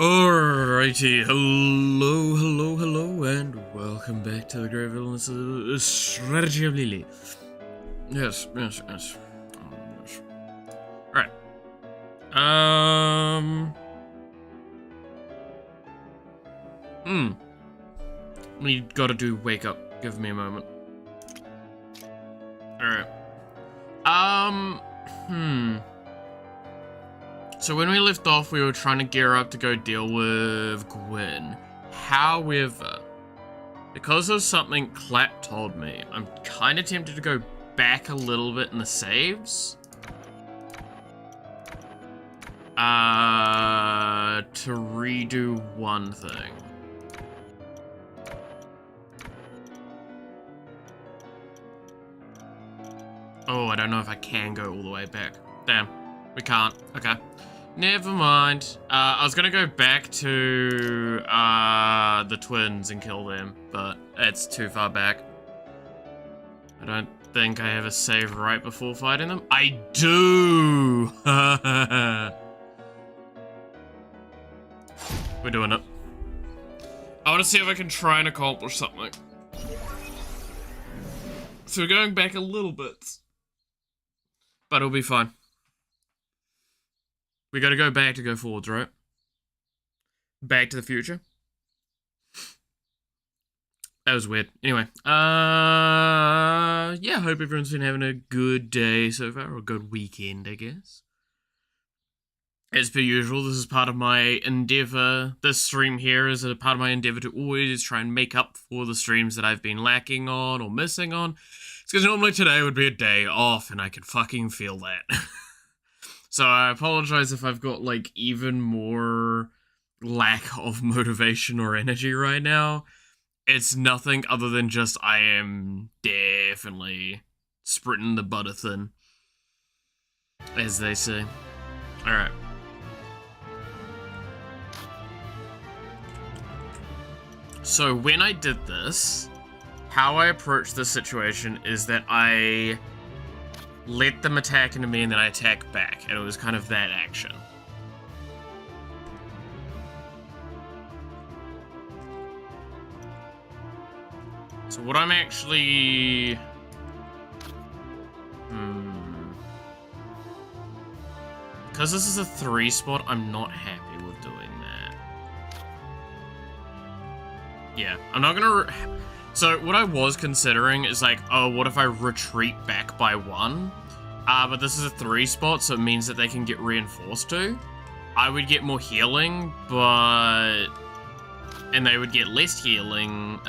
Alrighty, hello, and welcome back to the Great Villainess Strategy of Lily. Yes. Alright. We gotta do wake up. Give me a moment. Alright. So when we left off, we were trying to gear up to go deal with Gwen. However, because of something Clap told me, I'm kind of tempted to go back a little bit in the saves. To redo one thing. Oh, I don't know if I can go all the way back. Damn, we can't. Okay. Never mind. I was gonna go back to the twins and kill them, but it's too far back. I don't think I have a save right before fighting them. I do! We're doing it. I want to see if I can try and accomplish something. So we're going back a little bit, but it'll be fine. We gotta go back to go forwards, right? Back to the future. That was weird. Anyway, yeah, hope everyone's been having a good day so far, or a good weekend, I guess. As per usual, this is part of my endeavor. This stream here is a part of my endeavor to always try and make up for the streams that I've been lacking on or missing on. It's because normally today would be a day off, and I can fucking feel that. So I apologize if I've got, like, even more lack of motivation or energy right now. It's nothing other than just I am definitely sprinting the butter thin, as they say. Alright. So when I did this, how I approached this situation is that I let them attack into me and then I attack back, and it was kind of that action. So what I'm actually... Because this is a 3 spot, I'm not happy with doing that. Yeah, I'm not gonna... So what I was considering is like, oh, what if I retreat back by 1? But this is a 3 spot, so it means that they can get reinforced too. I would get more healing, but... And they would get less healing.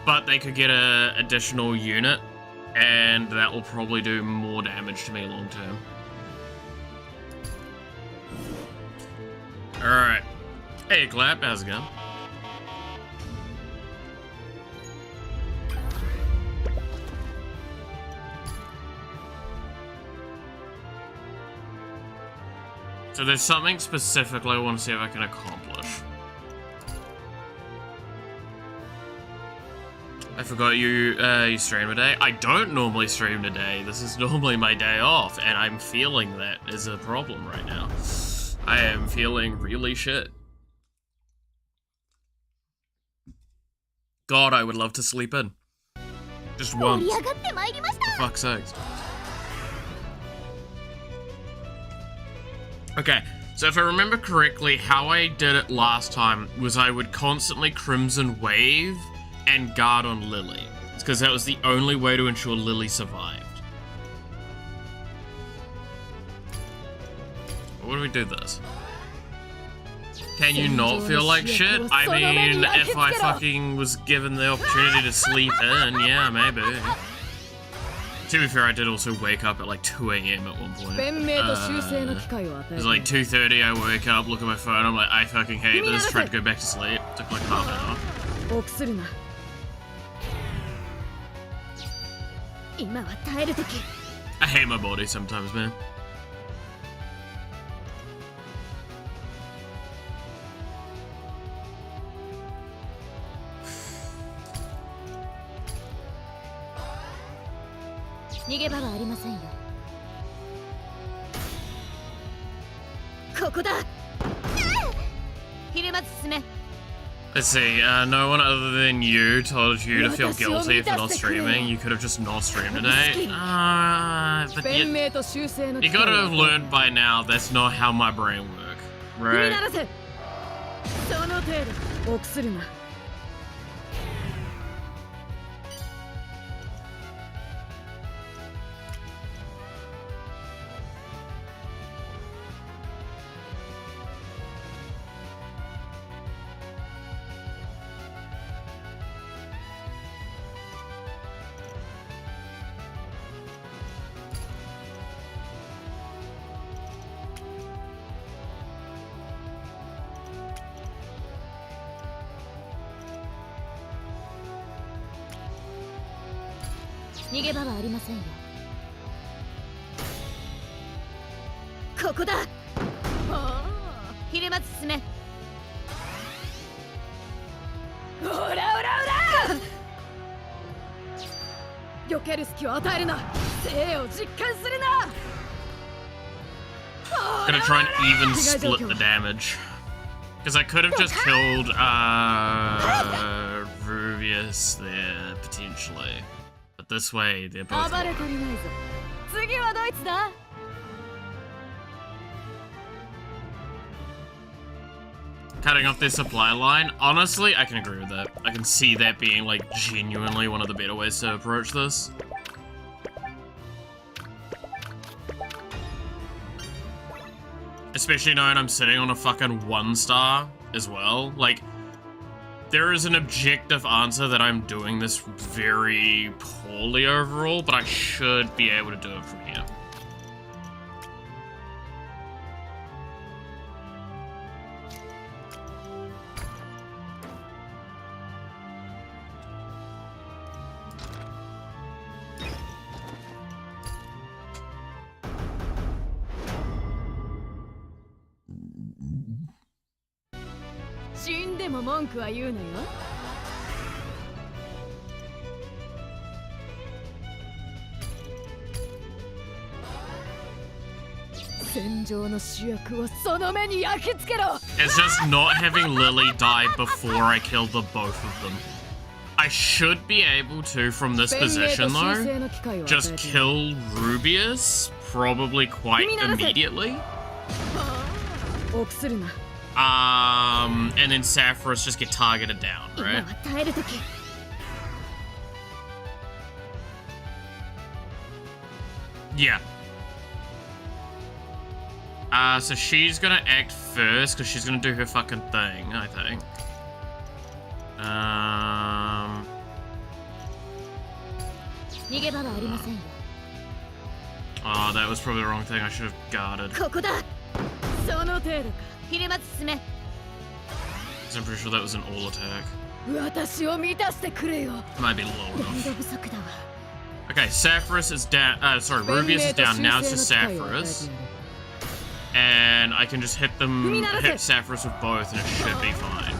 But they could get a additional unit, and that will probably do more damage to me long term. Alright. Hey, Clap, how's it going? So there's something specifically I want to see if I can accomplish. I forgot you stream today. I don't normally stream today. This is normally my day off, and I'm feeling that is a problem right now. I am feeling really shit. God, I would love to sleep in. Just once. For fuck's sakes. Okay, so if I remember correctly, how I did it last time was I would constantly Crimson Wave and guard on Lily. It's because that was the only way to ensure Lily survived. What do we do this? Can you not feel like shit? I mean, if I fucking was given the opportunity to sleep in, yeah, maybe. To be fair, I did also wake up at like 2 AM at one point. It was like 2:30, I wake up, look at my phone, I'm like, I fucking hate this, tried to go back to sleep, took like half an hour. I hate my body sometimes, man. Let's see, no one other than you told you to feel guilty for not streaming. You could have just not streamed today. But you gotta have learned by now that's not how my brain works, right? Gonna try and even split the damage. Because I could have just killed Rubius there, potentially. But this way, they're both cutting off their supply line. Honestly, I can agree with that. I can see that being, like, genuinely one of the better ways to approach this. Especially knowing I'm sitting on a fucking 1-star as well. Like, there is an objective answer that I'm doing this very poorly overall, but I should be able to do it from here. It's just not having Lily die before I kill the both of them. I should be able to, from this position though, just kill Rubius probably quite immediately. And then Sapphiros just get targeted down, right? Yeah. So she's gonna act first, because she's gonna do her fucking thing, I think. Oh, that was probably the wrong thing. I should have guarded. I'm pretty sure that was an all attack. Might be low enough. Okay, Sapphiros is down. Rubius is down. Now it's just Sapphiros. And I can just hit Sapphiros with both, and it should be fine.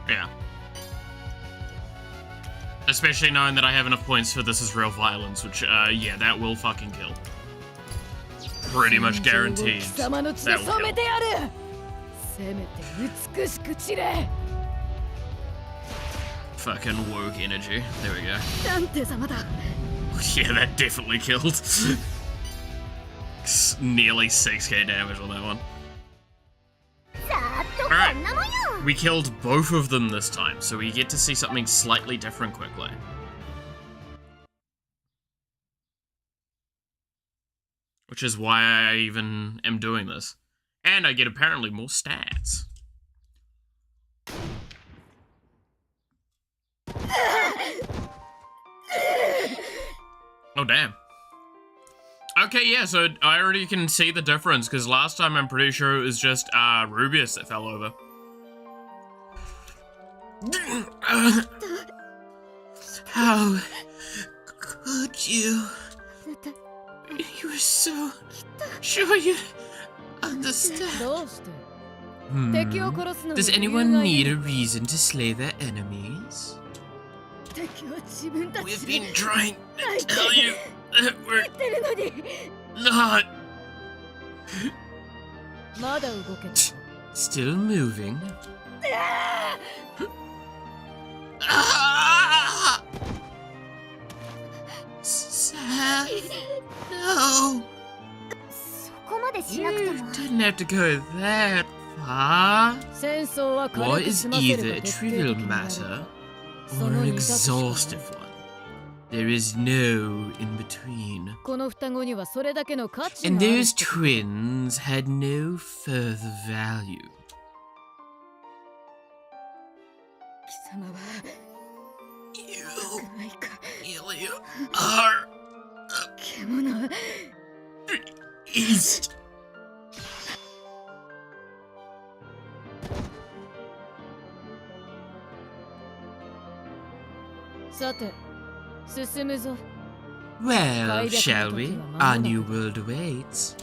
Yeah. Especially knowing that I have enough points for this is real violence, which, yeah, that will fucking kill. Pretty much guaranteed. That will kill. Fucking woke energy. There we go. Yeah, that definitely killed. Nearly 6k damage on that one. Alright, we killed both of them this time, so we get to see something slightly different quickly. Which is why I even am doing this. And I get apparently more stats. Oh, damn. Okay, yeah, so I already can see the difference, because last time I'm pretty sure it was just Rubius that fell over. How could you? You were so sure you understand. Does anyone need a reason to slay their enemies? We've been trying to tell you that we're not still moving. Sad. No. You didn't have to go that far. War is either a trivial matter or an exhaustive one. There is no in between. And those twins had no further value. You really are a beast. Well, shall we? Our new world awaits.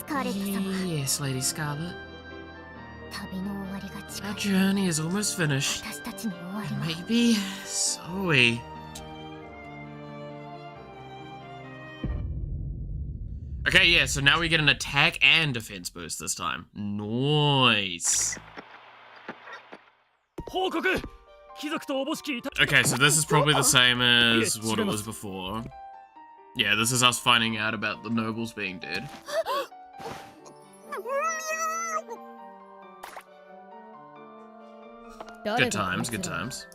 Yes, Lady Scarlet. Our journey is almost finished. And maybe so are we. Okay, yeah, so now we get an attack and defense boost this time. Nice. Okay, so this is probably the same as what it was before. Yeah, this is us finding out about the nobles being dead. Good times, good times.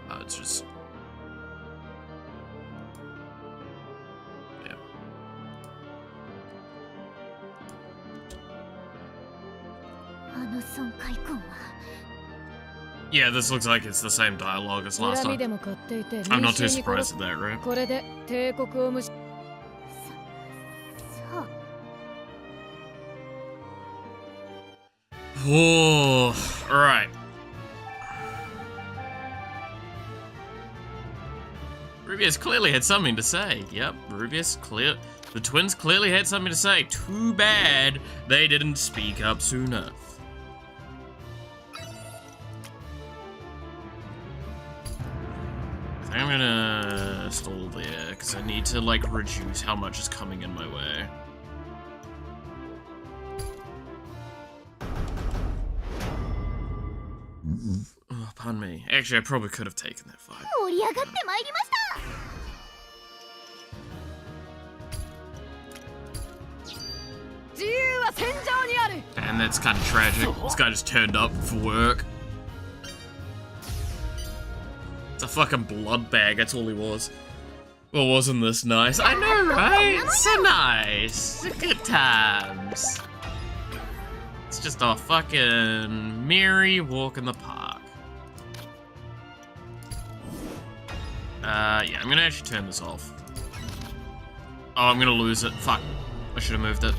Oh, it's just... yeah. Yeah, this looks like it's the same dialogue as last time. I'm not too surprised at that, right? Oh, alright. Rubius clearly had something to say. Yep, the twins clearly had something to say. Too bad they didn't speak up sooner. I'm gonna stall there, because I need to, like, reduce how much is coming in my way. Oh, pardon me. Actually, I probably could have taken that fight. And that's kind of tragic. This guy just turned up for work. It's a fucking blood bag, that's all he was. Well, wasn't this nice? I know, right? So nice. Good times. It's just a fucking merry walk in the park. Yeah, I'm gonna actually turn this off. Oh, I'm gonna lose it. Fuck. I should have moved it.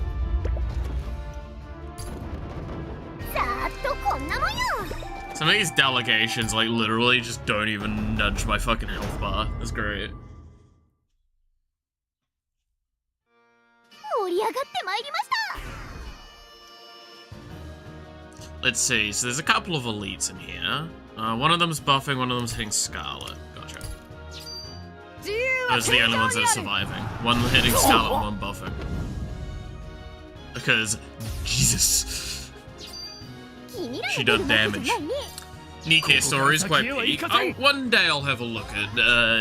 Some of these delegations, like, literally just don't even nudge my fucking health bar. That's great. Let's see, so there's a couple of elites in here. One of them's buffing, one of them's hitting Scarlet. Gotcha. Those are the only ones that are surviving. One hitting Scarlet, one buffing. Because, Jesus. She does damage. Nikkei's story is quite peak. One day I'll have a look at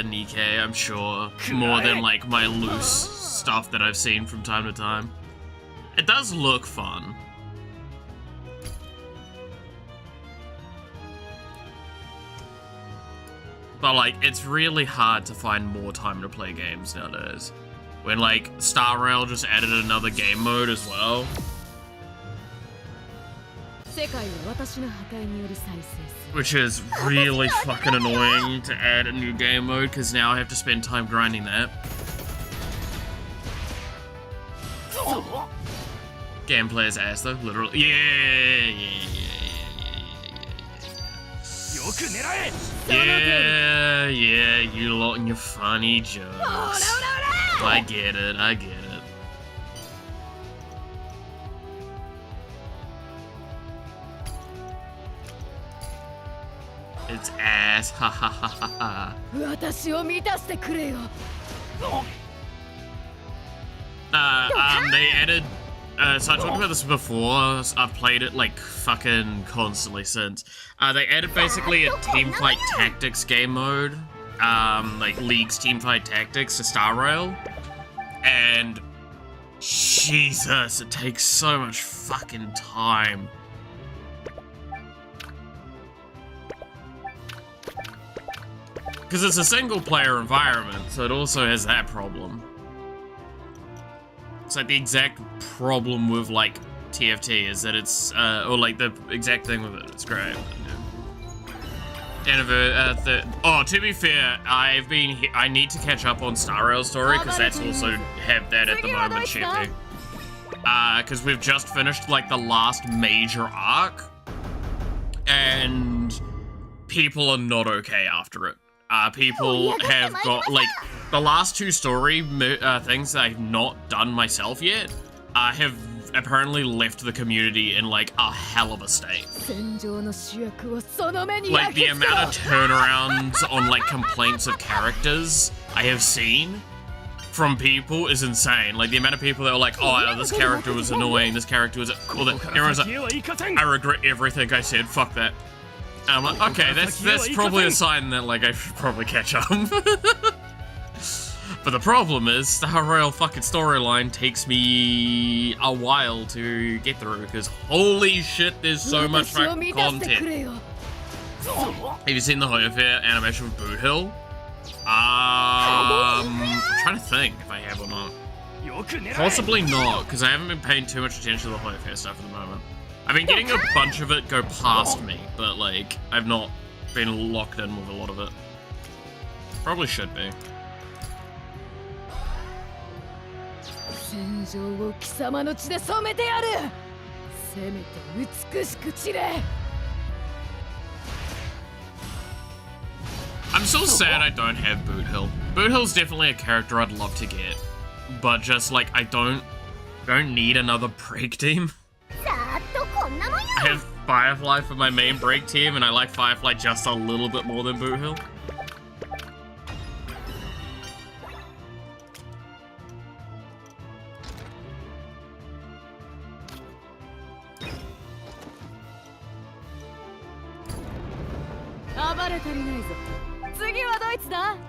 Nikkei, I'm sure. More than, like, my loose stuff that I've seen from time to time. It does look fun. But, like, it's really hard to find more time to play games nowadays. When, like, Star Rail just added another game mode as well. Which is really fucking annoying to add a new game mode, because now I have to spend time grinding that. Gameplay is ass though, literally. Yeah, you lot and your funny jokes. I get it, I get it. It's ass, ha ha ha ha ha. They added, so I talked about this before, I've played it like fucking constantly since. They added basically a teamfight tactics game mode, like League's teamfight tactics to Star Rail, and Jesus, it takes so much fucking time. Because it's a single player environment, so it also has that problem. It's like the exact problem with like TFT is that it's, or like the exact thing with it. It's great. Oh, to be fair, I need to catch up on Star Rail Story because that's also have that at the moment, Sheppy. Because we've just finished like the last major arc, and people are not okay after it. People have got, like, the last two story things that I've not done myself yet, have apparently left the community in, like, a hell of a state. Like, the amount of turnarounds on, like, complaints of characters I have seen from people is insane. Like, the amount of people that are like, oh, this character was annoying, this character was... Well, everyone's like, I regret everything I said, fuck that. And I'm like, okay, that's probably a sign that, like, I should probably catch up. But the problem is, Star Rail fucking storyline takes me a while to get through, because holy shit, there's so much fucking content. Have you seen the Hoyofair animation with Boot Hill? I'm trying to think if I have or not. Possibly not, because I haven't been paying too much attention to the Hoyofair stuff at the moment. I've been getting a bunch of it go past me, but, like, I've not been locked in with a lot of it. Probably should be. I'm still sad I don't have Boot Hill. Boot Hill's definitely a character I'd love to get, but just, like, I don't need another break team. I have Firefly for my main break team, and I like Firefly just a little bit more than Boot Hill.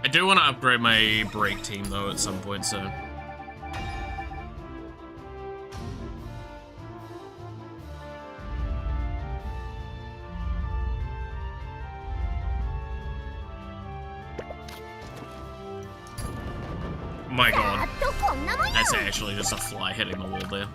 I do want to upgrade my break team, though, at some point soon. My god. That's actually just a fly hitting the wall there.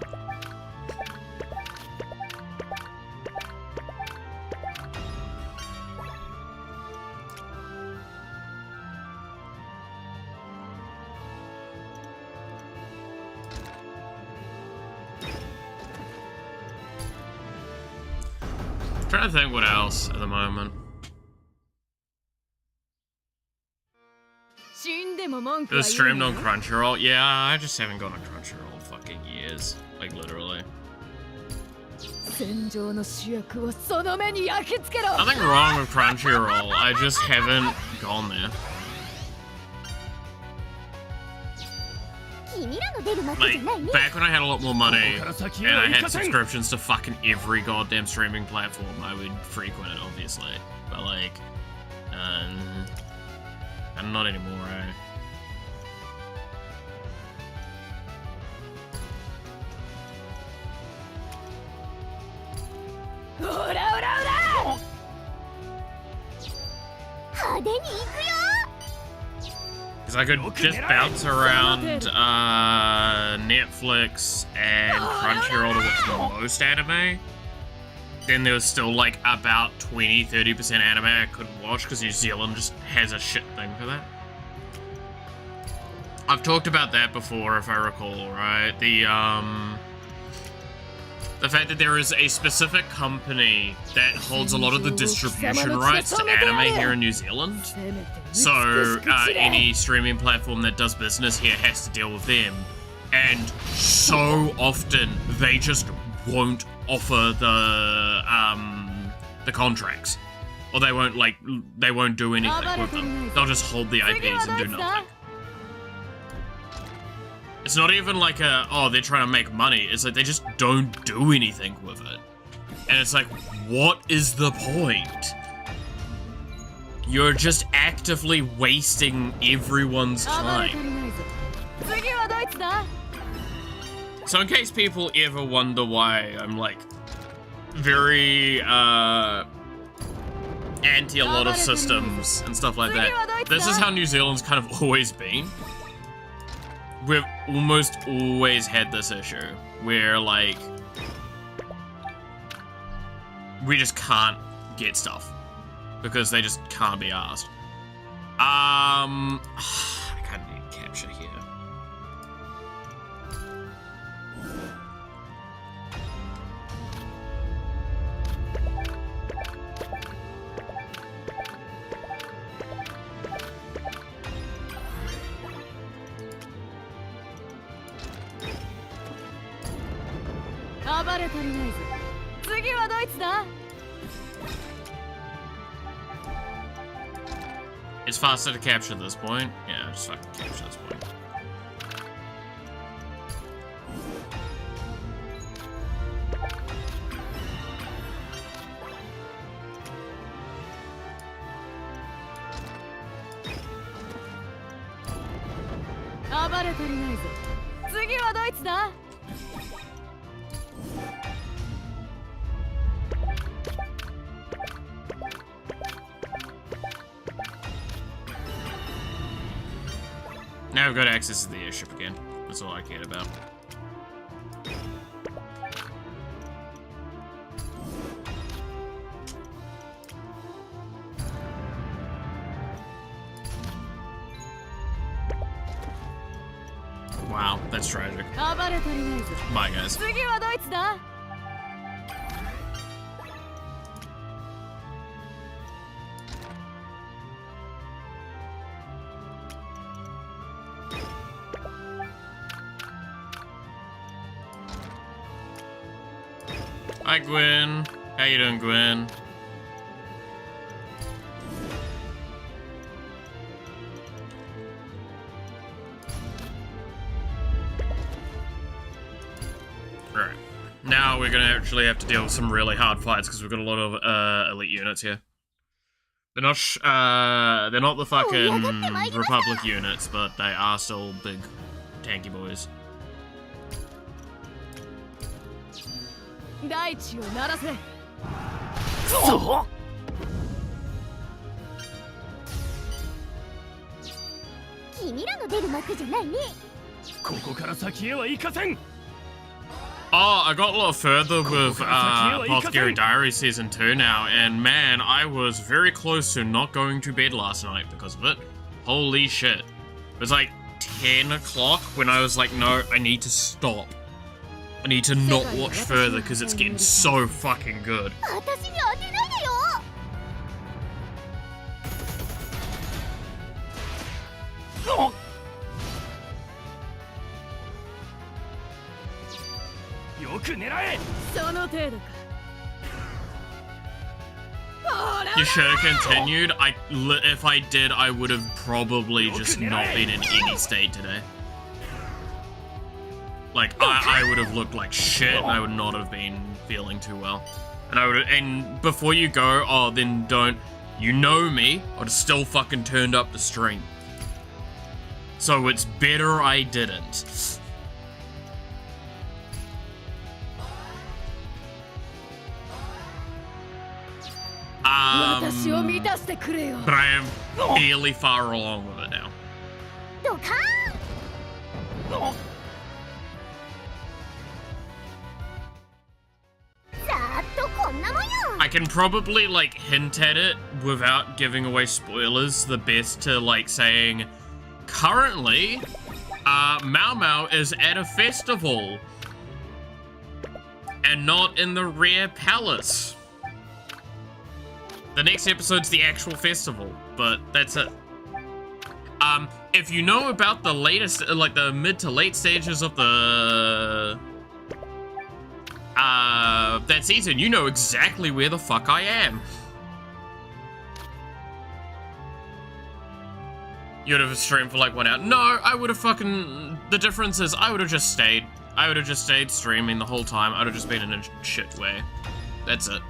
I'm trying to think what else at the moment. It was streamed on Crunchyroll. Yeah, I just haven't gone on Crunchyroll in fucking years. Like, literally. Nothing wrong with Crunchyroll, I just haven't gone there. Like, back when I had a lot more money, and I had subscriptions to fucking every goddamn streaming platform, I would frequent it, obviously. But, like, I'm not anymore, eh? Because I could just bounce around Netflix and Crunchyroll to watch the most anime. Then there was still like about 20-30% anime I couldn't watch because New Zealand just has a shit thing for that. I've talked about that before, if I recall, right? The The fact that there is a specific company that holds a lot of the distribution rights to anime here in New Zealand. So any streaming platform that does business here has to deal with them. And so often they just won't offer the contracts. Or they won't do anything with them. They'll just hold the IPs and do nothing. It's not even like they're trying to make money. It's like they just don't do anything with it. And it's like, what is the point? You're just actively wasting everyone's time. So in case people ever wonder why I'm like very anti a lot of systems and stuff like that, this is how New Zealand's kind of always been. We've almost always had this issue where, like, we just can't get stuff because they just can't be asked. I can't get capture here. It's faster to capture this point. Yeah, just fucking capture this point. Now we've got access to the airship again. That's all I cared about. Wow, that's tragic. Bye, guys. Hi, Gwen. How you doing, Gwen? Alright. Now we're gonna actually have to deal with some really hard fights because we've got a lot of elite units here. They're not the fucking Republic units, but they are still big tanky boys. Oh, I got a lot further with Apothecary Diary Season 2 now, and man, I was very close to not going to bed last night because of it. Holy shit. It was like 10 o'clock when I was like, no, I need to stop. I need to not watch further because it's getting so fucking good. You should have continued. If I did, I would have probably just not been in any state today. Like, I would have looked like shit, and I would not have been feeling too well. And before you go, oh, then don't, you know me, I'd have still fucking turned up the stream. So it's better I didn't. But I am fairly far along with it now. I can probably, like, hint at it without giving away spoilers. The best to, like, saying, currently, Mau Mau is at a festival. and not in the rare palace. The next episode's the actual festival, but that's it. If you know about the latest, like the mid to late stages of the that season, you know exactly where the fuck I am. You would have streamed for like 1 hour. No, I would have fucking... The difference is I would have just stayed. I would have just stayed streaming the whole time. I would have just been in a shit way. That's it.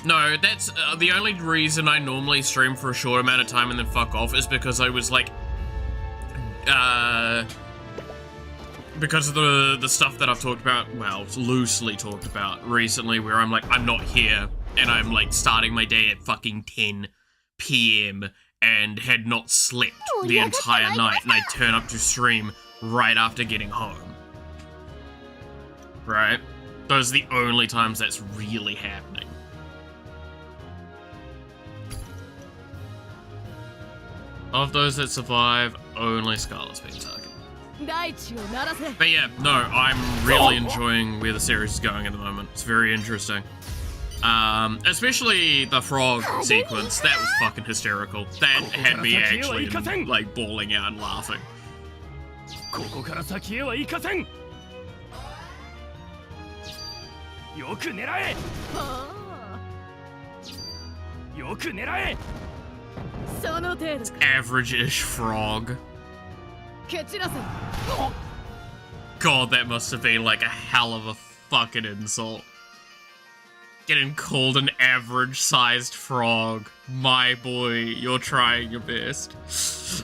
No, that's the only reason I normally stream for a short amount of time and then fuck off is because I was like... because of the stuff that I've talked about, well, loosely talked about recently, where I'm like, I'm not here, and I'm like starting my day at fucking 10 PM and had not slept the entire night, and I turn up to stream right after getting home. Right? Those are the only times that's really happening. Of those that survive, only Scarlet's been targeted. But yeah, no, I'm really enjoying where the series is going at the moment. It's very interesting. Especially the frog sequence. That was fucking hysterical. That had me actually like bawling out and laughing. Average-ish frog. God, that must have been like a hell of a fucking insult. Getting called an average-sized frog. My boy, you're trying your best.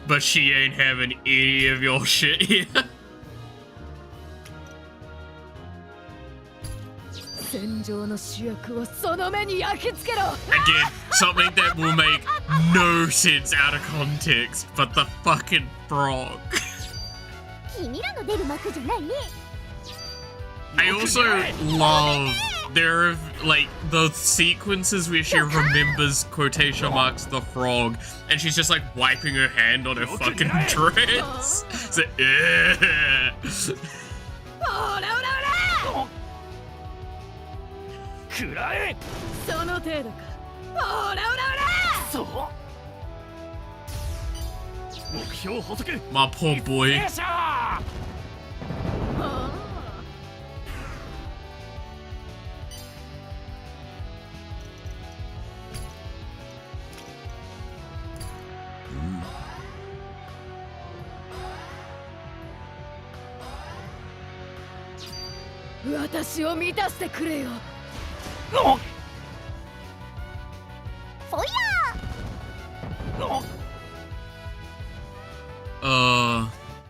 But she ain't having any of your shit here. Again, something that will make no sense out of context, but the fucking frog. I also love there are like the sequences where she remembers quotation marks the frog and she's just like wiping her hand on her fucking dress. It's like, my poor boy.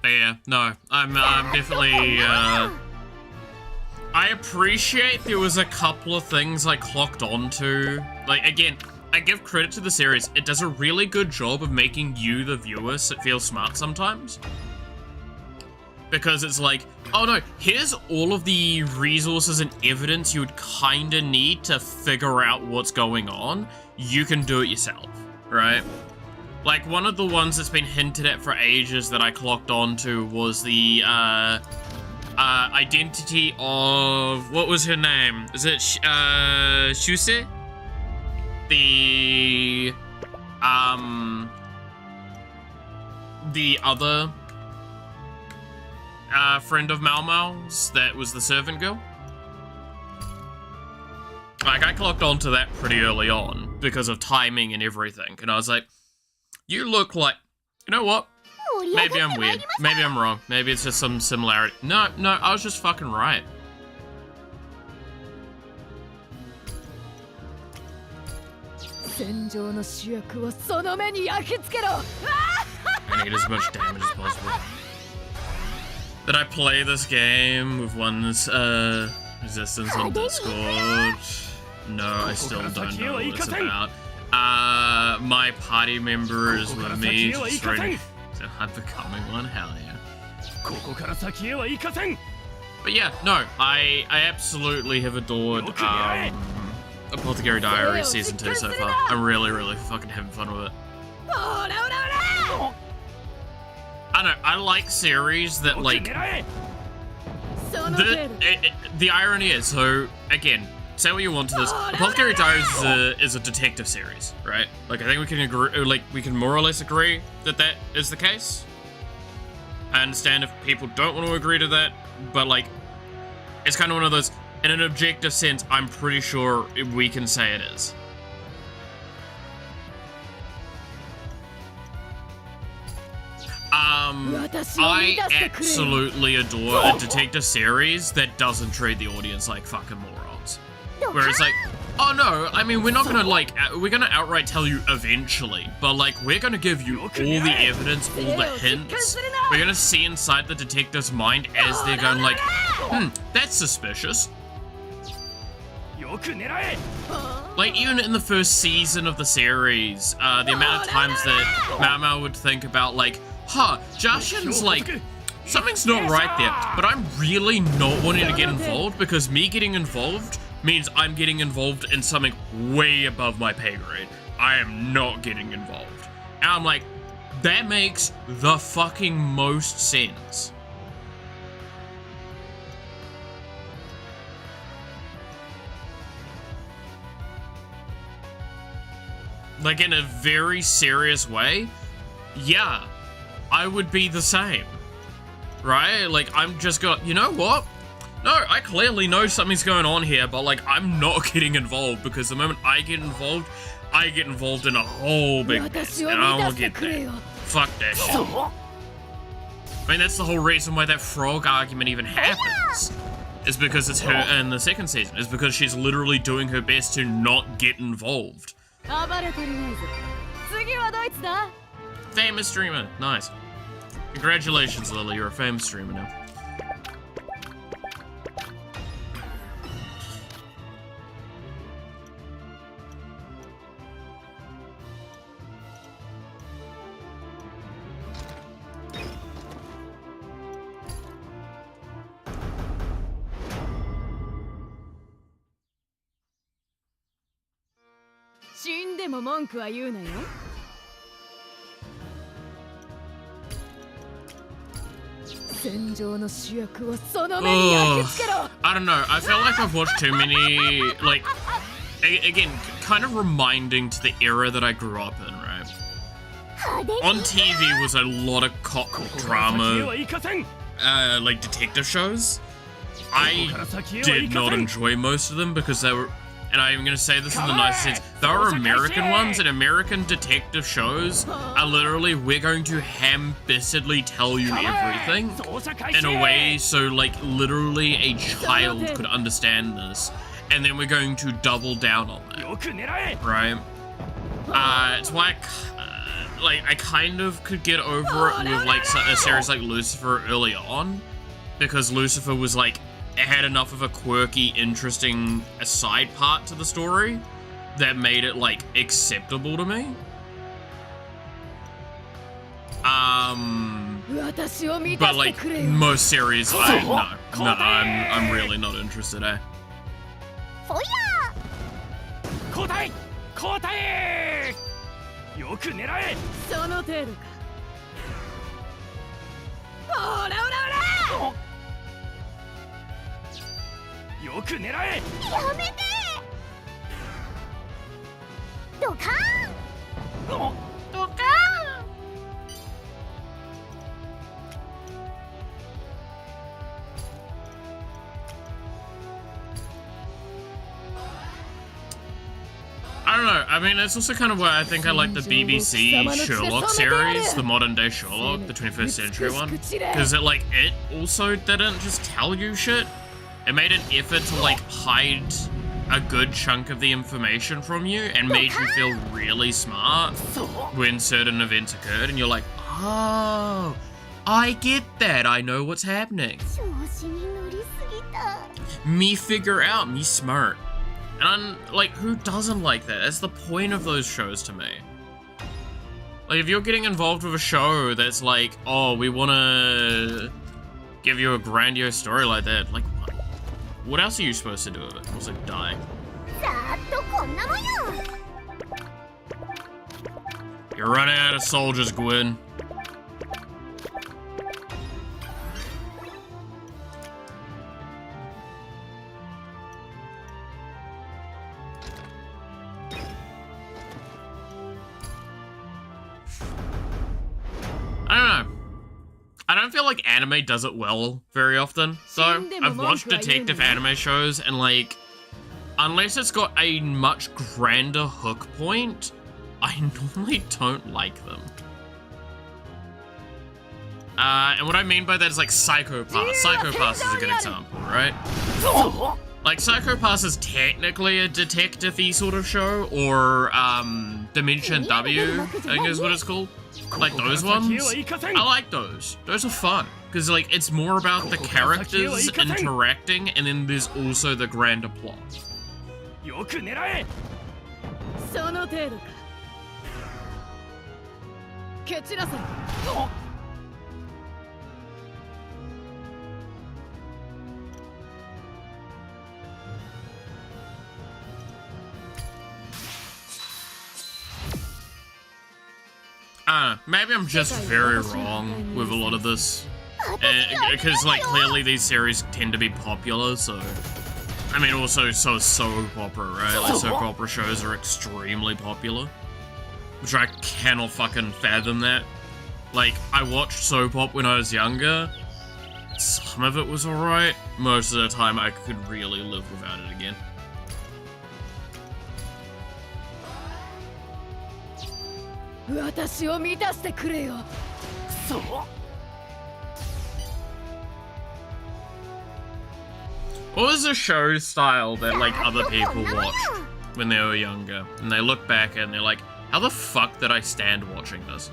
Yeah, no, I'm definitely, I appreciate there was a couple of things I clocked onto. Like, again, I give credit to the series. It does a really good job of making you, the viewer, feel smart sometimes. Because it's like, oh no, here's all of the resources and evidence you would kinda need to figure out what's going on. You can do it yourself, right? Like, one of the ones that's been hinted at for ages that I clocked onto was the, identity of, what was her name? Is it, Shuse? The other, friend of Mau Mau's that was the servant girl. Like, I clocked onto that pretty early on because of timing and everything, and I was like, you look like, you know what? Maybe I'm weird. Maybe I'm wrong. Maybe it's just some similarity. No, I was just fucking right. I need as much damage as possible. Did I play this game with one's resistance on Discord? No, I still don't know what it's about. My party members with me just ready. So I'm becoming one, hell yeah. But yeah, no, I absolutely have adored Apothecary Diary Season 2 so far. I'm really fucking having fun with it. I don't know, I like series that, like, the irony is, so, again, say what you want to this, Apothecary Diaries is a detective series, right? Like, I think we can agree, like, we can more or less agree that that is the case. I understand if people don't want to agree to that, but, like, it's kind of one of those, in an objective sense, I'm pretty sure we can say it is. I absolutely adore a detective series that doesn't treat the audience like fucking morons. Where it's like, oh no, I mean, we're not gonna, like, we're gonna outright tell you eventually, but, like, we're gonna give you all the evidence, all the hints. We're gonna see inside the detective's mind as they're going like, that's suspicious. Like, even in the first season of the series, the amount of times that Mao would think about, like, Jashin's, like, something's not right there, but I'm really not wanting to get involved because me getting involved means I'm getting involved in something way above my pay grade. I am not getting involved. And I'm like, that makes the fucking most sense. Like, in a very serious way, yeah, I would be the same, right? Like, I'm just going, you know what? No, I clearly know something's going on here, but, like, I'm not getting involved because the moment I get involved in a whole big mess, and I don't want to get there. Fuck that shit. I mean, that's the whole reason why that frog argument even happens. Is because it's her in the second season. Is because she's literally doing her best to not get involved. Famous streamer. Nice. Congratulations, Lily. You're a famous streamer now. I don't know, I feel like I've watched too many, like, again, kind of reminding to the era that I grew up in, right? On TV was a lot of cop drama, like detective shows. I did not enjoy most of them because they were, and I'm gonna say this in the nicest sense, there are American ones, and American detective shows are literally, we're going to ham-fistedly tell you everything in a way so, like, literally a child could understand this, and then we're going to double down on that, right? It's why I kind of could get over it with, like, a series like Lucifer early on, because Lucifer was, like, it had enough of a quirky, interesting side part to the story that made it, like, acceptable to me. But, like, most series, I'm really not interested, eh? I don't know, I mean, it's also kind of why I think I like the BBC Sherlock series, the modern day Sherlock, the 21st century one, because it also didn't just tell you shit, it made an effort to, like, hide a good chunk of the information from you and made you feel really smart when certain events occurred, and you're like, oh, I get that, I know what's happening. Me figure out, me smart. And I'm like, who doesn't like that? That's the point of those shows to me. Like, if you're getting involved with a show that's like, oh, we want to give you a grandiose story like that, like, what else are you supposed to do with it? Also, die. You're running out of soldiers, Gwen. I don't feel like anime does it well very often. So I've watched detective anime shows and like, unless it's got a much grander hook point, I normally don't like them. And what I mean by that is like Psycho Pass. Psycho Pass is a good example, right? Like Psycho Pass is technically a detective-y sort of show, or Dimension W, I think is what it's called. Like those ones, I like those. Those are fun, because like it's more about the characters interacting, and then there's also the grander plot. Maybe I'm just very wrong with a lot of this. Because, like, clearly these series tend to be popular, so... I mean, also, so soap opera, right? Like, soap opera shows are extremely popular. Which I cannot fucking fathom that. Like, I watched soap op when I was younger. Some of it was alright. Most of the time, I could really live without it again. What was a show style that like other people watched when they were younger, and they look back and they're like, how the fuck did I stand watching this?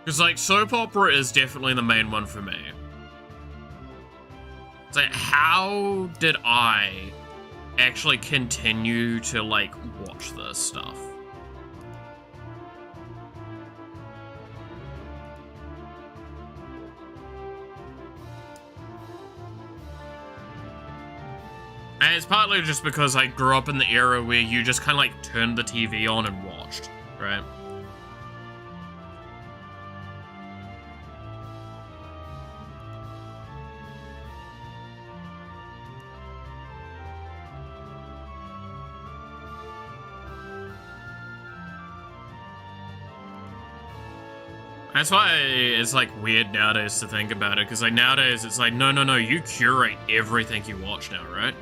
Because like soap opera is definitely the main one for me. It's like, how did I actually continue to like watch this stuff? And it's partly just because I grew up in the era where you just kind of like turned the TV on and watched, right? That's why it's like weird nowadays to think about it, because like nowadays it's like, no, you curate everything you watch now, right?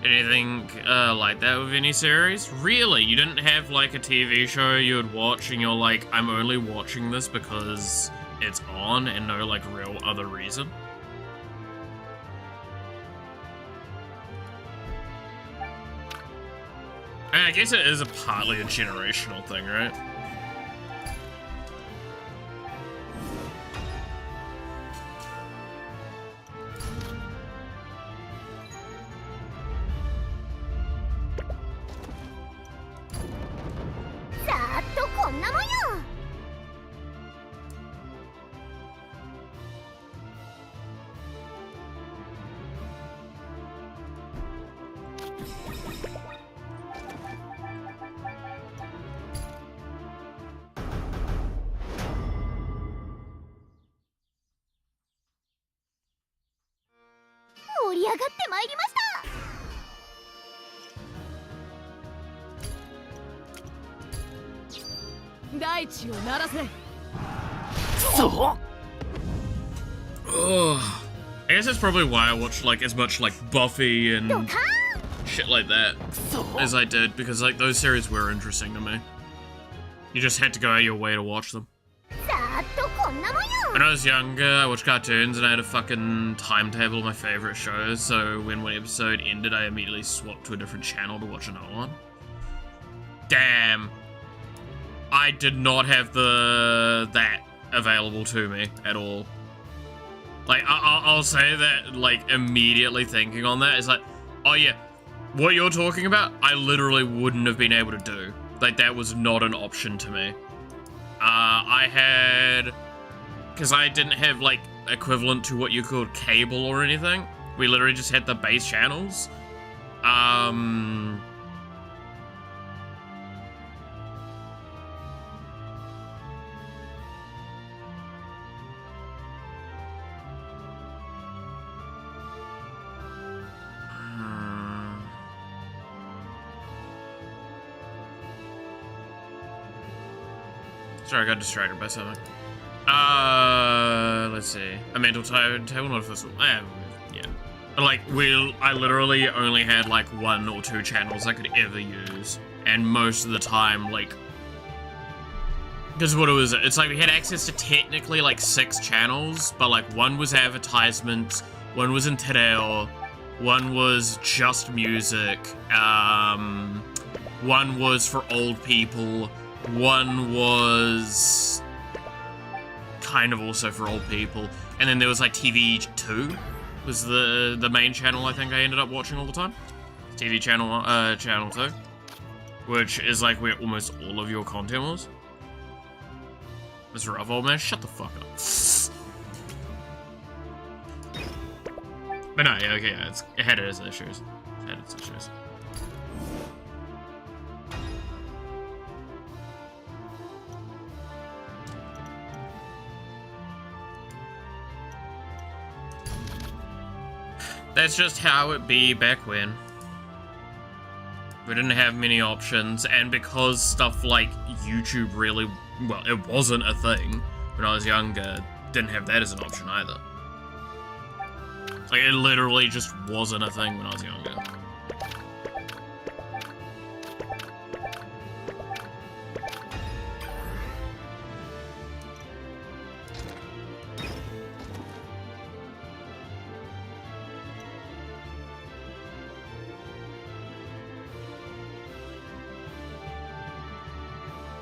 Anything like that with any series? Really? You didn't have like a TV show you would watch and you're like, I'm only watching this because it's on and no like real other reason? And I guess it is partly a generational thing, right? I guess that's probably why I watched like as much like Buffy and shit like that as I did, because like those series were interesting to me. You just had to go out your way to watch them. When I was younger, I watched cartoons and I had a fucking timetable of my favorite shows, so when one episode ended, I immediately swapped to a different channel to watch another one. Damn. I did not have that available to me at all. Like, I'll say that, like, immediately thinking on that is like, oh yeah, what you're talking about, I literally wouldn't have been able to do. Like, that was not an option to me. I had... Because I didn't have, like, equivalent to what you called cable or anything. We literally just had the base channels. Sorry, I got distracted by something. Let's see. A mental timetable, not a first one. Yeah. Like, I literally only had like 1 or 2 channels I could ever use. And most of the time, like, because what it was, it's like we had access to technically like 6 channels, but like 1 was advertisements, 1 was interior, 1 was just music, 1 was for old people, 1 was kind of also for old people, and then there was like TV 2 was the main channel I think I ended up watching all the time. TV channel, channel 2, which is like where almost all of your content was. Mr. Rough Old Man, shut the fuck up. But no, yeah, okay, yeah, it had its issues. It had its issues. That's just how it be back when. We didn't have many options, and because stuff like YouTube really, well, it wasn't a thing when I was younger, didn't have that as an option either. Like, it literally just wasn't a thing when I was younger.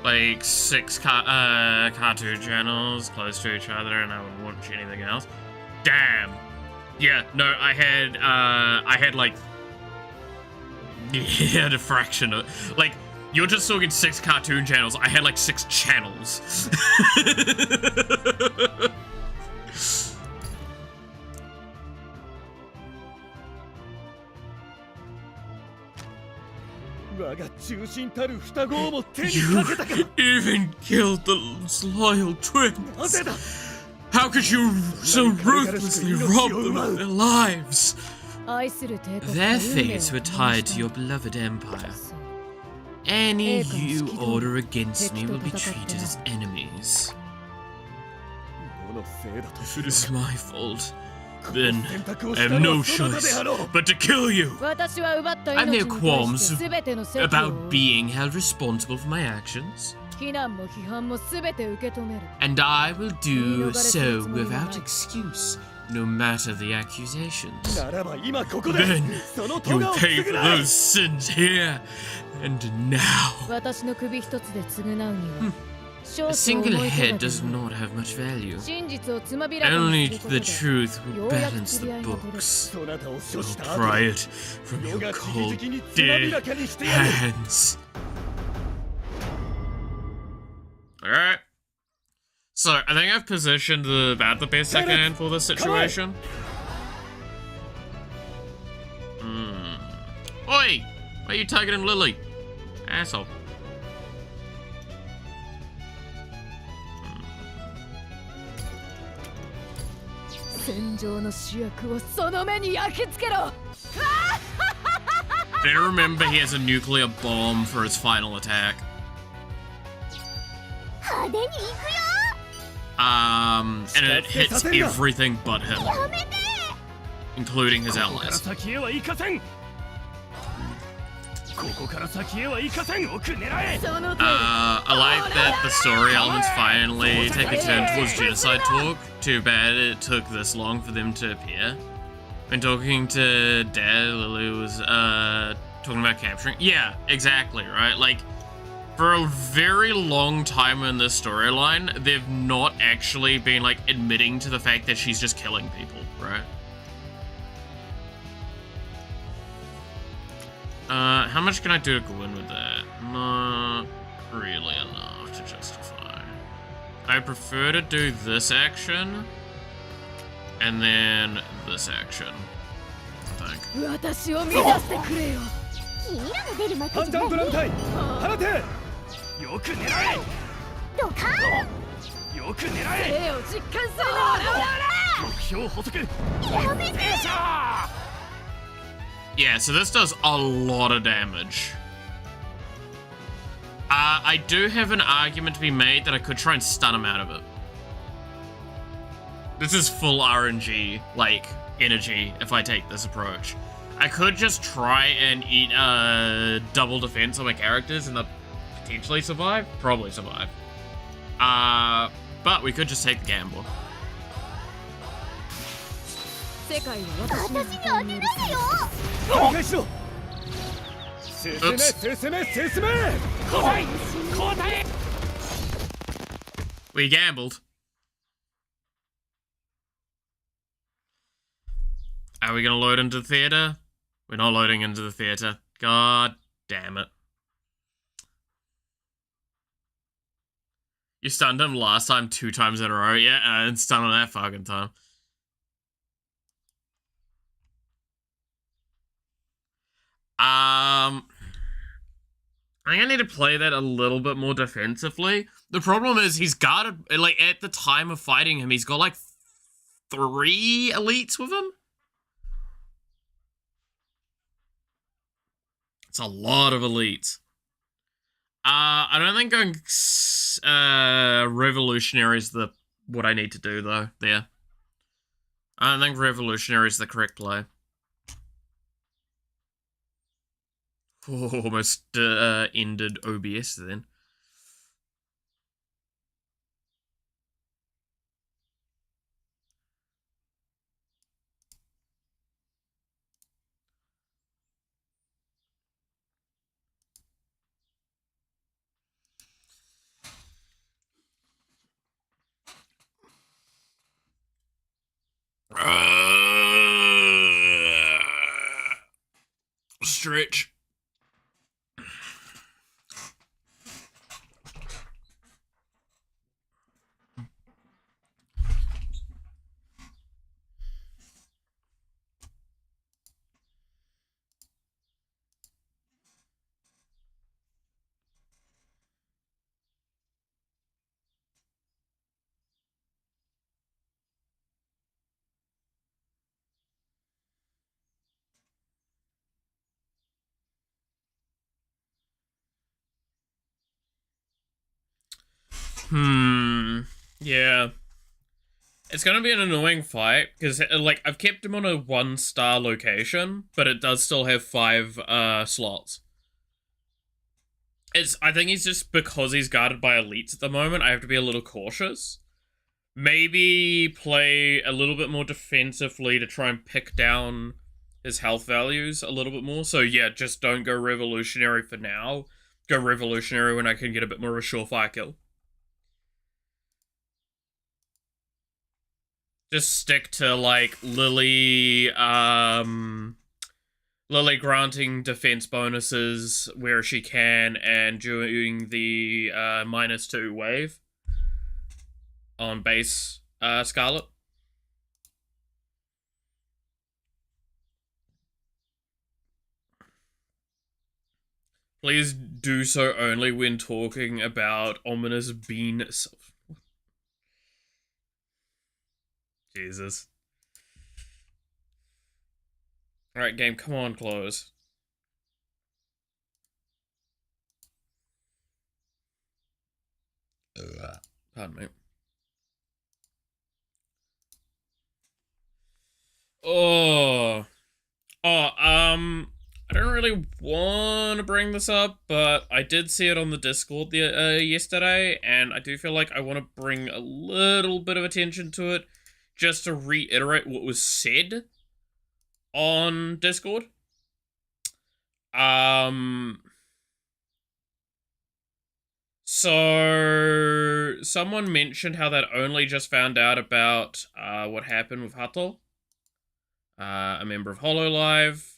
Like 6 cartoon channels close to each other, and I wouldn't watch anything else. Damn. Yeah, no, I had like, yeah, a fraction of, like, you're just talking 6 cartoon channels. I had like 6 channels. You even killed the loyal twins. How could you so ruthlessly rob them of their lives? Their fates were tied to your beloved empire. Any you order against me will be treated as enemies. If it is my fault, then I have no choice but to kill you. I have no qualms about being held responsible for my actions. And I will do so without excuse, no matter the accusations. Then you'll pay for those sins here and now. A single head does not have much value. Only the truth will balance the books. You'll pry it from your cold, dead hands. Alright. So, I think I've positioned about the best I can for this situation. Oi! Why are you targeting Lily? Asshole. Better remember he has a nuclear bomb for his final attack. And it hits everything but him, including his allies. I like that the story elements finally take a turn towards genocide talk. Too bad it took this long for them to appear. When talking to Dad, Lily was talking about capturing. Yeah, exactly, right? Like, for a very long time in this storyline, they've not actually been, like, admitting to the fact that she's just killing people, right? How much can I do to go in with that? Not really enough to justify. I prefer to do this action, and then this action, I think. Yeah, so this does a lot of damage. I do have an argument to be made that I could try and stun him out of it. This is full RNG, like, energy if I take this approach. I could just try and eat double defense on my characters and they'll potentially survive. Probably survive. But we could just take the gamble. We gambled. Are we gonna load into the theater? We're not loading into the theater. God damn it. You stunned him last time 2 times in a row, yeah? And I didn't stun him that fucking time. I think I need to play that a little bit more defensively. The problem is he's guarded, like, at the time of fighting him, he's got, like, 3 elites with him? It's a lot of elites. I don't think going revolutionary is what I need to do, though, there. I don't think revolutionary is the correct play. Almost ended OBS then. Stretch. Yeah. It's gonna be an annoying fight, because, like, I've kept him on a 1-star location, but it does still have 5, slots. I think it's just because he's guarded by elites at the moment, I have to be a little cautious. Maybe play a little bit more defensively to try and pick down his health values a little bit more. So yeah, just don't go revolutionary for now. Go revolutionary when I can get a bit more of a surefire kill. Just stick to, like, Lily granting defense bonuses where she can and doing the -2 wave on base Scarlet. Please do so only when talking about ominous bean. Jesus. Alright, game, come on, close. Pardon me. I don't really want to bring this up, but I did see it on the Discord yesterday, and I do feel like I want to bring a little bit of attention to it, just to reiterate what was said on Discord. So someone mentioned how that only just found out about what happened with Hato, a member of Hololive.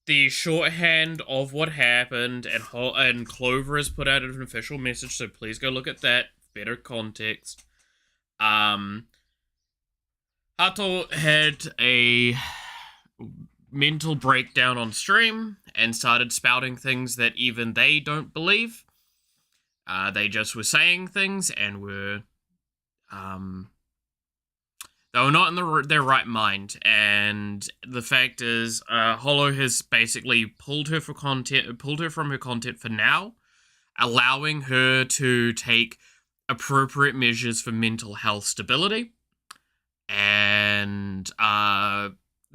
The shorthand of what happened, and Clover has put out an official message, so please go look at that. Better context. Hato had a mental breakdown on stream and started spouting things that even they don't believe. They just were saying things and were They were not in their right mind, and the fact is, Hollow has basically pulled her from her content for now, allowing her to take appropriate measures for mental health stability, and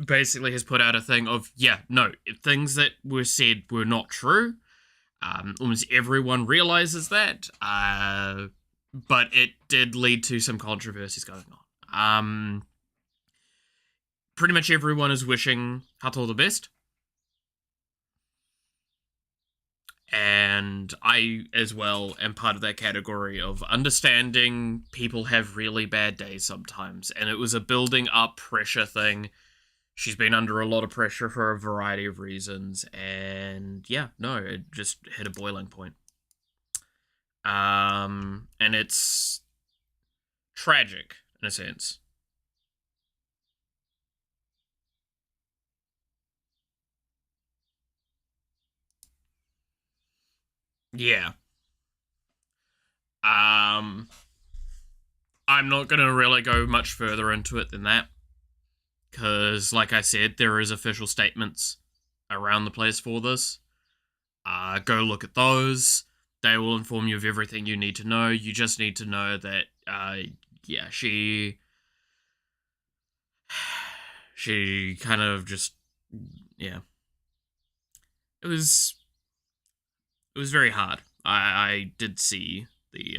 basically has put out a thing of, things that were said were not true. Almost everyone realizes that, but it did lead to some controversies going on. Pretty much everyone is wishing Hato the best. And I, as well, am part of that category of understanding people have really bad days sometimes. And it was a building up pressure thing. She's been under a lot of pressure for a variety of reasons. And it just hit a boiling point. And it's tragic, in a sense. Yeah. I'm not going to really go much further into it than that. Because, like I said, there is official statements around the place for this. Go look at those. They will inform you of everything you need to know. You just need to know that, she kind of just, It was very hard. I did see the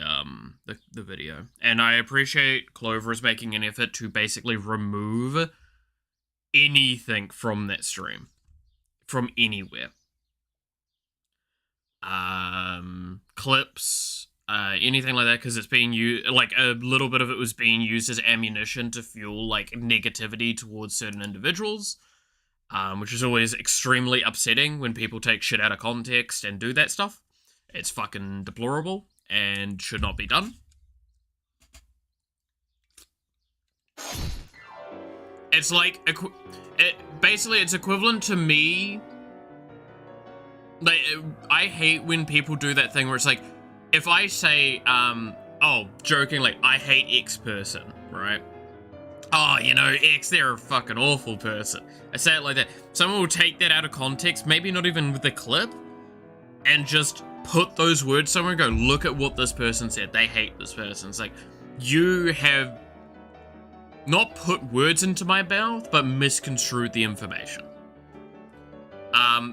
video, and I appreciate Clover is making an effort to basically remove anything from that stream, from anywhere. Clips, anything like that, because it's being used, like, a little bit of it was being used as ammunition to fuel, like, negativity towards certain individuals, which is always extremely upsetting when people take shit out of context and do that stuff. It's fucking deplorable and should not be done. It's like, it's equivalent to me. Like, I hate when people do that thing where it's like, if I say, jokingly, I hate X person, right? Oh, X, they're a fucking awful person. I say it like that. Someone will take that out of context, maybe not even with the clip, and just put those words somewhere and go, look at what this person said. They hate this person. It's like, you have not put words into my mouth, but misconstrued the information.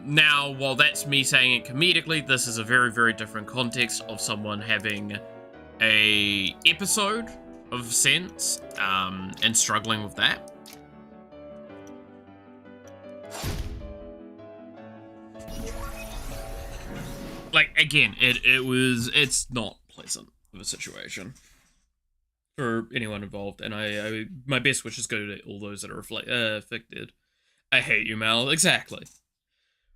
Now, while that's me saying it comedically, this is a very, very different context of someone having a episode of sense, and struggling with that. Like, again, it's not pleasant of a situation for anyone involved, and I my best wishes go to all those that are affected. I hate you, Mel. Exactly.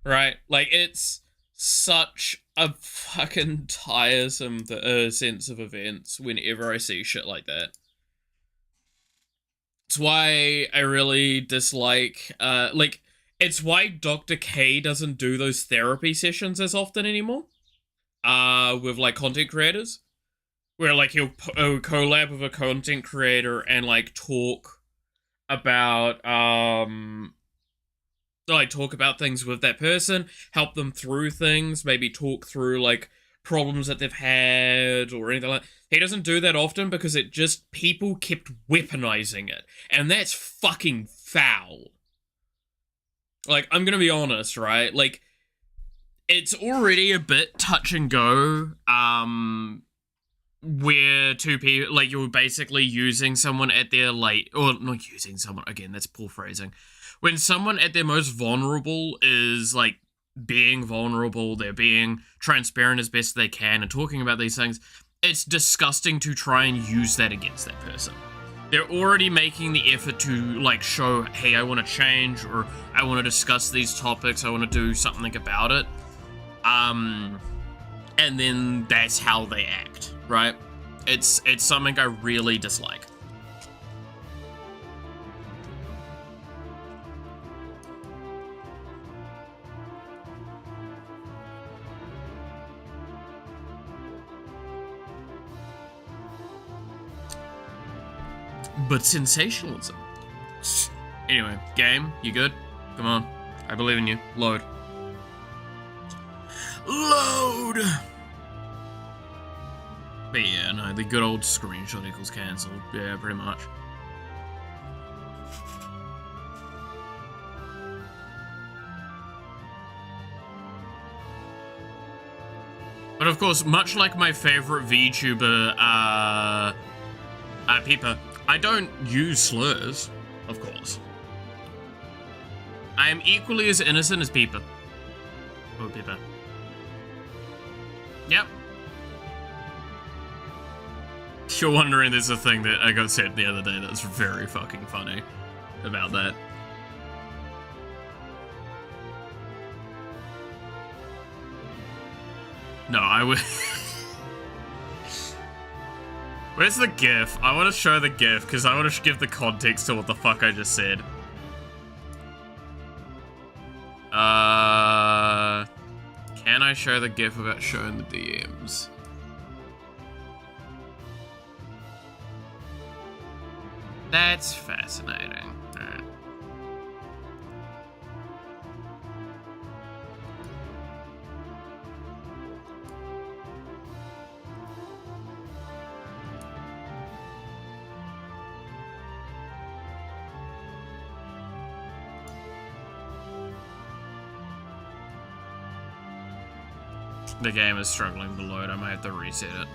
Right? Like, it's such a fucking tiresome sense of events whenever I see shit like that. It's why I really dislike, it's why Dr. K doesn't do those therapy sessions as often anymore, with, like, content creators. Where, like, he'll collab with a content creator and, like, talk about, talk about things with that person, help them through things, maybe talk through, like, problems that they've had or anything like that. He doesn't do that often because people kept weaponizing it. And that's fucking foul. Like, I'm gonna be honest, right? Like, it's already a bit touch and go, where two people, like, you're basically using someone at their, like, or not using someone, again, that's poor phrasing. When someone at their most vulnerable is, like, being vulnerable, they're being transparent as best they can and talking about these things, it's disgusting to try and use that against that person. They're already making the effort to, like, show, hey, I want to change, or I want to discuss these topics, I want to do something about it. And then that's how they act, right? It's something I really dislike. but sensationalism. Anyway, game, you good? Come on. I believe in you. Load. Load! But yeah, no, the good old screenshot equals cancelled. Yeah, pretty much. But of course, much like my favorite VTuber, Peeper, I don't use slurs, of course. I am equally as innocent as Peeper. Oh, Peeper. Yep. You're wondering, there's a thing that I got said the other day that's very fucking funny about that. No, I would... Where's the GIF? I want to show the GIF, because I want to give the context to what the fuck I just said. Can I show the GIF without showing the DMs? That's fascinating. Alright. The game is struggling to load. I might have to reset it.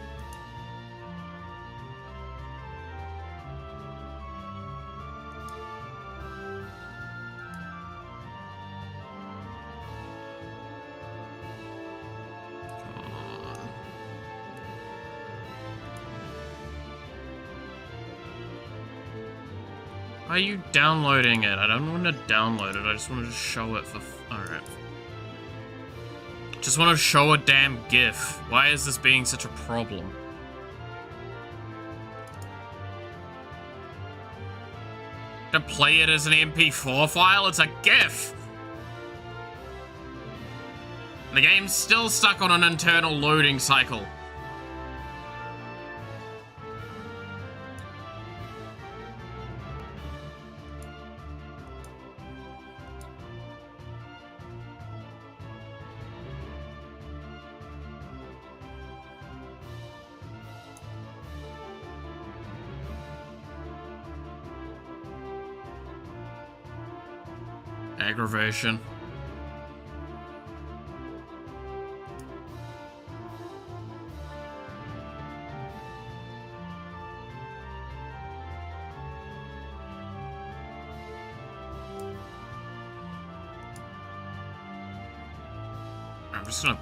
Why are you downloading it? I don't want to download it. I just want to show it for... Alright. Just want to show a damn GIF. Why is this being such a problem? To play it as an MP4 file? It's a GIF! The game's still stuck on an internal loading cycle. Aggravation. I'm just gonna...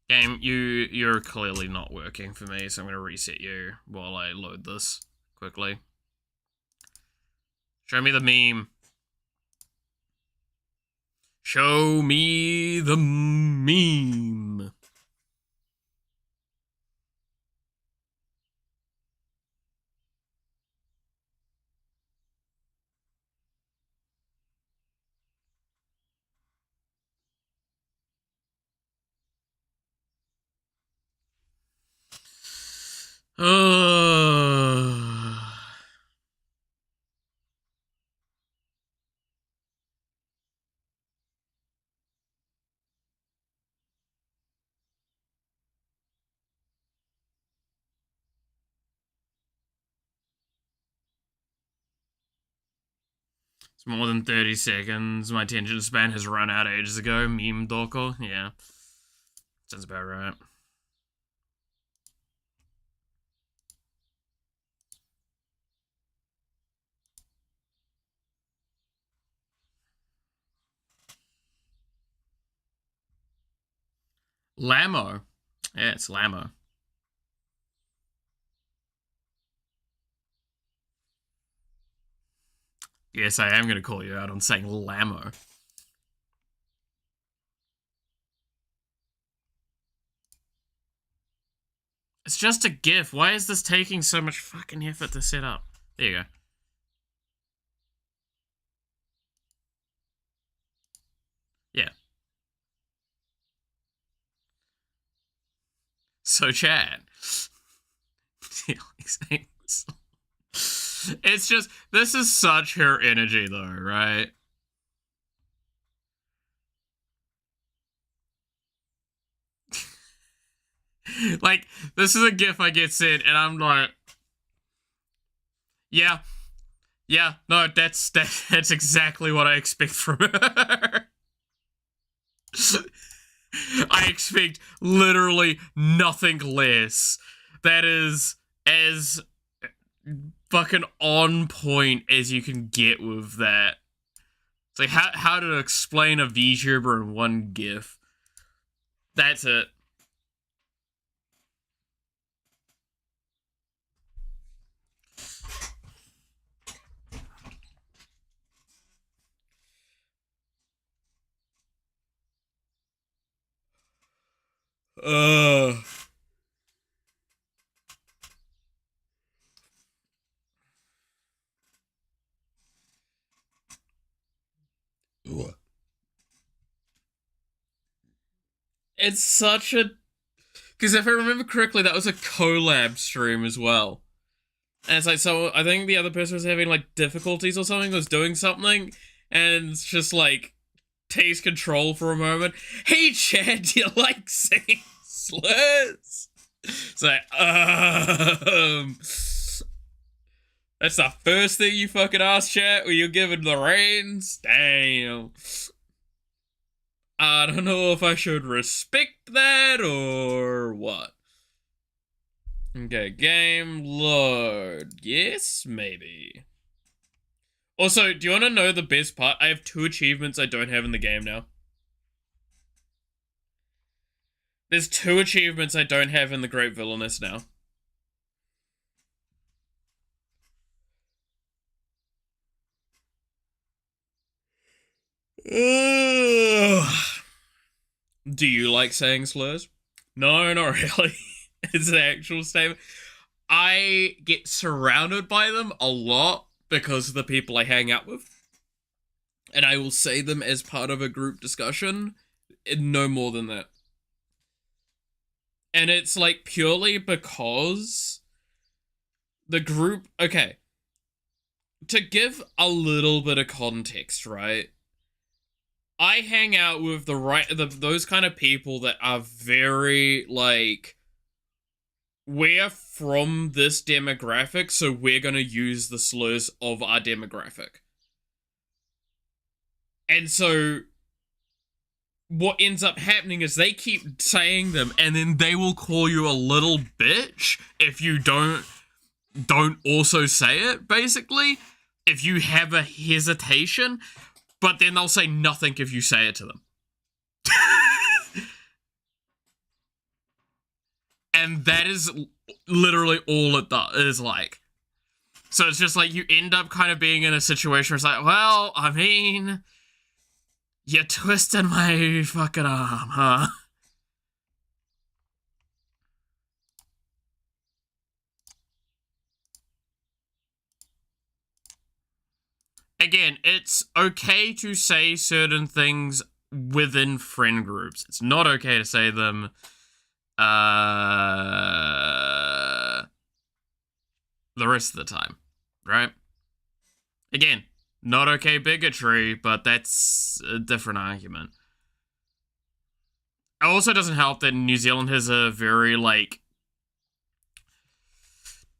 Game, you're clearly not working for me, so I'm gonna reset you while I load this quickly. Show me the meme. Show me the meme. It's more than 30 seconds. My attention span has run out ages ago. Meme doko? Yeah. Sounds about right. Lamo. Yeah, it's Lamo. Yes, I am going to call you out on saying Lamo. It's just a GIF. Why is this taking so much fucking effort to set up? There you go. Yeah. So chat. things. It's just, this is such her energy though, right? Like, this is a gif I get sent, and I'm like, yeah, no, that's exactly what I expect from her. I expect literally nothing less. That is as fucking on point as you can get with that. It's like, how to explain a VTuber in one gif. That's it. Uh. It's such a... Because if I remember correctly, that was a collab stream as well. And it's like, so I think the other person was having, like, difficulties or something, was doing something, and it's just, like, takes control for a moment. Hey, Chad, do you like saying slurs? It's like, that's the first thing you fucking asked, chat, when you're given the reins? Damn. I don't know if I should respect that or what. Okay, game load. Yes, maybe. Also, do you want to know the best part? I have 2 achievements I don't have in the game now. There's 2 achievements I don't have in the Great Villainess now. Do you like saying slurs? No, not really. It's an actual statement. I get surrounded by them a lot because of the people I hang out with. And I will say them as part of a group discussion. No more than that. And it's like purely because the group... Okay. To give a little bit of context, right? I hang out with those kind of people that are very, like, we're from this demographic, so we're gonna use the slurs of our demographic. And so, what ends up happening is they keep saying them, and then they will call you a little bitch if you don't also say it, basically. If you have a hesitation... But then they'll say nothing if you say it to them. And that is literally all it is like. So it's just like you end up kind of being in a situation where it's like, well, I mean, you twisted my fucking arm, huh? Again, it's okay to say certain things within friend groups. It's not okay to say them the rest of the time, right? Again, not okay bigotry, but that's a different argument. It also doesn't help that New Zealand has a very, like,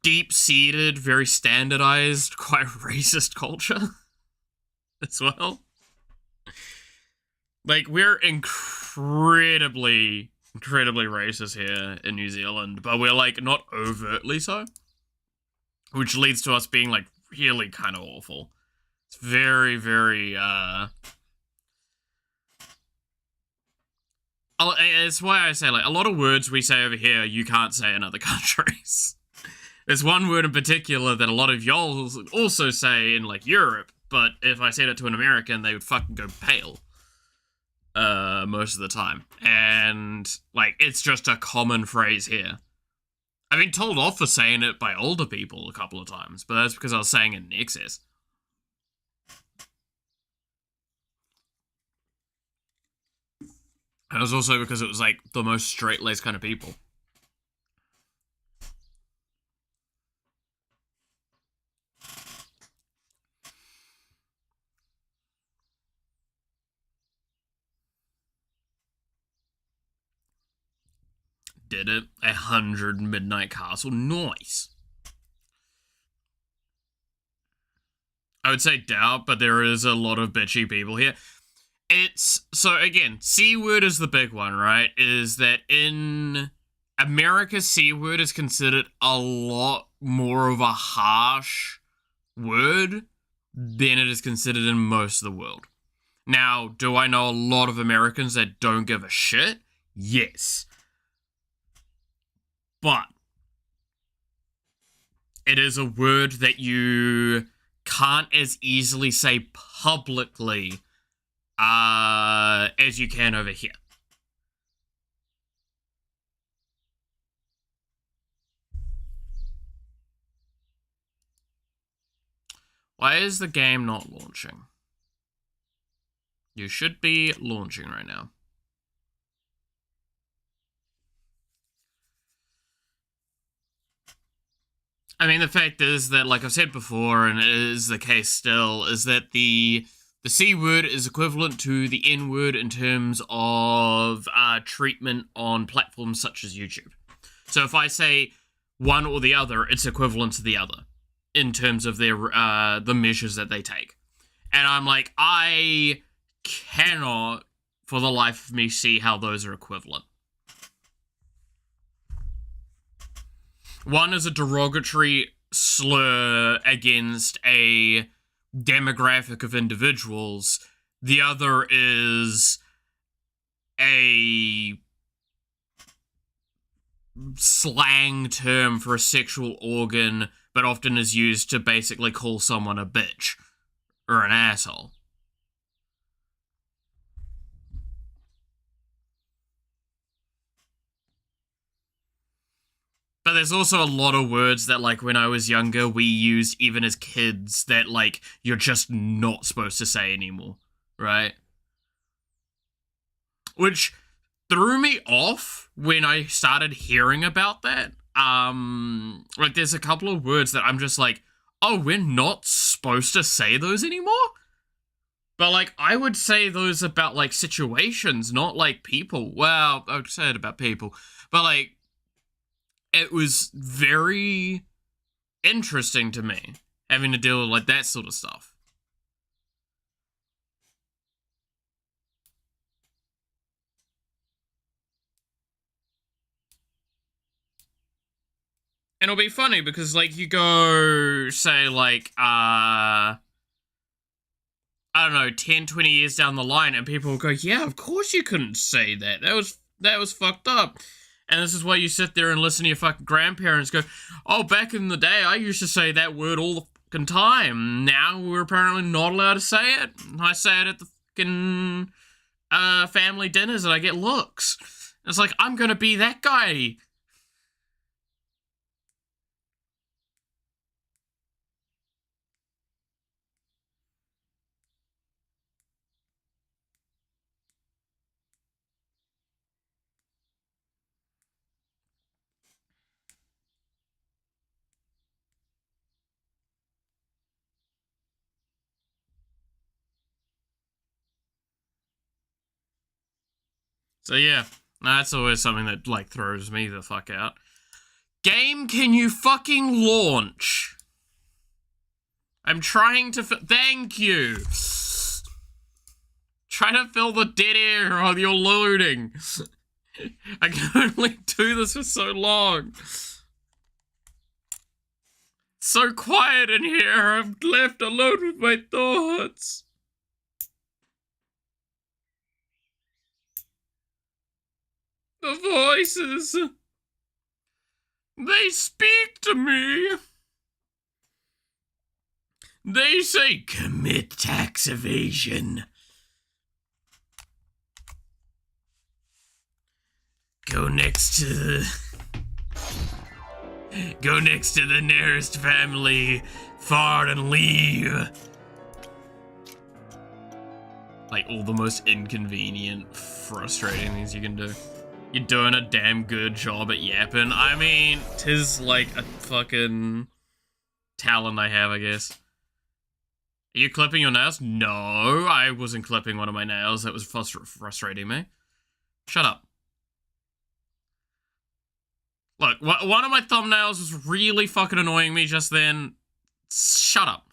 deep-seated, very standardized, quite racist culture as well. Like, we're incredibly racist here in New Zealand, but we're, like, not overtly so. Which leads to us being, like, really kind of awful. It's very, very, it's why I say, like, a lot of words we say over here, you can't say in other countries. There's one word in particular that a lot of y'all also say in, like, Europe, but if I said it to an American, they would fucking go pale. Most of the time. And, like, it's just a common phrase here. I've been told off for saying it by older people a couple of times, but that's because I was saying it in excess. And it was also because it was, like, the most straight-laced kind of people. did it. 100 Midnight Castle. Nice. I would say doubt, but there is a lot of bitchy people here. So again, C word is the big one, right? Is that in America, C word is considered a lot more of a harsh word than it is considered in most of the world. Now, do I know a lot of Americans that don't give a shit? Yes. But it is a word that you can't as easily say publicly as you can over here. Why is the game not launching? You should be launching right now. I mean, the fact is that, like I've said before, and it is the case still, is that the C word is equivalent to the N word in terms of treatment on platforms such as YouTube. So if I say one or the other, it's equivalent to the other in terms of their the measures that they take. And I'm like, I cannot, for the life of me, see how those are equivalent. One is a derogatory slur against a demographic of individuals. The other is a slang term for a sexual organ, but often is used to basically call someone a bitch or an asshole. But there's also a lot of words that, like, when I was younger, we used even as kids that, like, you're just not supposed to say anymore, right? Which threw me off when I started hearing about that. Like, there's a couple of words that I'm just like, oh, we're not supposed to say those anymore? But, like, I would say those about, like, situations, not, like, people. Well, I would say it about people. But, like, it was very interesting to me having to deal with, like, that sort of stuff. And it'll be funny because, like, you go, say, like, I don't know, 10, 20 years down the line, and people will go, yeah, of course you couldn't say that. That was fucked up. And this is why you sit there and listen to your fucking grandparents go, oh, back in the day, I used to say that word all the fucking time. Now we're apparently not allowed to say it. I say it at the fucking family dinners and I get looks. It's like, I'm gonna be that guy. So yeah, that's always something that, like, throws me the fuck out. Game, can you fucking launch? I'm trying to thank you. Try to fill the dead air while you're loading. I can only do this for so long. So quiet in here, I'm left alone with my thoughts. The voices. They speak to me. They say, commit tax evasion. Go next to the nearest family, fart and leave. Like, all the most inconvenient, frustrating things you can do. You're doing a damn good job at yapping. I mean, 'tis like a fucking talent I have, I guess. Are you clipping your nails? No, I wasn't clipping one of my nails. That was frustrating me. Shut up. Look, one of my thumbnails was really fucking annoying me just then. Shut up.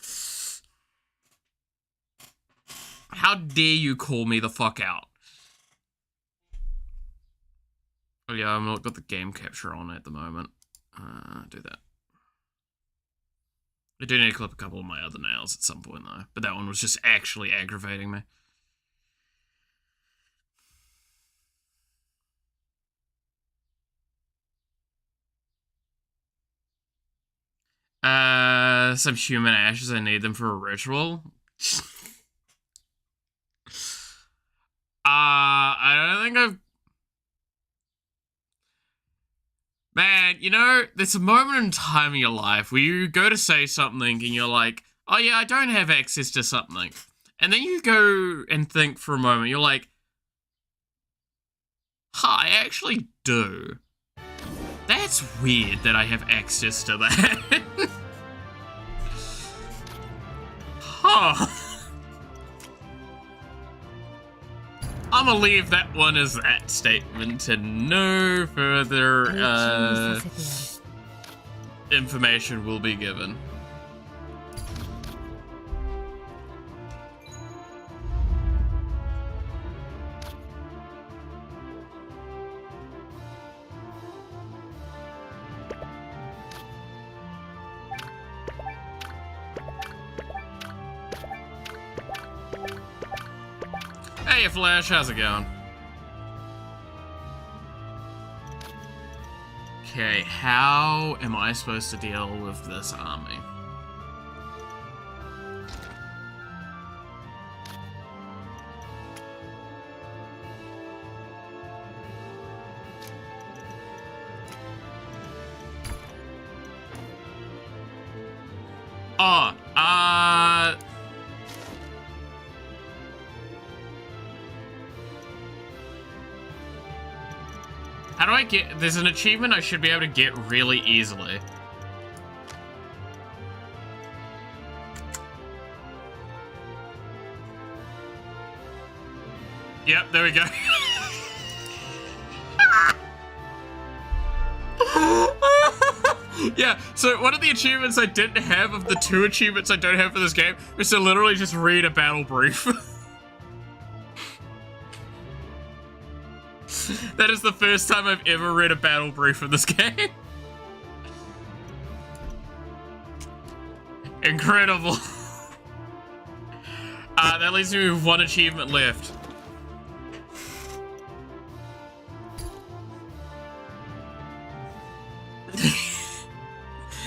How dare you call me the fuck out? Oh yeah, I've not got the game capture on at the moment. Do that. I do need to clip a couple of my other nails at some point though, but that one was just actually aggravating me. Some human ashes, I need them for a ritual. I don't think I've... Man, you know, there's a moment in time in your life where you go to say something and you're like, oh yeah, I don't have access to something. And then you go and think for a moment, you're like, I actually do. That's weird that I have access to that. Huh. I'm gonna leave that one as that statement and no further information will be given. Hey Flash, how's it going? Okay, how am I supposed to deal with this army? Oh, how do I get... There's an achievement I should be able to get really easily. Yep, there we go. Yeah, so one of the achievements I didn't have of the 2 achievements I don't have for this game was to literally just read a battle brief. That is the first time I've ever read a battle brief in this game. Incredible. That leaves me with 1 achievement left.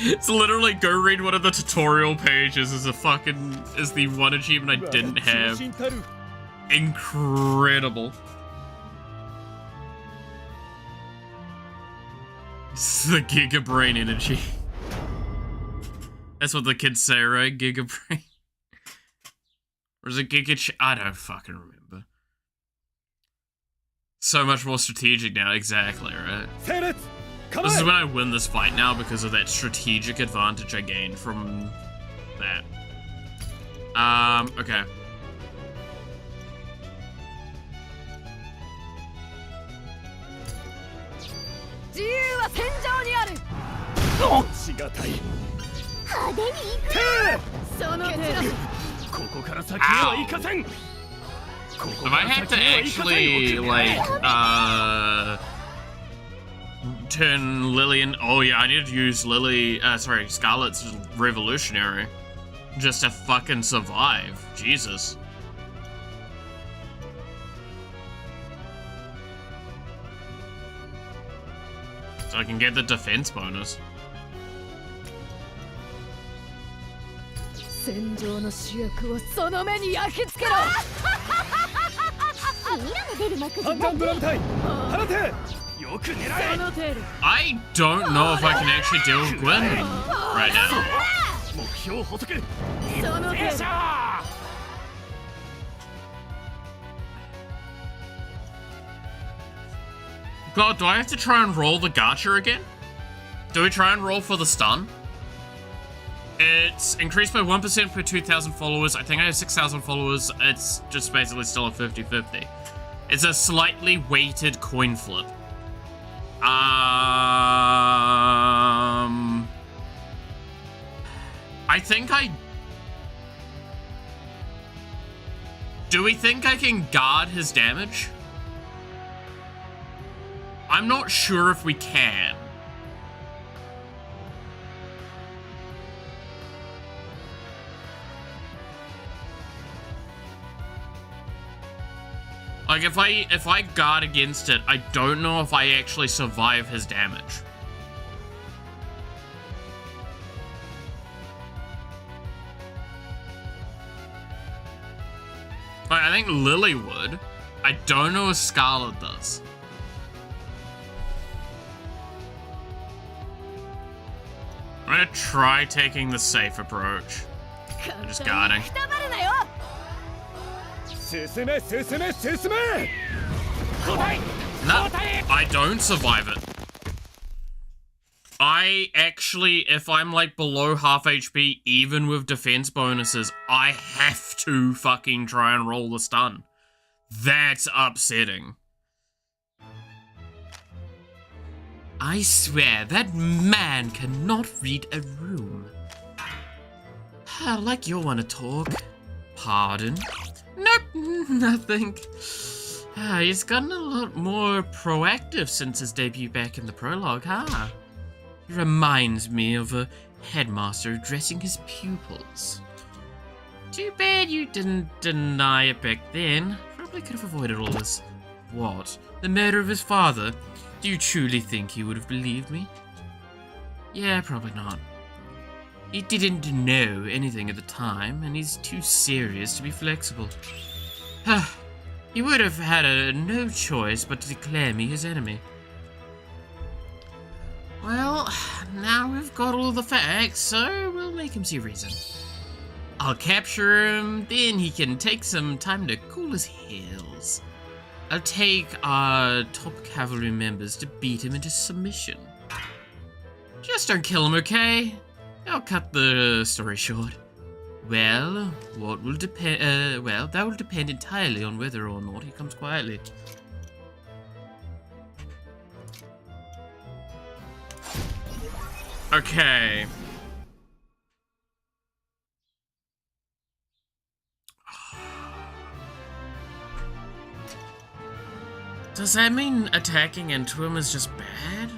It's literally go read one of the tutorial pages is the 1 achievement I didn't have. Incredible. It's the Giga Brain energy. That's what the kids say, right? Giga Brain. Or is it Giga I don't fucking remember. So much more strategic now, exactly, right? This is when I win this fight now because of that strategic advantage I gained from that. Okay. If I had to actually, like, turn Lillian... Oh yeah, I need to use Scarlet's Revolutionary. Just to fucking survive. Jesus. So I can get the defense bonus. I don't know if I can actually deal with Gwen right now. God, do I have to try and roll the gacha again? Do we try and roll for the stun? It's increased by 1% per 2,000 followers. I think I have 6,000 followers. It's just basically still a 50-50. It's a slightly weighted coin flip. I think I... Do we think I can guard his damage? I'm not sure if we can. Like, if I guard against it, I don't know if I actually survive his damage. Like, I think Lily would. I don't know if Scarlet does. I'm gonna try taking the safe approach. Just guarding. No, I don't survive it. I actually, if I'm like below half HP, even with defense bonuses, I have to fucking try and roll the stun. That's upsetting. I swear, that man cannot read a room. Like you want to talk. Pardon? Nope, nothing. He's gotten a lot more proactive since his debut back in the prologue, huh? He reminds me of a headmaster addressing his pupils. Too bad you didn't deny it back then. Probably could have avoided all this. What? The murder of his father? Do you truly think he would have believed me? Yeah, probably not. He didn't know anything at the time, and he's too serious to be flexible. He would have had no choice but to declare me his enemy. Well, now we've got all the facts, so we'll make him see reason. I'll capture him, then he can take some time to cool his heels. I'll take our top cavalry members to beat him into submission. Just don't kill him, okay? I'll cut the story short. Well, what will depend? Well, that will depend entirely on whether or not he comes quietly. Okay. Does that mean attacking into him is just bad?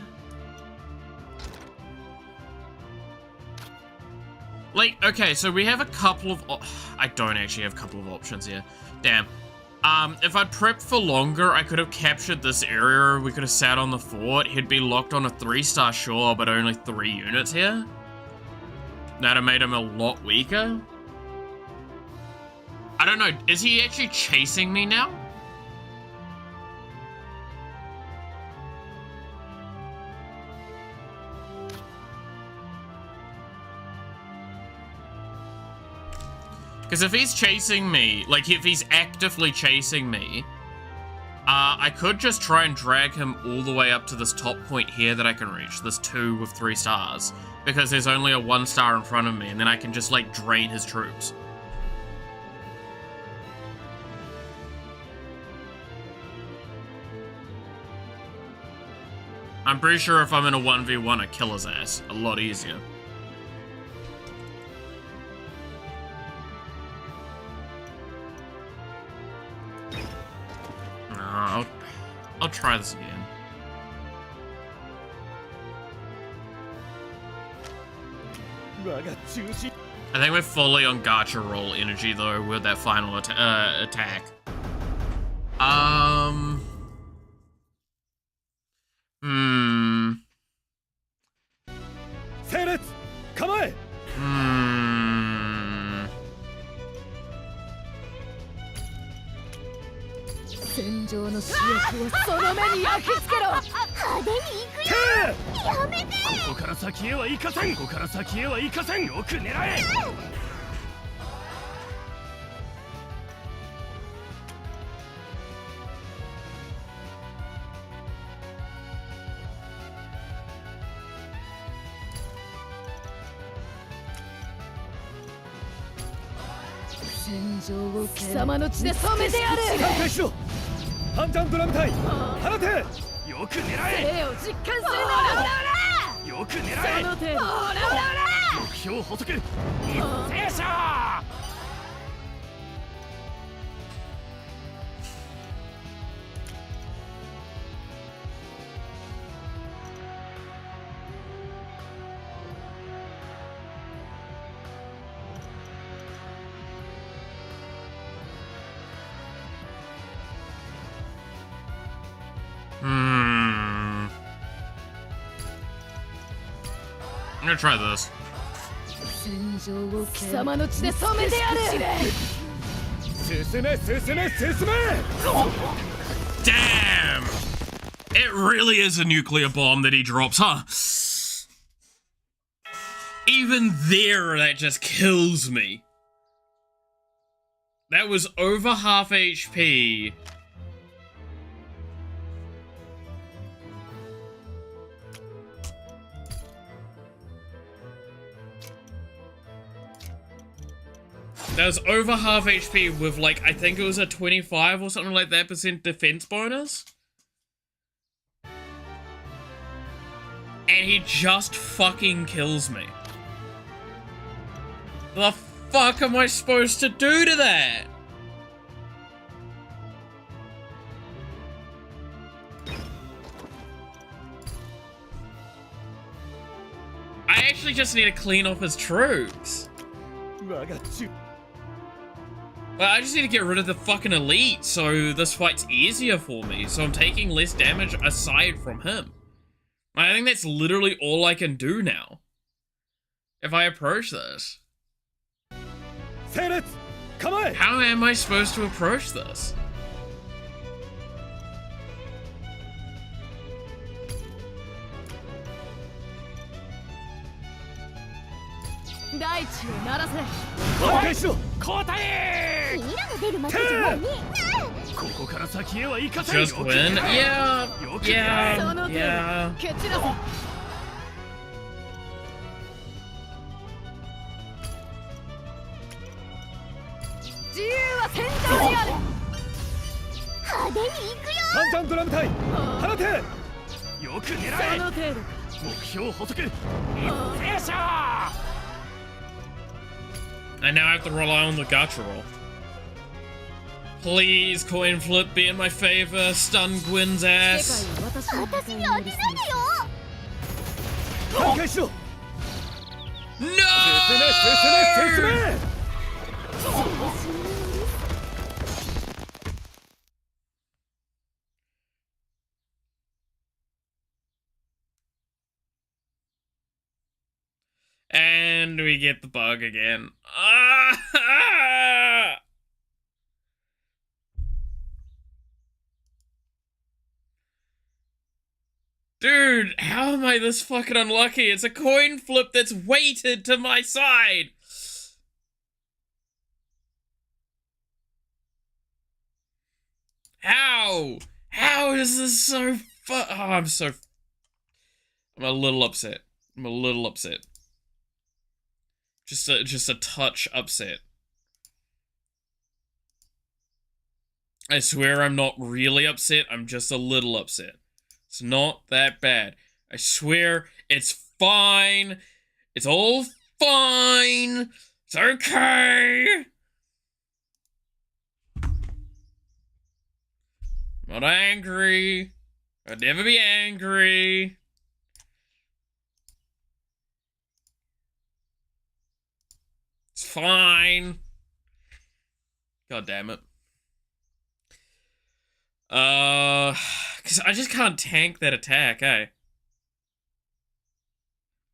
Like, okay, so we have a couple of... I don't actually have a couple of options here. Damn. If I'd prepped for longer, I could have captured this area. We could have sat on the fort. He'd be locked on a 3-star shore, but only 3 units here. That'd have made him a lot weaker. I don't know. Is he actually chasing me now? Because if he's chasing me, like if he's actively chasing me, I could just try and drag him all the way up to this top point here that I can reach, this 2 with 3 stars, because there's only a 1 star in front of me, and then I can just like drain his troops. I'm pretty sure if I'm in a 1v1, I kill his ass a lot easier. I'll try this again. I think we're fully on gacha roll energy though with that final attack. I'm gonna try this. Damn! It really is a nuclear bomb that he drops, huh? Even there, that just kills me. That was over half HP. That was over half HP with, like, I think it was a 25 or something like that % defense bonus. And he just fucking kills me. The fuck am I supposed to do to that? I actually just need to clean off his troops. Well, I just need to get rid of the fucking elite so this fight's easier for me. So I'm taking less damage aside from him. I think that's literally all I can do now. If I approach this. How am I supposed to approach this? Just win? Yeah. I now have to rely on the gacha roll. Please, coin flip, be in my favor. Stun Gwyn's ass. No! And we get the bug again. Dude, how am I this fucking unlucky? It's a coin flip that's weighted to my side. How? How is this so I'm a little upset. I'm a little upset. Just a touch upset. I swear I'm not really upset, I'm just a little upset. It's not that bad. I swear, it's fine. It's all fine. It's okay. I'm not angry. I'd never be angry. It's fine. God damn it. Because I just can't tank that attack, eh?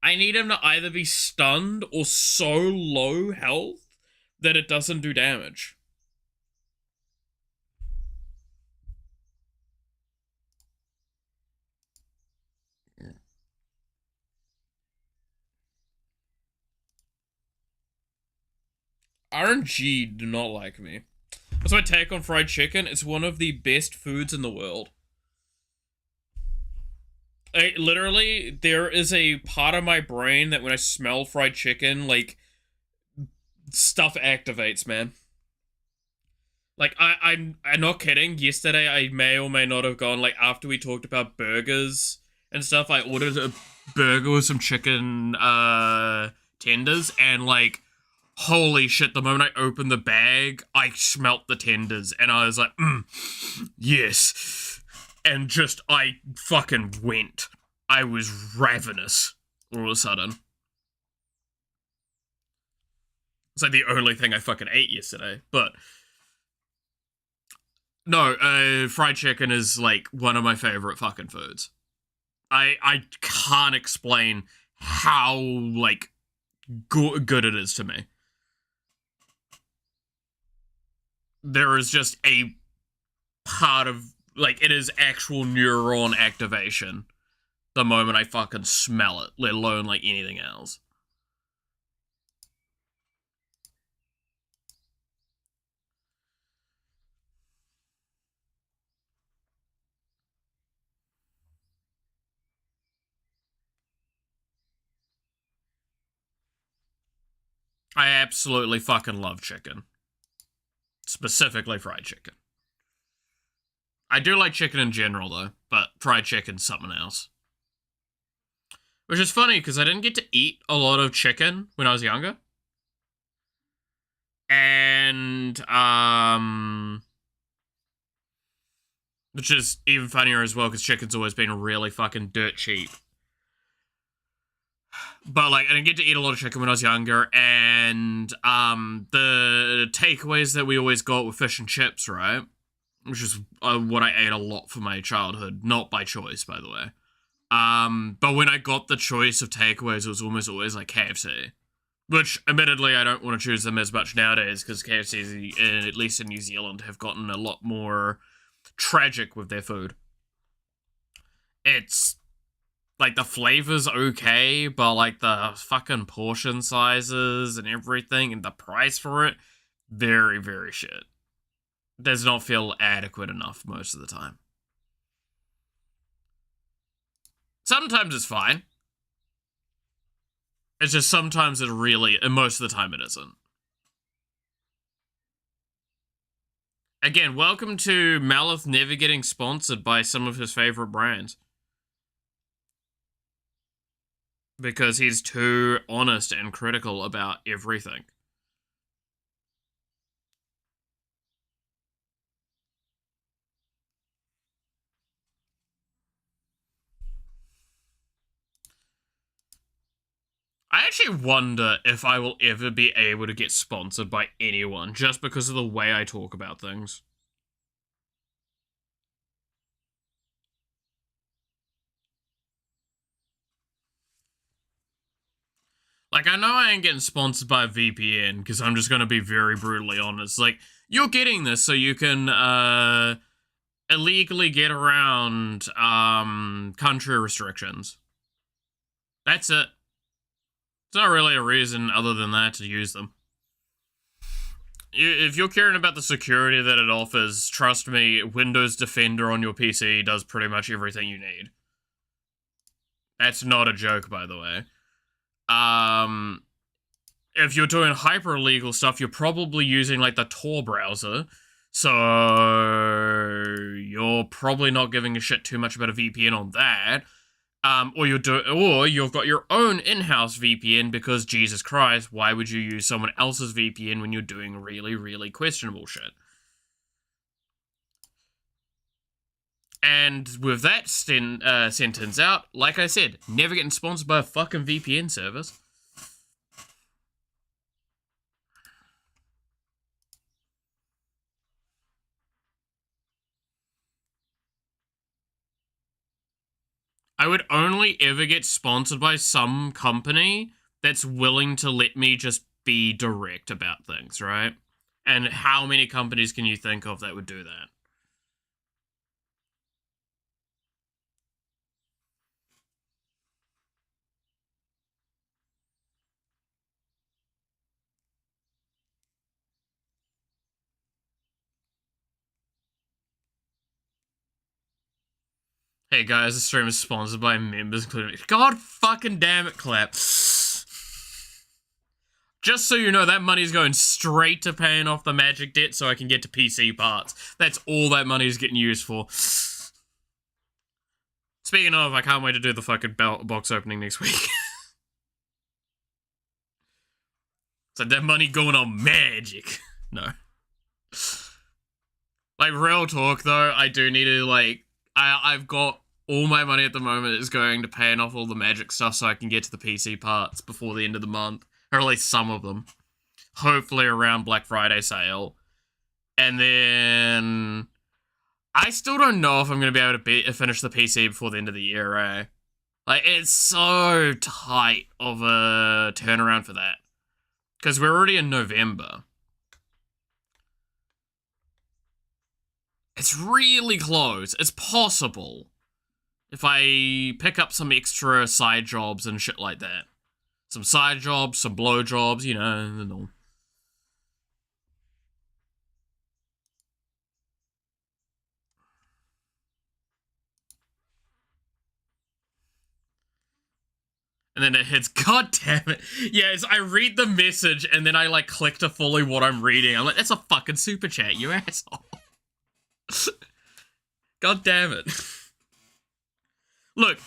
I need him to either be stunned or so low health that it doesn't do damage. RNG do not like me. That's my take on fried chicken. It's one of the best foods in the world. Literally, there is a part of my brain that when I smell fried chicken, like, stuff activates, man. Like, I'm not kidding. Yesterday, I may or may not have gone, like, after we talked about burgers and stuff, I ordered a burger with some chicken, tenders, and like, holy shit, the moment I opened the bag, I smelt the tenders, and I was like, yes. And just, I fucking went. I was ravenous all of a sudden. It's like the only thing I fucking ate yesterday, but no, fried chicken is like one of my favorite fucking foods. I can't explain how like good it is to me. There is just a part of like it is actual neuron activation the moment I fucking smell it, let alone like anything else. I absolutely fucking love chicken. Specifically fried chicken. I do like chicken in general, though, but fried chicken's something else. Which is funny, because I didn't get to eat a lot of chicken when I was younger. And, which is even funnier as well, because chicken's always been really fucking dirt cheap. But, like, I didn't get to eat a lot of chicken when I was younger, and, the takeaways that we always got were fish and chips, right? Which is what I ate a lot for my childhood. Not by choice, by the way. But when I got the choice of takeaways, it was almost always, like, KFC. Which, admittedly, I don't want to choose them as much nowadays, because KFCs, at least in New Zealand, have gotten a lot more tragic with their food. It's, like, the flavor's okay, but, like, the fucking portion sizes and everything, and the price for it, very, very shit. Does not feel adequate enough most of the time. Sometimes it's fine. It's just sometimes it really, and most of the time it isn't. Again, welcome to Malith never getting sponsored by some of his favorite brands. Because he's too honest and critical about everything. I actually wonder if I will ever be able to get sponsored by anyone just because of the way I talk about things. Like, I know I ain't getting sponsored by a VPN because I'm just going to be very brutally honest. Like, you're getting this so you can illegally get around country restrictions. That's it. It's not really a reason other than that to use them. If you're caring about the security that it offers, trust me, Windows Defender on your PC does pretty much everything you need. That's not a joke, by the way. If you're doing hyper illegal stuff, you're probably using like the Tor browser, so you're probably not giving a shit too much about a VPN on that. Or you've got your own in-house VPN because Jesus Christ, why would you use someone else's VPN when you're doing really, really questionable shit? And with that sentence out, like I said, never getting sponsored by a fucking VPN service. I would only ever get sponsored by some company that's willing to let me just be direct about things, right? And how many companies can you think of that would do that? Hey guys, this stream is sponsored by members, including... God fucking damn it, Clap. Just so you know, that money's going straight to paying off the Magic debt so I can get to PC parts. That's all that money is getting used for. Speaking of, I can't wait to do the fucking box opening next week. So that money going on magic. No. Like, real talk, though, I do need to, like... I've got... All my money at the moment is going to paying off all the magic stuff so I can get to the PC parts before the end of the month. Or at least some of them. Hopefully around Black Friday sale. And then... I still don't know if I'm going to be able to finish the PC before the end of the year, eh? Like, it's so tight of a turnaround for that. Because we're already in November. It's really close. It's possible. If I pick up some extra side jobs and shit like that. Some side jobs, some blow jobs, you know, the norm. And then it hits, god damn it. Yes, I read the message and then I like click to fully what I'm reading. I'm like, that's a fucking super chat, you asshole. God damn it. Look,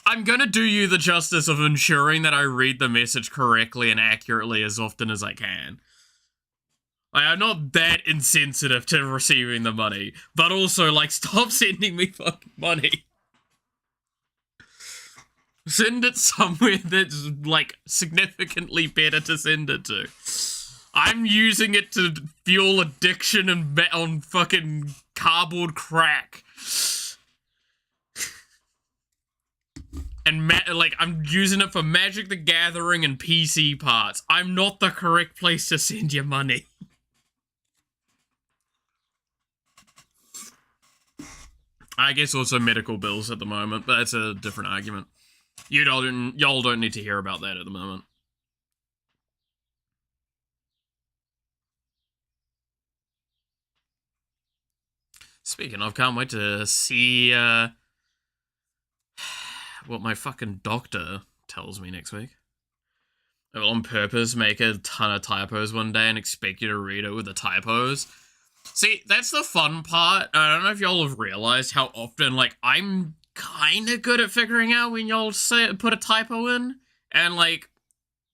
I'm gonna do you the justice of ensuring that I read the message correctly and accurately as often as I can. Like, I'm not that insensitive to receiving the money, but also, like, stop sending me fucking money. Send it somewhere that's, like, significantly better to send it to. I'm using it to fuel addiction and on fucking cardboard crack. And, like, I'm using it for Magic the Gathering and PC parts. I'm not the correct place to send you money. I guess also medical bills at the moment, but that's a different argument. Y'all don't need to hear about that at the moment. Speaking of, can't wait to see what my fucking doctor tells me next week. I will on purpose make a ton of typos one day and expect you to read it with the typos. See, that's the fun part. I don't know if y'all have realized how often, like, I'm kind of good at figuring out when y'all put a typo in and, like,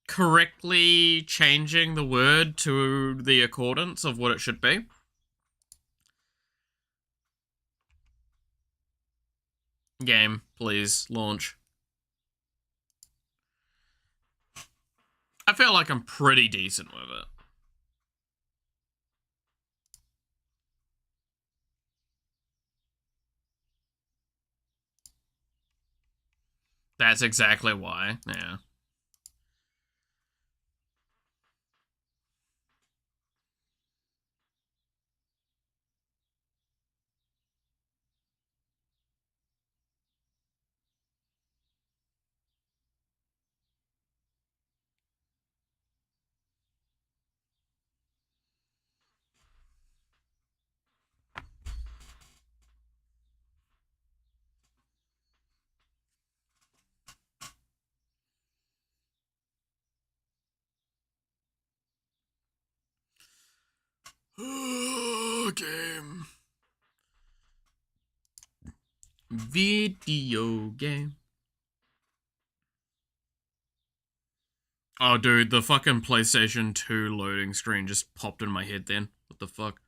correctly changing the word to the accordance of what it should be. Game, please, launch. I feel like I'm pretty decent with it. That's exactly why, yeah. Game. Video game. Oh, dude, the fucking PlayStation 2 loading screen just popped in my head then. What the fuck?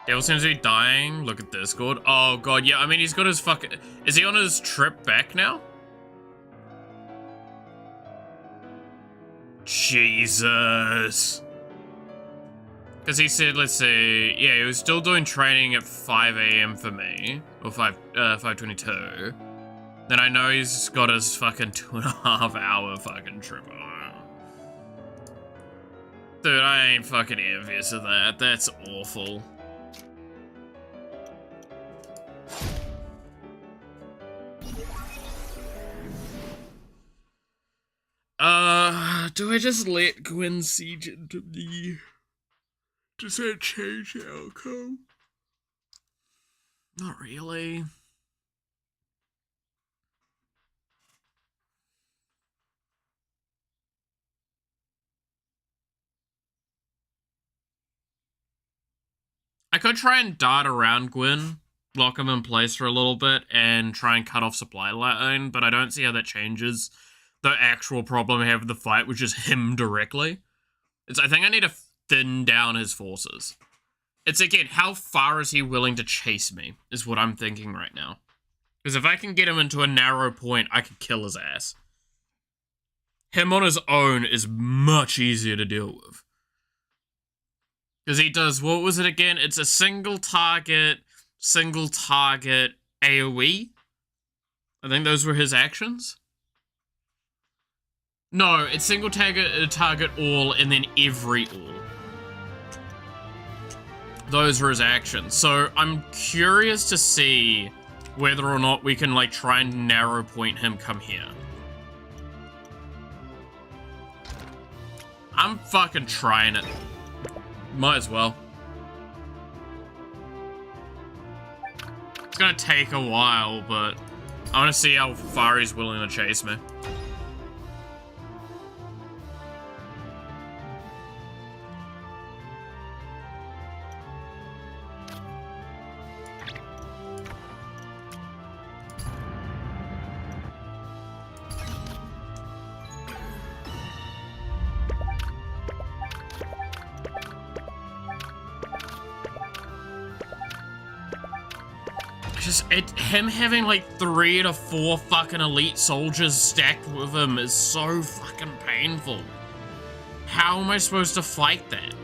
Devil seems to be dying. Look at Discord. Oh, God, yeah, I mean, he's got his fucking... Is he on his trip back now? Jesus. Because he said, let's see, yeah, he was still doing training at 5 AM for me, or 5:22. Then I know he's got his fucking 2.5 hour fucking trip on. Dude, I ain't fucking envious of that. That's awful. Do I just let Gwen siege into the... Does that change the outcome? Not really. I could try and dart around Gwyn, lock him in place for a little bit, and try and cut off supply line, but I don't see how that changes the actual problem I have with the fight, which is him directly. I think I need to thin down his forces. It's, again, how far is he willing to chase me, is what I'm thinking right now. Because if I can get him into a narrow point, I can kill his ass. Him on his own is much easier to deal with. Because he does, what was it again? It's a single target AoE? I think those were his actions? No, it's single target all, and then every all. Those were his actions. So I'm curious to see whether or not we can, like, try and narrow point him come here. I'm fucking trying it. Might as well. It's gonna take a while, but I want to see how far he's willing to chase me. Him having like 3 to 4 fucking elite soldiers stacked with him is so fucking painful. How am I supposed to fight that?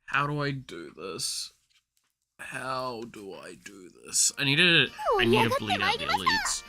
How do I do this? How do I do this? I need to bleed out the elites.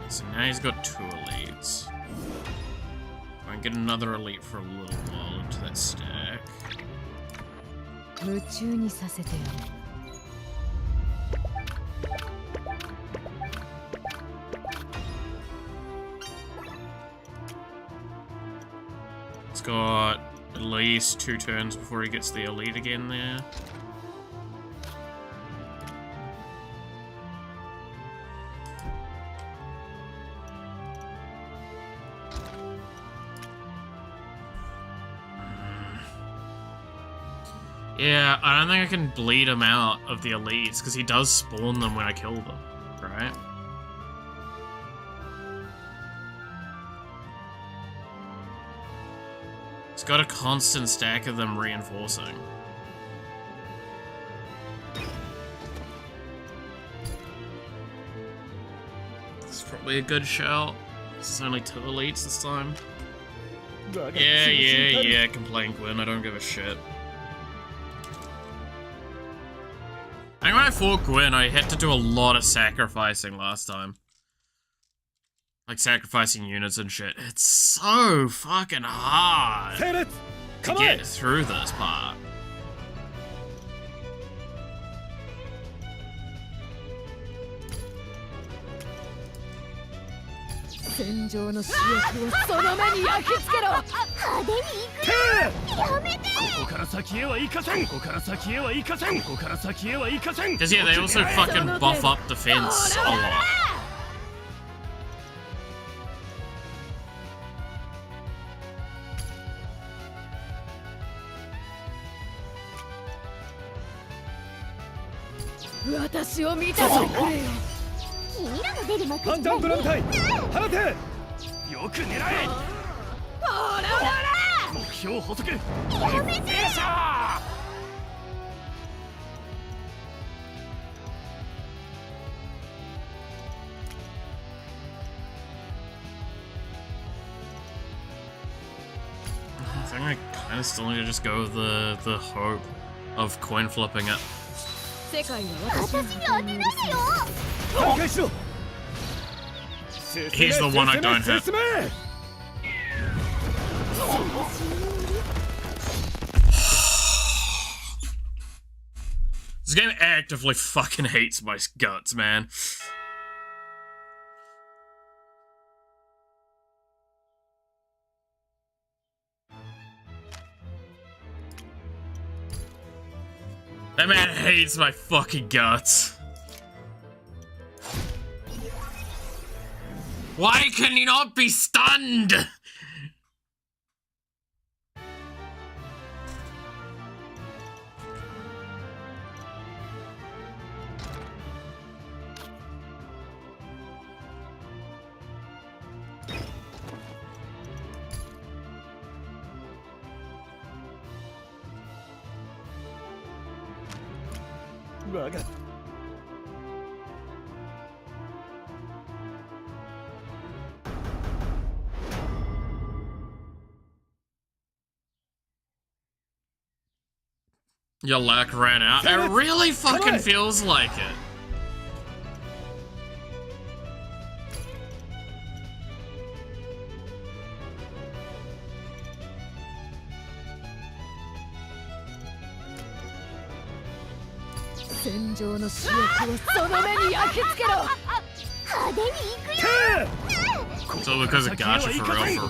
So now he's got 2 elites. I can get another elite for a little while into that stack. It's got at least 2 turns before he gets the elite again there. Yeah, I don't think I can bleed him out of the elites, because he does spawn them when I kill them, right? He's got a constant stack of them reinforcing. This is probably a good shout. This is only 2 elites this time. Yeah, complain Gwen, I don't give a shit. I think when I fought Gwen, I had to do a lot of sacrificing last time. Like sacrificing units and shit. It's so fucking hard to get through this part. Cause yeah, they also fucking buff up defense a lot. I think I kind of still need to just go with the hope of coin flipping it. He's the one I don't hit. This game actively fucking hates my guts, man. That man hates my fucking guts. Why can he not be stunned? Your luck ran out. It really fucking feels like it. So because of gacha for real.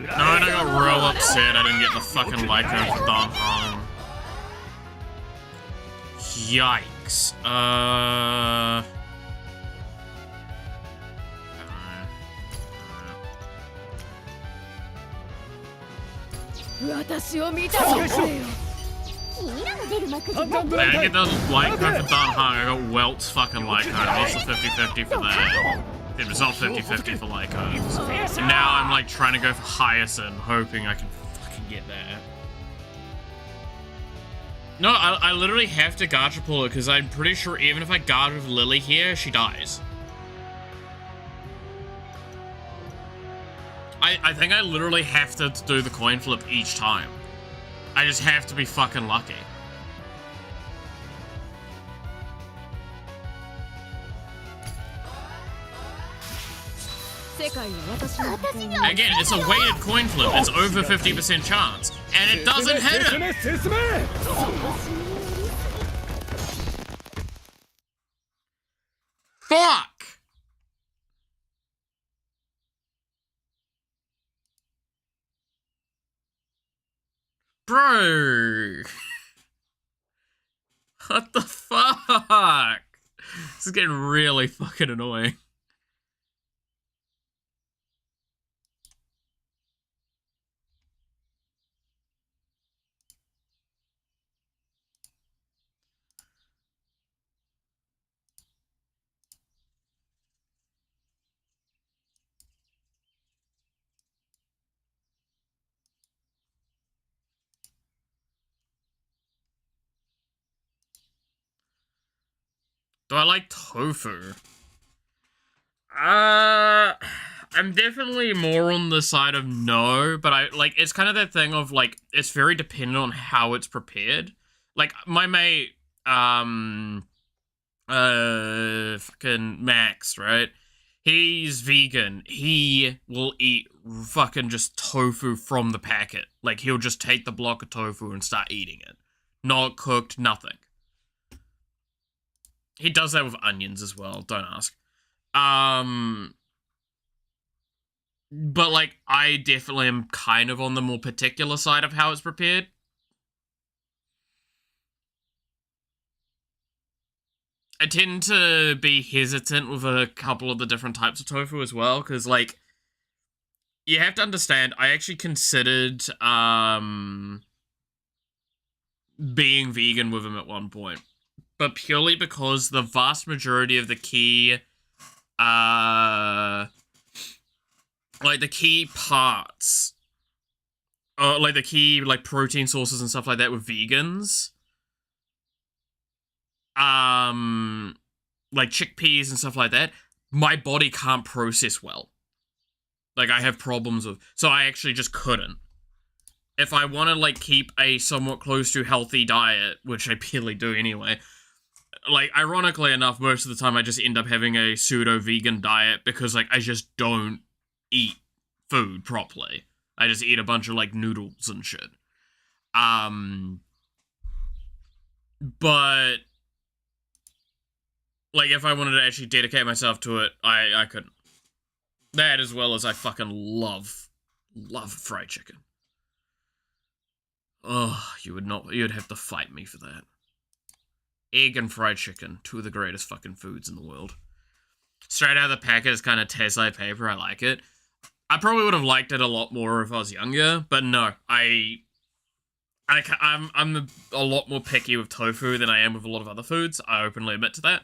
No, and I got real upset I didn't get the fucking Lycra for Don Hong. Yikes. I didn't get the Lycra for Don Hong, I got Welt's fucking Lycra. Also 50-50 for that. It was not 50-50 for Lycra. And now I'm like trying to go for Hyacinth, hoping I can fucking get that. No, I literally have to gacha pull it because I'm pretty sure even if I gacha with Lily here, she dies. I think I literally have to do the coin flip each time. I just have to be fucking lucky. Again, it's a weighted coin flip. It's over 50% chance. And it doesn't hit him! Fuck! Bro! What the fuck? This is getting really fucking annoying. Do I like tofu? I'm definitely more on the side of no, but I like it's kind of that thing of like it's very dependent on how it's prepared. Like my mate, fucking Max, right? He's vegan. He will eat fucking just tofu from the packet. Like he'll just take the block of tofu and start eating it, not cooked, nothing. He does that with onions as well. Don't ask. But like I definitely am kind of on the more particular side of how it's prepared. I tend to be hesitant with a couple of the different types of tofu as well, because like you have to understand, I actually considered being vegan with him at one point, but purely because the vast majority of the key like the key parts, like the key like protein sources and stuff like that with vegans, like chickpeas and stuff like that, my body can't process well. Like I have problems with, so I actually just couldn't. If I want to like keep a somewhat close to healthy diet, which I barely do anyway, like ironically enough, most of the time I just end up having a pseudo vegan diet because like I just don't eat food properly. I just eat a bunch of like noodles and shit. But like if I wanted to actually dedicate myself to it, I couldn't. That as well as I fucking love fried chicken. Oh, you'd have to fight me for that. Egg and fried chicken, two of the greatest fucking foods in the world. Straight out of the packet is kind of tastes like paper. I like it. I probably would have liked it a lot more if I was younger, but no, I'm a lot more picky with tofu than I am with a lot of other foods. I openly admit to that.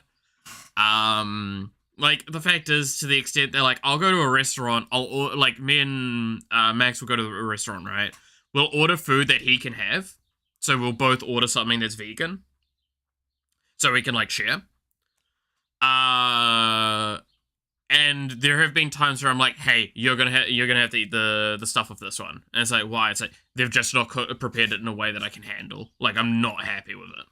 Like the fact is, to the extent that like I'll go to a restaurant, like me and Max will go to a restaurant, right? We'll order food that he can have, so we'll both order something that's vegan, so we can like share. And there have been times where I'm like, "Hey, you're gonna have to eat the stuff of this one," and it's like, "Why?" It's like they've just not prepared it in a way that I can handle. Like I'm not happy with it.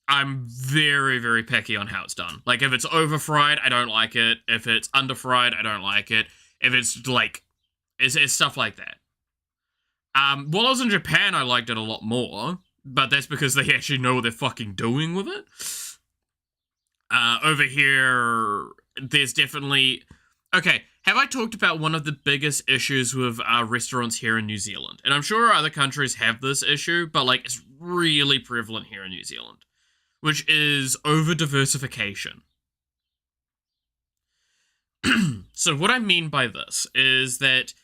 I'm very, very picky on how it's done. Like if it's over fried, I don't like it. If it's under fried, I don't like it. If it's like, it's stuff like that. While I was in Japan, I liked it a lot more, but that's because they actually know what they're fucking doing with it. Over here, there's definitely... Okay, have I talked about one of the biggest issues with restaurants here in New Zealand? And I'm sure other countries have this issue, but like it's really prevalent here in New Zealand, which is over-diversification. So what I mean by this is that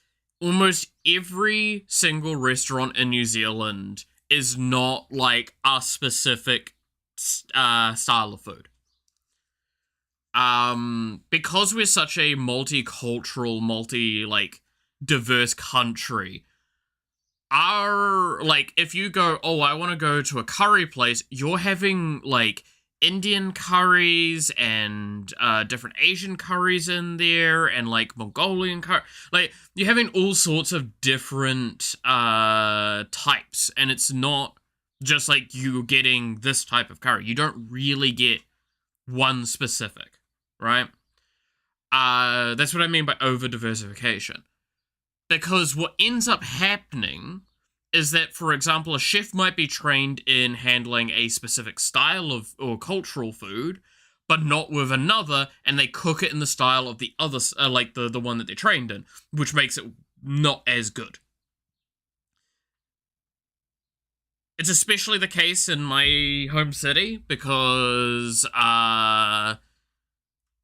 almost every single restaurant in New Zealand is not like a specific style of food. Because we're such a multicultural, like diverse country, like if you go, oh, I want to go to a curry place, you're having like Indian curries and different Asian curries in there, and like Mongolian curry. Like you're having all sorts of different types, and it's not just like you getting this type of curry. You don't really get one specific, right? That's what I mean by over diversification. Because what ends up happening is that, for example, a chef might be trained in handling a specific style of or cultural food, but not with another, and they cook it in the style of the other, like the one that they're trained in, which makes it not as good. It's especially the case in my home city because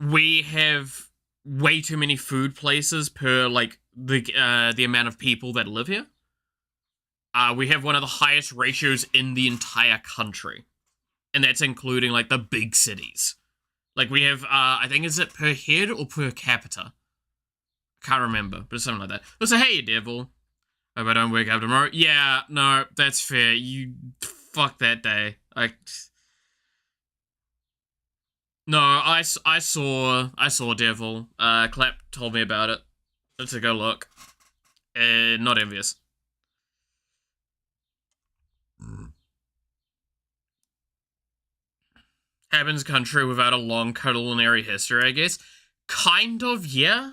we have way too many food places per like the amount of people that live here. We have one of the highest ratios in the entire country, and that's including like the big cities. Like we have, I think is it per head or per capita? I can't remember, but it's something like that. But so, hey, devil. Hope I don't wake up tomorrow. Yeah, no, that's fair. You fuck that day. No, I saw Devil. Clap told me about it. Let's go look. Not envious. Happens country without a long culinary history, I guess. Kind of, yeah.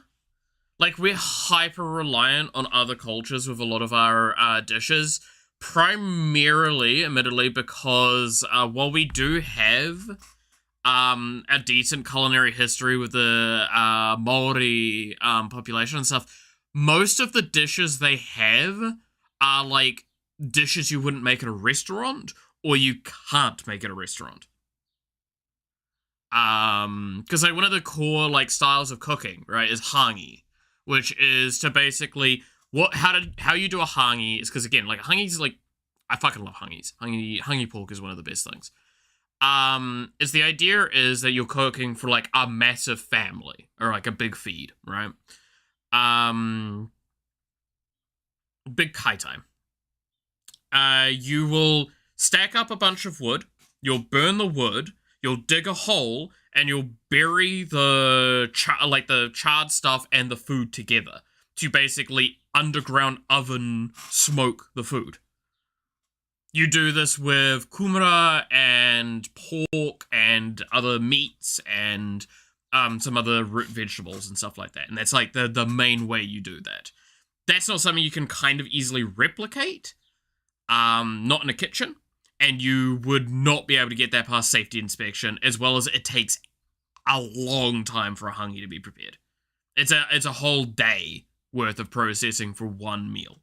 Like, we're hyper reliant on other cultures with a lot of our dishes. Primarily, admittedly, because while we do have a decent culinary history with the Maori population and stuff, most of the dishes they have are like dishes you wouldn't make at a restaurant or you can't make at a restaurant. Because like one of the core like styles of cooking, right, is hangi, which is to basically how you do a hangi is because again, like hangi's like I fucking love hangis. Hangi pork is one of the best things. Is the idea is that you're cooking for like a massive family or like a big feed, right? Big kai time. You will stack up a bunch of wood. You'll burn the wood. You'll dig a hole and you'll bury the charred stuff and the food together to basically underground oven smoke the food. You do this with kumara and pork and other meats and some other root vegetables and stuff like that. And that's like the main way you do that. That's not something you can kind of easily replicate. Not in a kitchen. And you would not be able to get that past safety inspection, as well as it takes a long time for a hangi to be prepared. It's a whole day worth of processing for one meal.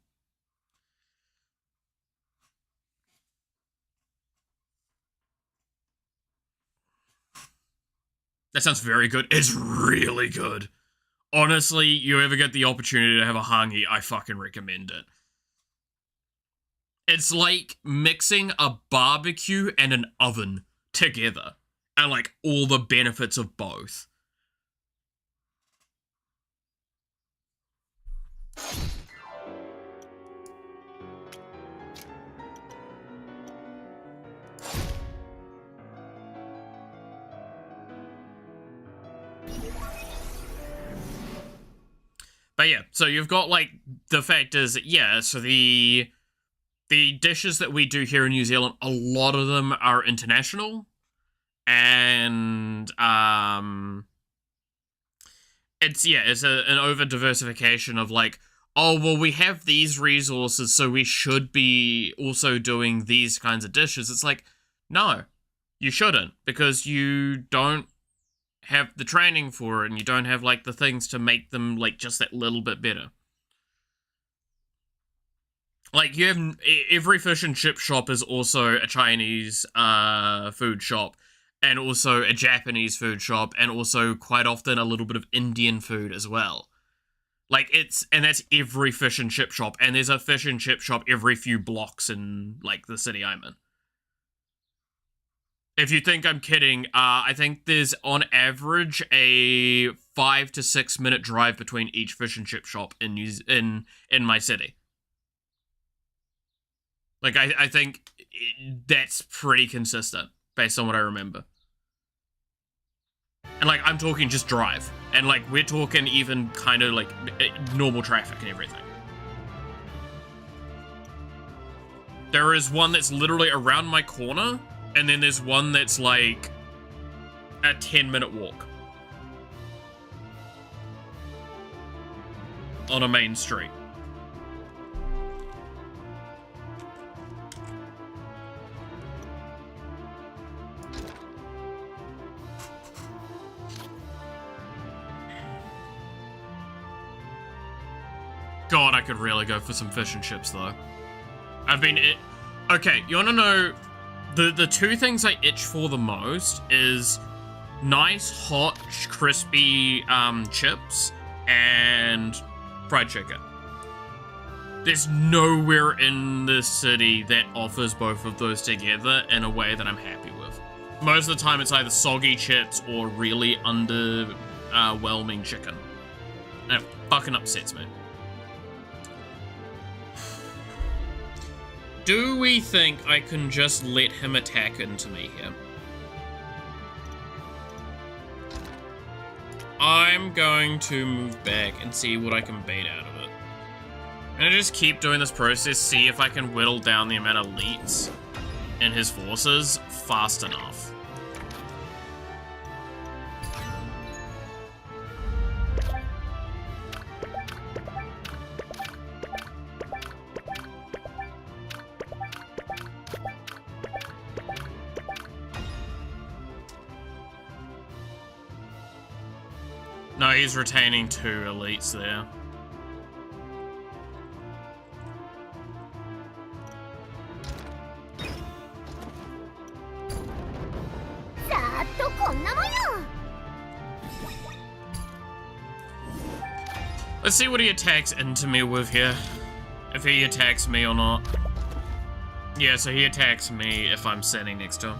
That sounds very good. It's really good. Honestly, you ever get the opportunity to have a hangi, I fucking recommend it. It's like mixing a barbecue and an oven together. And like all the benefits of both. But yeah, so you've got like the fact is, yeah, so the dishes that we do here in New Zealand, a lot of them are international. And it's an over diversification of like, oh well, we have these resources, so we should be also doing these kinds of dishes. It's like, no, you shouldn't, because you don't have the training for it and you don't have like the things to make them like just that little bit better. Like, you have every fish and chip shop is also a Chinese food shop, and also a Japanese food shop, and also quite often a little bit of Indian food as well. Like, and that's every fish and chip shop, and there's a fish and chip shop every few blocks in, like, the city I'm in. If you think I'm kidding, I think there's, on average, a 5 to 6 minute drive between each fish and chip shop in my city. Like, I think that's pretty consistent, based on what I remember. And, like, I'm talking just drive. And, like, we're talking even kind of, like, normal traffic and everything. There is one that's literally around my corner, and then there's one that's, like, a 10-minute walk. On a main street. God, I could really go for some fish and chips, though. Okay, you wanna know, the two things I itch for the most is nice, hot, crispy, chips and fried chicken. There's nowhere in this city that offers both of those together in a way that I'm happy with. Most of the time, it's either soggy chips or really underwhelming chicken. And it fucking upsets me. Do we think I can just let him attack into me here? I'm going to move back and see what I can bait out of it. I'm gonna just keep doing this process, see if I can whittle down the amount of elites in his forces fast enough. No, he's retaining 2 elites there. Let's see what he attacks into me with here. If he attacks me or not. Yeah, so he attacks me if I'm standing next to him.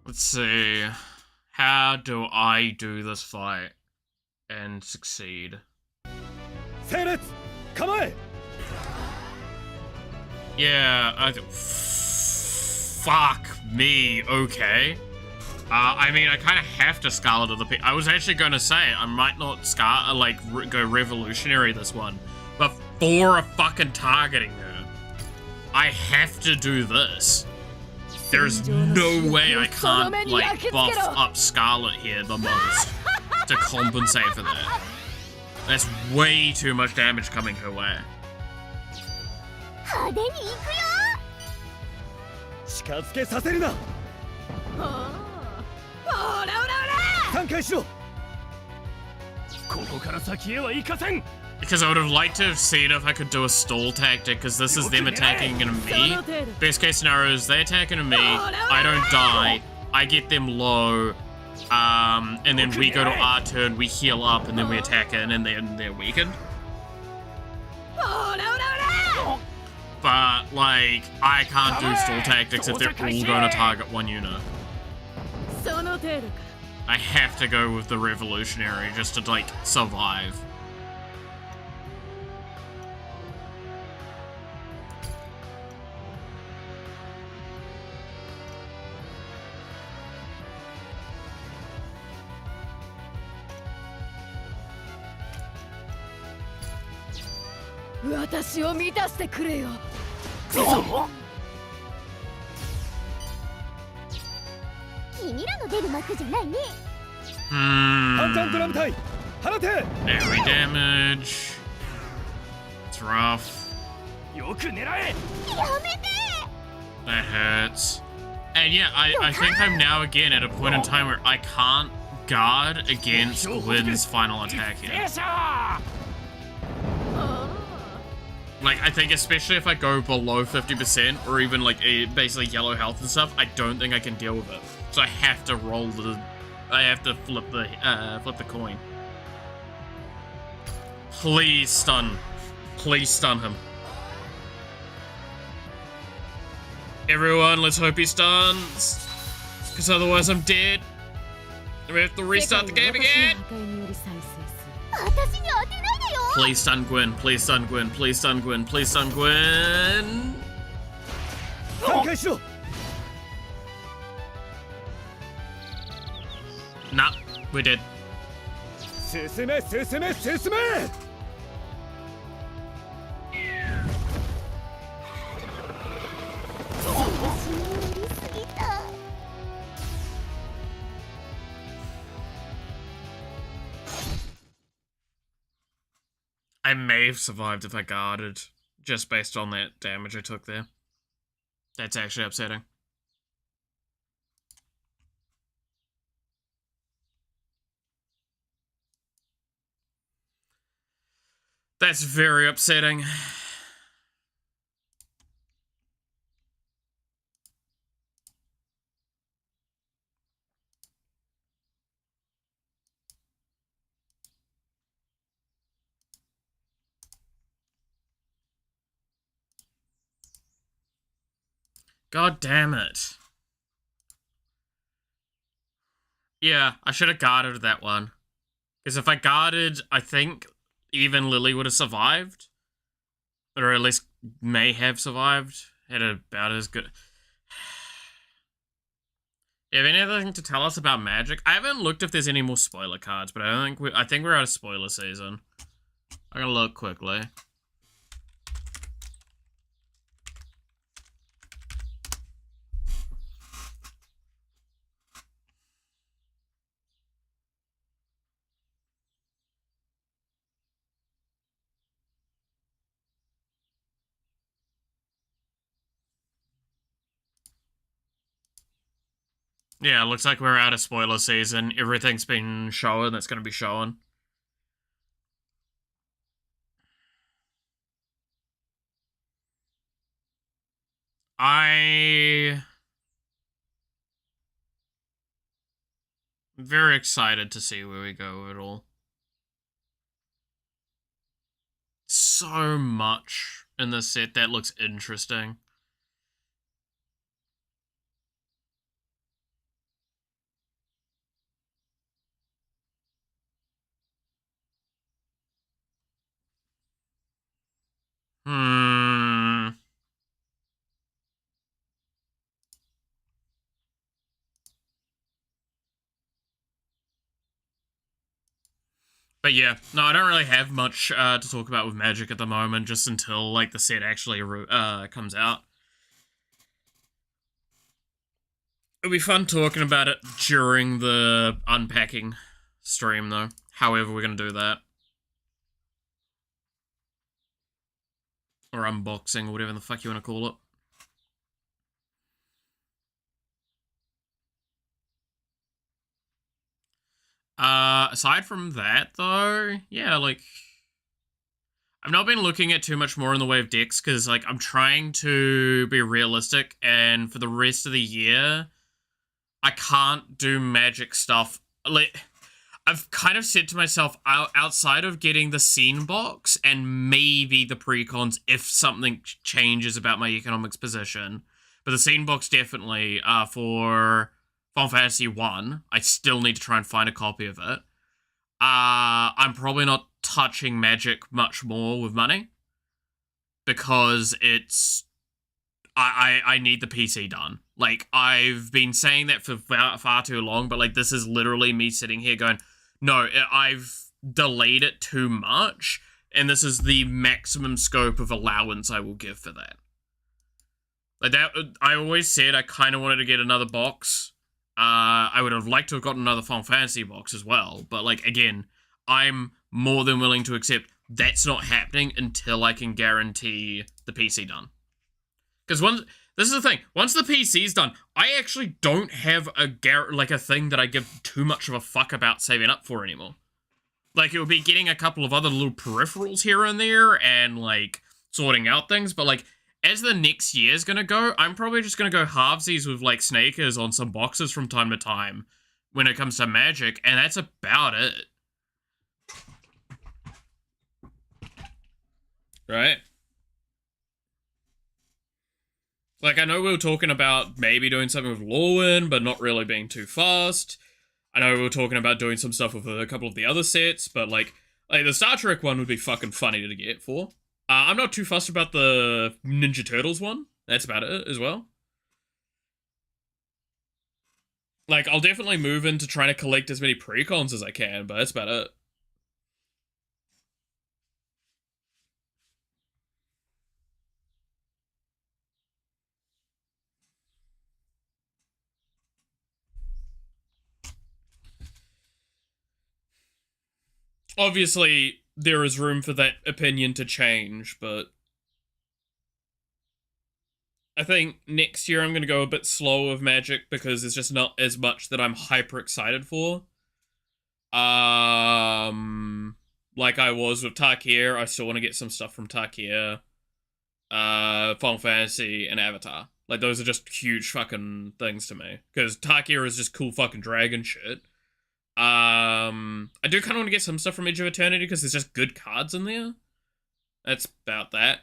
Let's see. How do I do this fight and succeed? Yeah, fuck me, okay. I mean, I kind of have to Scarlet of the Pit. I was actually going to say, I might not go revolutionary this one, but for a fucking targeting her, I have to do this. There's no way I can't, like, buff up Scarlet here the most to compensate for that. That's way too much damage coming her way. Because I would have liked to have seen if I could do a stall tactic, because this is them attacking into me. Best case scenario is they attack into me, I don't die, I get them low, and then we go to our turn, we heal up, and then we attack in, and then they're weakened. But, like, I can't do stall tactics if they're all going to target one unit. I have to go with the revolutionary just to, like, survive. Every damage. It's rough. That hurts. And yeah, I think I'm now again at a point in time where I can't guard against Wynn's final attack here. Like, I think especially if I go below 50% or even like basically yellow health and stuff, I don't think I can deal with it. So I have to roll I have to flip the coin. Please stun. Please stun him. Everyone, let's hope he stuns. Because otherwise I'm dead. And we have to restart the game again. Please stun Gwyn, please stun Gwyn, please stun Gwyn, please stun Gwyn. Nah, we did. I may have survived if I guarded, just based on that damage I took there. That's actually upsetting. That's very upsetting. God damn it. Yeah, I should have guarded that one. Because if I guarded, I think even Lily would have survived. Or at least may have survived. Had about as good... You have anything to tell us about Magic? I haven't looked if there's any more spoiler cards, but I think we're out of spoiler season. I'm gonna look quickly. Yeah, it looks like we're out of spoiler season. Everything's been shown that's gonna be shown. I'm very excited to see where we go with it all. So much in this set that looks interesting. Hmm. But yeah, no, I don't really have much to talk about with Magic at the moment, just until like the set actually comes out. It'll be fun talking about it during the unpacking stream, though. However, we're gonna do that, or unboxing, or whatever the fuck you want to call it. Aside from that, though, yeah, like, I've not been looking at too much more in the way of decks, because, like, I'm trying to be realistic, and for the rest of the year, I can't do Magic stuff. Like, I've kind of said to myself, outside of getting the scene box, and maybe the precons if something changes about my economics position, but the scene box definitely, for Final Fantasy 1, I still need to try and find a copy of it. I'm probably not touching Magic much more with money, because it's... I need the PC done. Like, I've been saying that for far too long, but, like, this is literally me sitting here going, no, I've delayed it too much, and this is the maximum scope of allowance I will give for that. Like, that, I always said I kind of wanted to get another box. I would have liked to have gotten another Final Fantasy box as well, but, like, again, I'm more than willing to accept that's not happening until I can guarantee the PC done. Because this is the thing, once the PC's done, I actually don't have a thing that I give too much of a fuck about saving up for anymore. Like, it would be getting a couple of other little peripherals here and there, and, like, sorting out things, but, like, as the next year's gonna go, I'm probably just gonna go halvesies with, like, snakers on some boxes from time to time when it comes to Magic, and that's about it. Right? Like, I know we were talking about maybe doing something with Lorwyn, but not really being too fast. I know we were talking about doing some stuff with a couple of the other sets, but, like the Star Trek one would be fucking funny to get for. I'm not too fussed about the Ninja Turtles one. That's about it as well. Like, I'll definitely move into trying to collect as many precons as I can, but that's about it. Obviously, there is room for that opinion to change, but I think next year I'm going to go a bit slow with Magic because there's just not as much that I'm hyper excited for. Like I was with Tarkir, I still want to get some stuff from Tarkir, Final Fantasy, and Avatar. Like, those are just huge fucking things to me. Because Tarkir is just cool fucking dragon shit. I do kind of want to get some stuff from Edge of Eternity because there's just good cards in there. That's about that.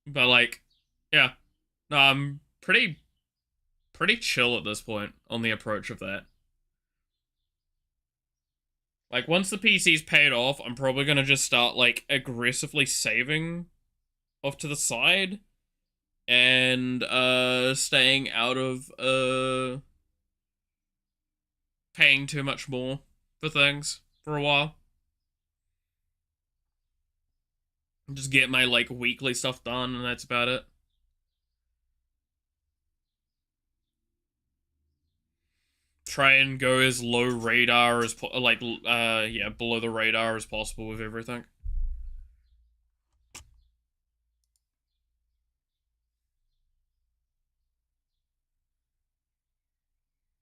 But, like, yeah. Pretty chill at this point on the approach of that. Like, once the PC's paid off, I'm probably gonna just start, like, aggressively saving off to the side and, staying out of, paying too much more for things for a while. Just get my, like, weekly stuff done, and that's about it. Try and go as low radar as, yeah, below the radar as possible with everything.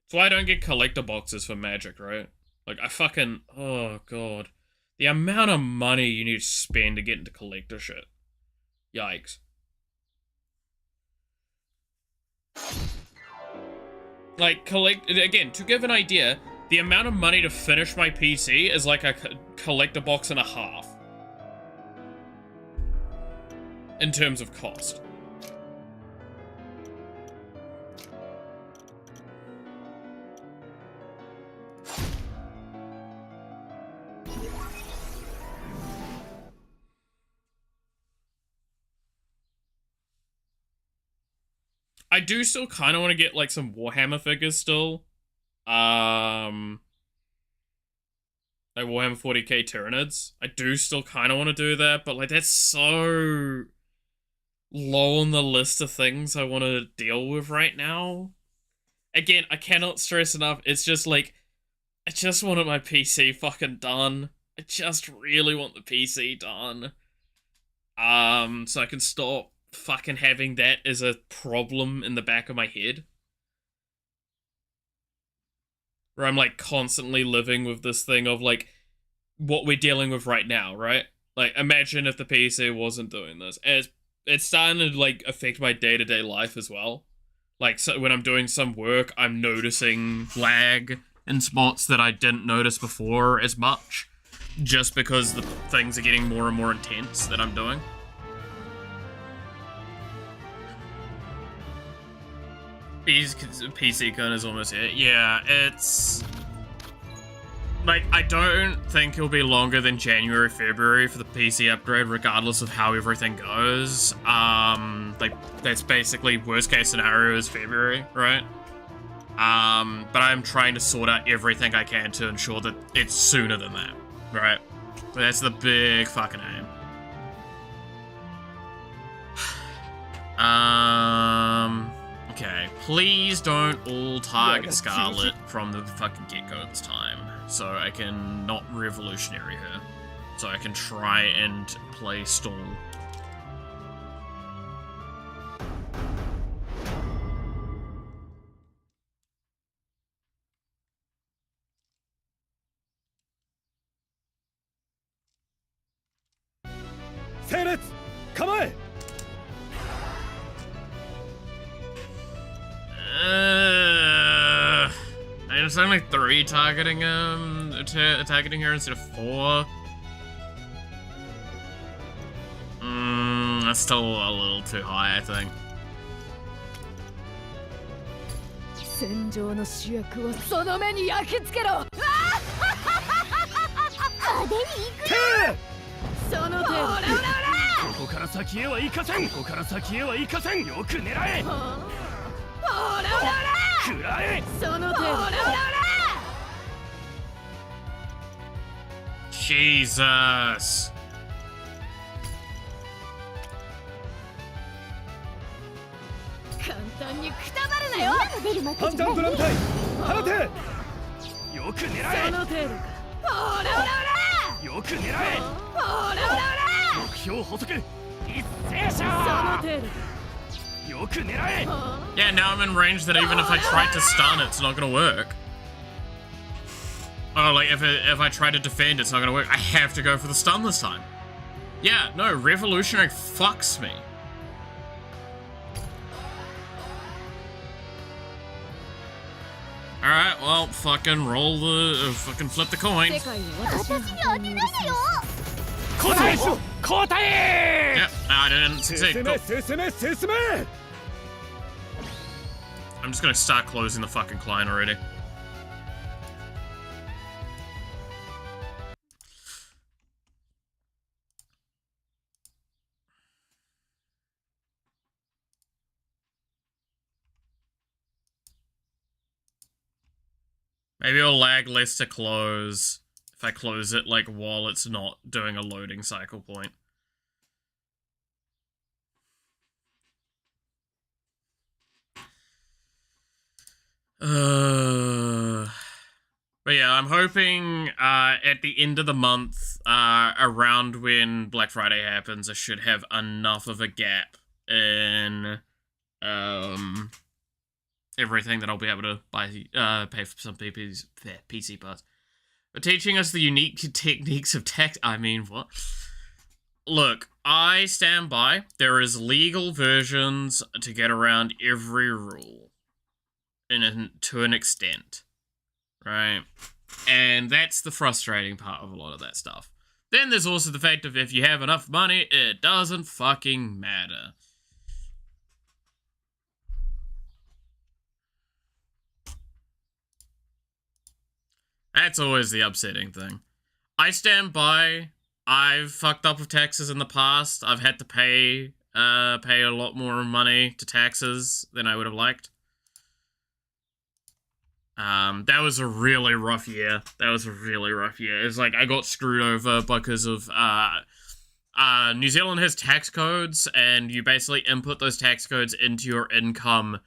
That's why I don't get collector boxes for Magic, right? Like, I fucking, oh god. The amount of money you need to spend to get into collector shit. Yikes. Like, again, to give an idea, the amount of money to finish my PC is like a collector box and a half. In terms of cost. I do still kind of want to get, like, some Warhammer figures still. Like Warhammer 40k Tyranids. I do still kind of want to do that, but, like, that's so low on the list of things I want to deal with right now. Again, I cannot stress enough, it's just, like, I just wanted my PC fucking done. I just really want the PC done. So I can stop fucking having that as a problem in the back of my head. Where I'm, like, constantly living with this thing of, like, what we're dealing with right now, right? Like, imagine if the PC wasn't doing this. And it's starting to, like, affect my day-to-day life as well. Like, so when I'm doing some work, I'm noticing lag in spots that I didn't notice before as much. Just because the things are getting more and more intense that I'm doing. PC con is almost here. Yeah, it's... Like, I don't think it'll be longer than January, February for the PC upgrade, regardless of how everything goes. Like, that's basically worst case scenario is February, right? But I'm trying to sort out everything I can to ensure that it's sooner than that, right? That's the big fucking aim. Okay, please don't all target Scarlet from the fucking get-go this time, so I can not revolutionary her, so I can try and play stall. It's only 3 targeting targeting her instead of 4. That's still a little too high, I think. Jesus. Yeah, now I'm in range that even if I tried to stun, it's not gonna work. Oh, like, if I try to defend, it's not gonna work. I have to go for the stun this time. Yeah, no, Revolutionary fucks me. Alright, well, fucking roll the... fucking flip the coin. Yep, I didn't succeed. Cool. I'm just gonna start closing the fucking client already. Maybe it'll lag less to close if I close it, like, while it's not doing a loading cycle point. But yeah, I'm hoping at the end of the month, around when Black Friday happens, I should have enough of a gap in everything that I'll be able to buy, pay for some PC parts. But teaching us the unique techniques of tech. I mean, what? Look, I stand by. There is legal versions to get around every rule, to an extent, right? And that's the frustrating part of a lot of that stuff. Then there's also the fact of if you have enough money, it doesn't fucking matter. That's always the upsetting thing. I stand by. I've fucked up with taxes in the past. I've had to pay a lot more money to taxes than I would have liked. That was a really rough year. It's like I got screwed over because of New Zealand has tax codes, and you basically input those tax codes into your income,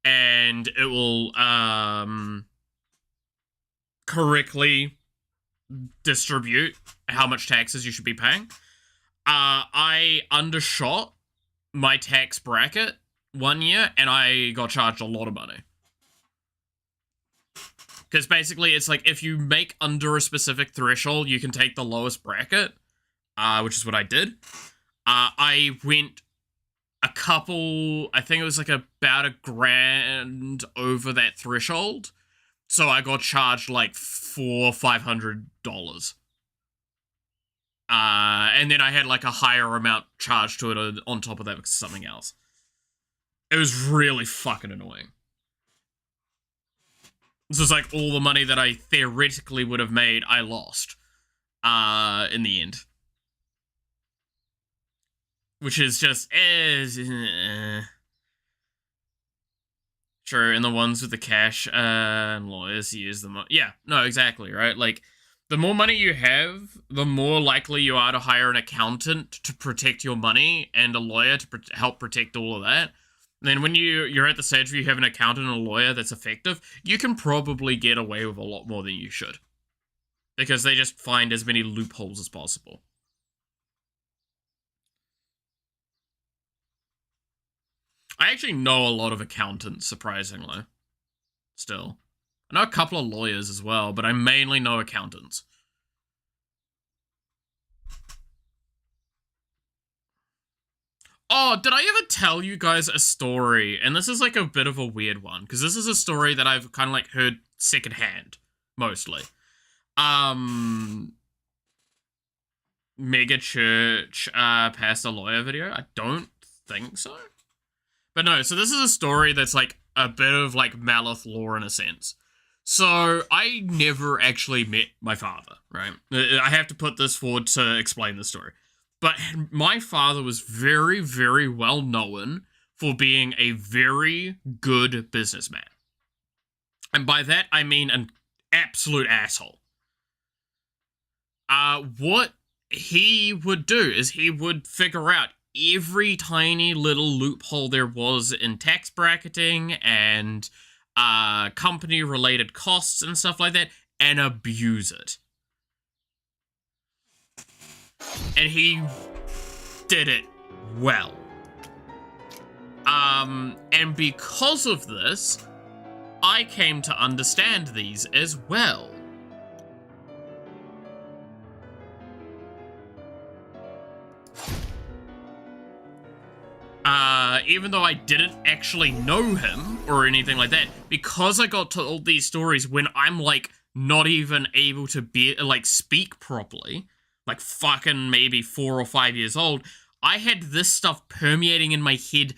and it will correctly distribute how much taxes you should be paying. I undershot my tax bracket one year, and I got charged a lot of money. Because basically, it's like, if you make under a specific threshold, you can take the lowest bracket, which is what I did. I went I think it was like about $1,000 over that threshold. So I got charged like $400-500. And then I had like a higher amount charged to it on top of that because of something else. It was really fucking annoying. This is like all the money that I theoretically would have made, I lost. In the end. Which is just... Sure, and the ones with the cash and lawyers use them. Yeah, no, exactly, right? Like, the more money you have, the more likely you are to hire an accountant to protect your money and a lawyer to help protect all of that. And then when you're at the stage where you have an accountant and a lawyer that's effective, you can probably get away with a lot more than you should. Because they just find as many loopholes as possible. I actually know a lot of accountants, surprisingly. Still. I know a couple of lawyers as well, but I mainly know accountants. Oh, did I ever tell you guys a story? And this is like a bit of a weird one, because this is a story that I've kind of like heard secondhand, mostly. Mega church past a lawyer video? I don't think so. But no, so this is a story that's like a bit of like Malith lore in a sense. So I never actually met my father, right? I have to put this forward to explain the story. But my father was very, very well known for being a very good businessman. And by that, I mean an absolute asshole. What he would do is he would figure out every tiny little loophole there was in tax bracketing and company-related costs and stuff like that, and abuse it. And he did it well. And because of this, I came to understand these as well. Even though I didn't actually know him or anything like that, because I got told these stories when I'm like not even able to speak properly, like fucking maybe 4 or 5 years old, I had this stuff permeating in my head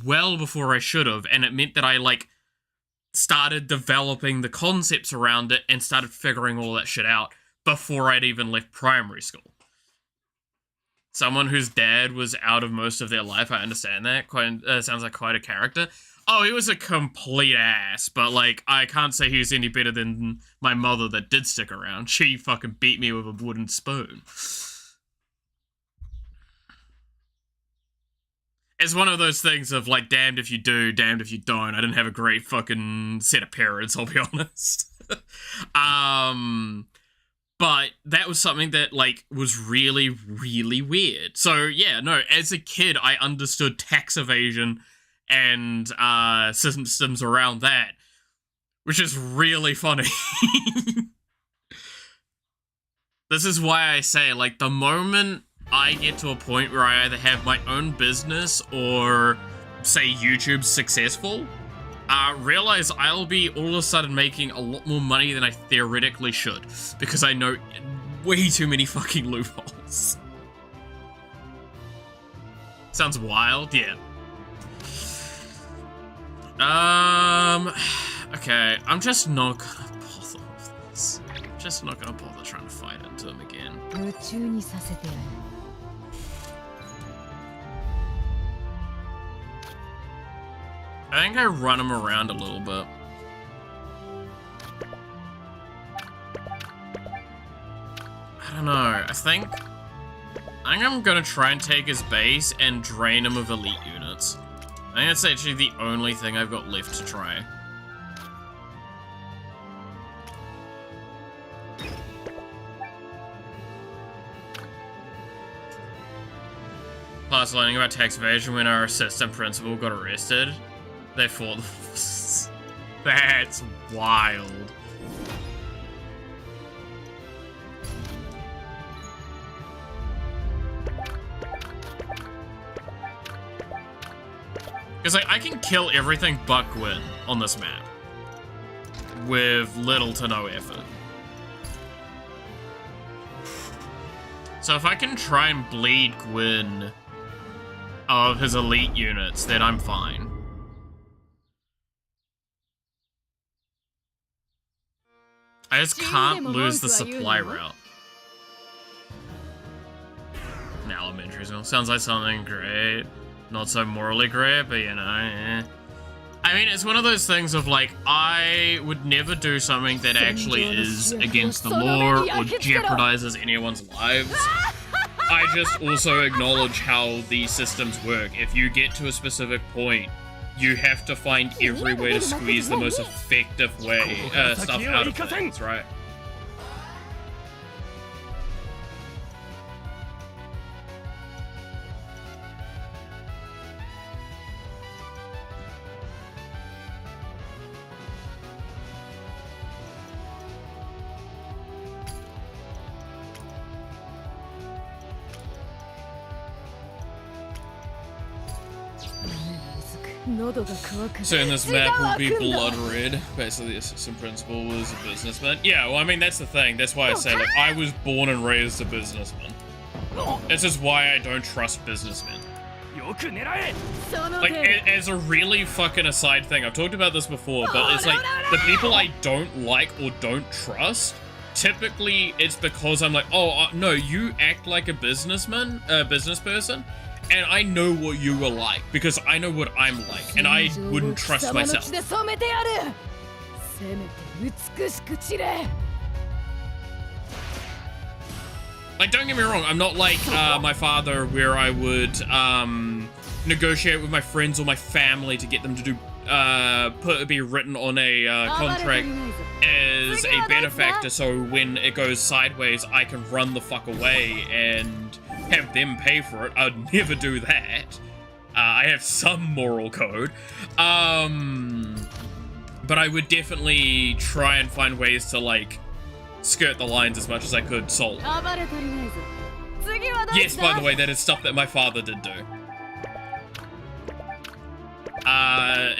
well before I should have, and it meant that I, like, started developing the concepts around it and started figuring all that shit out before I'd even left primary school. Someone whose dad was out of most of their life, I understand that. Sounds like quite a character. Oh, he was a complete ass, but, like, I can't say he was any better than my mother that did stick around. She fucking beat me with a wooden spoon. It's one of those things of, like, damned if you do, damned if you don't. I didn't have a great fucking set of parents, I'll be honest. But that was something that, like, was really, really weird. So, yeah, no, as a kid, I understood tax evasion and systems around that, which is really funny. This is why I say, like, the moment I get to a point where I either have my own business or, say, YouTube's successful, realize I'll be all of a sudden making a lot more money than I theoretically should, because I know way too many fucking loopholes. Sounds wild? Yeah. Okay, I'm just not gonna bother with this. I'm just not gonna bother trying to fight into him again. I think I run him around a little bit. I don't know, I think I'm gonna try and take his base and drain him of elite units. I think that's actually the only thing I've got left to try. Plus, learning about tax evasion when our assistant principal got arrested. They fought the forces. That's wild. Because, like, I can kill everything but Gwyn on this map with little to no effort. So if I can try and bleed Gwyn of his elite units, then I'm fine. I just can't lose the supply route. An elementary school. Sounds like something great. Not so morally great, but you know, eh. I mean, it's one of those things of, like, I would never do something that actually is against the law or jeopardizes anyone's lives. I just also acknowledge how these systems work. If you get to a specific point, you have to find every way to squeeze the most effective way, stuff out of things, right? So in this map will be blood red. Basically, the assistant principal was a businessman. Yeah, well, I mean, that's the thing. That's why I say, like, I was born and raised a businessman. This is why I don't trust businessmen. Like, as a really fucking aside thing, I've talked about this before, but it's like, the people I don't like or don't trust, typically it's because I'm like, oh, no, you act like a businessman, a business person, and I know what you are like, because I know what I'm like, and I wouldn't trust myself. Like, don't get me wrong, I'm not like my father, where I would negotiate with my friends or my family to get them to do, be written on a contract as a benefactor, so when it goes sideways, I can run the fuck away and have them pay for it. I'd never do that. I have some moral code. But I would definitely try and find ways to, like, skirt the lines as much as I could solve. Yes, by the way, that is stuff that my father did do.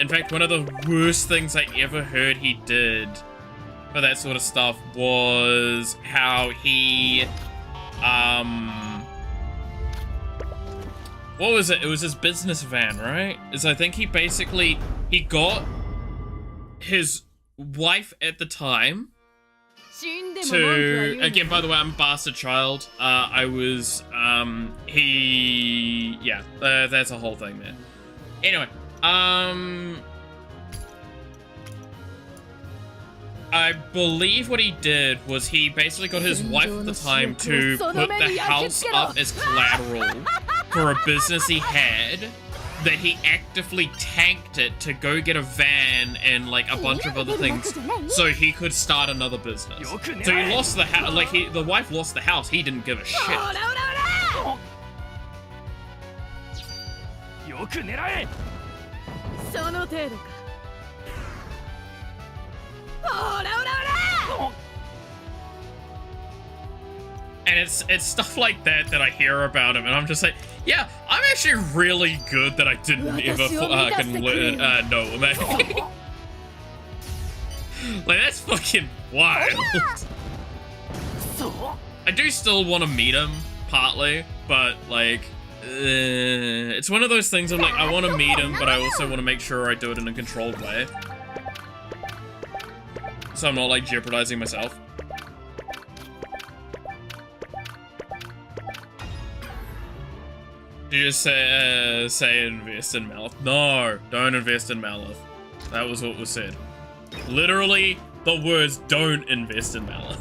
In fact, one of the worst things I ever heard he did for that sort of stuff was how he, what was it? It was his business van, right? I think he got his wife at the time to, again, by the way, I'm a bastard child. That's a whole thing there. Anyway, I believe what he did was he basically got his wife at the time to put the house up as collateral for a business he had, that he actively tanked it to go get a van and like a bunch of other things so he could start another business. So he lost the house, the wife lost the house, he didn't give a shit. And it's stuff like that I hear about him, and I'm just like, yeah, I'm actually really good that I didn't ever know him. Like, that's fucking wild. I do still want to meet him, partly, but like, it's one of those things of like, I want to meet him, but I also want to make sure I do it in a controlled way, so I'm not like jeopardizing myself. Did you just say invest in Malith? No, don't invest in Malith. That was what was said. Literally, the words don't invest in Malith.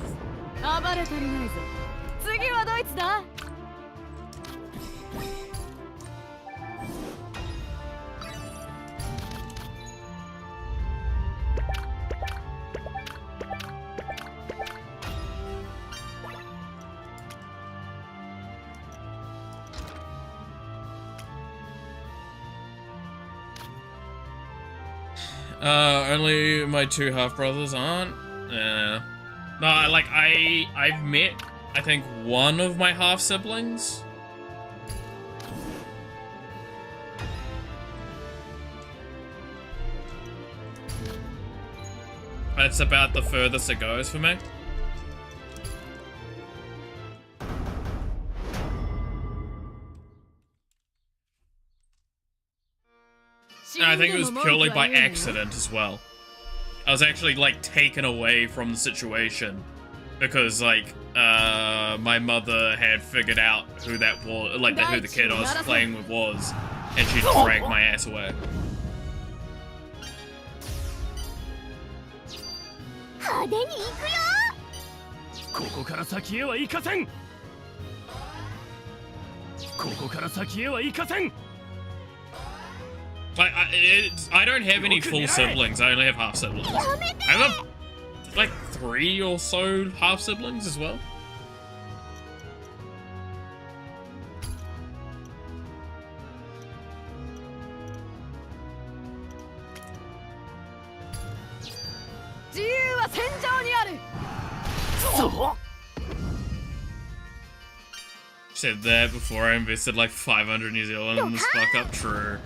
Only my two half-brothers aren't? Yeah. No, I've met, I think, one of my half-siblings. That's about the furthest it goes for me. And I think it was purely by accident as well. I was actually, like, taken away from the situation because, like, my mother had figured out who that was, like, who the kid I was playing with was, and she dragged my ass away. I don't have any full siblings, I only have half siblings. I have like 3 or so half siblings as well. Said that before I invested like 500 New Zealand in this fuck up. True.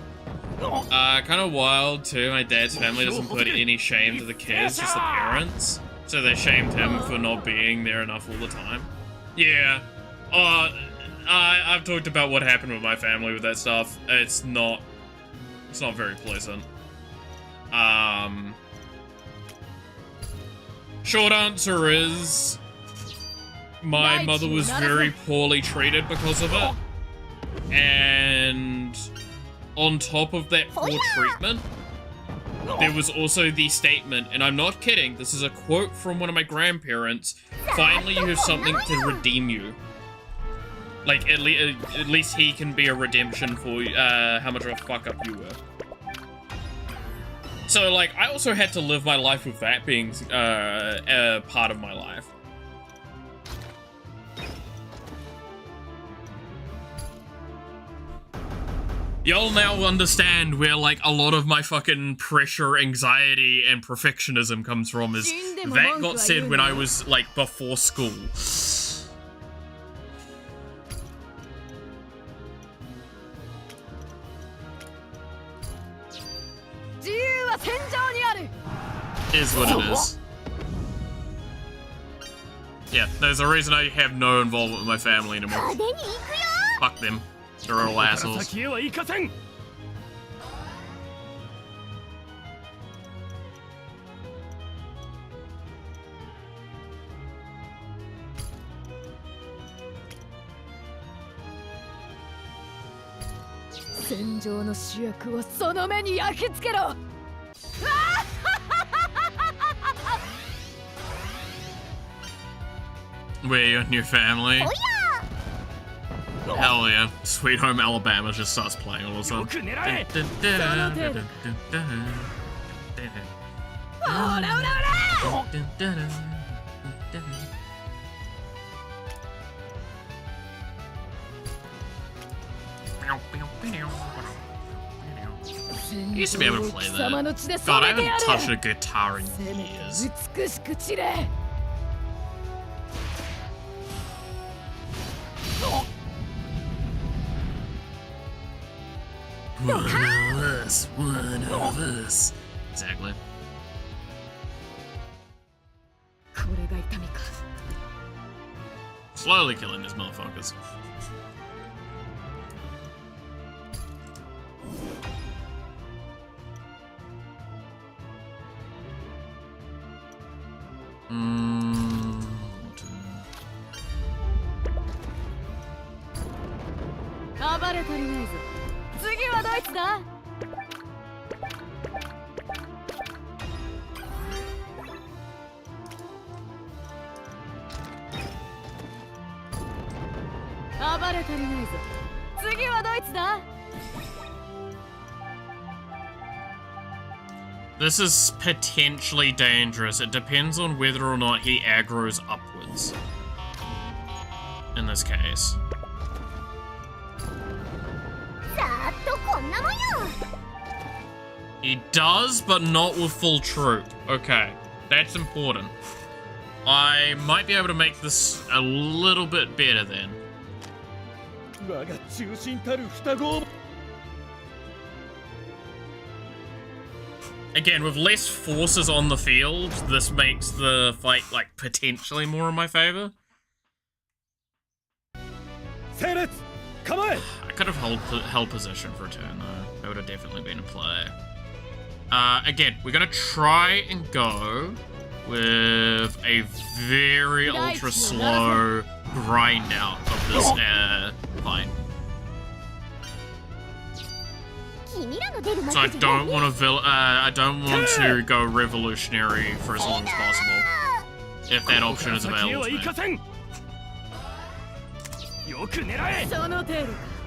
Kind of wild too. My dad's family doesn't put any shame to the kids, just the parents. So they shamed him for not being there enough all the time. Yeah. I've talked about what happened with my family with that stuff. It's not very pleasant. Short answer is, my mother was very poorly treated because of it. And on top of that poor treatment, there was also the statement, and I'm not kidding, this is a quote from one of my grandparents, "Finally you have something to redeem you." Like, at least he can be a redemption for how much of a fuck up you were. So, like, I also had to live my life with that being a part of my life. Y'all now understand where, like, a lot of my fucking pressure, anxiety, and perfectionism comes from, is that got said when I was, like, before school. Is what it is. Yeah, there's a reason I have no involvement with my family anymore. Fuck them. They're all assholes. 先へは行かせん。戦場の主役をその目に焼き付けろ。 We're your new family. Hell yeah. Sweet Home Alabama just starts playing all of a sudden. I used to be able to play that. God, I haven't touched a guitar in years. 美しく散れ。 One of us. Exactly. これが痛みか。 Slowly killing these motherfuckers. Mm. 暴れ足りないぞ。次はどいつだ。 暴れ足りないぞ。次はどいつだ。 This is potentially dangerous. It depends on whether or not he aggroes upwards. In this case. He does, but not with full troop. Okay, that's important. I might be able to make this a little bit better then. Again, with less forces on the field, this makes the fight, like, potentially more in my favor. I could have held position for a turn, though. That would have definitely been a play. Again, we're gonna try and go with a very ultra slow grind out of this fight. So I don't want to go revolutionary for as long as possible, if that option is available to me.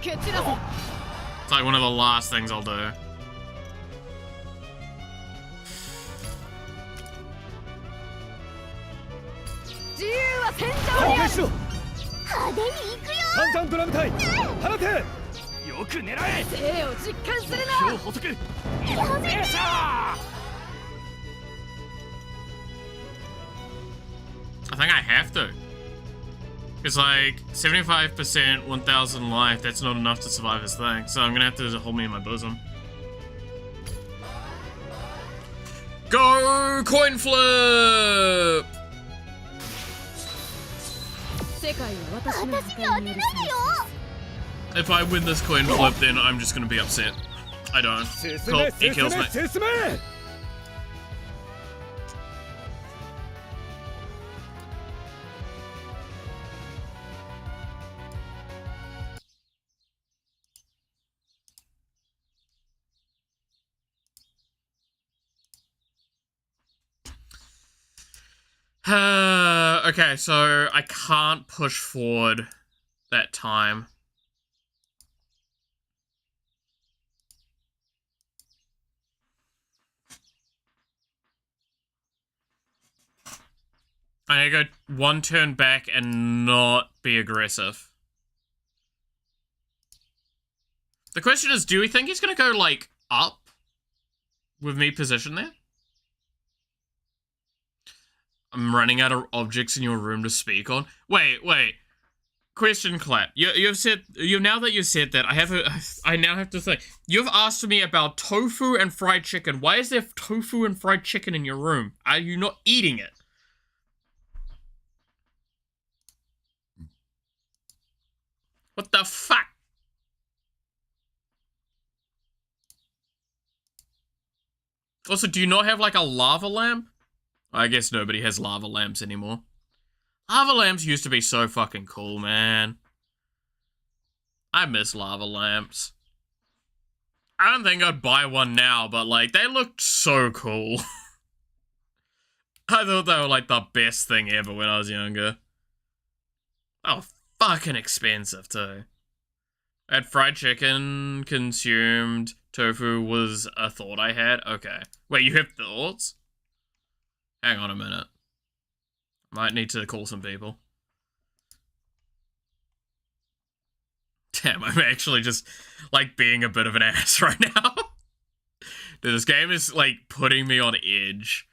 It's like one of the last things I'll do. I think I have to. It's like 75%, 1,000 life, that's not enough to survive his thing, so I'm gonna have to hold me in my bosom. Go! Coin flip! If I win this coin flip, then I'm just gonna be upset. I don't. Cool, he kills me. Okay, so I can't push forward that time. I need to go one turn back and not be aggressive. The question is, do we think he's gonna go, like, up with me positioned there? I'm running out of objects in your room to speak on. Wait. Question, Clap. Now that you've said that, I now have to think. You've asked me about tofu and fried chicken. Why is there tofu and fried chicken in your room? Are you not eating it? What the fuck? Also, do you not have like a lava lamp? I guess nobody has lava lamps anymore. Lava lamps used to be so fucking cool, man. I miss lava lamps. I don't think I'd buy one now, but like, they looked so cool. I thought they were like the best thing ever when I was younger. Oh, fucking expensive too. I had fried chicken, consumed, tofu was a thought I had. Okay. Wait, you have thoughts? Hang on a minute. Might need to call some people. Damn, I'm actually just, like, being a bit of an ass right now. Dude, this game is, like, putting me on edge.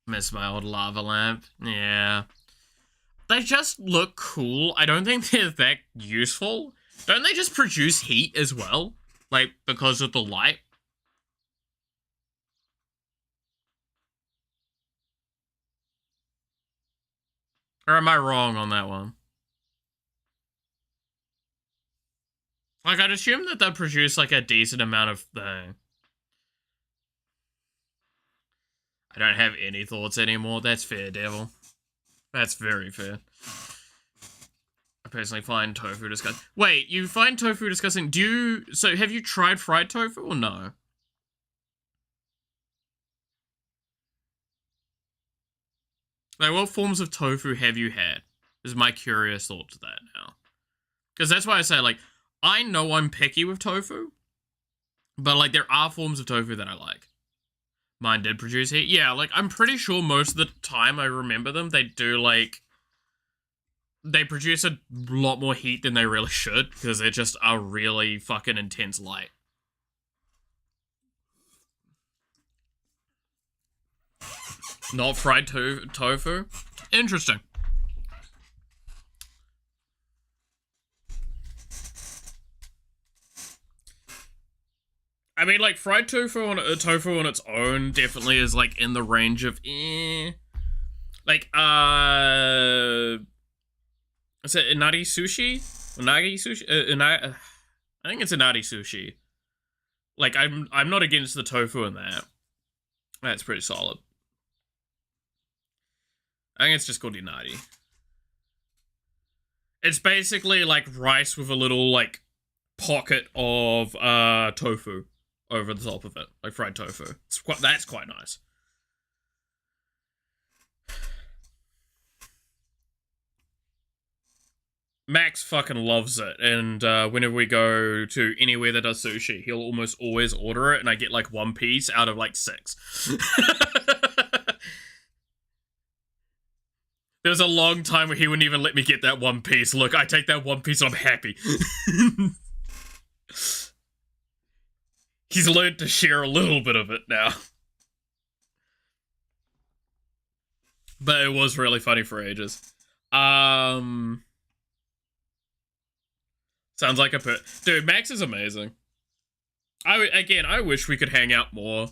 Miss my old lava lamp. Yeah. They just look cool. I don't think they're that useful. Don't they just produce heat as well? Like, because of the light? Or am I wrong on that one? Like, I'd assume that they produce, like, a decent amount of thing. I don't have any thoughts anymore. That's fair, Devil. That's very fair. I personally find tofu disgusting. Wait, you find tofu disgusting? Do you... So, have you tried fried tofu or no? Like, what forms of tofu have you had? Is my curious thought to that now. Because that's why I say, like, I know I'm picky with tofu, but, like, there are forms of tofu that I like. Mine did produce heat. Yeah, like, I'm pretty sure most of the time I remember them, they do, like... They produce a lot more heat than they really should, because they're just a really fucking intense light. Not fried tofu? Interesting. I mean, like, fried tofu on its own definitely is, like, in the range of, Like, is it inari sushi? Unagi sushi? I think it's inari sushi. Like, I'm not against the tofu in that. That's pretty solid. I think it's just called inari. It's basically, like, rice with a little, like, pocket of, tofu over the top of it. Like, fried tofu. That's quite nice. Max fucking loves it, and whenever we go to anywhere that does sushi, he'll almost always order it, and I get, like, one piece out of, like, 6. There was a long time where he wouldn't even let me get that one piece. Look, I take that one piece and I'm happy. He's learned to share a little bit of it now. But it was really funny for ages. Sounds like a dude, Max is amazing. I wish we could hang out more.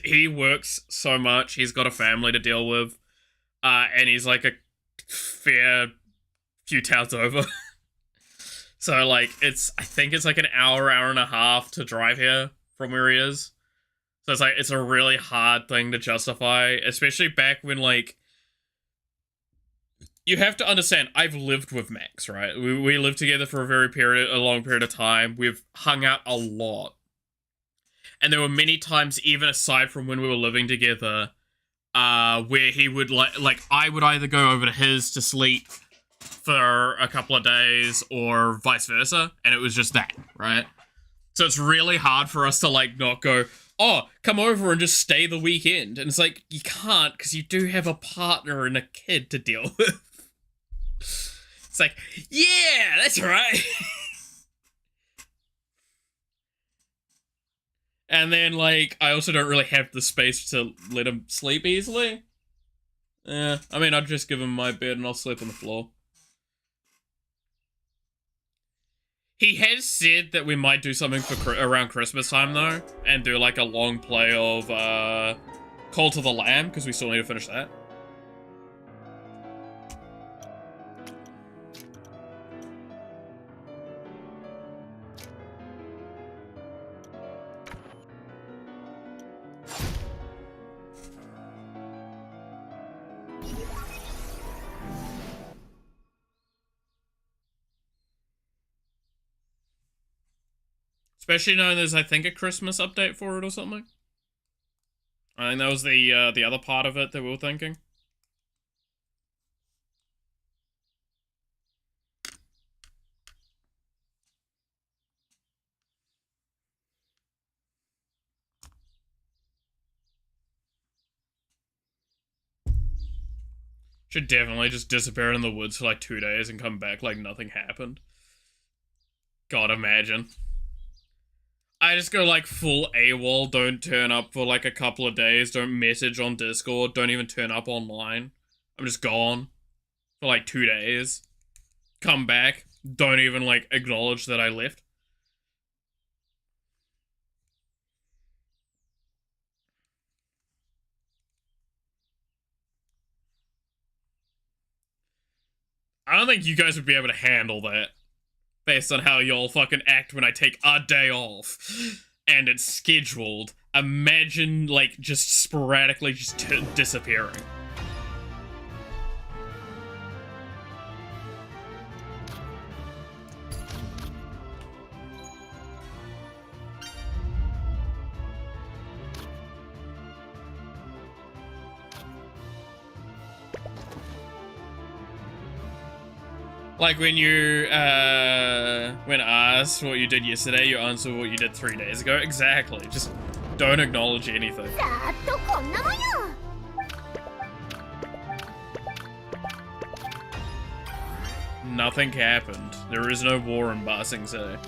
He works so much. He's got a family to deal with. And he's like a fair few towns over. So, like, I think it's like an hour and a half to drive here from where he is. So it's like, it's a really hard thing to justify, especially back when, like, you have to understand, I've lived with Max, right? We lived together for a long period of time. We've hung out a lot. And there were many times, even aside from when we were living together, where he would, like, I would either go over to his to sleep for a couple of days, or vice versa, and it was just that, right? So it's really hard for us to, like, not go, oh, come over and just stay the weekend. And it's like, you can't, because you do have a partner and a kid to deal with. It's like, yeah, that's right. And then, like, I also don't really have the space to let him sleep easily. Yeah, I mean, I'd just give him my bed and I'll sleep on the floor. He has said that we might do something for around Christmas time, though, and do, like, a long play of, Call to the Lamb, because we still need to finish that. Especially knowing there's, I think, a Christmas update for it or something. I think that was the other part of it that we were thinking. Should definitely just disappear in the woods for like 2 days and come back like nothing happened. God, imagine. I just go like full AWOL, don't turn up for like a couple of days, don't message on Discord, don't even turn up online. I'm just gone for like 2 days. Come back, don't even like acknowledge that I left. I don't think you guys would be able to handle that. Based on how y'all fucking act when I take a day off. And it's scheduled. Imagine, like, just sporadically just disappearing. Like when you, when asked what you did yesterday, you answer what you did 3 days ago. Exactly. Just don't acknowledge anything. Nothing happened. There is no war in Ba Sing Se.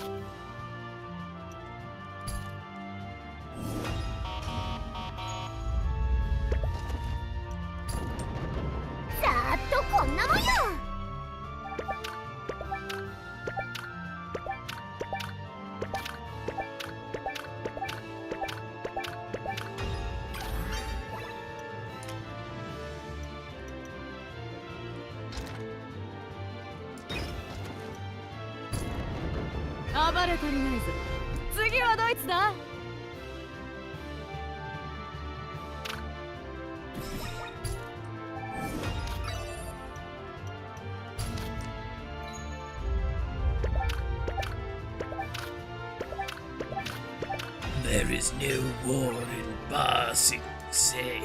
There is no war in Ba Sing Se.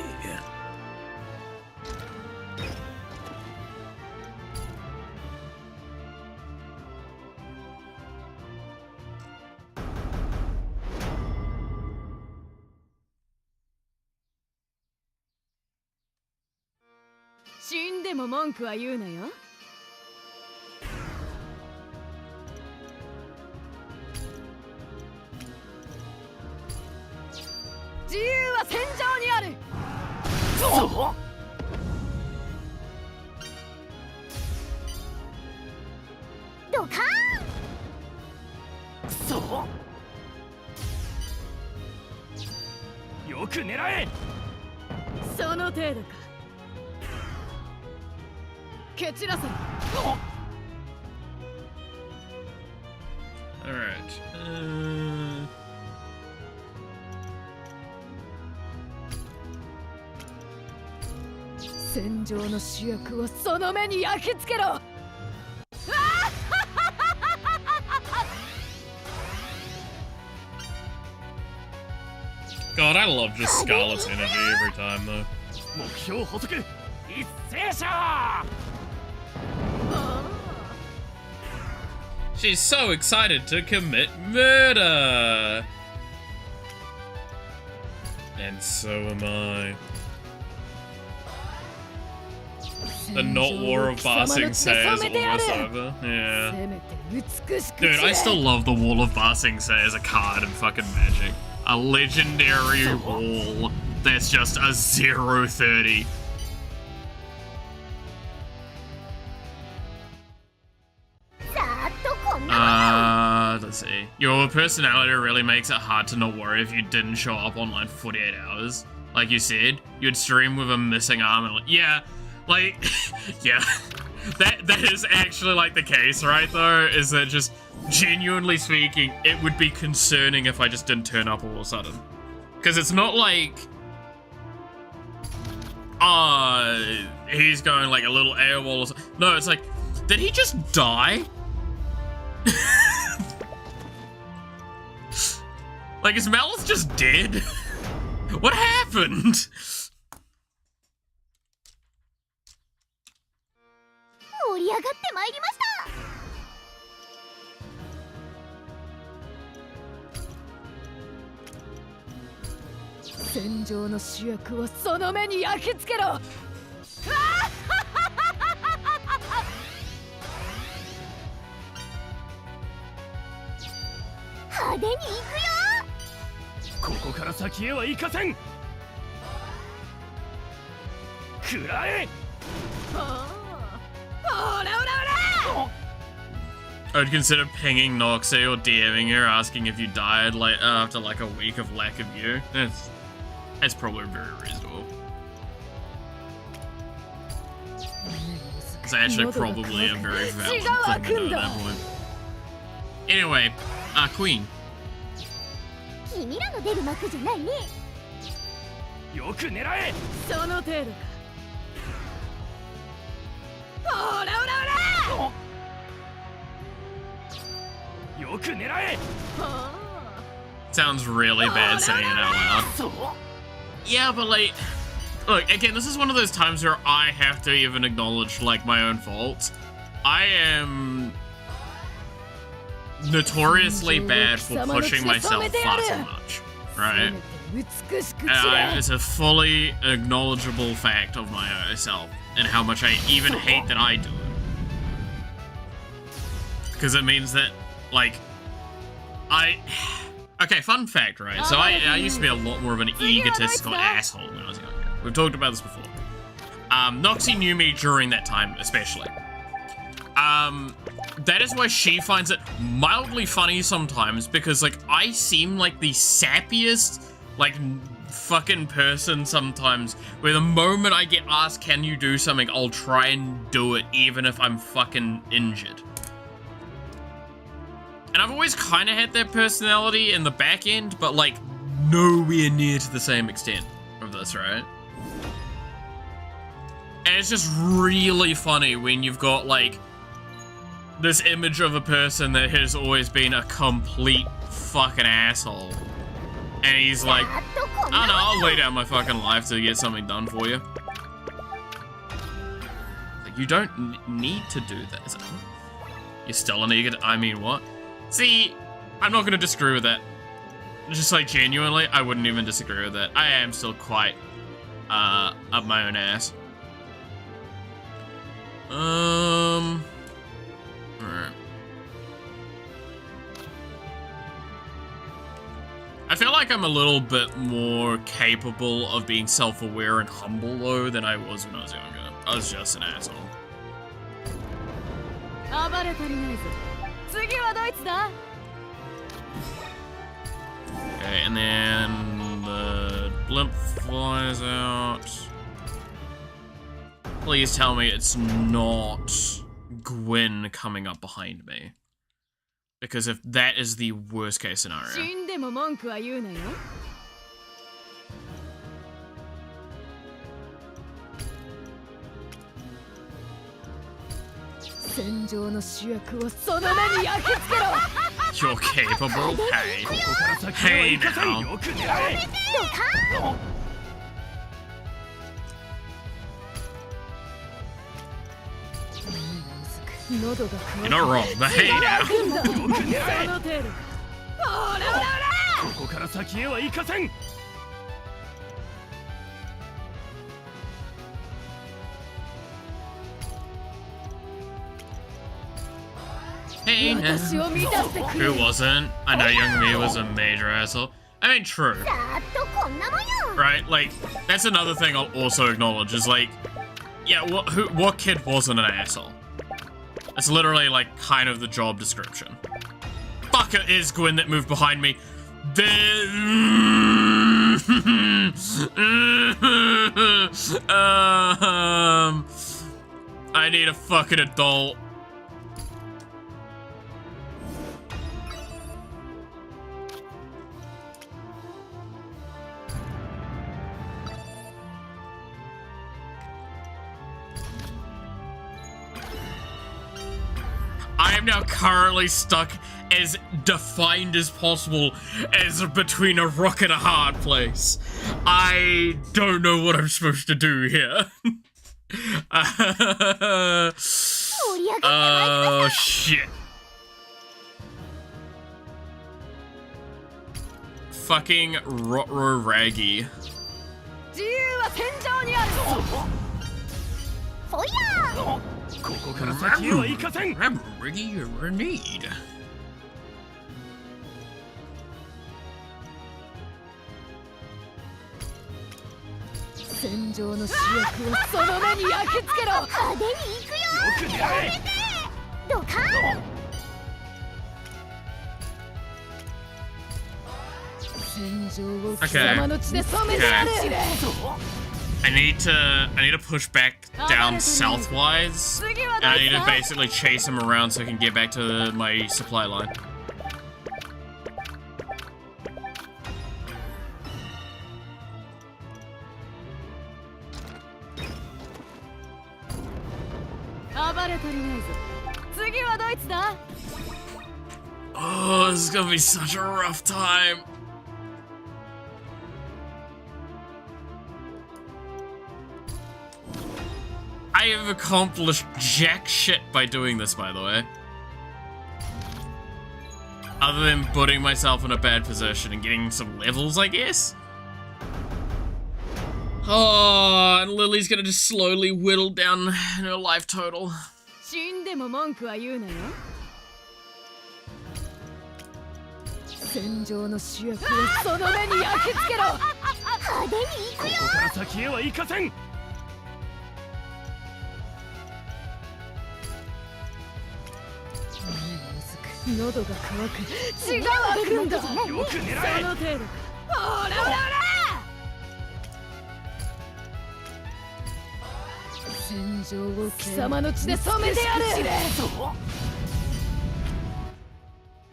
Alright. God, I love just Scarlet's energy every time, though. She's so excited to commit murder! And so am I. The not war of Ba Sing Se is almost over. Yeah. Dude, I still love the Wall of Ba Sing Se as a card in fucking Magic. A legendary wall that's just a 0-30. Let's see. Your personality really makes it hard to not worry if you didn't show up online for 48 hours. like you said, you'd stream with a missing arm and yeah, like, yeah. That is actually like the case, right, though, is that just, genuinely speaking, it would be concerning if I just didn't turn up all of a sudden. Because it's not like, he's going like a little AWOL or something. No, it's like, did he just die? Like, is Malice just dead? What happened? 盛り上がってまいりました。戦場の主役をその目に焼き付けろ。派手に行くよ。ここから先へは行かせん。食らえ。I'd consider pinging Noxie or DMing her, asking if you died like after like a week of lack of you. That's probably very reasonable. It's actually probably a very valid thing to do at that point. Anyway, Queen. 君らの出る幕じゃないね。よく狙え。その程度か。オラオラオラ。 Sounds really bad saying it out loud. Yeah, but like, look, again, this is one of those times where I have to even acknowledge like my own faults. I am notoriously bad for pushing myself far too much, right? And it's a fully acknowledgeable fact of myself and how much I even hate that I do it. Because it means that, like, okay, fun fact, right? So I used to be a lot more of an egotistical asshole when I was younger. We've talked about this before. Noxie knew me during that time, especially. That is why she finds it mildly funny sometimes, because, like, I seem like the sappiest, like, fucking person sometimes, where the moment I get asked, can you do something, I'll try and do it, even if I'm fucking injured. And I've always kind of had that personality in the back end, but, like, nowhere near to the same extent of this, right? And it's just really funny when you've got, like, this image of a person that has always been a complete fucking asshole. And he's like, I don't know, I'll lay down my fucking life to get something done for you. Like, you don't need to do that. You're still an ego. I mean, what? See, I'm not going to disagree with that. Just like genuinely, I wouldn't even disagree with that. I am still quite up my own ass. Alright. I feel like I'm a little bit more capable of being self-aware and humble though than I was when I was younger. I was just an asshole. Okay, and then the blimp flies out. Please tell me it's not Gwyn coming up behind me. Because if that is the worst case scenario. You're capable? Hey. Hey now. You're not wrong, but hey now. Hey now. Who wasn't? I know young me was a major asshole. I mean, true. Right? Like, that's another thing I'll also acknowledge is like, yeah, what kid wasn't an asshole? It's literally like kind of the job description. Fuck, it is Gwyn that moved behind me. I need a fucking adult. I am now currently stuck as defined as possible as between a rock and a hard place. I don't know what I'm supposed to do here. Oh shit. Fucking Rotro Raggy. Raggy, you're in need. Okay. I need to push back down southwise, and I need to basically chase him around so I can get back to my supply line. Oh, this is gonna be such a rough time. I have accomplished jack shit by doing this, by the way. Other than putting myself in a bad position and getting some levels, I guess. Oh, and Lily's gonna just slowly whittle down her life total.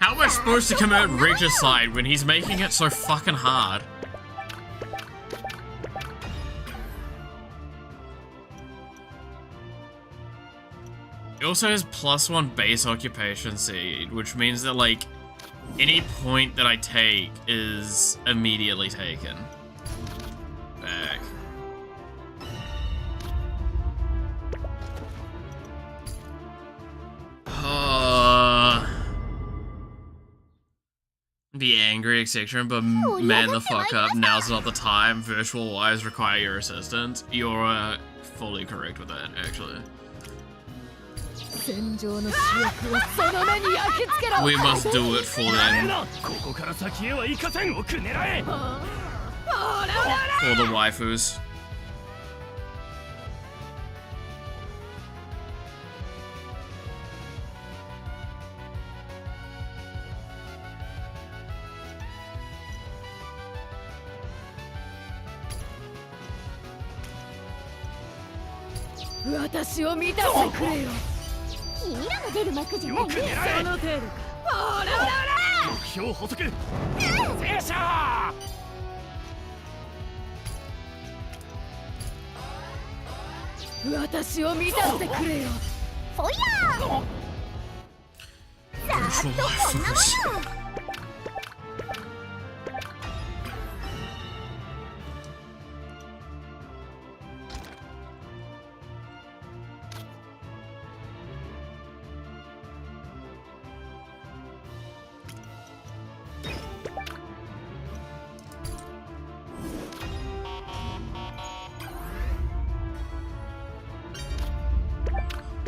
How am I supposed to come out regicide when he's making it so fucking hard? It also has +1 base occupation seed, which means that, like, any point that I take is immediately taken back. Be angry, etc., but man the fuck up, now's not the time. Virtual lives require your assistance. You're fully correct with that, actually. We must do it for them. For the waifus.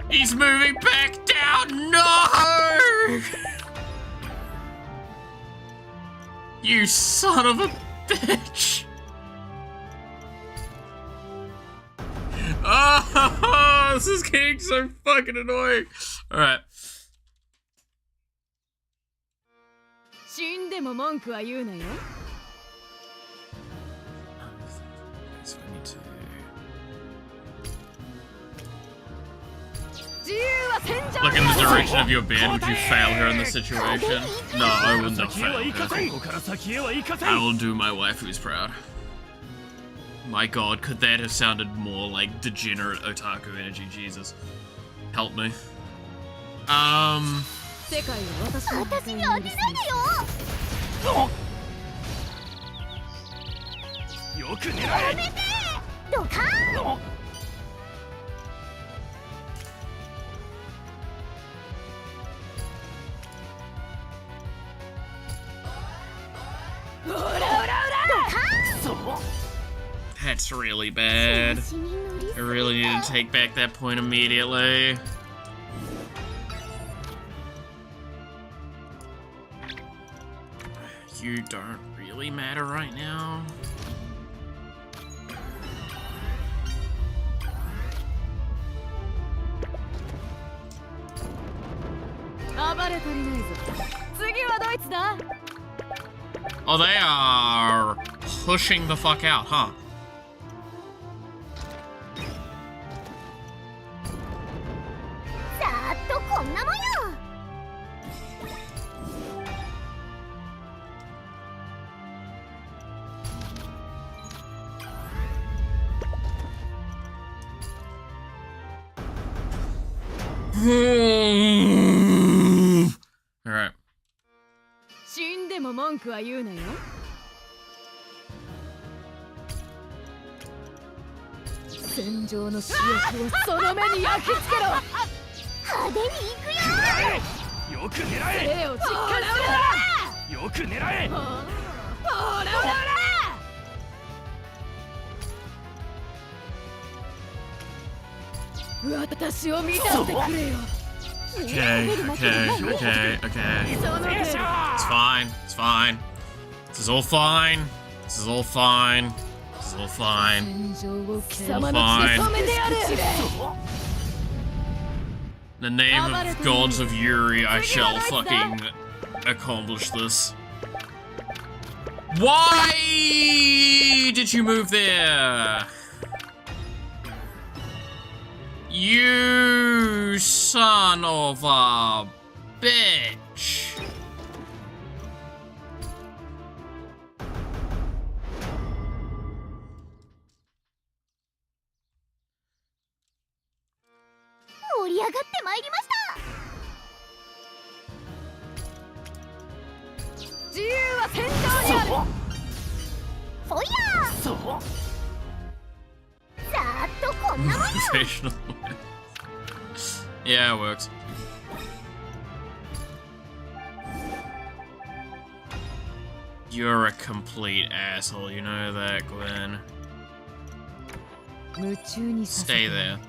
He's moving back down! No! You son of a bitch! Oh, this is getting so fucking annoying. Alright. So I need to... Look in the direction of your bed. Would you fail her in this situation? No, I will not fail her. I will do my waifu's proud. My god, could that have sounded more like degenerate otaku energy? Jesus. Help me. 世界を私の私にあげないでよ。よく狙え。やめて。ドカーン。オラオラオラ。ドカーン。 That's really bad. I really need to take back that point immediately. You don't really matter right now. Oh, they are pushing the fuck out, huh? Alright. 死んでも文句は言うなよ。戦場の主役をその目に焼き付けろ。派手に行くよ。よく狙え。手を実感する。よく狙え。オラオラオラ。私を見たってくれよ。 Okay. It's fine. It's fine. This is all fine. This is all fine. This is all fine. This is all fine. In the name of gods of Yuri, I shall fucking accomplish this. Why did you move there? You son of a bitch. Motivational. Yeah, it works. You're a complete asshole, you know that, Gwen. Stay there.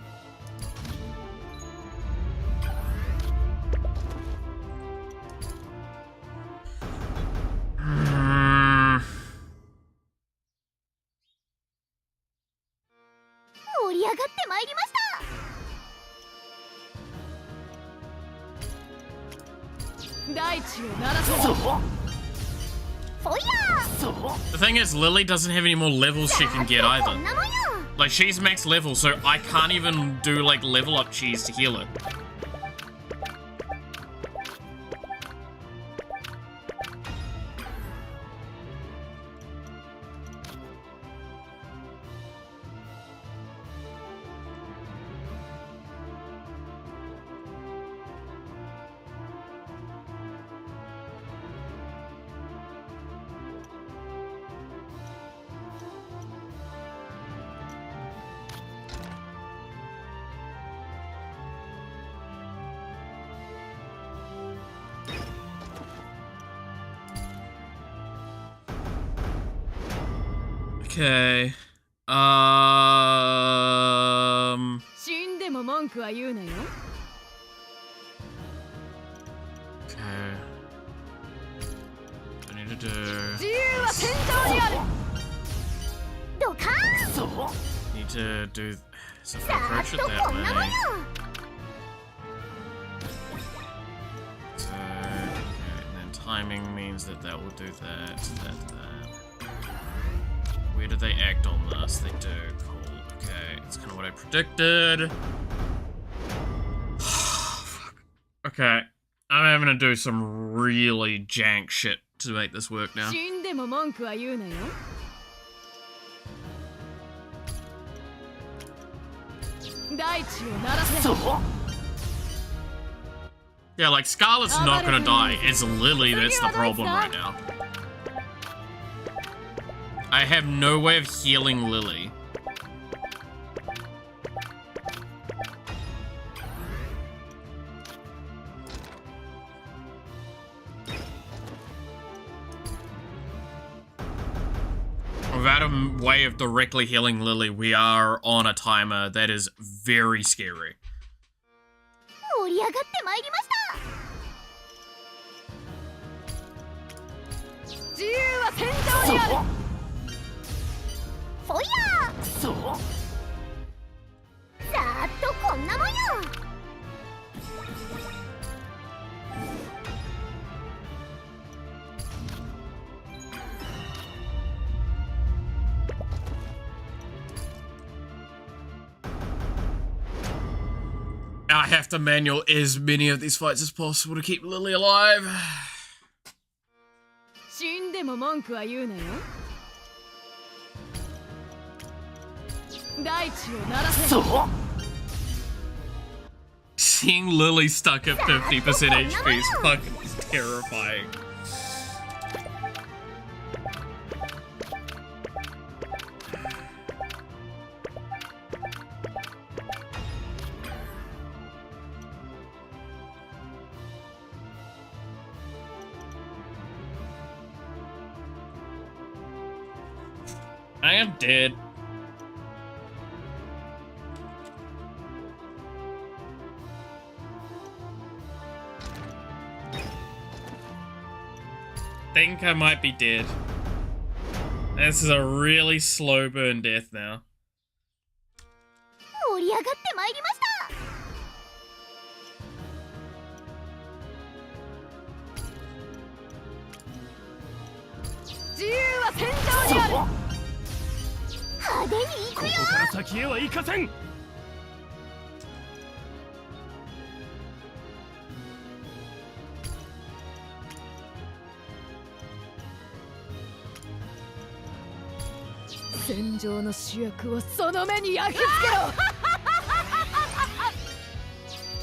The thing is, Lily doesn't have any more levels she can get either. Like, she's max level, so I can't even do, like, level up cheese to heal her. Okay. 死んでも文句は言うなよ。 Okay. I need to do. 自由は戦場にある。 Need to do. So if I approach it that way. So, okay, and then timing means that that will do that, that. Where do they act on this? They do. Cool. Okay, it's kind of what I predicted. Okay. I'm having to do some really jank shit to make this work now. 死んでも文句は言うなよ。大地を鳴らせ。 Yeah, like, Scarlet's not gonna die. It's Lily that's the problem right now. I have no way of healing Lily. Without a way of directly healing Lily, we are on a timer that is very scary. 盛り上がってまいりました。自由は戦場にある。フォイヤー。そう。ざーっとこんなもんよ。I have to manual as many of these fights as possible to keep Lily alive. 死んでも文句は言うなよ。大地を鳴らせ。そう。 Seeing Lily stuck at 50% HP is fucking terrifying. I am dead. Think I might be dead. This is a really slow burn death now. 盛り上がってまいりました。自由は戦場にある。派手に行くよ。ここから先へは行かせん。戦場の主役をその目に焼き付けろ。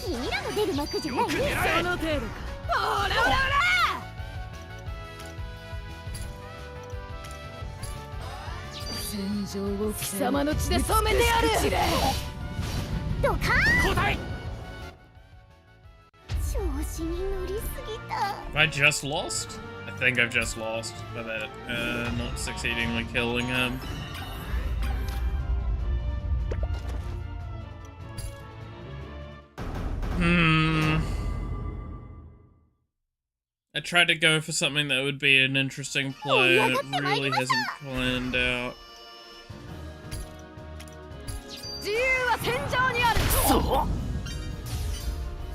君らの出る幕じゃない。よく狙え。その程度か。ほらほらほら。戦場を貴様の血で染めてやる。ドカーン。交代。調子に乗りすぎた。 Have I just lost? I think I've just lost by that, not succeedingly killing him. I tried to go for something that would be an interesting play, and it really hasn't planned out. 自由は戦場にある。そう。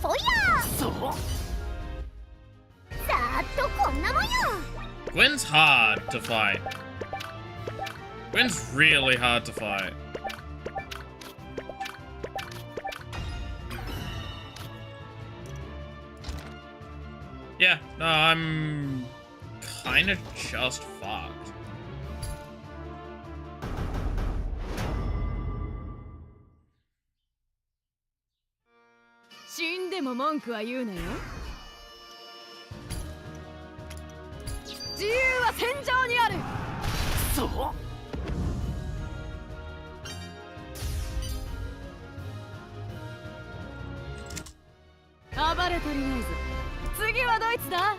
フォイヤー。そう。ざーっとこんなもんよ。 Gwen's hard to fight. Gwen's really hard to fight. Yeah, no, I'm kind of just fucked.「死んでも文句は言うなよ。自由は戦場にある。そう。暴れ足りないぞ。次はドイツだ。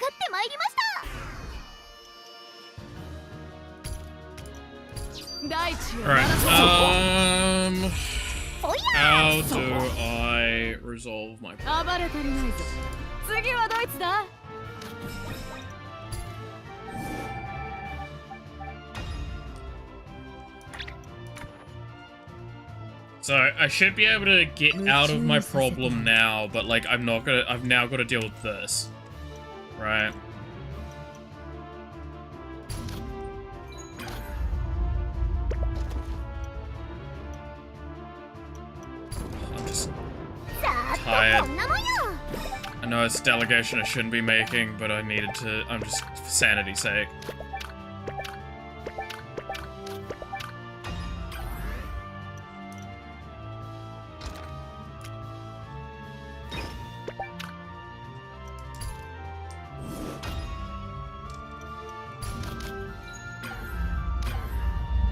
ってまいりました大地を鳴ら Alright, せおや how do I resolve my problem? 暴れ足りないぞ次はドイツだ So I should be able to get out of my problem now, but like I've now got to deal with this. Right. I'm just tired. I know it's a delegation I shouldn't be making, but I needed to. I'm just for sanity's sake.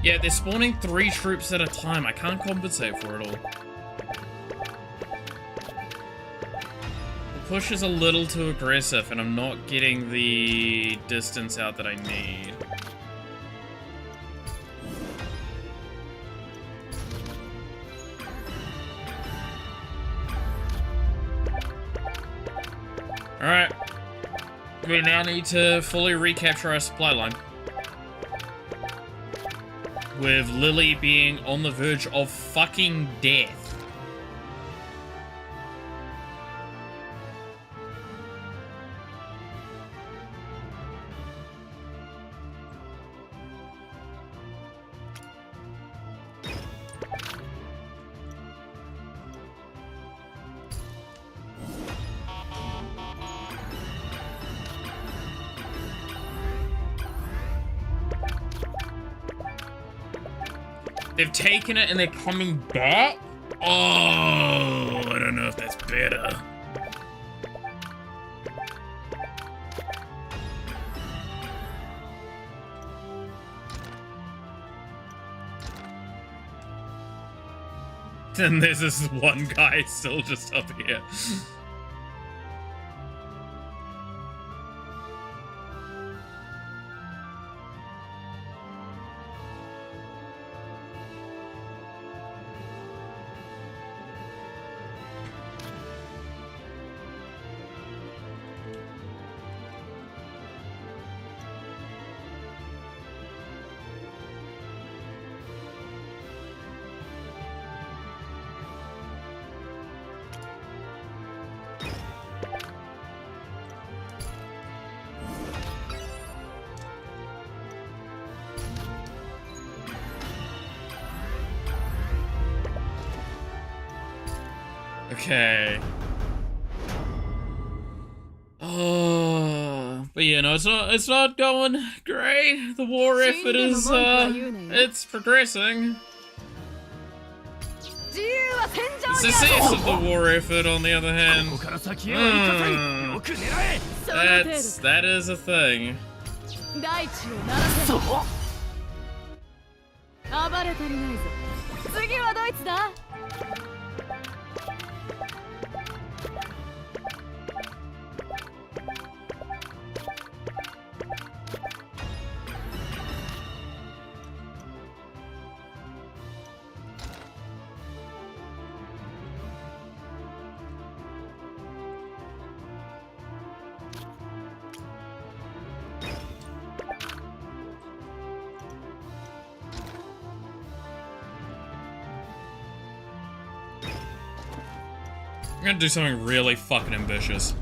Yeah, they're spawning 3 troops at a time. I can't compensate for it all. The push is a little too aggressive, and I'm not getting the distance out that I need. Alright. We now need to fully recapture our supply line. With Lily being on the verge of fucking death. They've taken it and they're coming back? Oh, I don't know if that's better. And there's this one guy still just up here. Okay. Oh, but yeah, no, it's not going great. The war effort is it's progressing. The success of the war effort, on the other hand, that is a thing. I'm gonna do something really fucking ambitious.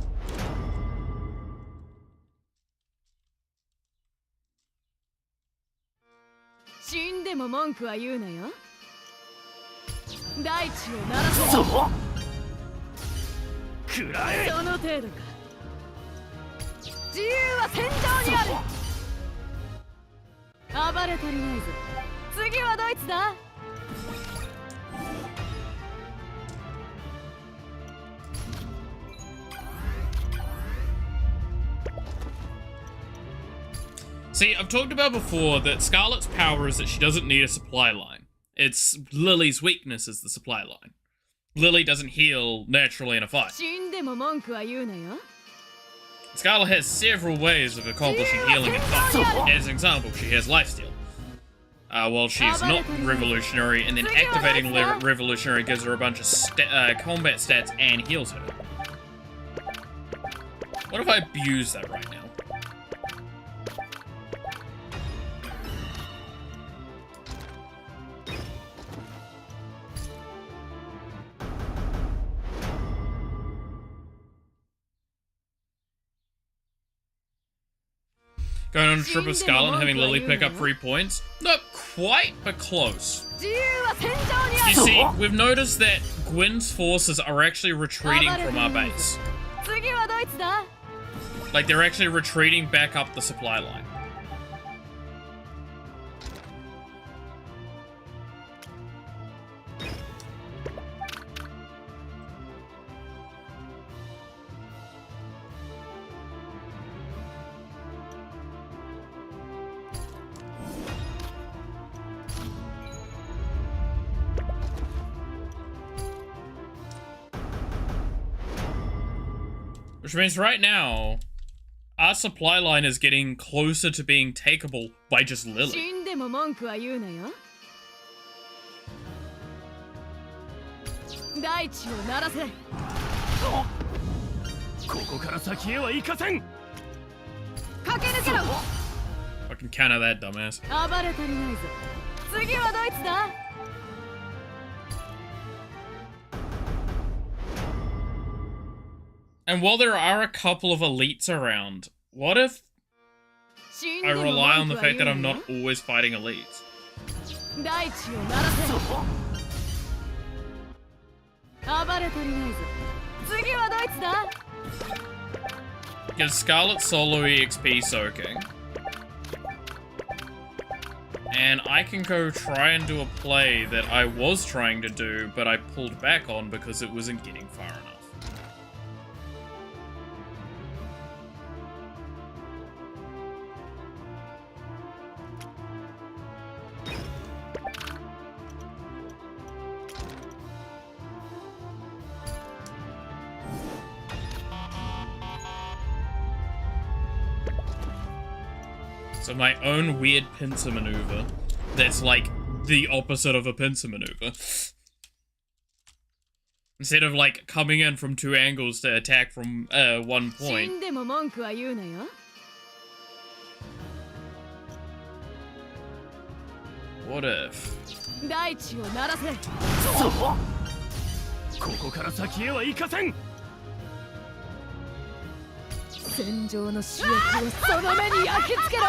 See, I've talked about before that Scarlet's power is that she doesn't need a supply line. It's Lily's weakness is the supply line. Lily doesn't heal naturally in a fight. Scarlet has several ways of accomplishing healing and stuff. As an example, she has lifesteal. While she's not revolutionary, and then activating revolutionary gives her a bunch of combat stats and heals her. What if I abuse that right now? Going on a trip with Scarlet and having Lily pick up 3 points? Not quite, but close. You see, we've noticed that Gwyn's forces are actually retreating from our base. Like, they're actually retreating back up the supply line. Which means right now, our supply line is getting closer to being takeable by just Lily. ここから先へは行かせん。 駆け抜けろ。 Fucking counter that, dumbass. 暴れ足りないぞ。次はどいつだ。 And while there are a couple of elites around, what if I rely on the fact that I'm not always fighting elites? 大地を鳴らせ。暴れ足りないぞ。次はどいつだ。 Because Scarlet solo EXP soaking. And I can go try and do a play that I was trying to do, but I pulled back on because it wasn't getting far enough. So my own weird pincer maneuver that's like the opposite of a pincer maneuver. Instead of like coming in from 2 angles to attack from 1 point. What if? ここから先へは行かせん。 戦場の主役をその目に焼き付けろ。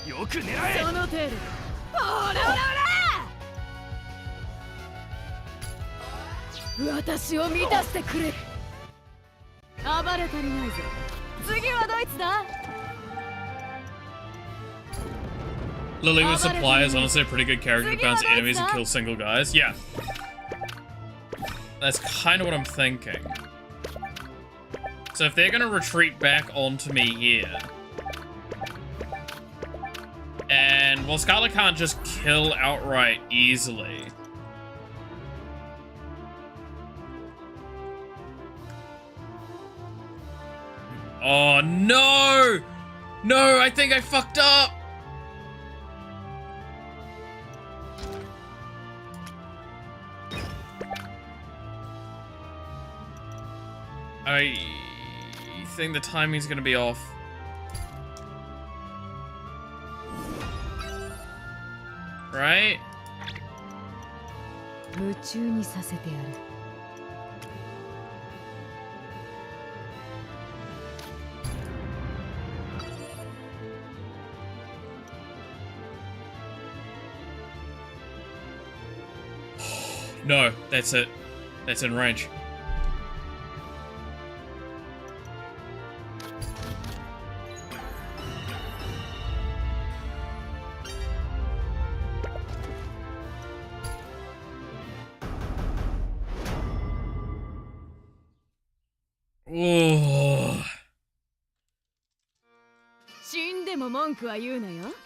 よく狙え。その程度。オラオラオラ。私を満たしてくれ。暴れ足りないぞ。次はどいつだ。 Lily with supply is honestly a pretty good character to bounce enemies and kill single guys. Yeah. That's kind of what I'm thinking. So if they're gonna retreat back onto me here, and well, Scarlet can't just kill outright easily. Oh no! No, I think I fucked up! I think the timing's gonna be off. Right? 夢中にさせてやる。 No, that's it. That's in range. Oh.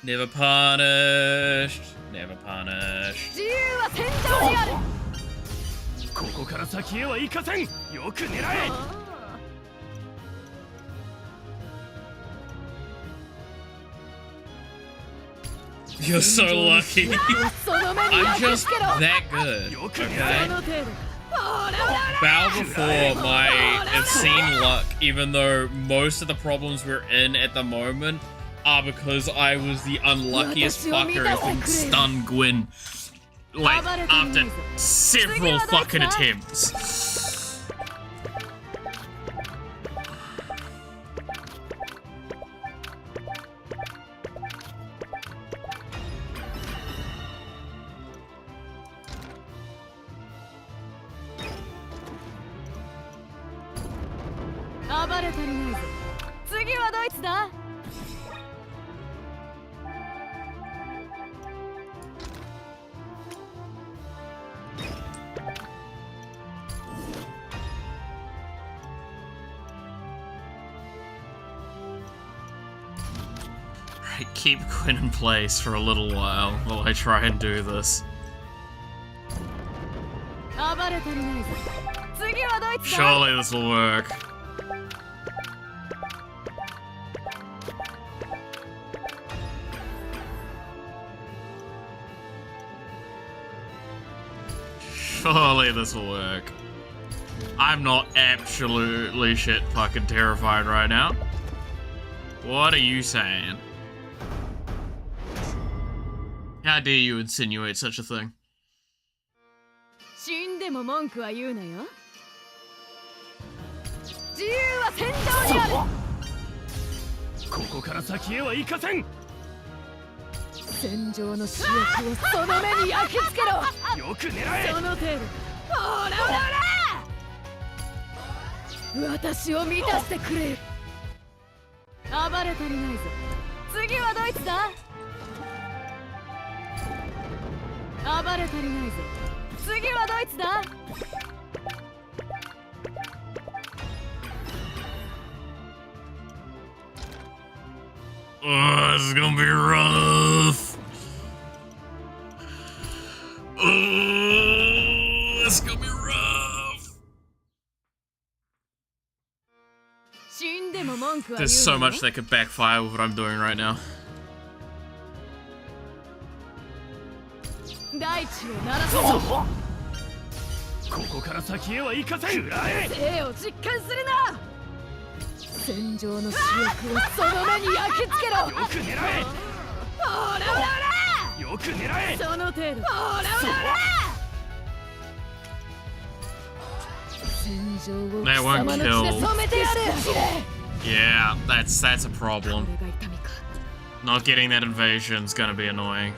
Never punished. Never punished. ここから先へは行かせん。よく狙え。You're so lucky. その目に I'm 焼き just 付けろ that good. よく Okay. その程度 Bow before my obscene luck, even though most of the problems we're in at the moment are because I was the unluckiest fucker who can stun Gwyn. Like, after several fucking attempts. Right, keep Gwyn in place for a little while I try and do this. Surely this will work. Surely this will work. I'm not absolutely shit fucking terrified right now. What are you saying? How dare you insinuate such a thing? 死んでも文句は言うなよ。自由は戦場にある。ここから先へは行かせん。戦場の主役をその目に焼き付けろ。よく狙え。その程度。ほらほらほら。私を満たしてくれ。暴れ足りないぞ。次はどいつだ。暴れ足りないぞ。次はどいつだ。Oh, this is gonna be rough. Oh, this is gonna be rough. 死んでも文句は言うなよ。 There's so much that could backfire with what I'm doing right now. 大地を鳴らすぞ。ここから先へは行かせん。生を実感するな。戦場の主役をその目に焼き付けろ。よく狙え。ほらほらほら。よく狙え。その程度。ほらほらほら。戦場を貴様の血で染めてやる。Yeah, that's a problem. Not getting that invasion's gonna be annoying.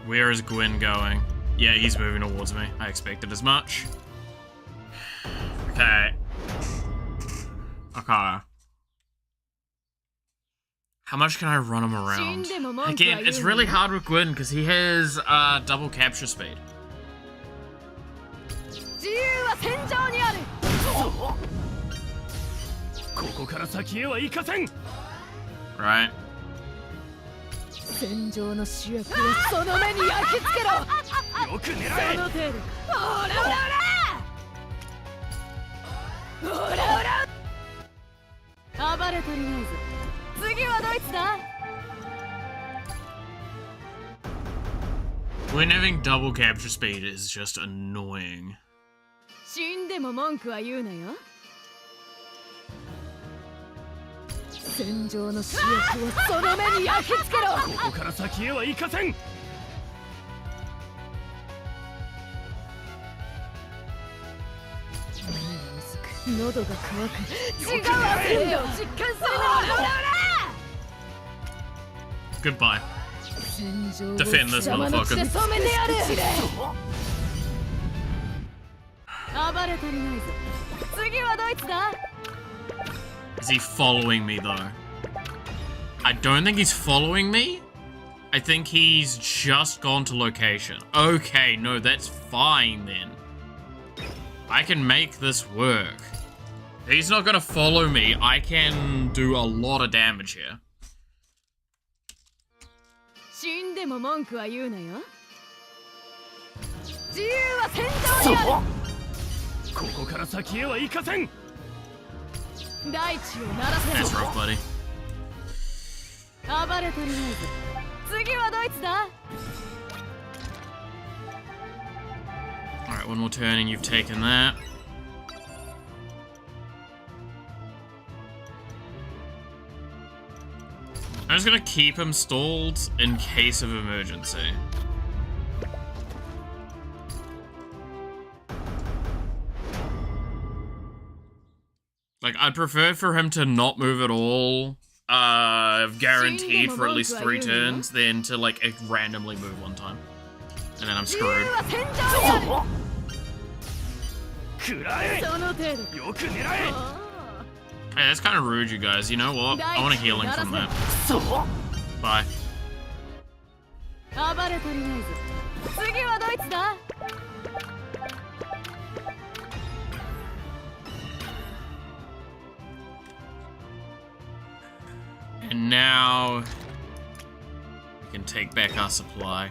Where is Gwyn going? Yeah, he's moving towards me. I expected as much. Okay. Okay. How much can I run him around? Again, it's really hard with Gwyn because he has double capture speed. Right. 戦場の主役をその目に焼き付けろ。よく狙え。その程度。ほらほらほら。ほらほら。暴れ足りないぞ。次はどいつだ。 When having double capture speed is just annoying. 死んでも文句は言うなよ。戦場の主役をその目に焼き付けろ。ここから先へは行かせん。喉が渇く。違うわ。生を実感するな。Goodbye. 戦場を Defend this 貴様の血で motherfucker. 染めてやる。暴れ足りないぞ。次はどいつだ。 Is he following me though? I don't think he's following me. I think he's just gone to location. Okay, no, that's fine then. I can make this work. He's not gonna follow me. I can do a lot of damage here. 死んでも文句は言うなよ。自由は戦場にある。ここから先へは行かせん。大地を鳴らせ That's rough, buddy. 暴れ足りないぞ次はドイツだ Alright, one more turn and you've taken that. I'm just gonna keep him stalled in case of emergency. Like, I'd prefer for him to not move at all, guaranteed for at least 3 turns, than to, like, randomly move one time. And then I'm screwed. 食らえその程度 よく狙え Hey, that's kind of rude, you guys. You know what? I want a healing from that. そう Bye. 暴れ足りないぞ次はドイツだ And now we can take back our supply.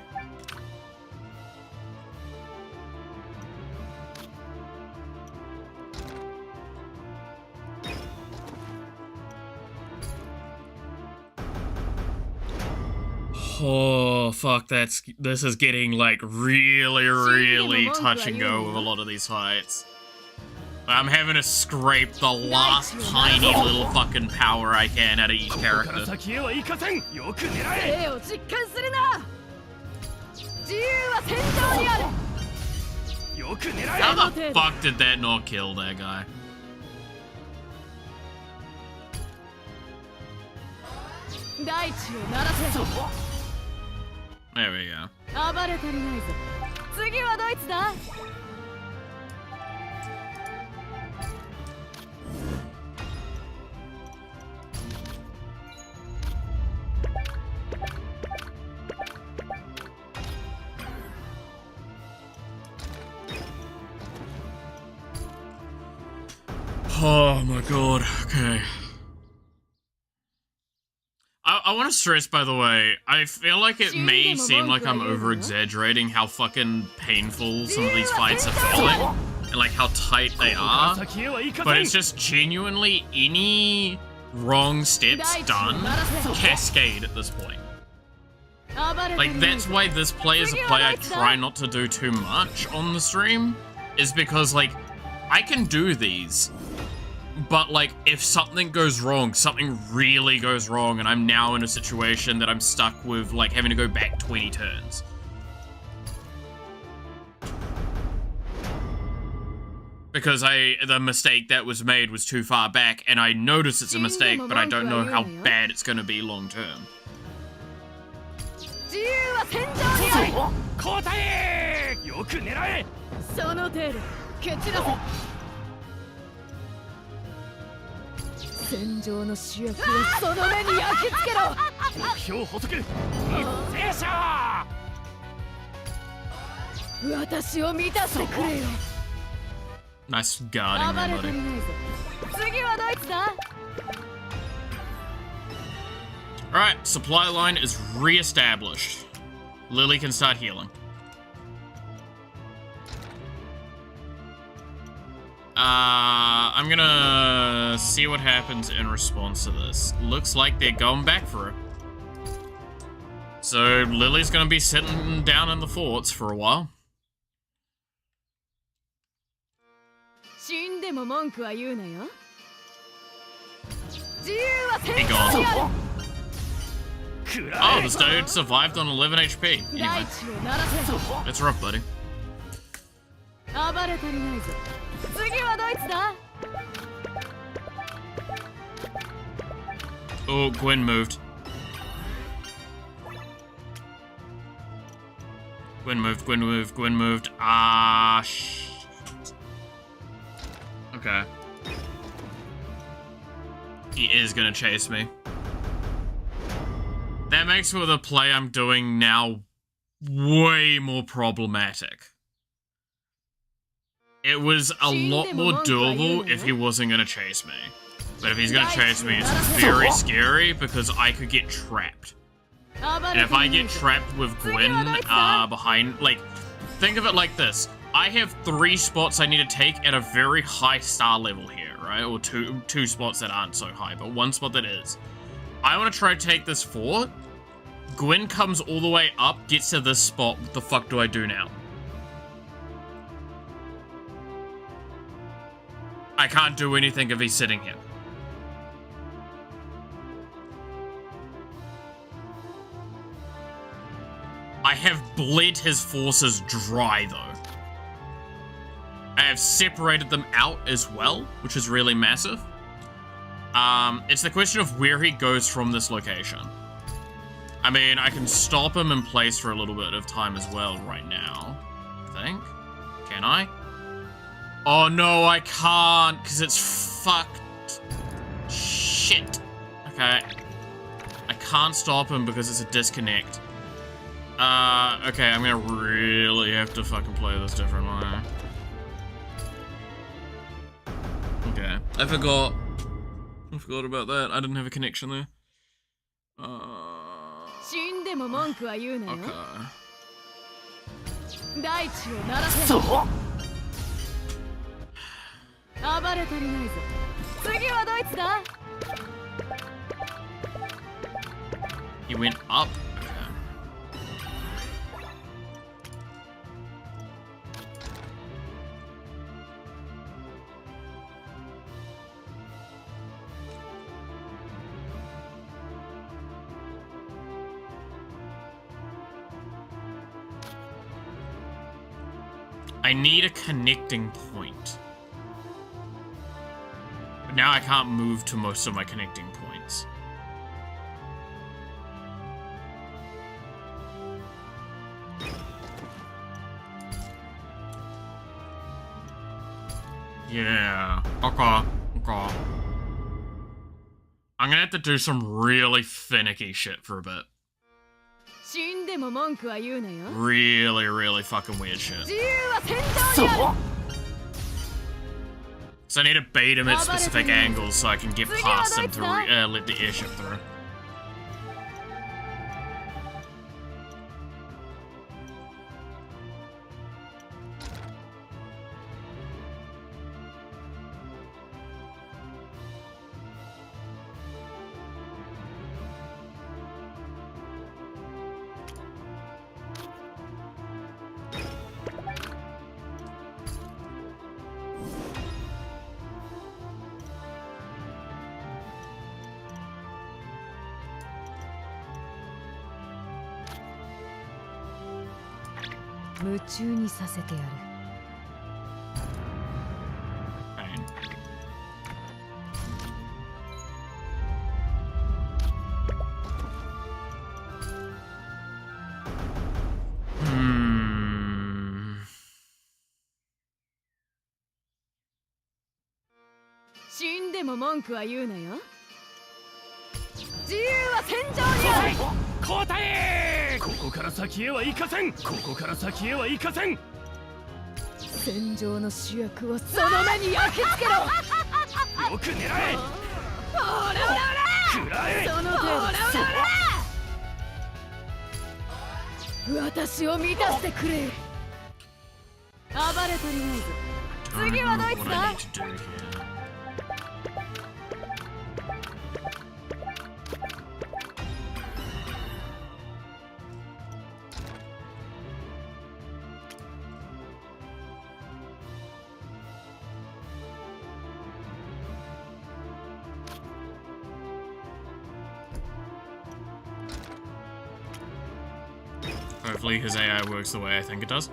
Oh, fuck, this is getting, like, really touch and go with a lot of these fights. I'm having to scrape the last tiny little fucking power I can out of each ここから character. 先へは行かせんよく狙え生を実感するな自由は戦場にあるよく狙 How the fuck did that not kill that guy? 大地を鳴らせ There we go. 暴れ足りないぞ次はドイツだ Oh my god, okay. I want to stress, by the way, I feel like it may seem like I'm over-exaggerating how fucking painful some of these fights are feeling, and like how tight they ここから are, 先へは行か but せ it's ん just genuinely any wrong steps done cascade at this point. 暴れ足 Like, りない that's ぞ why this play is a play I try not to do too much on the stream, is because, like, I can do these, but, like, if something goes wrong, something really goes wrong, and I'm now in a situation that I'm stuck with, like, having to go back 20 turns. Because the mistake that was made was too far back, and I notice it's a mistake, but I don't know how bad it's gonna be long term. 自由は戦場にある交代よく狙えその程度蹴散らせ戦場の主役をその目に焼き付けろ目標補足一斉射私を満たしてくれよ Nice guarding 暴 there, れ足 buddy. りないぞ次はドイツだ Alright, supply line is re-established. Lily can start healing. I'm gonna see what happens in response to this. Looks like they're going back for it. So Lily's gonna be sitting down in the forts for a while. 死んでも文句は言うなよ自由は Be 戦場にある gone. 食ら Oh, え this dude survived on 11 HP. 大 Anyway, 地を鳴らせ that's rough, buddy. 暴れ足りないぞ次はドイツだ Oh, Gwen moved. Gwen moved, Gwen moved, Gwen moved. Ah, shit. Okay. He is gonna chase me. That makes for the play I'm doing now way more problematic. It was a lot more doable if he wasn't gonna chase me. But if he's gonna chase me, it's very scary because I could get trapped. And if I get trapped with Gwen behind, like, think of it like this. I have 3 spots I need to take at a very high star level here, right? Or two spots that aren't so high, but one spot that is. I want to try to take this fort. Gwen comes all the way up, gets to this spot. What the fuck do I do now? I can't do anything if he's sitting here. I have bled his forces dry, though. I have separated them out as well, which is really massive. It's the question of where he goes from this location. I mean, I can stop him in place for a little bit of time as well right now, I think. Can I? Oh no, I can't, because it's fucked. Shit. Okay. I can't stop him because it's a disconnect. Okay, I'm gonna really have to fucking play this differently. Okay, I forgot about that. I didn't have a connection there. Okay. 大地を鳴らせ。そう。暴れ足りないぞ。次はドイツだ。He went up. I need a connecting point. But now I can't move to most of my connecting points. Yeah. Okay. Okay. I'm gonna have to do some really finicky shit for a bit. Really, really fucking weird shit. So I need to bait him at specific angles so I can get past him to let the airship through. Hopefully his AI works the way I think it does.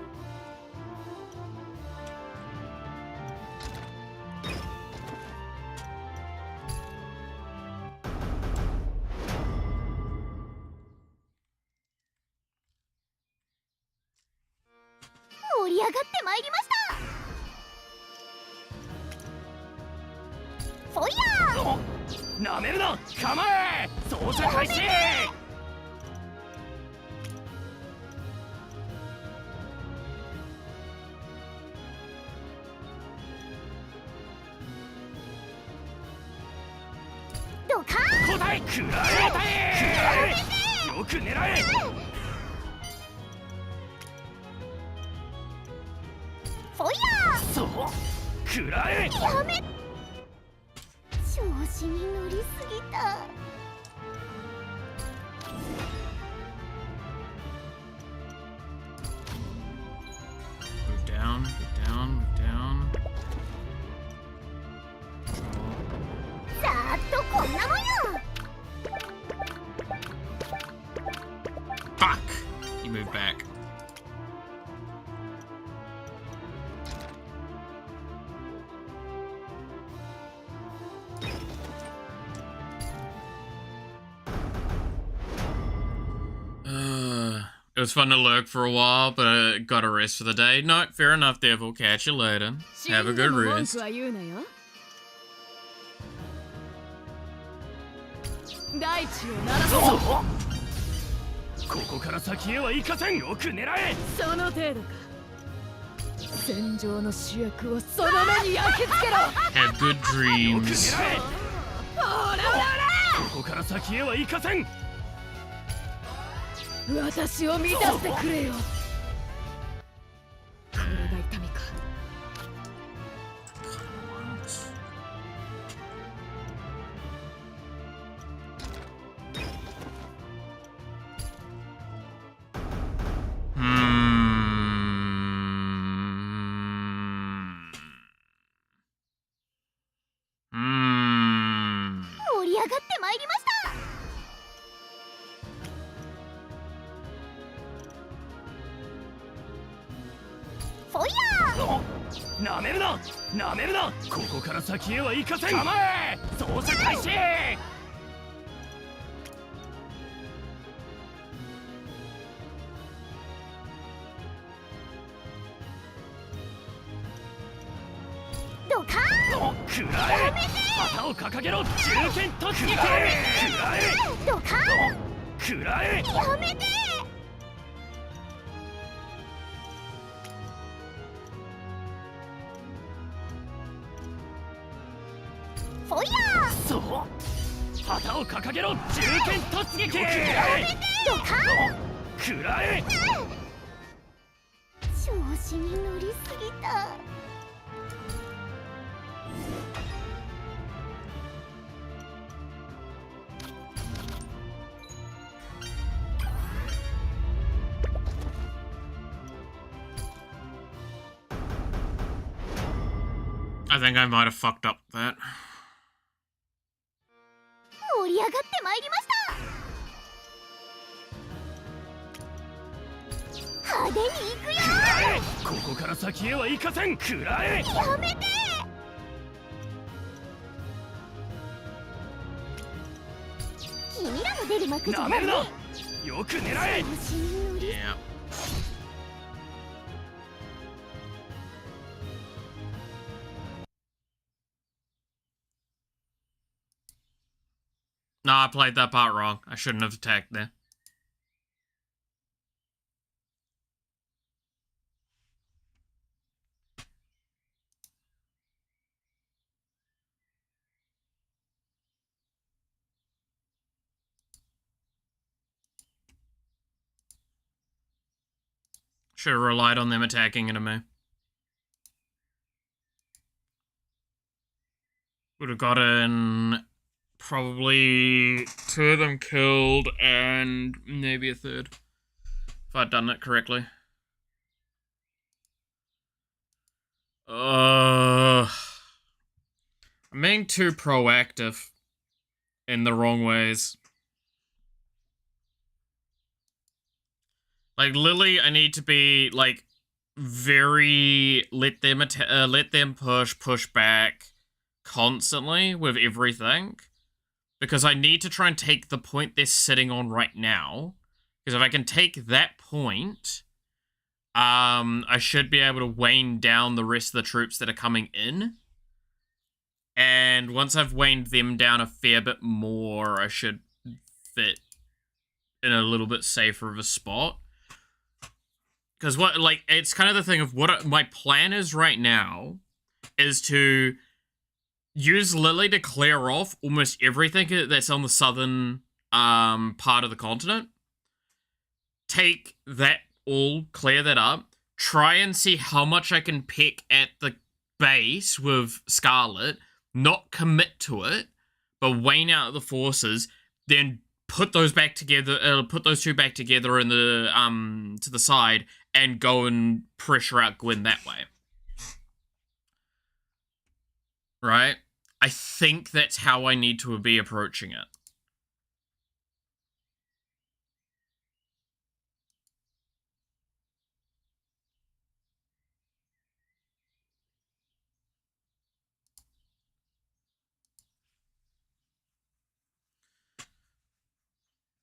子に乗りすぎた。 Move down, move down, move down. ざーっとこんなもんよ。 Fuck! You move back. It was fun to lurk for a while, but I got a rest for the day. No, fair enough, Devil. Catch you later. Have a good rest. は言うなよ。大地を鳴らす。ここから先へは行かせん。よく狙え。その程度か。戦場の主役をその目に焼き付けろ。 Have good よく dreams. 狙え。ほらほら。ここから先へは行かせん。私を満たしてくれよ。これが痛みか。盛り上がってまいりました。 フォイヤー。 なめるな。なめるな。ここから先へは行かせん。構え。操作開始。 ドカーン。 食らえ。旗を掲げろ。銃剣突撃。食らえ。ドカーン。 食らえ。やめて。 フォイヤー。 そう旗を掲げろ。銃剣突撃。ドカーン。 食らえ。 調子に乗りすぎた。 I think I might have fucked up that. 盛り上がってまいりました。派手に行くよ。 ここから先へは行かせん。食らえ。 やめて。君らの出る幕じゃないね。なめるな。よく狙え。 調子に乗り Yeah. No, I played that part wrong. I shouldn't have attacked there. Should have relied on them attacking into me. Would have gotten probably 2 of them killed and maybe a 3rd. If I'd done it correctly. I'm being too proactive in the wrong ways. Like, Lily, I need to be, like, very... let them push back constantly with everything. Because I need to try and take the point they're sitting on right now. Because if I can take that point, I should be able to wane down the rest of the troops that are coming in. And once I've waned them down a fair bit more, I should fit in a little bit safer of a spot. Because what, like, it's kind of the thing of what my plan is right now is to use Lily to clear off almost everything that's on the southern part of the continent. Take that all, clear that up, try and see how much I can pick at the base with Scarlet, not commit to it, but wane out the forces, then put those back together, put those two back together in the to the side, and go and pressure out Gwyn that way. Right? I think that's how I need to be approaching it.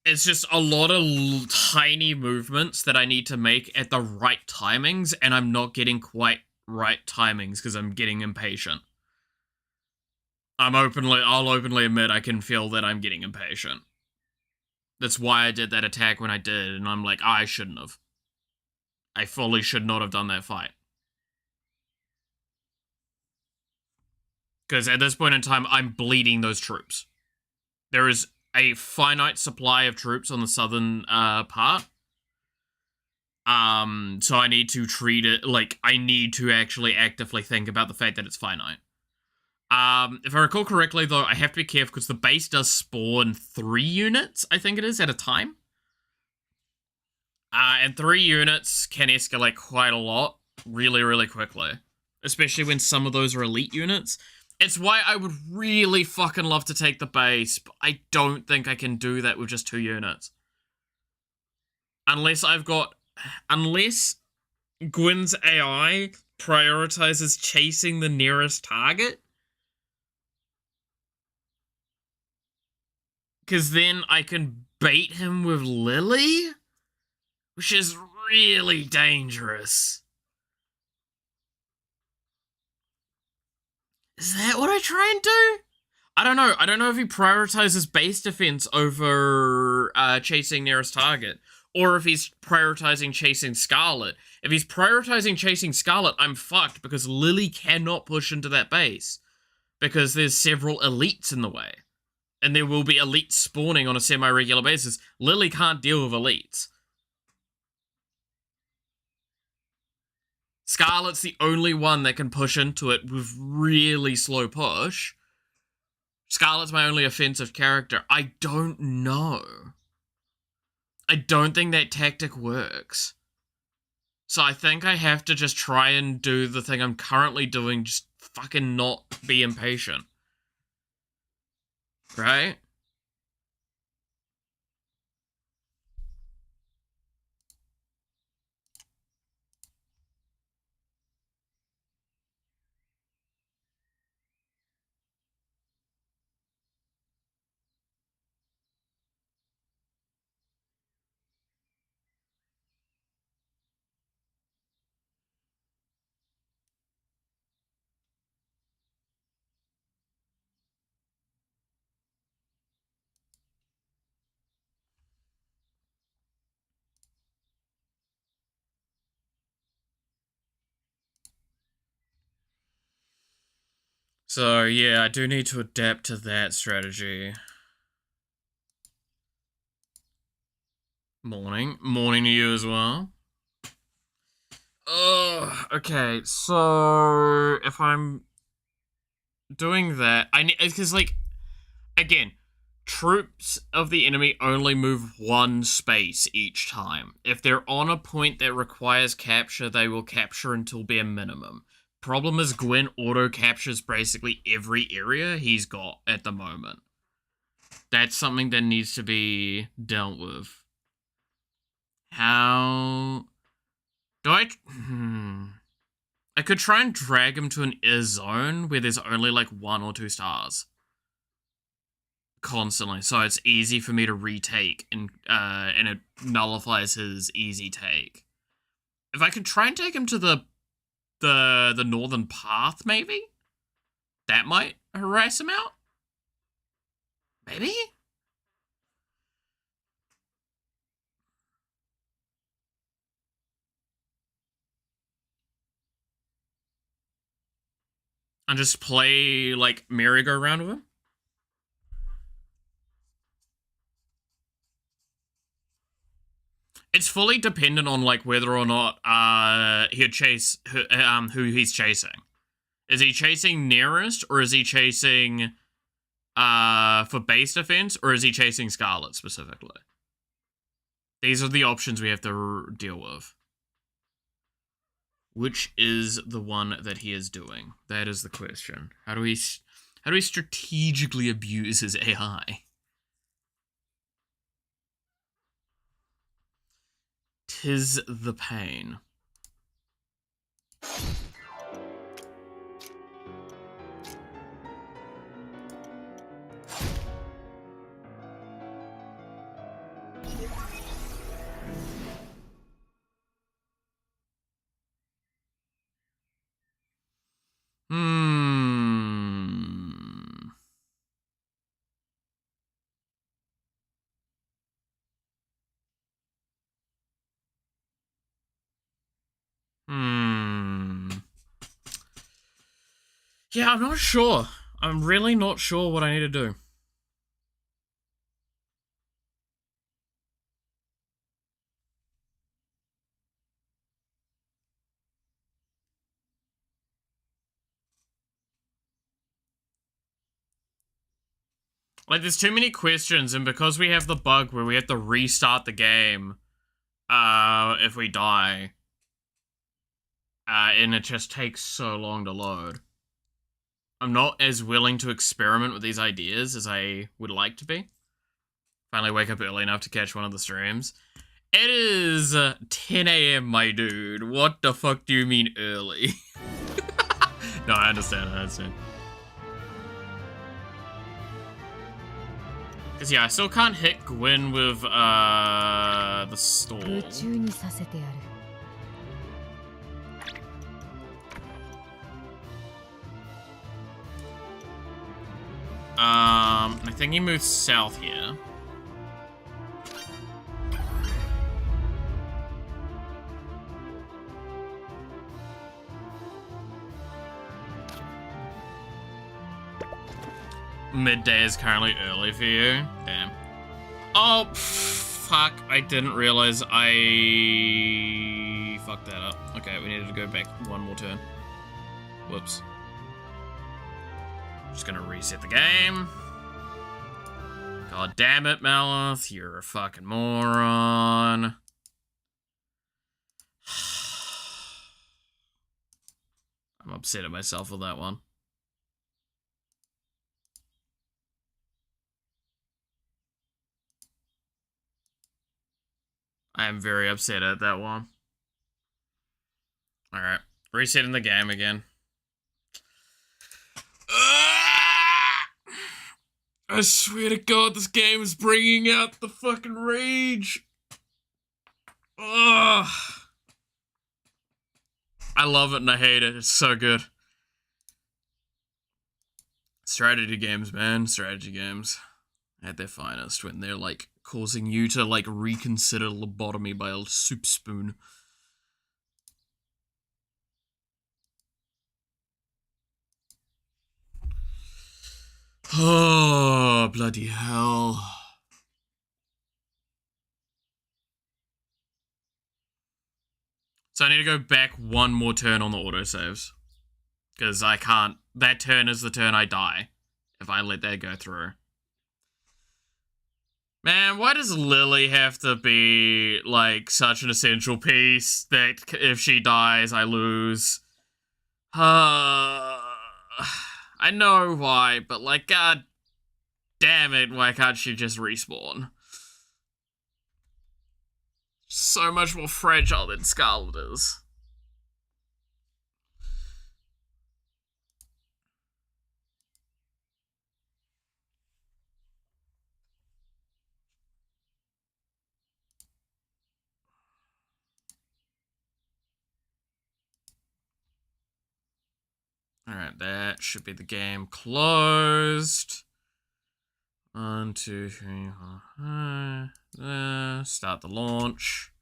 It's just a lot of tiny movements that I need to make at the right timings, and I'm not getting quite right timings because I'm getting impatient. I'll openly admit I can feel that I'm getting impatient. That's why I did that attack when I did, and I'm like, I shouldn't have. I fully should not have done that fight. Because at this point in time, I'm bleeding those troops. There is a finite supply of troops on the southern part. So I need to treat it like I need to actually actively think about the fact that it's finite. If I recall correctly, though, I have to be careful because the base does spawn 3 units, I think it is, at a time. And 3 units can escalate quite a lot really, really quickly. Especially when some of those are elite units. It's why I would really fucking love to take the base, but I don't think I can do that with just 2 units. Unless Gwyn's AI prioritizes chasing the nearest target. Because then I can bait him with Lily, which is really dangerous. Is that what I try and do? I don't know. I don't know if he prioritizes base defense over chasing nearest target, or if he's prioritizing chasing Scarlet. If he's prioritizing chasing Scarlet, I'm fucked because Lily cannot push into that base because there's several elites in the way. And there will be elites spawning on a semi-regular basis. Lily can't deal with elites. Scarlet's the only one that can push into it with really slow push. Scarlet's my only offensive character. I don't know. I don't think that tactic works. So I think I have to just try and do the thing I'm currently doing, just fucking not be impatient. Right? So, yeah, I do need to adapt to that strategy. Morning. Morning to you as well. Okay, so if I'm doing that, I need, because, like, again, troops of the enemy only move 1 space each time. If they're on a point that requires capture, they will capture until bare minimum. Problem is Gwyn auto-captures basically every area he's got at the moment. That's something that needs to be dealt with. How... do I... I could try and drag him to an air zone where there's only like 1 or 2 stars. Constantly, so it's easy for me to retake, and it nullifies his easy take. If I could try and take him to the northern path, maybe? That might harass him out? Maybe? And just play, like, merry-go-round with him? It's fully dependent on, like, whether or not he'd chase who he's chasing. Is he chasing nearest, or is he chasing for base defense, or is he chasing Scarlet specifically? These are the options we have to deal with. Which is the one that he is doing? That is the question. How do we strategically abuse his AI? 'Tis the pain. Yeah, I'm not sure. I'm really not sure what I need to do. Like, there's too many questions, and because we have the bug where we have to restart the game, if we die, and it just takes so long to load, I'm not as willing to experiment with these ideas as I would like to be. Finally wake up early enough to catch one of the streams. It is 10 a.m., my dude. What the fuck do you mean early? No, I understand. Because, yeah, I still can't hit Gwyn with, the stall. I think he moves south here. Midday is currently early for you. Damn. Oh, fuck. I didn't realize I fucked that up. Okay, we needed to go back one more turn. Whoops. Just gonna reset the game. God damn it, Malith. You're a fucking moron. I'm upset at myself with that one. I am very upset at that one. Alright. Resetting the game again. I swear to God, this game is bringing out the fucking rage. Ugh. I love it and I hate it. It's so good. Strategy games, man. Strategy games. At their finest, when they're, like, causing you to, like, reconsider lobotomy by a soup spoon. Oh, bloody hell. So I need to go back one more turn on the autosaves. Because I can't... That turn is the turn I die. If I let that go through. Man, why does Lily have to be, like, such an essential piece that if she dies, I lose? I know why, but, like, god damn it, why can't she just respawn? So much more fragile than Scarlet is. Alright, that should be the game closed. 1, 2, 3, 4, start the launch.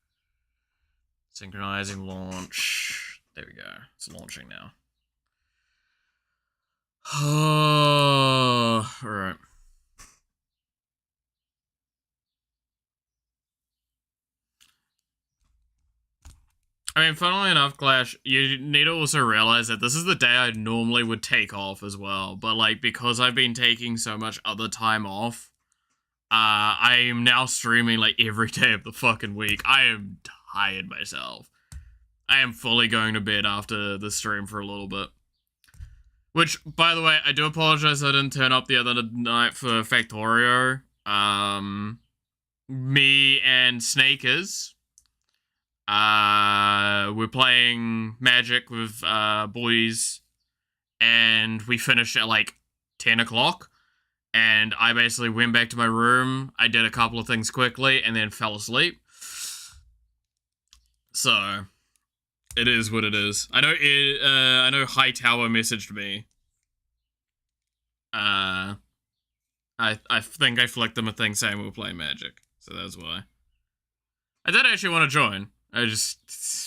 Synchronizing launch. There we go. It's launching now. Alright. I mean, funnily enough, Clash, you need to also realize that this is the day I normally would take off as well. But, like, because I've been taking so much other time off, I am now streaming, like, every day of the fucking week. I am tired myself. I am fully going to bed after the stream for a little bit. Which, by the way, I do apologize I didn't turn up the other night for Factorio. Me and Snakers, we're playing Magic with boys, and we finished at like 10 o'clock, and I basically went back to my room, I did a couple of things quickly, and then fell asleep. So, it is what it is. I know Hightower messaged me. I think I flicked them a thing saying we were playing Magic, so that's why. I did actually want to join. It's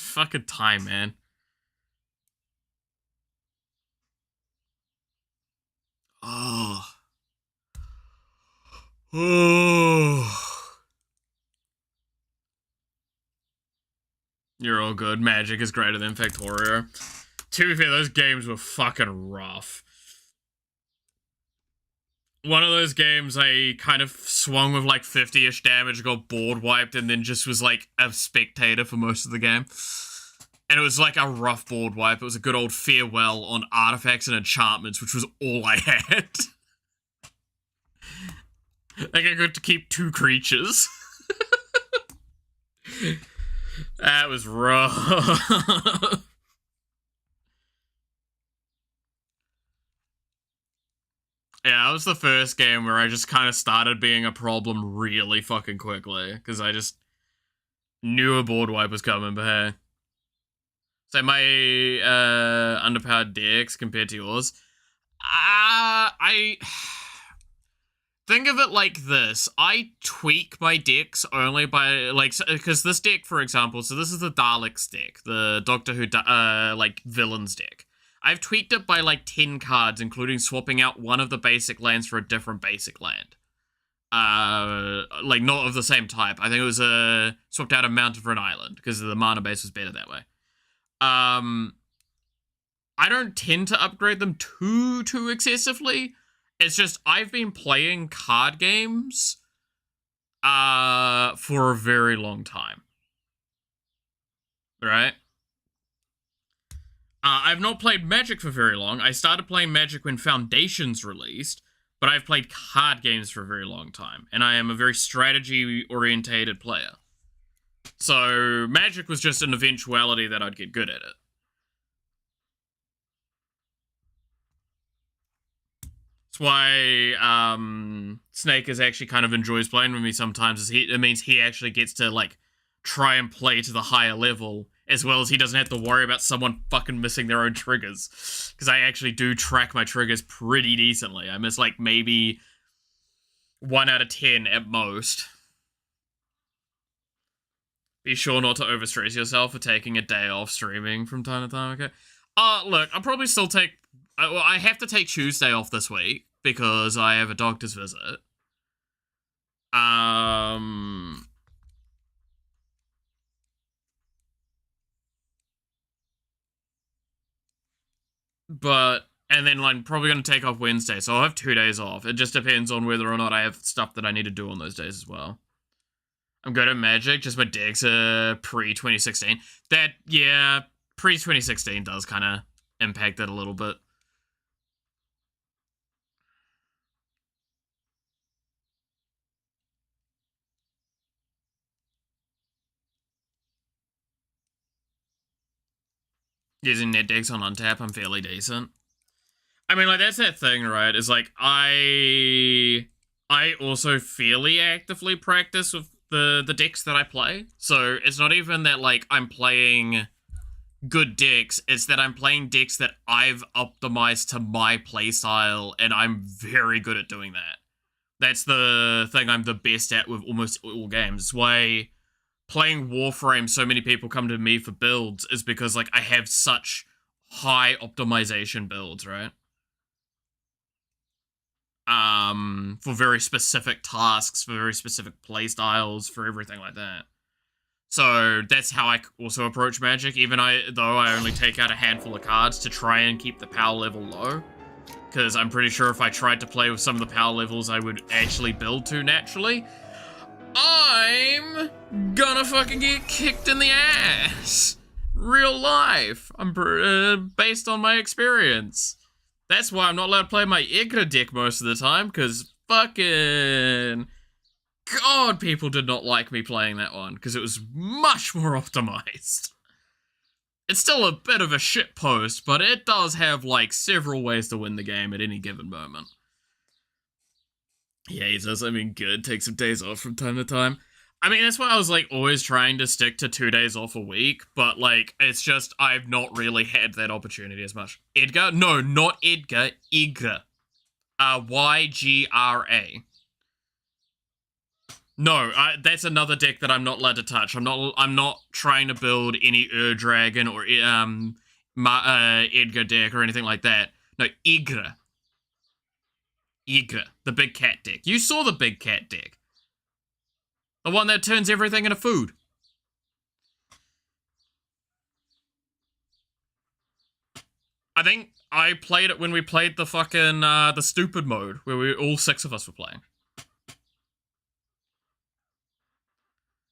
fucking time, man. Oh. You're all good. Magic is greater than Factorio. To be fair, those games were fucking rough. One of those games I kind of swung with like 50-ish damage, got board wiped, and then just was like a spectator for most of the game. And it was like a rough board wipe. It was a good old farewell on artifacts and enchantments, which was all I had. Like I got to keep 2 creatures. That was rough. Yeah, that was the first game where I just kind of started being a problem really fucking quickly, because I just knew a board wipe was coming, but hey. So my underpowered decks compared to yours, I think of it like this. I tweak my decks only by, like, because this deck, for example, so this is the Daleks deck, the Doctor Who, like, villains deck. I've tweaked it by like 10 cards, including swapping out one of the basic lands for a different basic land. Like, not of the same type. I think it was swapped out a mountain for an island, because the mana base was better that way. I don't tend to upgrade them too excessively. It's just, I've been playing card games for a very long time. Right? I've not played Magic for very long. I started playing Magic when Foundations released, but I've played card games for a very long time, and I am a very strategy-orientated player. So, Magic was just an eventuality that I'd get good at it. That's why Snakers actually kind of enjoys playing with me sometimes. It means he actually gets to, like, try and play to the higher level, as well as he doesn't have to worry about someone fucking missing their own triggers. Because I actually do track my triggers pretty decently. I miss, like, maybe 1 out of 10 at most. Be sure not to overstress yourself for taking a day off streaming from time to time, okay? Look, I'll probably still take... well, I have to take Tuesday off this week, because I have a doctor's visit. But, and then I'm probably going to take off Wednesday, so I'll have 2 days off. It just depends on whether or not I have stuff that I need to do on those days as well. I'm good at Magic, just my decks are pre-2016. That, yeah, pre-2016 does kind of impact it a little bit. Using net decks on untap, I'm fairly decent. I mean, like, that's that thing, right? Is like, I also fairly actively practice with the decks that I play. So it's not even that, like, I'm playing good decks. It's that I'm playing decks that I've optimized to my playstyle, and I'm very good at doing that. That's the thing I'm the best at with almost all games. It's why playing Warframe, so many people come to me for builds, is because, like, I have such high optimization builds, right? For very specific tasks, for very specific playstyles, for everything like that. So that's how I also approach Magic, though I only take out a handful of cards to try and keep the power level low. Because I'm pretty sure if I tried to play with some of the power levels I would actually build to naturally, I'm gonna fucking get kicked in the ass. Real life. Based on my experience. That's why I'm not allowed to play my Igra deck most of the time, because fucking... God, people did not like me playing that one, because it was much more optimized. It's still a bit of a shit post, but it does have, like, several ways to win the game at any given moment. Yeah, he says, I mean, good, take some days off from time to time. I mean, that's why I was, like, always trying to stick to 2 days off a week, but, like, it's just, I've not really had that opportunity as much. Edgar? No, not Edgar, Igra. Y-G-R-A. No, that's another deck that I'm not allowed to touch. I'm not trying to build any Dragon or Edgar deck or anything like that. No, Igra. Igra, the big cat deck. You saw the big cat deck. The one that turns everything into food. I think I played it when we played the fucking, the stupid mode, where all 6 of us were playing.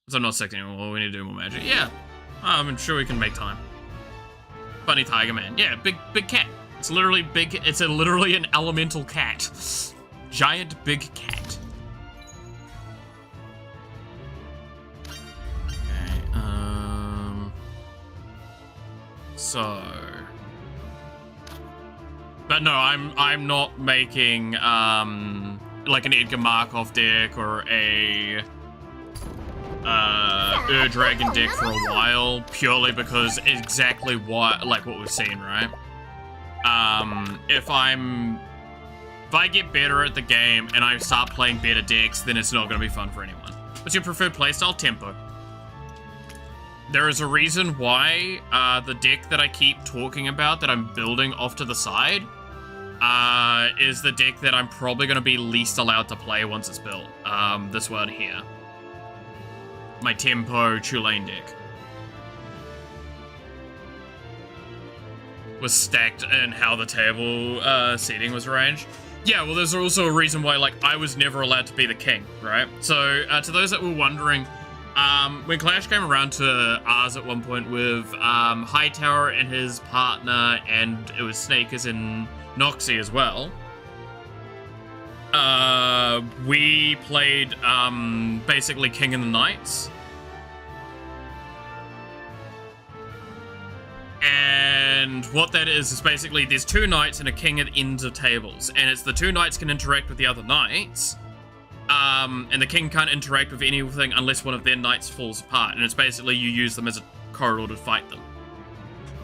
So I'm not sick anymore, we need to do more Magic. Yeah, I'm sure we can make time. Funny Tiger Man. Yeah, big cat. It's literally big, it's literally an elemental cat. Giant big cat. Okay, so... But no, I'm not making, like an Edgar Markov deck or a... Dragon deck for a while, purely because exactly what we've seen, right? If I get better at the game and I start playing better decks, then it's not going to be fun for anyone. What's your preferred playstyle? Tempo. There is a reason why the deck that I keep talking about that I'm building off to the side is the deck that I'm probably going to be least allowed to play once it's built. This one here. My Tempo Tulane deck was stacked in how the table seating was arranged. Yeah, well, there's also a reason why, like, I was never allowed to be the king, right? So, to those that were wondering, when Clash came around to ours at one point with Hightower and his partner, and it was Snakers and Noxie as well, we played, basically King and the Knights. And what that is basically there's 2 knights and a king at ends of tables. And it's the 2 knights can interact with the other knights. And the king can't interact with anything unless one of their knights falls apart. And it's basically you use them as a corridor to fight them.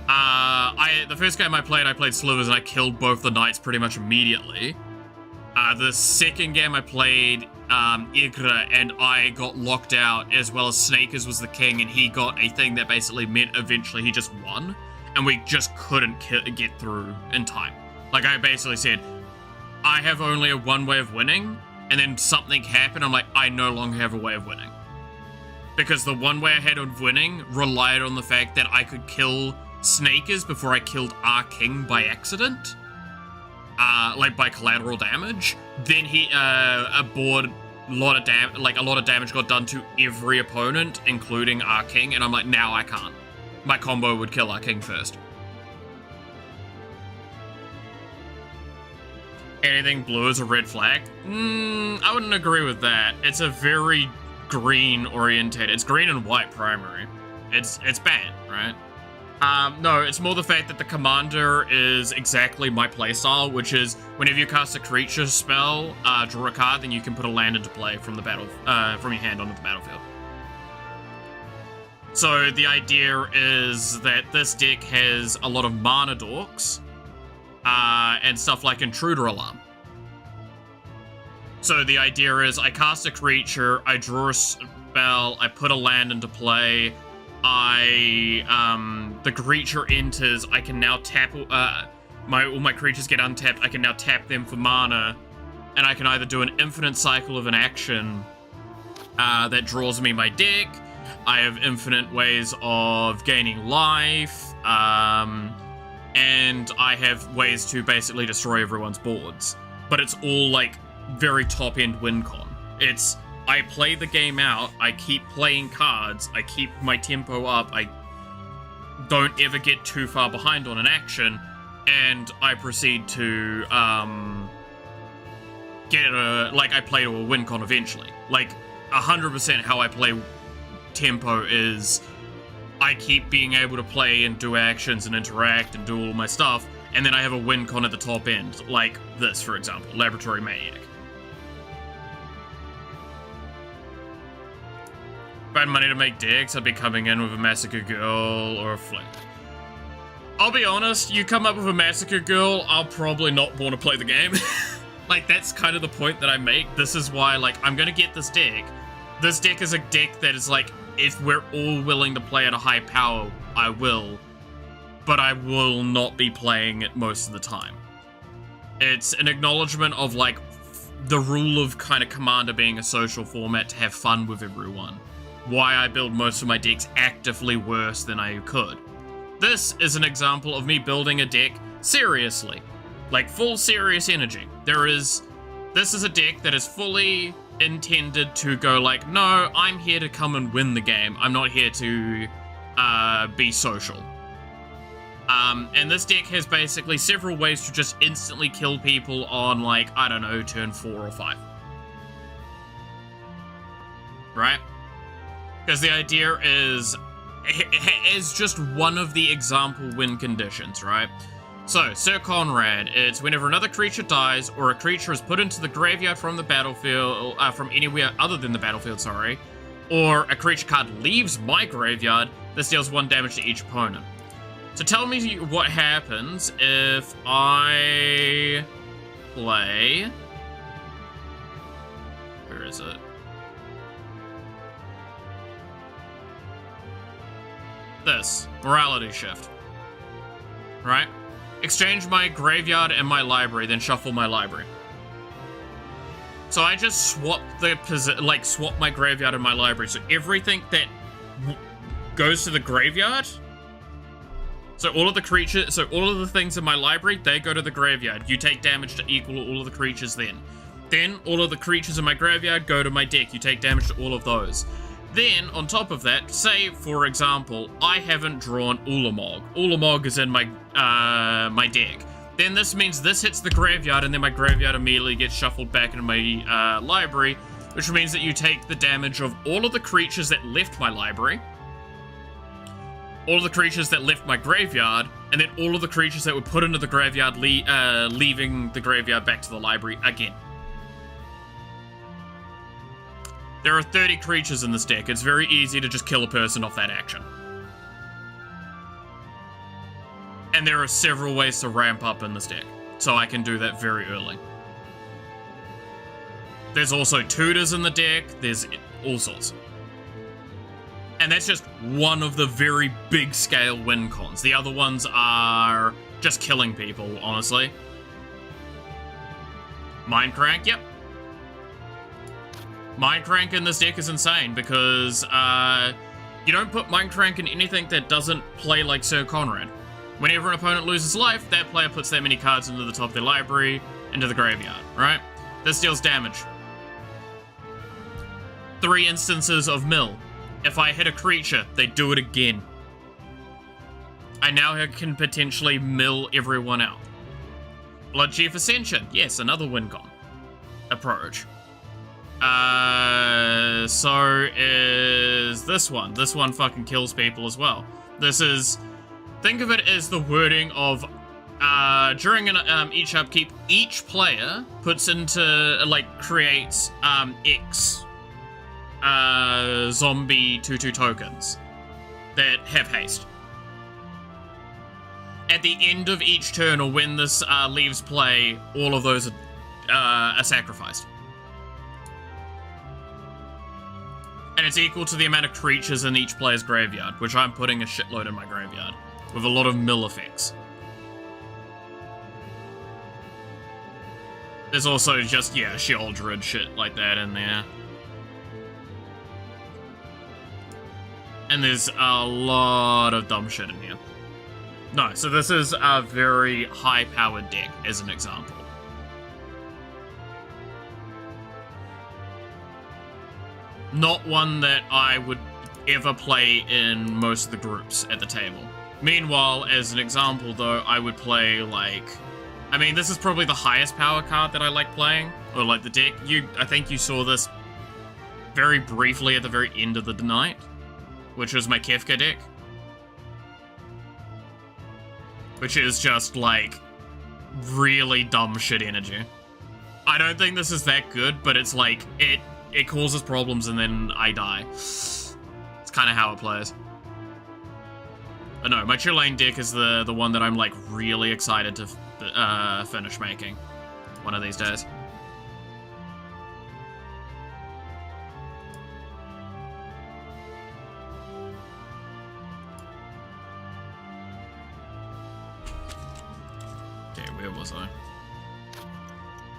The first game I played Slivers and I killed both the knights pretty much immediately. The second game I played Igra and I got locked out, as well as Snakers was the king and he got a thing that basically meant eventually he just won. And we just couldn't get through in time. Like, I basically said, I have only one way of winning, and then something happened, I'm like, I no longer have a way of winning. Because the one way I had of winning relied on the fact that I could kill Snakers before I killed our king by accident. Like by collateral damage. Then he, a lot of damage got done to every opponent, including our king, and I'm like, now I can't. My combo would kill our king first. Anything blue is a red flag? I wouldn't agree with that. It's a very green oriented. It's green and white primary. It's bad, right? No, it's more the fact that the commander is exactly my playstyle, which is whenever you cast a creature spell, draw a card, then you can put a land into play from the from your hand onto the battlefield. So the idea is that this deck has a lot of mana dorks, and stuff like Intruder Alarm. So the idea is I cast a creature, I draw a spell, I put a land into play, the creature enters, I can now tap, all my creatures get untapped, I can now tap them for mana, and I can either do an infinite cycle of an action that draws me my deck, I have infinite ways of gaining life, and I have ways to basically destroy everyone's boards. But it's all, like, very top-end win con. It's, I play the game out, I keep playing cards, I keep my tempo up, I don't ever get too far behind on an action, and I proceed to, I play to a win con eventually. Like, 100% how I play tempo is I keep being able to play and do actions and interact and do all my stuff, and then I have a win con at the top end, like this, for example, Laboratory Maniac. If I had money to make decks, I'd be coming in with a Massacre Girl or a Flick. I'll be honest, you come up with a Massacre Girl, I'll probably not want to play the game. Like, that's kind of the point that I make. This is why, like, I'm gonna get this deck. This deck is a deck that is like, if we're all willing to play at a high power, I will. But I will not be playing it most of the time. It's an acknowledgement of, like, the rule of kind of Commander being a social format to have fun with everyone. Why I build most of my decks actively worse than I could. This is an example of me building a deck seriously. Like, full serious energy. This is a deck that is fully intended to go like, no, I'm here to come and win the game. I'm not here to be social. And this deck has basically several ways to just instantly kill people on, like, I don't know, turn 4 or 5. Right? Because the idea is just one of the example win conditions, right? So, Sir Conrad, it's whenever another creature dies, or a creature is put into the graveyard from the battlefield, from anywhere other than the battlefield, sorry, or a creature card leaves my graveyard, this deals 1 damage to each opponent. So tell me what happens if I play... Where is it? This. Morality Shift. Right? Exchange my graveyard and my library, then shuffle my library. So I just swap swap my graveyard and my library. So everything that goes to the graveyard, so all of the things in my library, they go to the graveyard. You take damage to equal all of the creatures then. Then all of the creatures in my graveyard go to my deck. You take damage to all of those. Then, on top of that, say, for example, I haven't drawn Ulamog. Ulamog is in my my deck. Then this means this hits the graveyard, and then my graveyard immediately gets shuffled back into my library, which means that you take the damage of all of the creatures that left my library, all of the creatures that left my graveyard, and then all of the creatures that were put into the graveyard, leaving the graveyard back to the library again. There are 30 creatures in this deck. It's very easy to just kill a person off that action. And there are several ways to ramp up in this deck, so I can do that very early. There's also tutors in the deck, there's all sorts. And that's just one of the very big scale win cons. The other ones are just killing people, honestly. Mindcrank, yep. Mindcrank in this deck is insane because you don't put Mindcrank in anything that doesn't play like Sir Conrad. Whenever an opponent loses life, that player puts that many cards into the top of their library, into the graveyard, right? This deals damage. 3 instances of mill. If I hit a creature, they do it again. I now can potentially mill everyone out. Bloodchief Ascension, yes, another win con approach. So is this one. This one fucking kills people as well. This is, think of it as the wording of, during each upkeep, each player puts into, creates, X, zombie 2/2 tokens that have haste. At the end of each turn, or when this, leaves play, all of those are sacrificed. And it's equal to the amount of creatures in each player's graveyard, which I'm putting a shitload in my graveyard, with a lot of mill effects. There's also just, yeah, Sheoldred shit like that in there. And there's a lot of dumb shit in here. No, so this is a very high-powered deck, as an example. Not one that I would ever play in most of the groups at the table. Meanwhile, as an example, though, I would play, like... I mean, this is probably the highest power card that I like playing, or, like, the deck. I think you saw this very briefly at the very end of the night, which was my Kefka deck. Which is just, like, really dumb shit energy. I don't think this is that good, but it's like, it causes problems and then I die. It's kind of how it plays. But no, my Chill Lane deck is the one that I'm, like, really excited to finish making one of these days. Okay, where was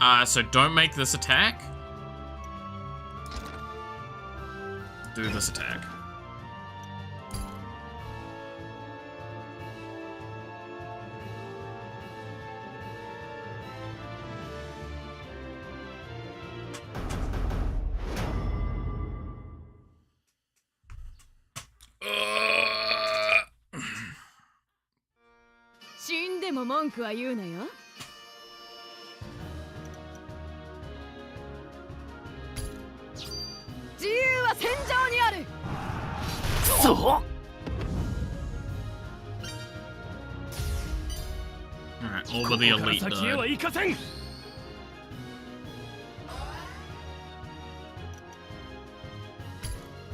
I? So don't make this attack. Do this attack. Alright, all but the elite died.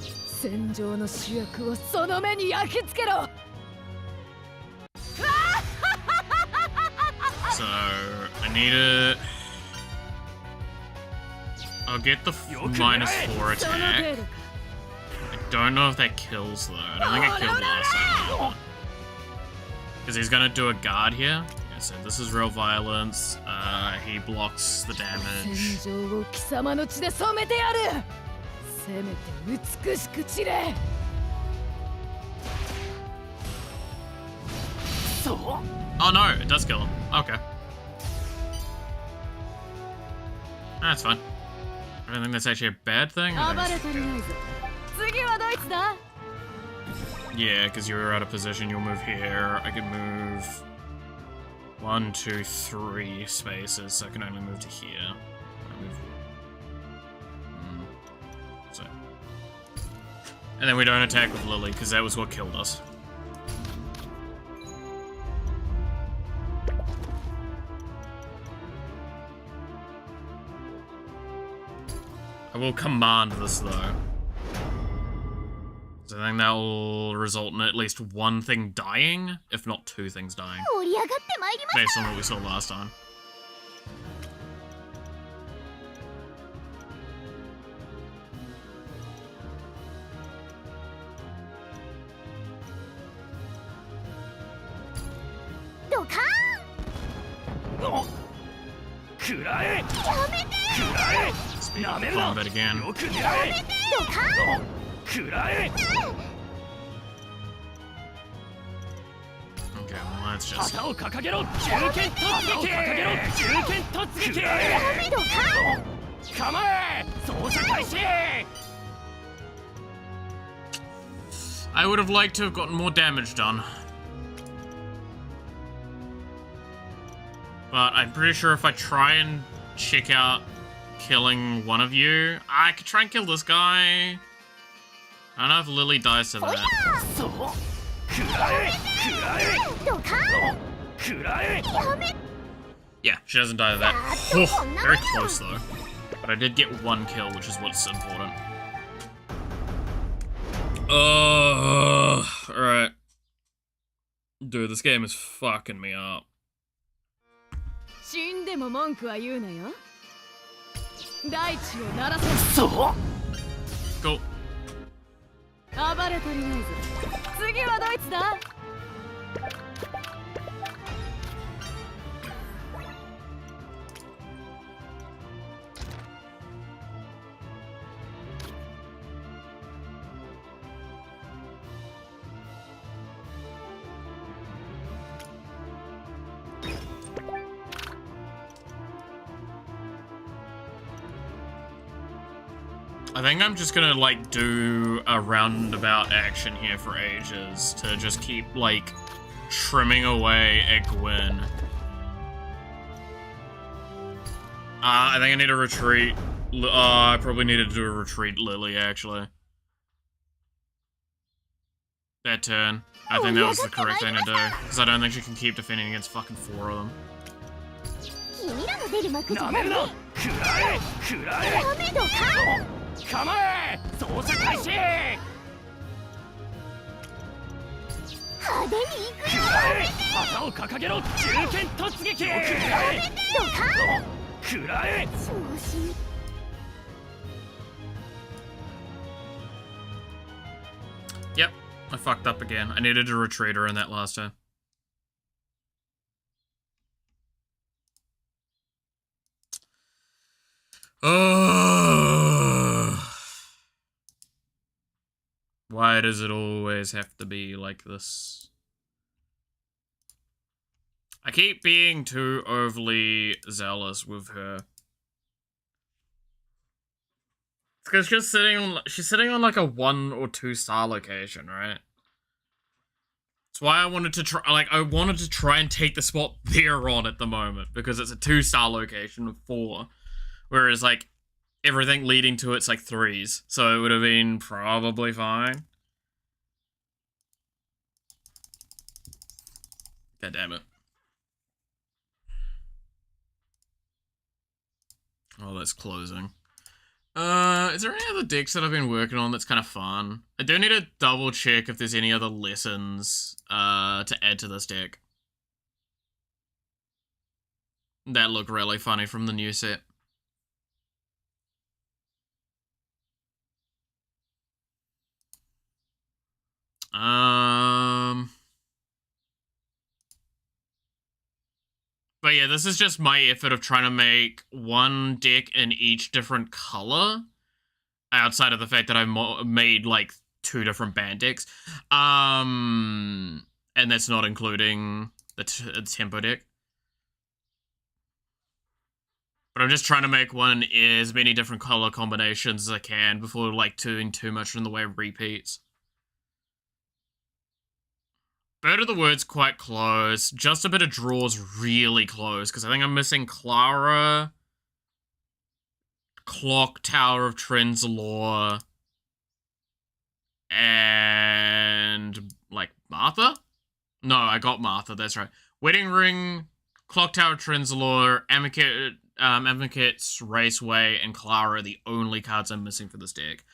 戦場の主役をその目に焼き付けろ So, I need it. I'll get the -4 attack. I don't know if that kills though. I don't think it killed last time. Because he's gonna do a guard here. Yeah, so this is real violence. He blocks the damage. 戦場を貴様の血で染めてやるせめて美しく散れ Oh no, it does kill him. Okay. That's fine. I don't think that's actually a bad thing. Yeah, because you're out of position, you'll move here. I can move 1, 2, 3 spaces, so I can only move to here. I move... So. And then we don't attack with Lily, because that was what killed us. I will command this, though. So I think that will result in at least one thing dying, if not 2 things dying. Based on what we saw last time. Speed up the combat again. Okay, well that's just... I would have liked to have gotten more damage done. But I'm pretty sure if I try and check out killing one of you, I could try and kill this guy. I don't know if Lily dies to that. Yeah, she doesn't die to that. Oh, very close though. But I did get 1 kill, which is what's important. Alright. Dude, this game is fucking me up. 死んでも文句は言うなよ大地を鳴らせそう Cool. 暴れ足りないぞ次はドイツだ I I think I'm just gonna, like, do a roundabout action here for ages to just keep, like, trimming away at Gwyn. I think I need to retreat. I probably needed to do a retreat Lily, actually. That turn. I think that was the correct thing to do. Because I don't think she can keep defending against fucking 4 of them. 君らの出る幕じゃない。なめるな食らえ食らえダメだか。構え操作開始派手に行くよ。食らえ旗を掲げろ銃剣突撃食らえ食らえ調子に。Yep, I fucked up again. I needed to retreat her in that last time. Why does it always have to be like this? I keep being too overly zealous with her. It's because she's sitting on like a 1 or 2 star location, right? That's why I wanted to try and take the spot they're on at the moment, because it's a 2-star location of 4. Whereas, like, everything leading to it's like 3s. So it would have been probably fine. God damn it. Oh, that's closing. Is there any other decks that I've been working on that's kind of fun? I do need to double check if there's any other lessons, to add to this deck. That look really funny from the new set. But yeah, this is just my effort of trying to make one deck in each different color, outside of the fact that I made, like, 2 different band decks. And that's not including the tempo deck. But I'm just trying to make one as many different color combinations as I can before, like, doing too much in the way of repeats. Bird of the Word's quite close. Just a Bit of Draw's really close, because I think I'm missing Clara, Clock Tower of Trenzalore, and, like, Martha? No, I got Martha, that's right. Wedding Ring, Clock Tower of Trenzalore, Amicet's Raceway, and Clara are the only cards I'm missing for this deck.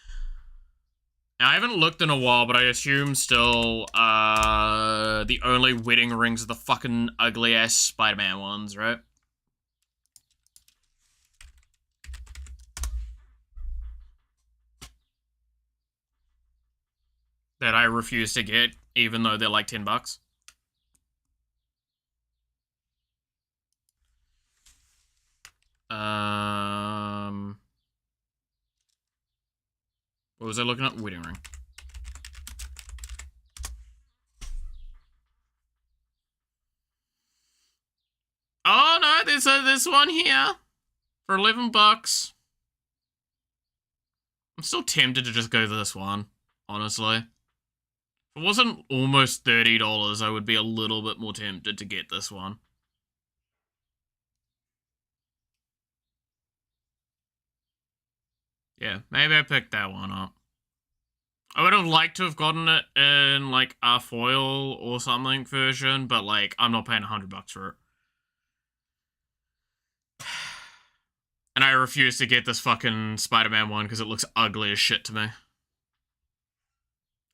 Now, I haven't looked in a while, but I assume still, the only wedding rings are the fucking ugly-ass Spider-Man ones, right? That I refuse to get, even though they're like $10. What was I looking at? Wedding Ring. Oh no, there's this one here for $11. I'm still tempted to just go to this one, honestly. If it wasn't almost $30, I would be a little bit more tempted to get this one. Yeah, maybe I picked that one up. I would have liked to have gotten it in, like, a foil or something version, but, like, I'm not paying $100 for it. And I refuse to get this fucking Spider-Man one because it looks ugly as shit to me.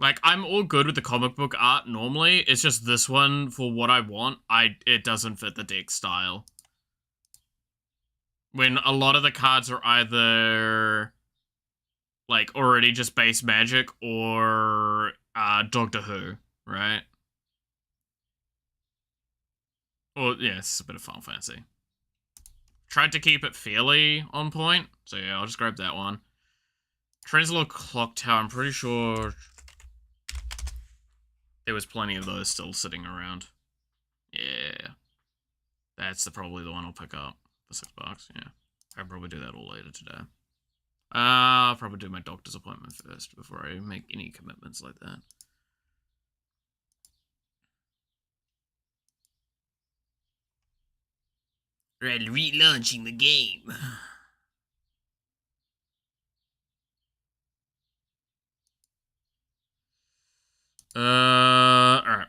Like, I'm all good with the comic book art normally. It's just this one, for what I want, it doesn't fit the deck style. When a lot of the cards are either, like, already just base Magic or Doctor Who, right? Or, yeah, it's a bit of Final Fantasy. Tried to keep it fairly on point, so yeah, I'll just grab that one. Trenzalore Clock Tower, I'm pretty sure there was plenty of those still sitting around. Yeah. That's probably the one I'll pick up for $6, yeah. I'll probably do that all later today. I'll probably do my doctor's appointment first before I make any commitments like that. Right, relaunching the game. Alright.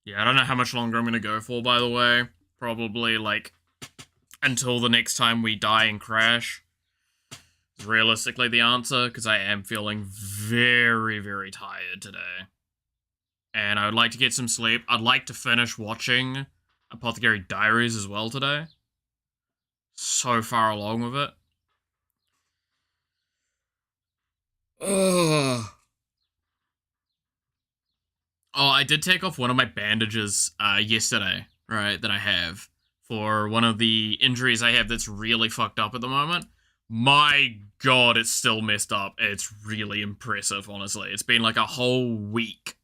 Yeah, I don't know how much longer I'm gonna go for, by the way. Probably, like, until the next time we die and crash. Is realistically the answer, because I am feeling very, very tired today. And I would like to get some sleep. I'd like to finish watching Apothecary Diaries as well today. So far along with it. Ugh. Oh, I did take off one of my bandages yesterday, right, that I have for one of the injuries I have that's really fucked up at the moment. My god, it's still messed up. It's really impressive, honestly. It's been like a whole week,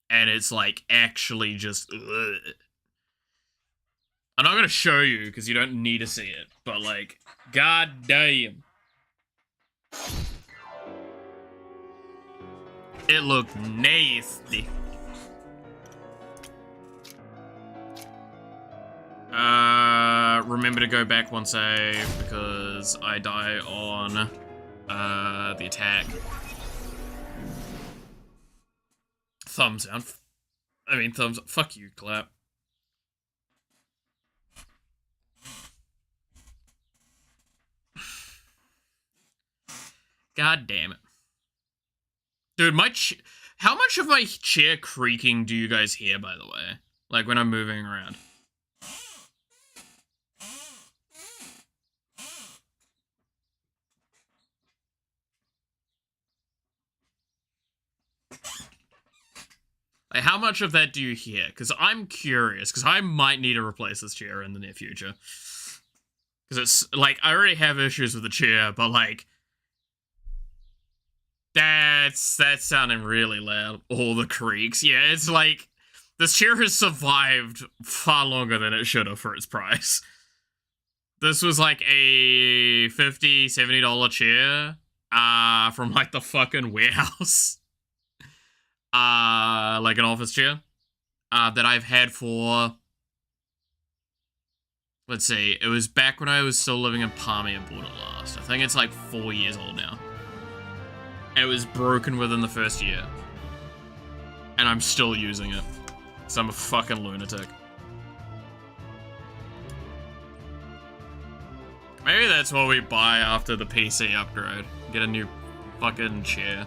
and it's like actually just... ugh. I'm not gonna show you, because you don't need to see it, but like, god damn. It looked nasty. Remember to go back one save because I die on the attack. Thumbs down. I mean, thumbs up. Fuck you, clap. God damn it. Dude, how much of my chair creaking do you guys hear, by the way? Like, when I'm moving around? Like, how much of that do you hear? Because I'm curious, because I might need to replace this chair in the near future. Because it's, like, I already have issues with the chair, but, like, that's sounding really loud. All the creaks. Yeah, it's like, this chair has survived far longer than it should have for its price. This was like a $50, $70 chair, from like the fucking warehouse. Like an office chair, that I've had for, let's see, it was back when I was still living in Palmy and bought it last. I think it's like 4 years old now. And it was broken within the first year. And I'm still using it. So I'm a fucking lunatic. Maybe that's what we buy after the PC upgrade. Get a new fucking chair.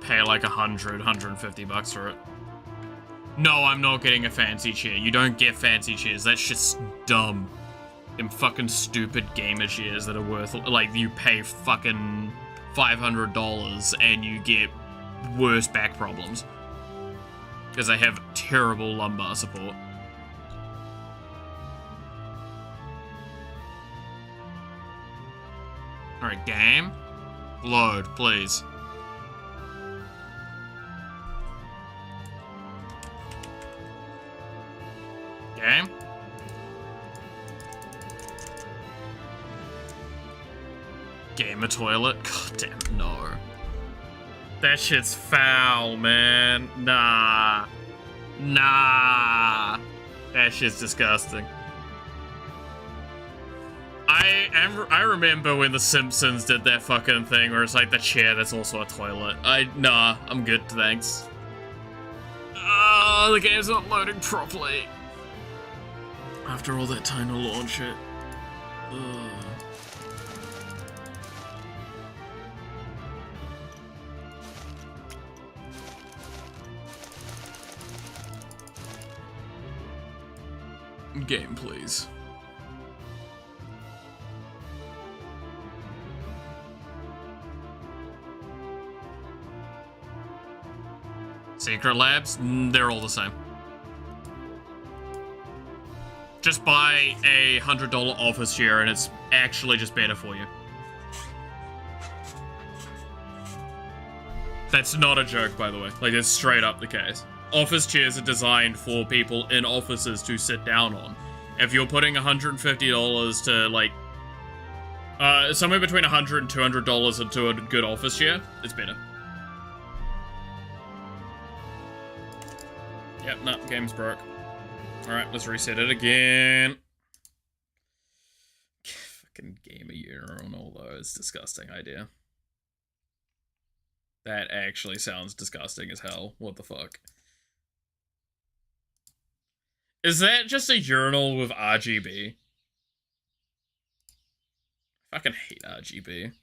Pay like $150 for it. No, I'm not getting a fancy chair. You don't get fancy chairs. That's just dumb. Them fucking stupid gamer chairs that are worth, like, you pay fucking $500 and you get worse back problems. Because they have terrible lumbar support. Alright, game. Load, please. Game. Gamer toilet? God damn it, no. That shit's foul, man. Nah. Nah. That shit's disgusting. I remember when The Simpsons did that fucking thing where it's like the chair that's also a toilet. Nah, I'm good, thanks. The game's not loading properly. After all that time to launch it. Ugh. Game, please. Secret Labs? They're all the same. Just buy a $100 office chair and it's actually just better for you. That's not a joke, by the way. Like, it's straight up the case. Office chairs are designed for people in offices to sit down on. If you're putting $150 to, like, somewhere between $100 and $200 into a good office chair, it's better. Yep, no, game's broke. Alright, let's reset it again. Fucking gamer urinal, though, is a disgusting idea. That actually sounds disgusting as hell. What the fuck? Is that just a urinal with RGB? I fucking hate RGB.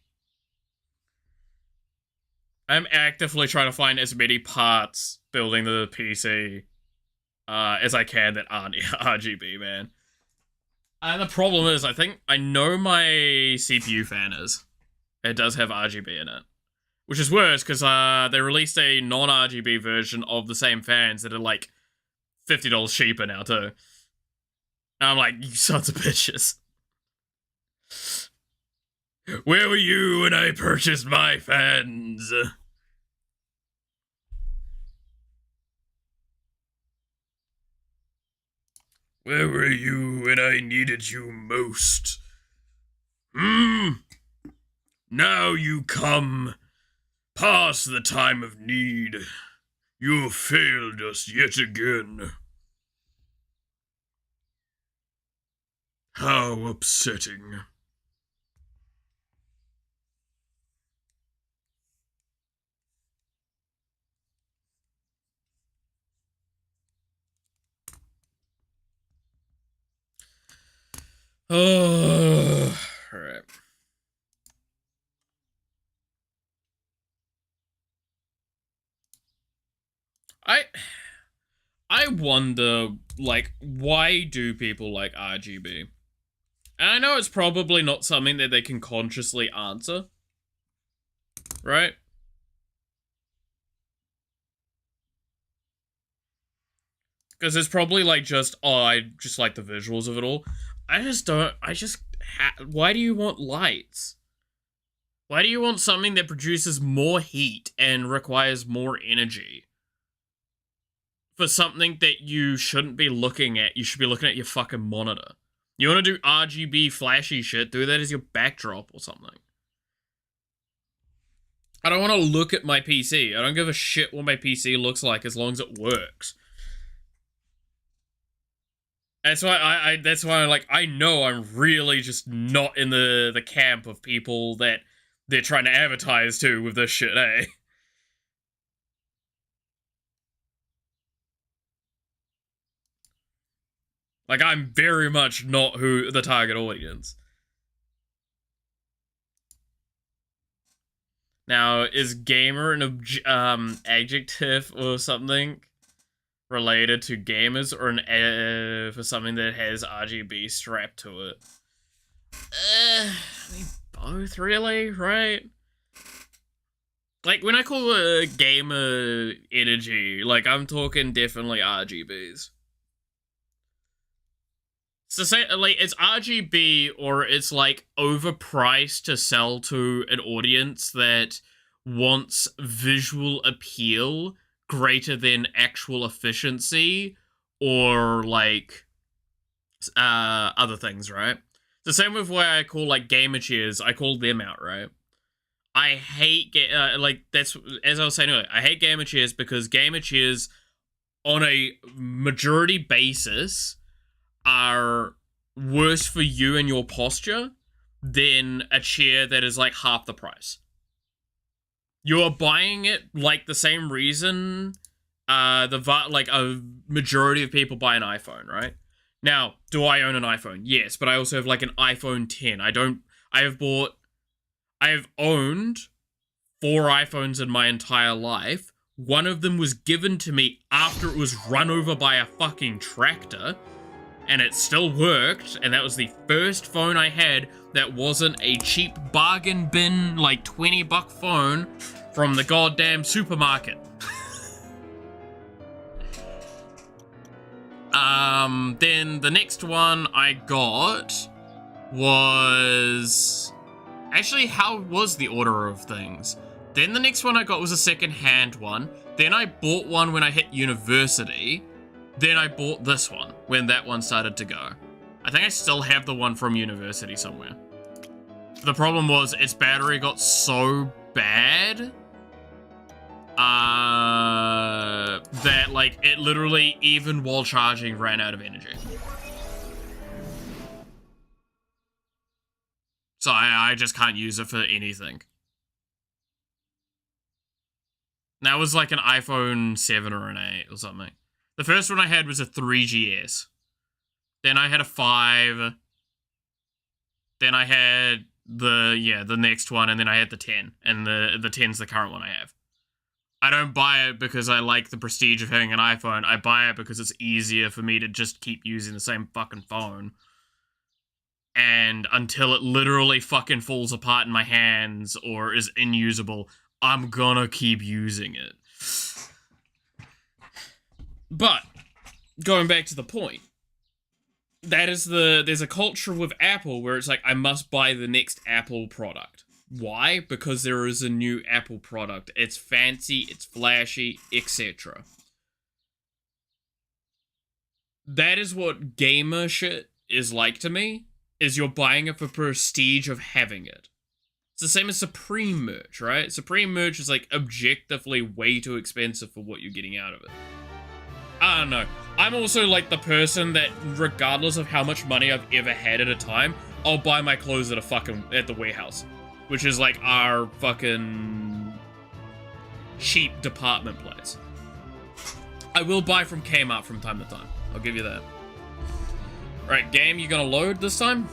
I'm actively trying to find as many parts building the PC as I can that aren't RGB, man. And the problem is, I know my CPU fan is. It does have RGB in it. Which is worse, because they released a non-RGB version of the same fans that are like $50 cheaper now, too. And I'm like, you sons of bitches. Where were you when I purchased my fans? Where were you when I needed you most? Now you come, past the time of need. You have failed us yet again. How upsetting. Oh, all right. I wonder, like, why do people like RGB? And I know it's probably not something that they can consciously answer, right? Because it's probably like just, oh, I just like the visuals of it all. Why do you want lights? Why do you want something that produces more heat and requires more energy? For something that you shouldn't be looking at, you should be looking at your fucking monitor. You want to do RGB flashy shit, do that as your backdrop or something. I don't want to look at my PC. I don't give a shit what my PC looks like as long as it works. That's why I know I'm really just not in the camp of people that they're trying to advertise to with this shit, eh? Like, I'm very much not the target audience. Now, is gamer an adjective or something related to gamers, or for something that has RGB strapped to it? I mean, both, really, right? Like, when I call a gamer energy, like, I'm talking definitely RGBs. So say, like, it's RGB or it's, like, overpriced to sell to an audience that wants visual appeal greater than actual efficiency or, like, other things, right? The same with why I call, like, gamer chairs, I call them out, right? I hate, that's, as I was saying earlier, I hate gamer chairs because gamer chairs, on a majority basis, are worse for you and your posture than a chair that is like half the price. You're buying it like the same reason like a majority of people buy an iPhone, right? Now, do I own an iPhone? Yes, but I also have like an iPhone 10. I have owned 4 iPhones in my entire life. One of them was given to me after it was run over by a fucking tractor. And it still worked, and that was the first phone I had that wasn't a cheap bargain bin, like, $20 phone from the goddamn supermarket. Then the next one I got was... Actually, how was the order of things? Then the next one I got was a second-hand one. Then I bought one when I hit university. Then I bought this one when that one started to go. I think I still have the one from university somewhere. The problem was its battery got so bad that like it literally, even while charging, ran out of energy. So I just can't use it for anything. That was like an iPhone 7 or an 8 or something. The first one I had was a 3GS. Then I had a 5. Then I had the next one, and then I had the 10. And the 10's the current one I have. I don't buy it because I like the prestige of having an iPhone. I buy it because it's easier for me to just keep using the same fucking phone. And until it literally fucking falls apart in my hands or is unusable, I'm gonna keep using it. But, going back to the point, there's a culture with Apple where it's like, I must buy the next Apple product. Why? Because there is a new Apple product. It's fancy, it's flashy, etc. That is what gamer shit is like to me, is you're buying it for prestige of having it. It's the same as Supreme merch, right? Supreme merch is like objectively way too expensive for what you're getting out of it. I don't know. I'm also like the person that, regardless of how much money I've ever had at a time, I'll buy my clothes at the warehouse, which is like our fucking cheap department place. I will buy from Kmart from time to time. I'll give you that. Right, game, you gonna load this time?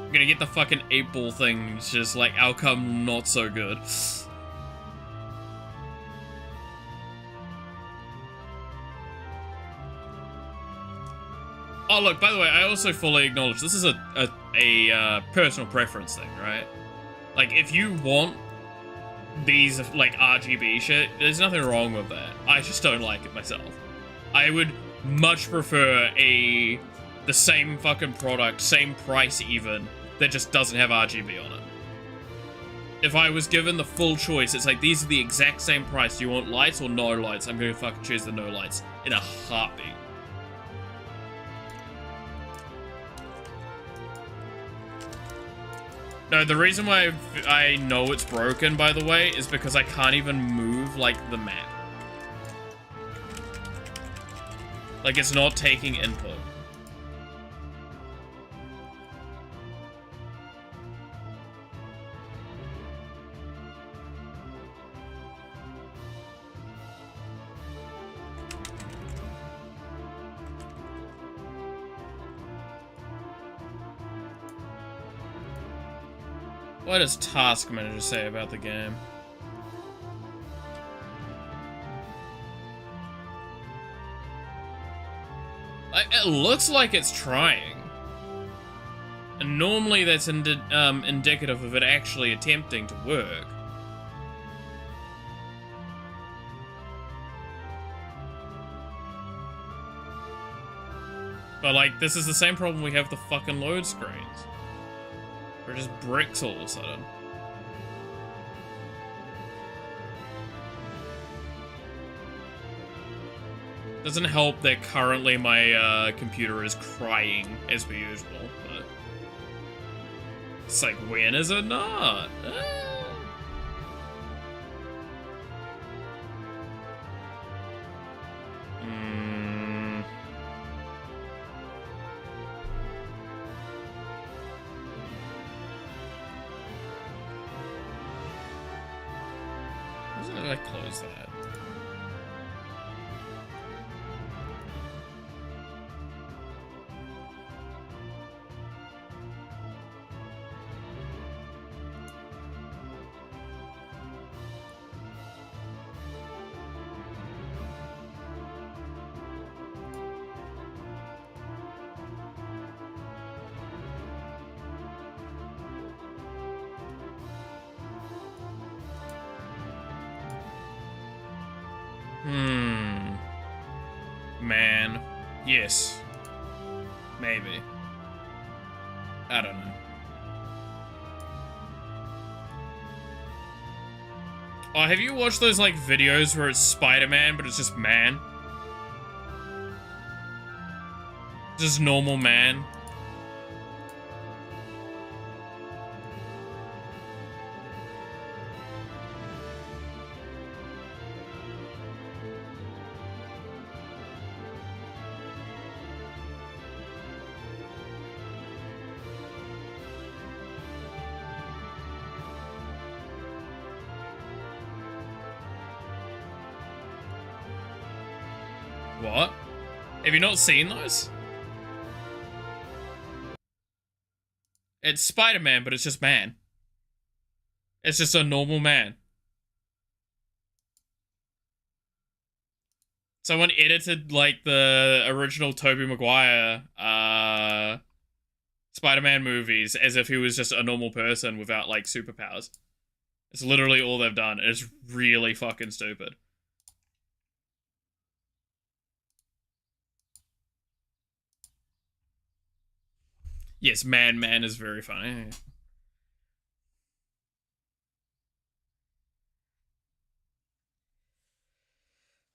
I'm gonna get the fucking 8-ball thing, it's just like outcome not so good. Oh look, by the way, I also fully acknowledge this is a personal preference thing, right? Like, if you want these, like, RGB shit, there's nothing wrong with that. I just don't like it myself. I would much prefer the same fucking product, same price even, that just doesn't have RGB on it. If I was given the full choice, it's like, these are the exact same price. Do you want lights or no lights? I'm gonna fucking choose the no lights in a heartbeat. No, the reason why I know it's broken, by the way, is because I can't even move, like, the map. Like, it's not taking input. What does Task Manager say about the game? Like, it looks like it's trying. And normally that's indicative of it actually attempting to work. But, like, this is the same problem we have with the fucking load screens. Or just bricks all of a sudden. Doesn't help that currently my computer is crying as per usual, but it's like, when is it not? Why did I close that? Man. Yes. Maybe. I don't know. Oh, have you watched those, like, videos where it's Spider-Man, but it's just man? Just normal man? What? Have you not seen those? It's Spider-Man, but it's just man. It's just a normal man. Someone edited, like, the original Tobey Maguire, Spider-Man movies as if he was just a normal person without, like, superpowers. It's literally all they've done. It's really fucking stupid. Yes, Man is very funny.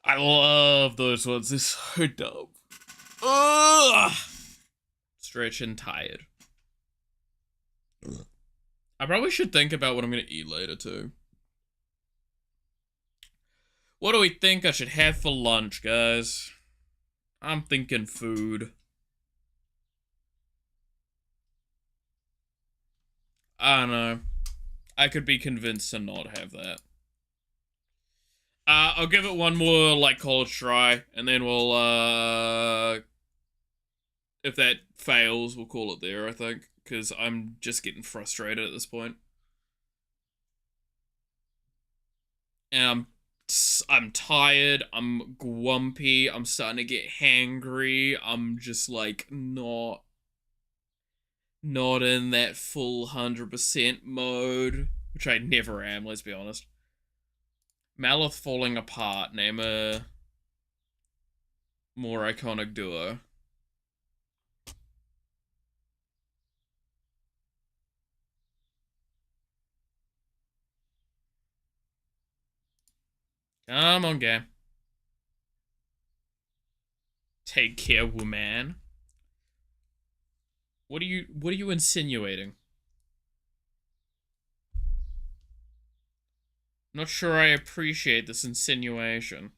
I love those ones. They're so dumb. Ugh! Stretch and tired. I probably should think about what I'm gonna eat later, too. What do we think I should have for lunch, guys? I'm thinking food. I don't know. I could be convinced to not have that. I'll give it one more, like, college try, and then we'll, if that fails, we'll call it there, I think, because I'm just getting frustrated at this point. And I'm tired, I'm grumpy, I'm starting to get hangry, I'm just, like, not in that full 100% mode, which I never am, let's be honest. Malith falling apart, name a more iconic duo. Come on, game. Take care, woman. What are you insinuating? Not sure I appreciate this insinuation.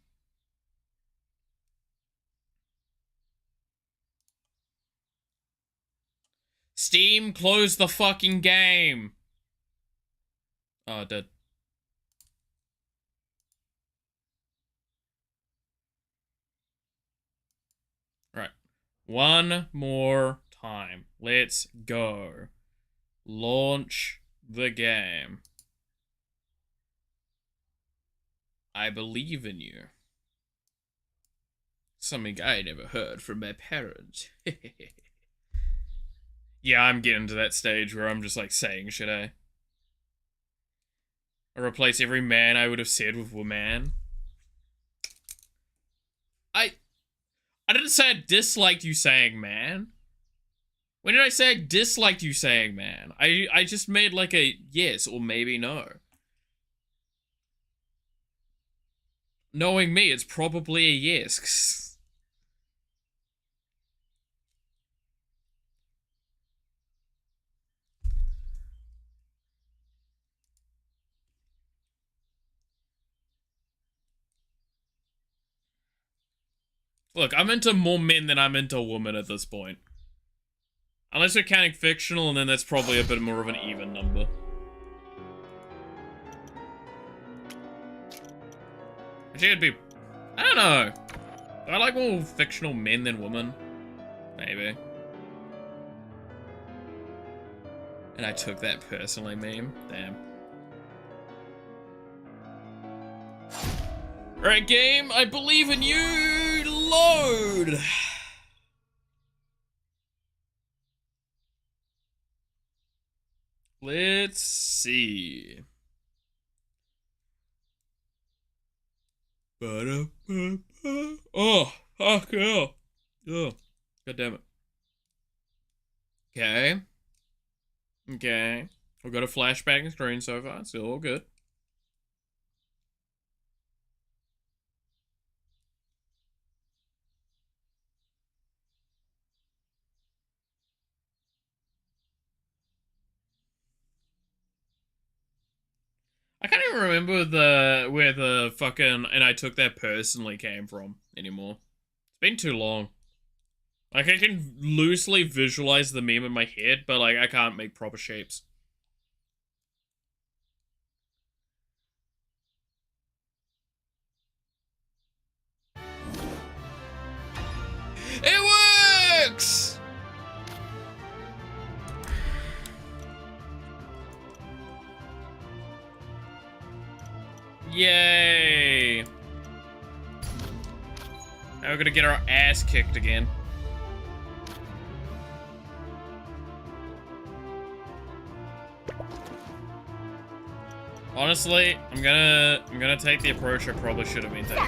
Steam, close the fucking game. Oh, it did. Right. One more time. Let's go. Launch the game. I believe in you. Something I never heard from my parents. Yeah, I'm getting to that stage where I'm just like saying shit, I replace every man I would have said with woman. I didn't say I disliked you saying man. When did I say I disliked you saying man? I just made like a yes or maybe no. Knowing me, it's probably a yes. Look, I'm into more men than I'm into women at this point. Unless we're counting fictional, and then that's probably a bit more of an even number. Actually, it'd be... I don't know. Do I like more fictional men than women? Maybe. And I took that personally, meme. Damn. Alright, game, I believe in you! Load! Let's see. Oh, fuck yeah. Oh, god damn it. Okay. Okay. We've got a flashback screen so far. It's still all good. I can't even remember where the fucking "and I took that personally" came from anymore. It's been too long. Like, I can loosely visualize the meme in my head, but like I can't make proper shapes. It works! Yay! Now we're gonna get our ass kicked again. Honestly, I'm gonna take the approach I probably should have been taking.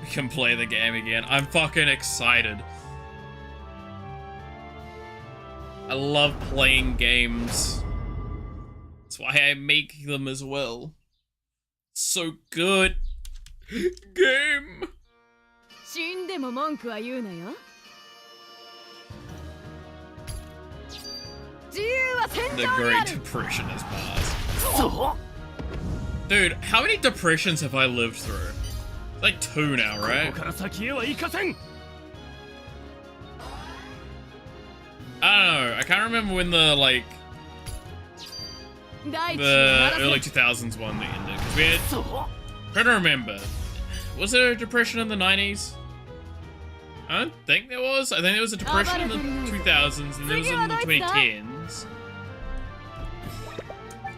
We can play the game again. I'm fucking excited. I love playing games. That's why I make them as well. So good. Game. The Great Depression is bars. Dude, how many depressions have I lived through? It's like 2 now, right? I don't know. I can't remember when the early 2000s one that ended. Cause we had, I'm trying to remember. Was there a depression in the 90s? I don't think there was. I think there was a depression in the 2000s and there was in the 2010s.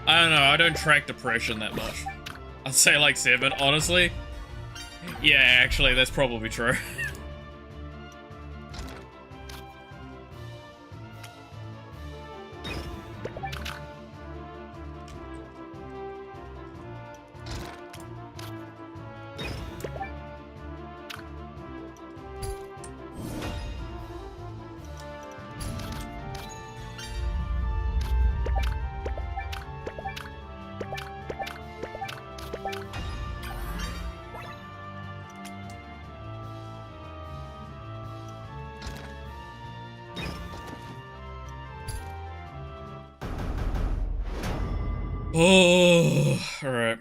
I don't know. I don't track depression that much. I'd say like 7, honestly. Yeah, actually, that's probably true. Oh, alright.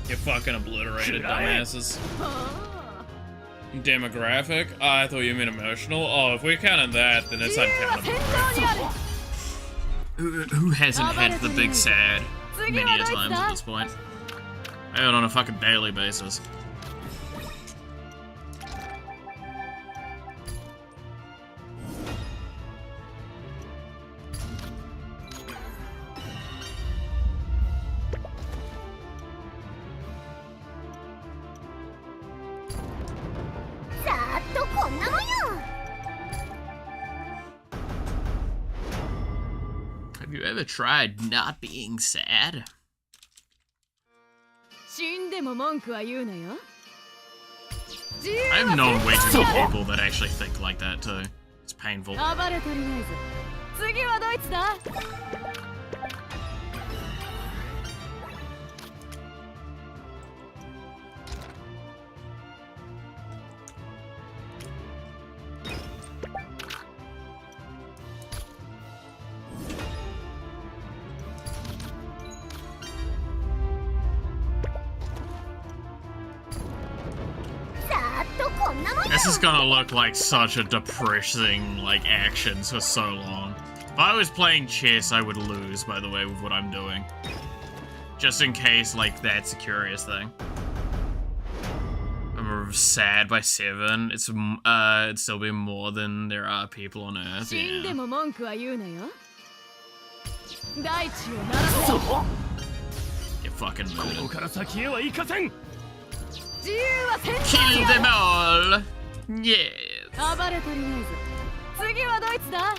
Get fucking obliterated, dumbasses. Demographic? Oh, I thought you meant emotional. Oh, if we're counting that, then it's uncountable. Who hasn't had the big sad many a times at this point? I do it on a fucking daily basis. Have you ever tried not being sad? I've known way too many people that actually think like that too. It's painful. This is gonna look like such a depressing, like, actions for so long. If I was playing chess, I would lose, by the way, with what I'm doing. Just in case, like, that's a curious thing. I'm sad by 7. It's, it'd still be more than there are people on Earth, yeah. Get fucking murdered. Kill them all! Yes. 暴れ足りないぞ。次はどいつだ？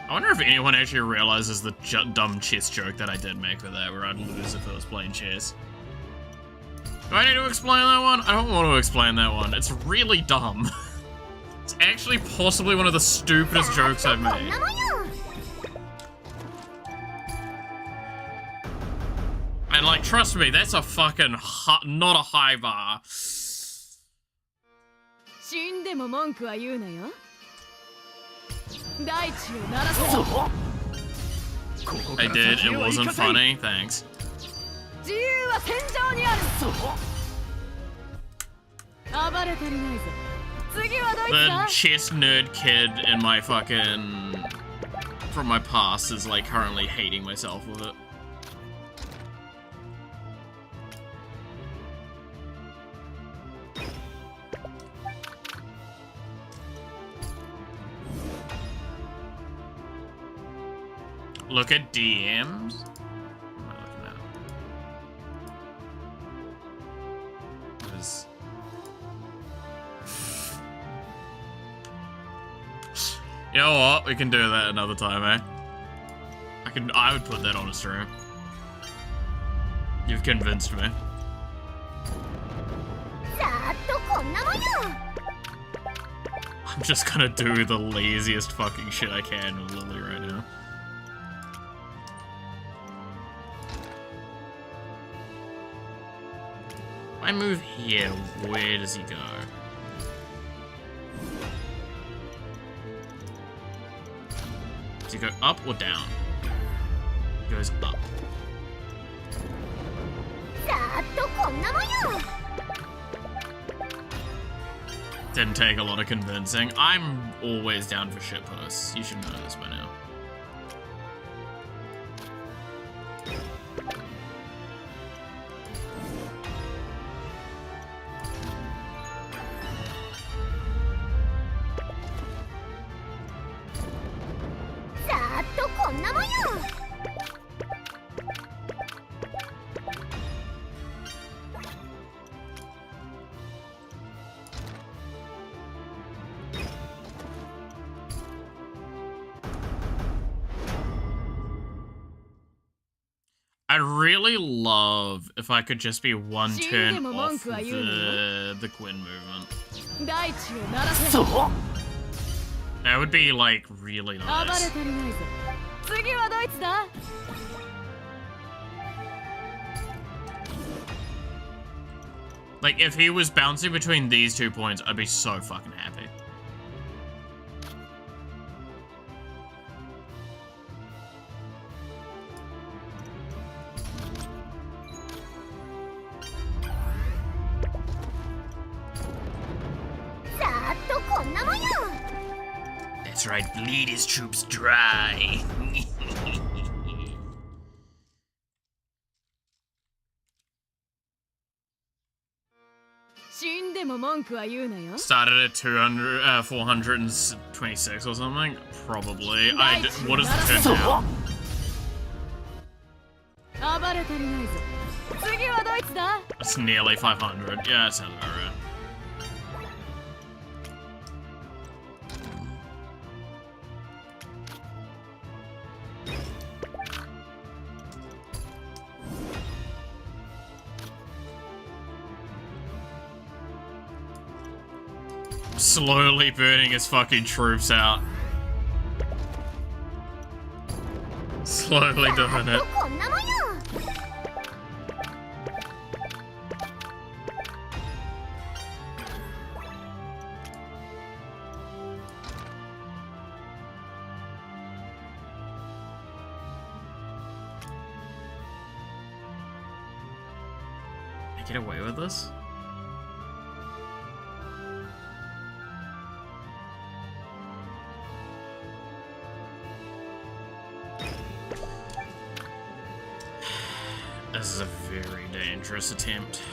I wonder if anyone actually realizes the dumb chess joke that I did make with that, where I'd lose if I was playing chess. Do I need to explain that one? I don't want to explain that one. It's really dumb. It's actually possibly one of the stupidest jokes I've made. And like, trust me, that's a fucking not a high bar. 死んでも文句は言うなよ。大地を鳴らせ。 I did, it wasn't funny, thanks. 自由は戦場にある。暴れ足りないぞ。次はどいつ The だ？ chess nerd kid in my fucking... from my past is like currently hating myself with it. Look at DMs? What am I looking at? What is... You know what? We can do that another time, eh? I would put that on a stream. You've convinced me. I'm just gonna do the laziest fucking shit I can with Lily right now. If I move here, where does he go? Does he go up or down? He goes up. Didn't take a lot of convincing. I'm always down for shitposts. You should know this by now. I'd really love if I could just be one turn off the Quinn movement. That would be, like, really nice. Like, if he was bouncing between these 2 points, I'd be so fucking happy. That's right, bleed his troops dry. Started at 426 or something? Probably. What is the turn now? It's nearly 500. Yeah, that sounds about right. Slowly burning his fucking troops out. Slowly doing it. Can I get away with this? This is a very dangerous attempt.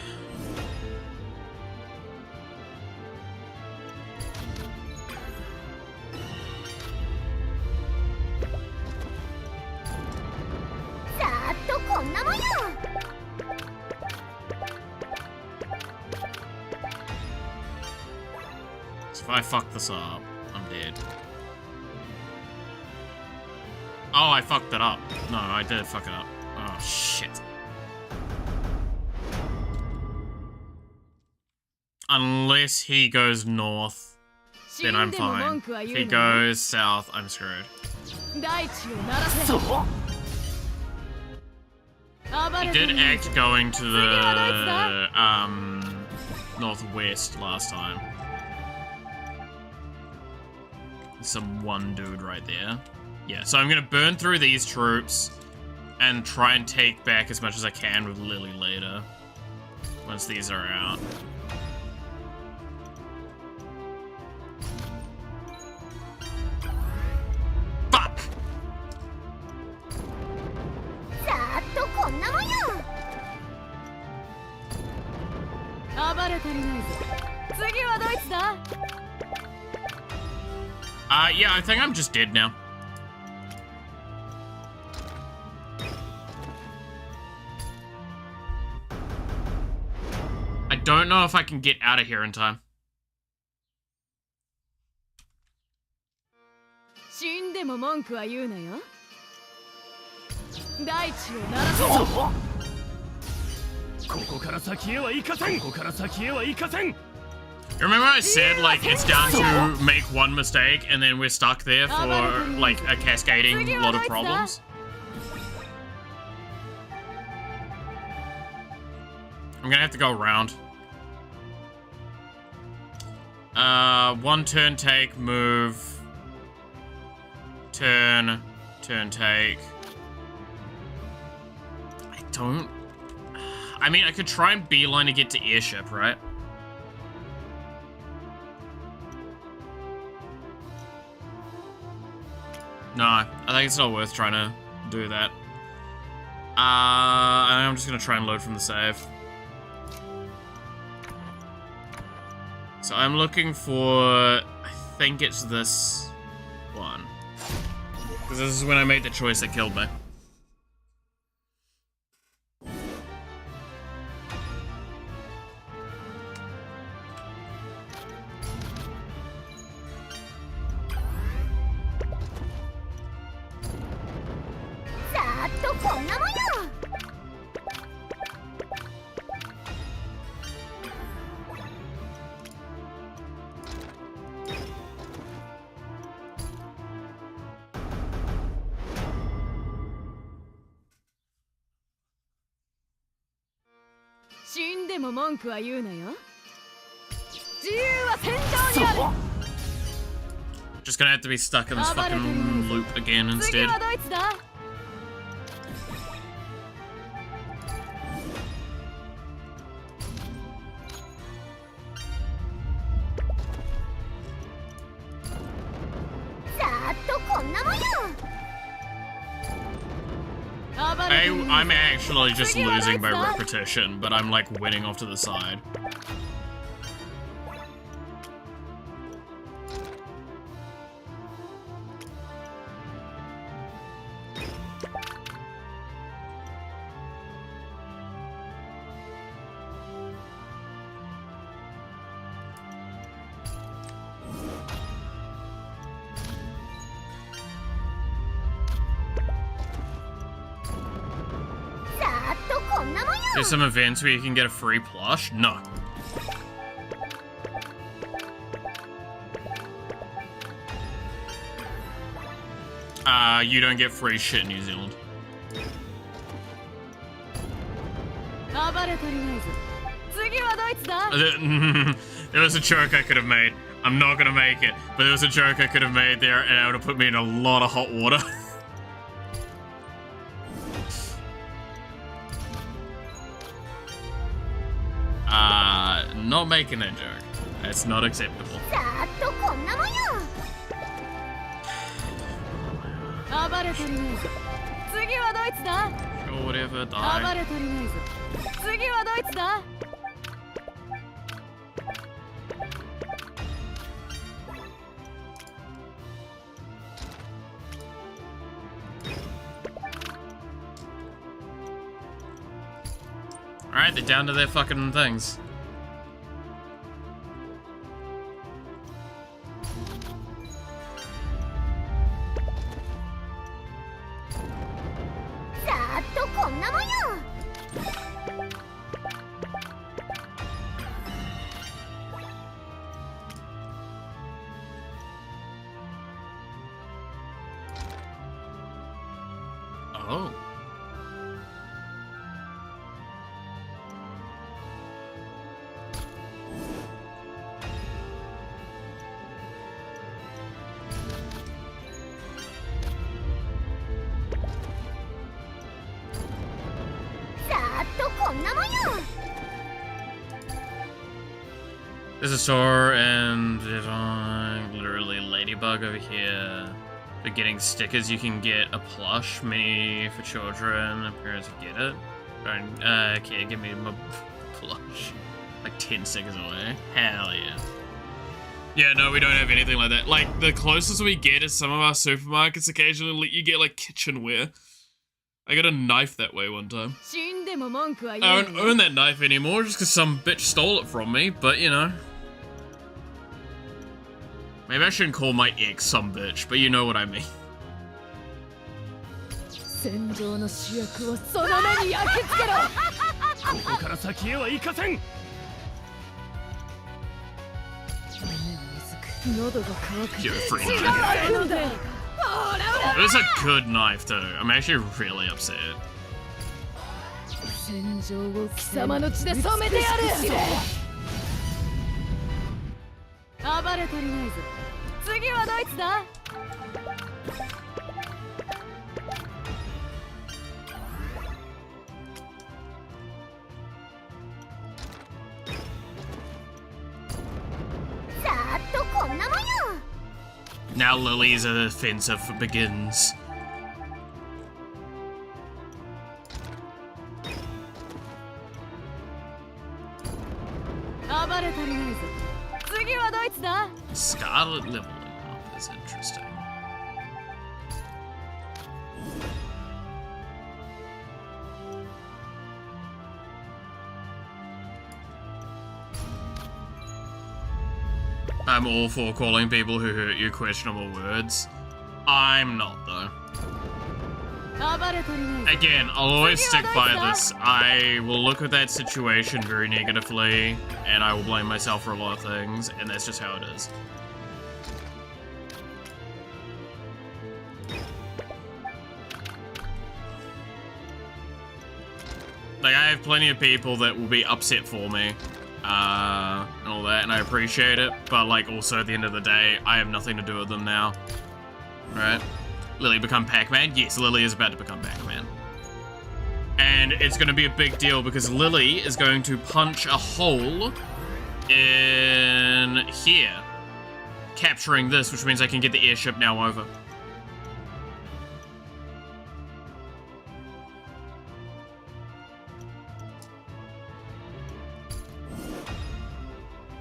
If I fuck this up, I'm dead. Oh, I fucked it up. No, I did fuck it up. Oh, shit. Unless he goes north, then I'm fine. If he goes south, I'm screwed. He did act going to the northwest last time. Some one dude right there. Yeah, so I'm gonna burn through these troops and try and take back as much as I can with Lily later. Once these are out. Fuck! Yeah, I think I'm just dead now. I don't know if I can get out of here in time. Remember I said, like, it's down to make one mistake and then we're stuck there for, like, a cascading lot of problems? I'm gonna have to go around. One turn take, move. Turn take. I mean, I could try and beeline to get to airship, right? No, I think it's not worth trying to do that. I'm just gonna try and load from the save. So I'm looking for, I think it's this one. Because this is when I made the choice that killed me. Just gonna have to be stuck in this fucking loop again instead. I'm actually just losing by repetition, but I'm like winning off to the side. There's some events where you can get a free plush? No. You don't get free shit in New Zealand. There was a joke I could have made. I'm not gonna make it, but there was a joke I could have made there and it would have put me in a lot of hot water. Not making that joke. That's not acceptable. Sure, whatever, die. Alright, they're down to their fucking things. Oh. There's a store and literally Ladybug over here. For getting stickers, you can get a plush mini for children and parents can get it. Don't okay, give me my plush. Like 10 stickers away. Hell yeah. Yeah, no, we don't have anything like that. Like, the closest we get is some of our supermarkets occasionally let you get, like, kitchenware. I got a knife that way one time. I don't own that knife anymore just because some bitch stole it from me, but, you know. Maybe I shouldn't call my ex some bitch, but you know what I mean. You're a free knife. It was a good knife, though. I'm actually really upset. Now Lily's offensive begins. Scarlet leveling up is interesting. I'm all for calling people who hurt you questionable words. I'm not, though. Again, I'll always stick by this. I will look at that situation very negatively, and I will blame myself for a lot of things, and that's just how it is. Like, I have plenty of people that will be upset for me, and all that, and I appreciate it, but, like, also at the end of the day, I have nothing to do with them now. Right? Lily become Pac-Man? Yes, Lily is about to become Pac-Man. And it's going to be a big deal because Lily is going to punch a hole in here, capturing this, which means I can get the airship now over.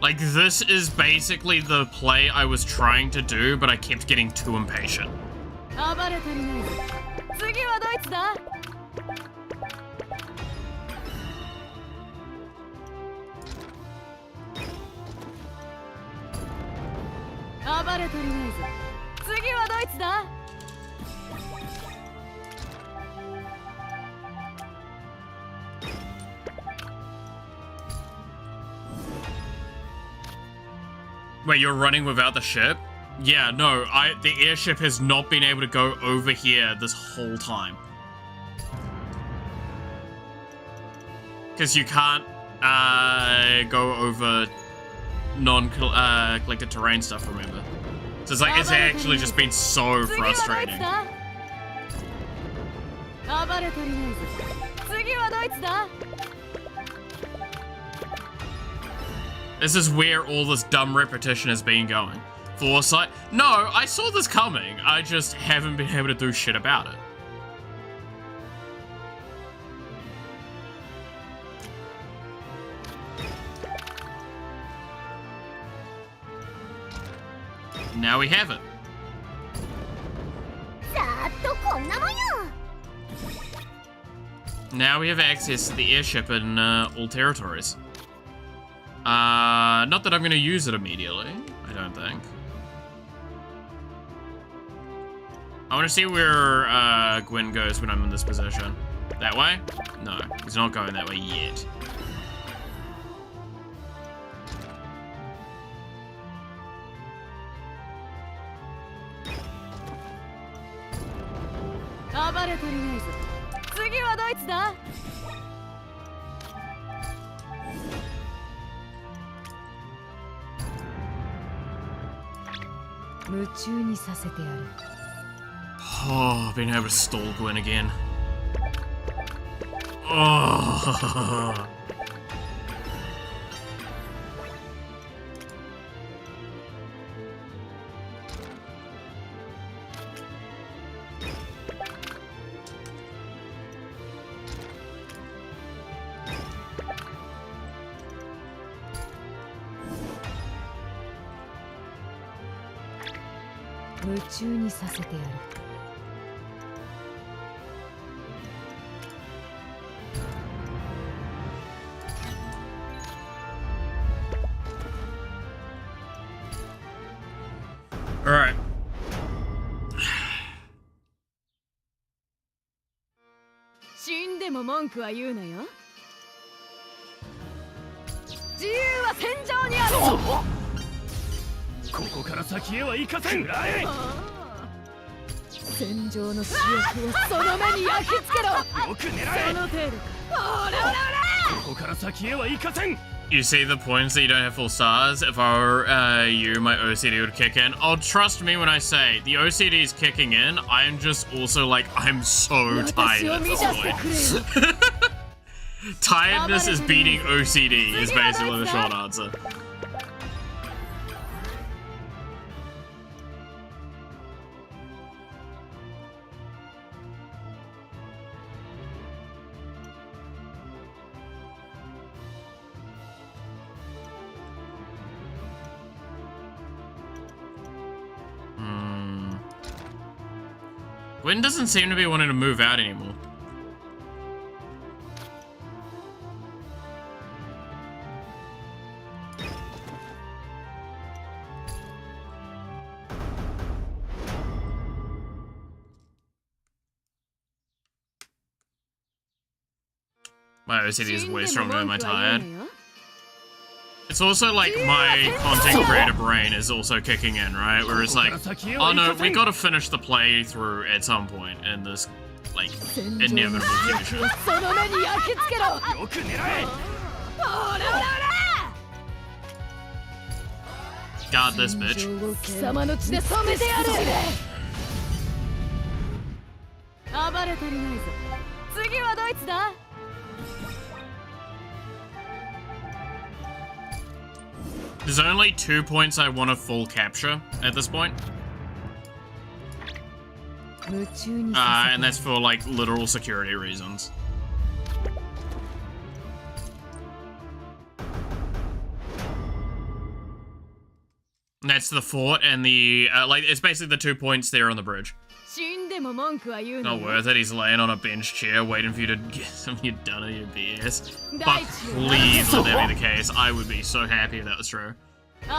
Like, this is basically the play I was trying to do, but I kept getting too impatient. Wait, you're running without the ship? Yeah, no, the airship has not been able to go over here this whole time. Because you can't go over non-collected terrain stuff, remember? So it's like, it's actually just been so frustrating. This is where all this dumb repetition has been going. Foresight? No, I saw this coming. I just haven't been able to do shit about it. Now we have it. Now we have access to the airship in all territories. Not that I'm going to use it immediately, I don't think. I want to see where Gwen goes when I'm in this position. That way? No, he's not going that way yet. れ足りないぞ。次はどいつだ。夢中にさせてやる。 Oh, being able to stall Gwen again. Oh. Alright. 死んでも文句は言うなよ。自由は戦場にある。ここから先へは行かせん。戦場の主役をその目に焼き付けろ。よく狙え。その程度か。オラオラオラ。ここから先へは行かせん。 You see the points that you don't have full stars? If I were you, my OCD would kick in. Oh, trust me when I say, the OCD is kicking in. I am just also like, I'm so tired at this point. Tiredness is beating OCD is basically the short answer. Gwen doesn't seem to be wanting to move out anymore. My OCD is way stronger than my tired. It's also like my content creator brain is also kicking in, right? Where it's like, oh no, we gotta finish the playthrough at some point in this, like, inevitable future. Guard this bitch. There's only 2 points I want to full capture at this point. And that's for, like, literal security reasons. And that's the fort and the, like, it's basically the 2 points there on the bridge. Not worth it, he's laying on a bench chair waiting for you to get some of your done of your BS. But please let that be the case. I would be so happy if that was true. If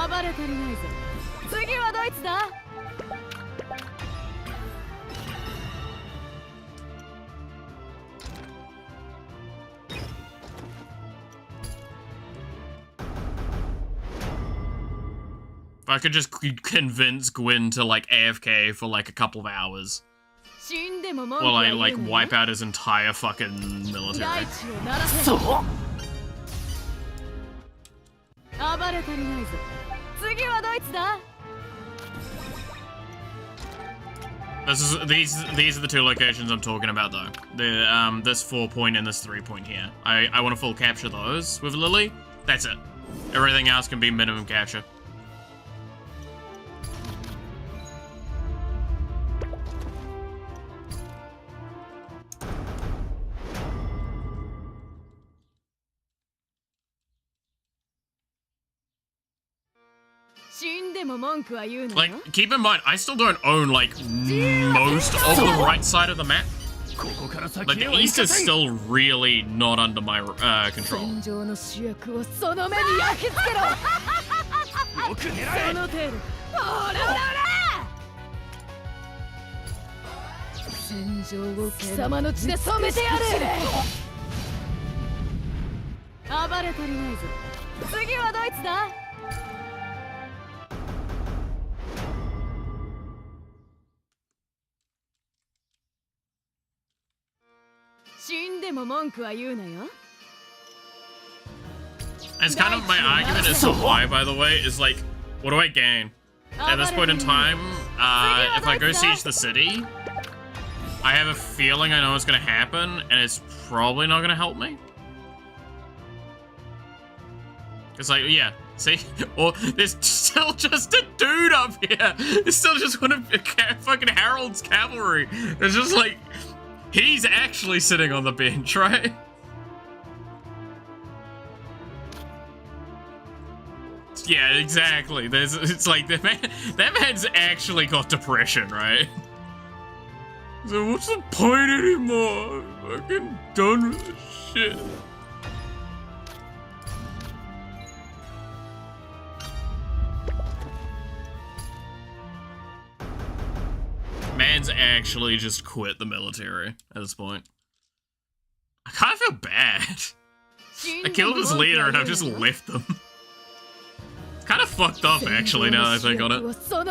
I could just convince Gwyn to, like, AFK for, like, a couple of hours. While I, like, wipe out his entire fucking military. These are the 2 locations I'm talking about, though. The, this 4 point and this 3 point here. I want to full capture those with Lily. That's it. Everything else can be minimum capture. Like, keep in mind, I still don't own, like, most of the right side of the map. Like, the east is still really not under my control. でも文句は言うなよ。 It's kind of my argument as to why, by the way, is like, what do I gain? At this point in time, if I go siege the city, I have a feeling I know what's gonna happen, and it's probably not gonna help me. It's like, yeah, see? Or there's still just a dude up here. There's still just one of fucking Harold's cavalry. It's just like, he's actually sitting on the bench, right? Yeah, exactly. It's like that man's actually got depression, right? So what's the point anymore? I'm fucking done with this shit. Man's actually just quit the military at this point. I kind of feel bad. I killed his leader and I've just left them. Kind of fucked up, actually, now that I think on it. That's fine.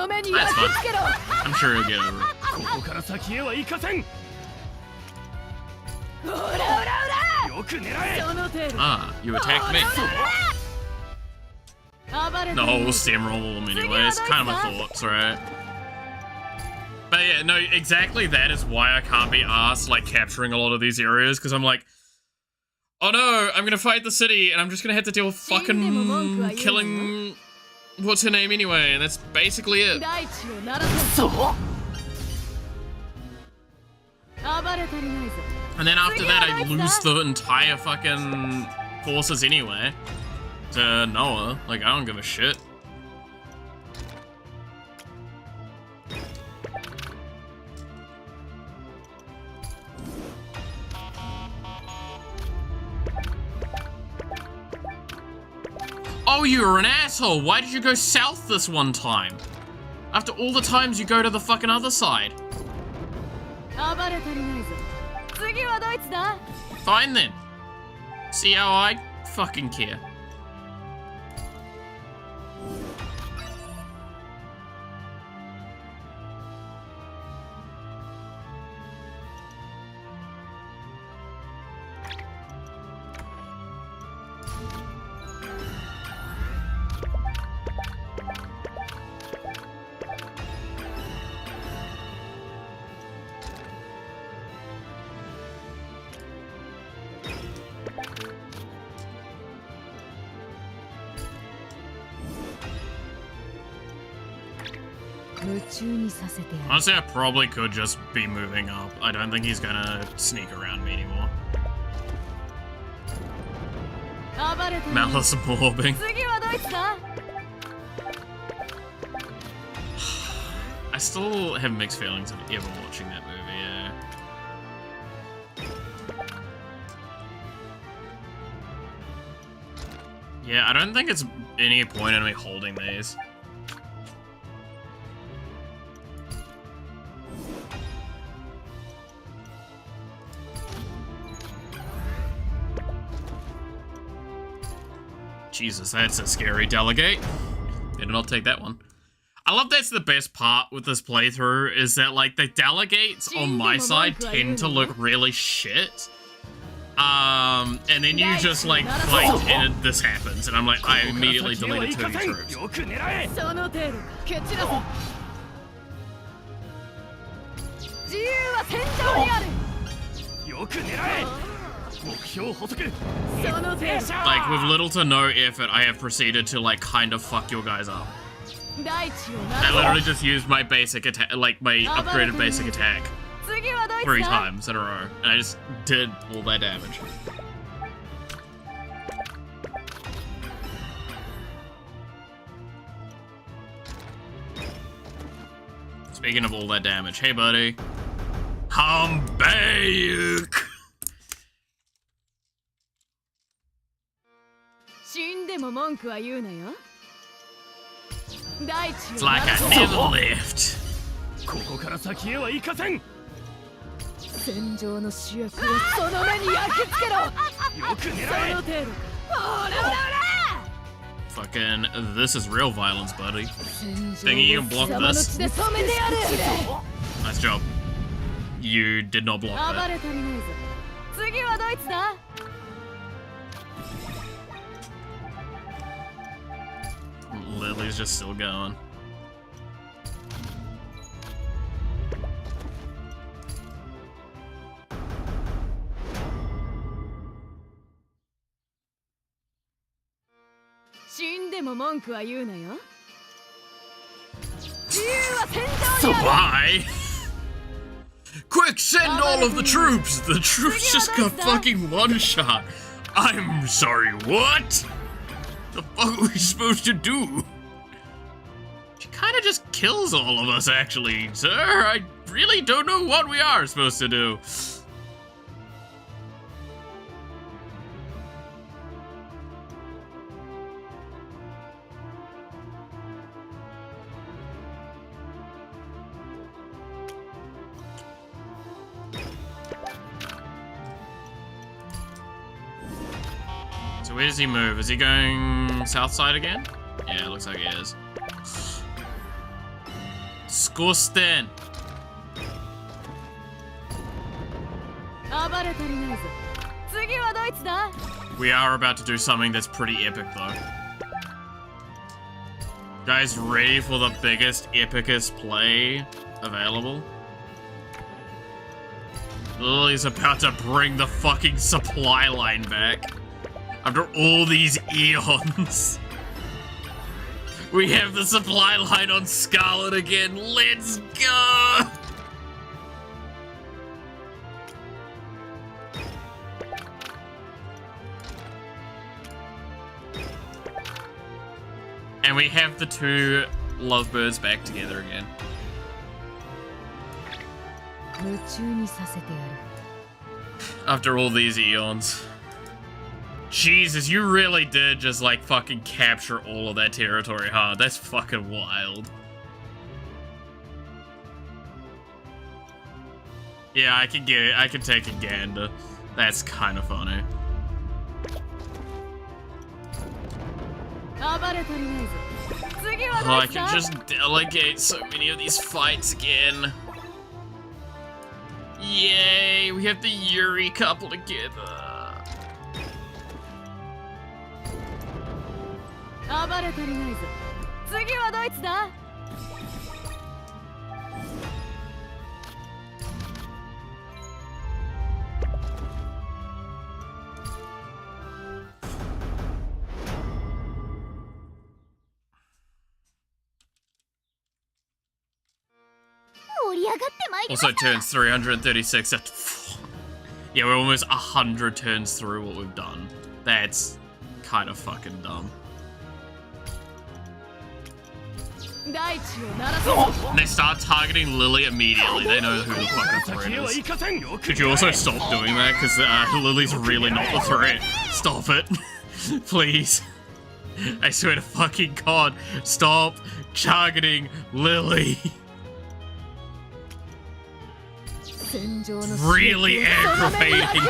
I'm sure he'll get over it. Ah, you attacked me. No, we'll steamroll them anyways. Kind of my thoughts, right? But yeah, no, exactly that is why I can't be arsed, like, capturing a lot of these areas, because I'm like, oh no, I'm gonna fight the city, and I'm just gonna have to deal with fucking killing... What's her name anyway? And that's basically it. And then after that, I lose the entire fucking forces anyway to Noah. Like, I don't give a shit. Oh, you were an asshole. Why did you go south this one time? After all the times you go to the fucking other side. Fine then. See how I fucking care. Honestly, I probably could just be moving up. I don't think he's gonna sneak around me anymore. Malice morbing. I still have mixed feelings of ever watching that movie, yeah. Yeah, I don't think it's any point in me holding these. Jesus, that's a scary delegate. Better not take that one. I love that's the best part with this playthrough, is that, like, the delegates on my side tend to look really shit. And then you just, like, fight and this happens, and I'm like, I immediately deleted 2 troops. Like, with little to no effort, I have proceeded to, like, kind of fuck your guys up. I literally just used my basic attack, like, my upgraded basic attack 3 times in a row, and I just did all that damage. Speaking of all that damage, hey buddy. Come back! It's like I never left. Fucking, this is real violence, buddy. Thingy, you can block this. Nice job. You did not block that. 次はドイツだ Lily's just still going. So why? Quick, send all of the troops! The troops just got fucking one shot. I'm sorry, what? The fuck are we supposed to do? She kinda just kills all of us, actually, sir. I really don't know what we are supposed to do. So where does he move? Is he going south side again? Yeah, it looks like he is. Skorsten! We are about to do something that's pretty epic, though. Guys, ready for the biggest, epicest play available? Lily's about to bring the fucking supply line back. After all these eons. We have the supply line on Scarlet again. Let's go! And we have the two lovebirds back together again. After all these eons. Jesus, you really did just, like, fucking capture all of that territory, huh? That's fucking wild. Yeah, I can get it. I can take a gander. That's kind of funny. Oh, I can just delegate so many of these fights again. Yay, we have the Yuri couple together. Also turns 336 at yeah, we're almost 100 turns through what we've done. That's kind of fucking dumb. They start targeting Lily immediately. They know who the fucking threat is. Could you also stop doing that? Because Lily's really not the threat. Stop it. Please. I swear to fucking God. Stop targeting Lily. Really aggravating.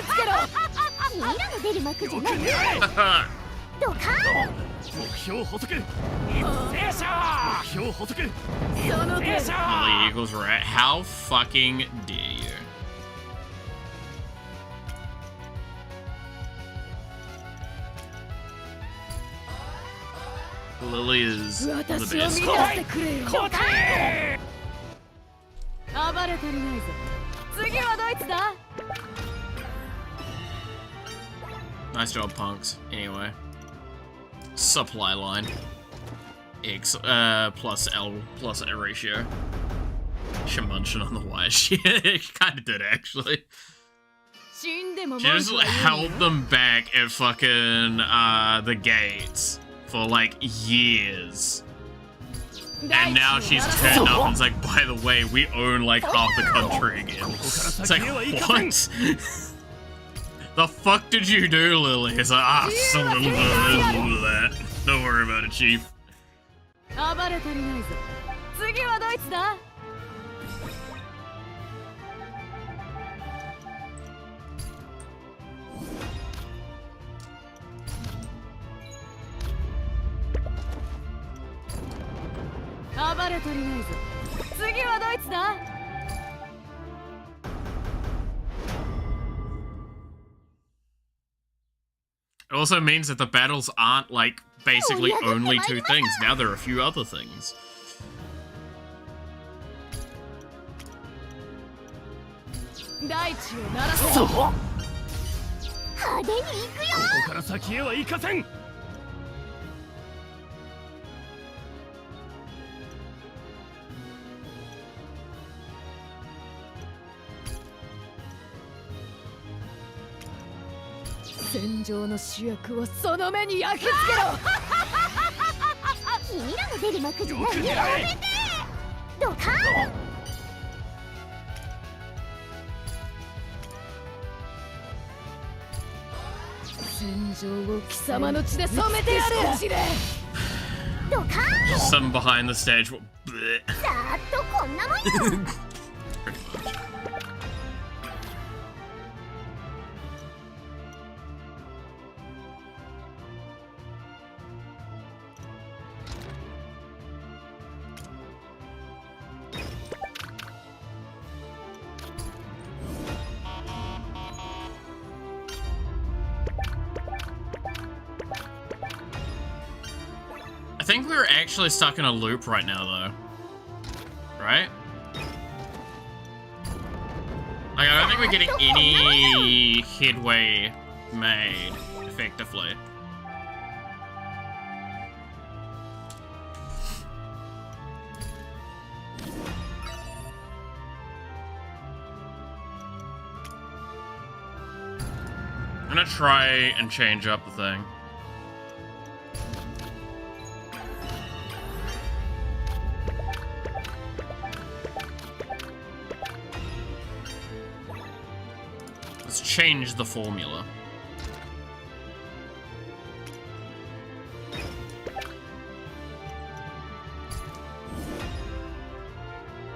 Lily equals rat. How fucking dare you? Lily is the best. Nice job, punks. Anyway. Supply line. X plus L plus A ratio. Shamunchin on the wire. She kinda did, actually. She just held them back at fucking the gates for like years. And now she's turned up and it's like, by the way, we own like half the country again. It's like, what? The fuck did you do, Lily? It's like, that. Don't worry about it, Chief. also means that the battles aren't, like, basically only two things. Now there are a few other things. So. 派手に行くよ。ここから先へは行かせん。戦場の主役をその目に焼き付けろ。君らの出る幕じゃない。やめて。ドカン。戦場を貴様の血で染めてやる。ドカン。 Some behind the stage. Bleh. さーっとこんなもんよ。I think we're actually stuck in a loop right now, though. Right? Like, I don't think we're getting any headway made, effectively. I'm gonna try and change up the thing. Let's change the formula.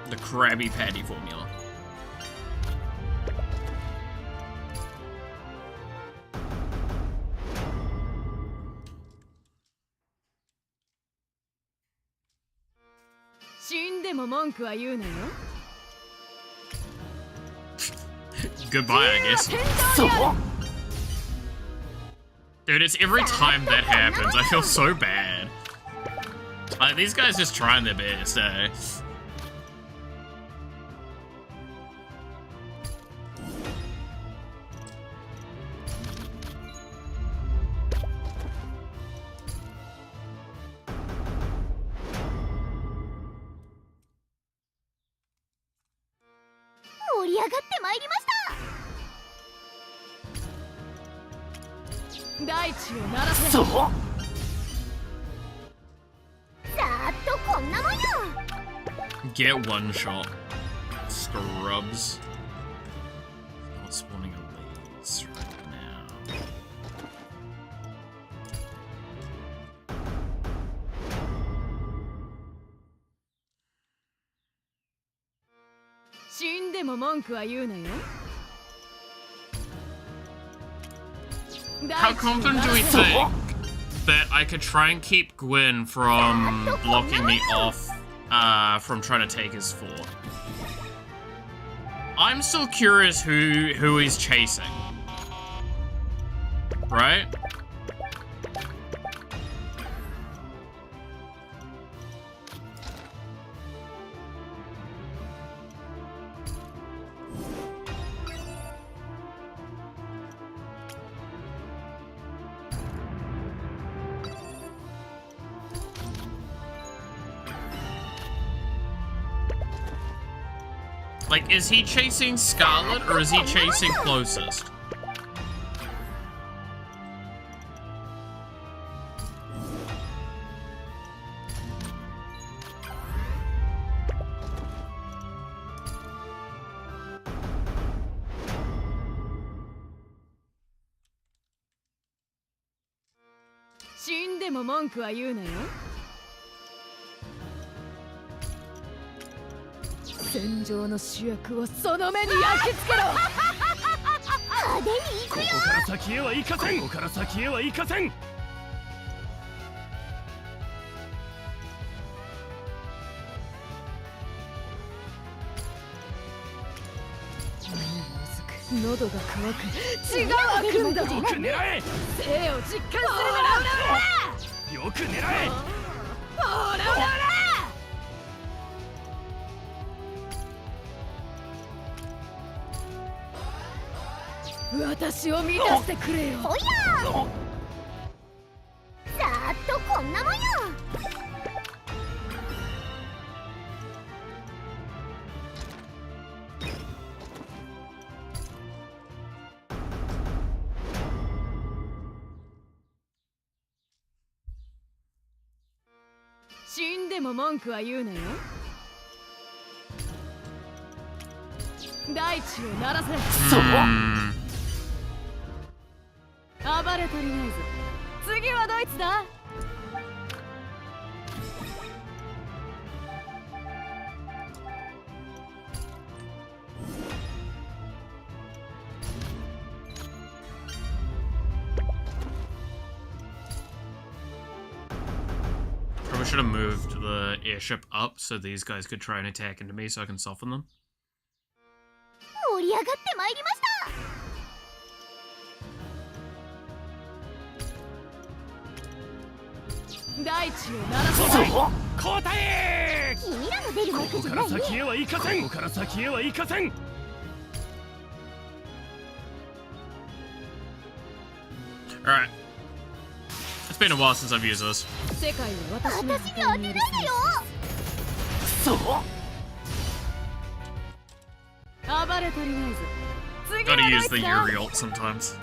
The Krabby Patty formula. Goodbye, I guess. So. Dude, it's every time that happens. I feel so bad. Like, these guys just trying their best, eh? So. Get one shot. Scrubs. Not spawning elites right now. How confident do we think that I could try and keep Gwyn from blocking me off from trying to take his fort? I'm still curious who he's chasing. Right? Like, is he chasing Scarlet or is he chasing closest? 喉が渇く血が湧くんだ。よく狙え。生を実感するならよく狙え。ほらほら私を満たしてくれよ。ほいやざーっとこんなもんよ。死んでも文句は言うなよ。大地を鳴らせ。暴れ足りないぞ。次はドイツだ。Probably should have moved the airship up so these guys could try and attack into me so I can soften them. 盛り上がってまいりました。大地を鳴らせ。交代。君らの出る幕ここからじゃないね。先へは行かせん。ここから先へは行かせん。 Alright. It's been a while since I've used this. 世界を私の私に当てないでよ。そう。暴れ足りないぞ。次 Gotta は use ドイ the ツだ。 Yuri ult sometimes.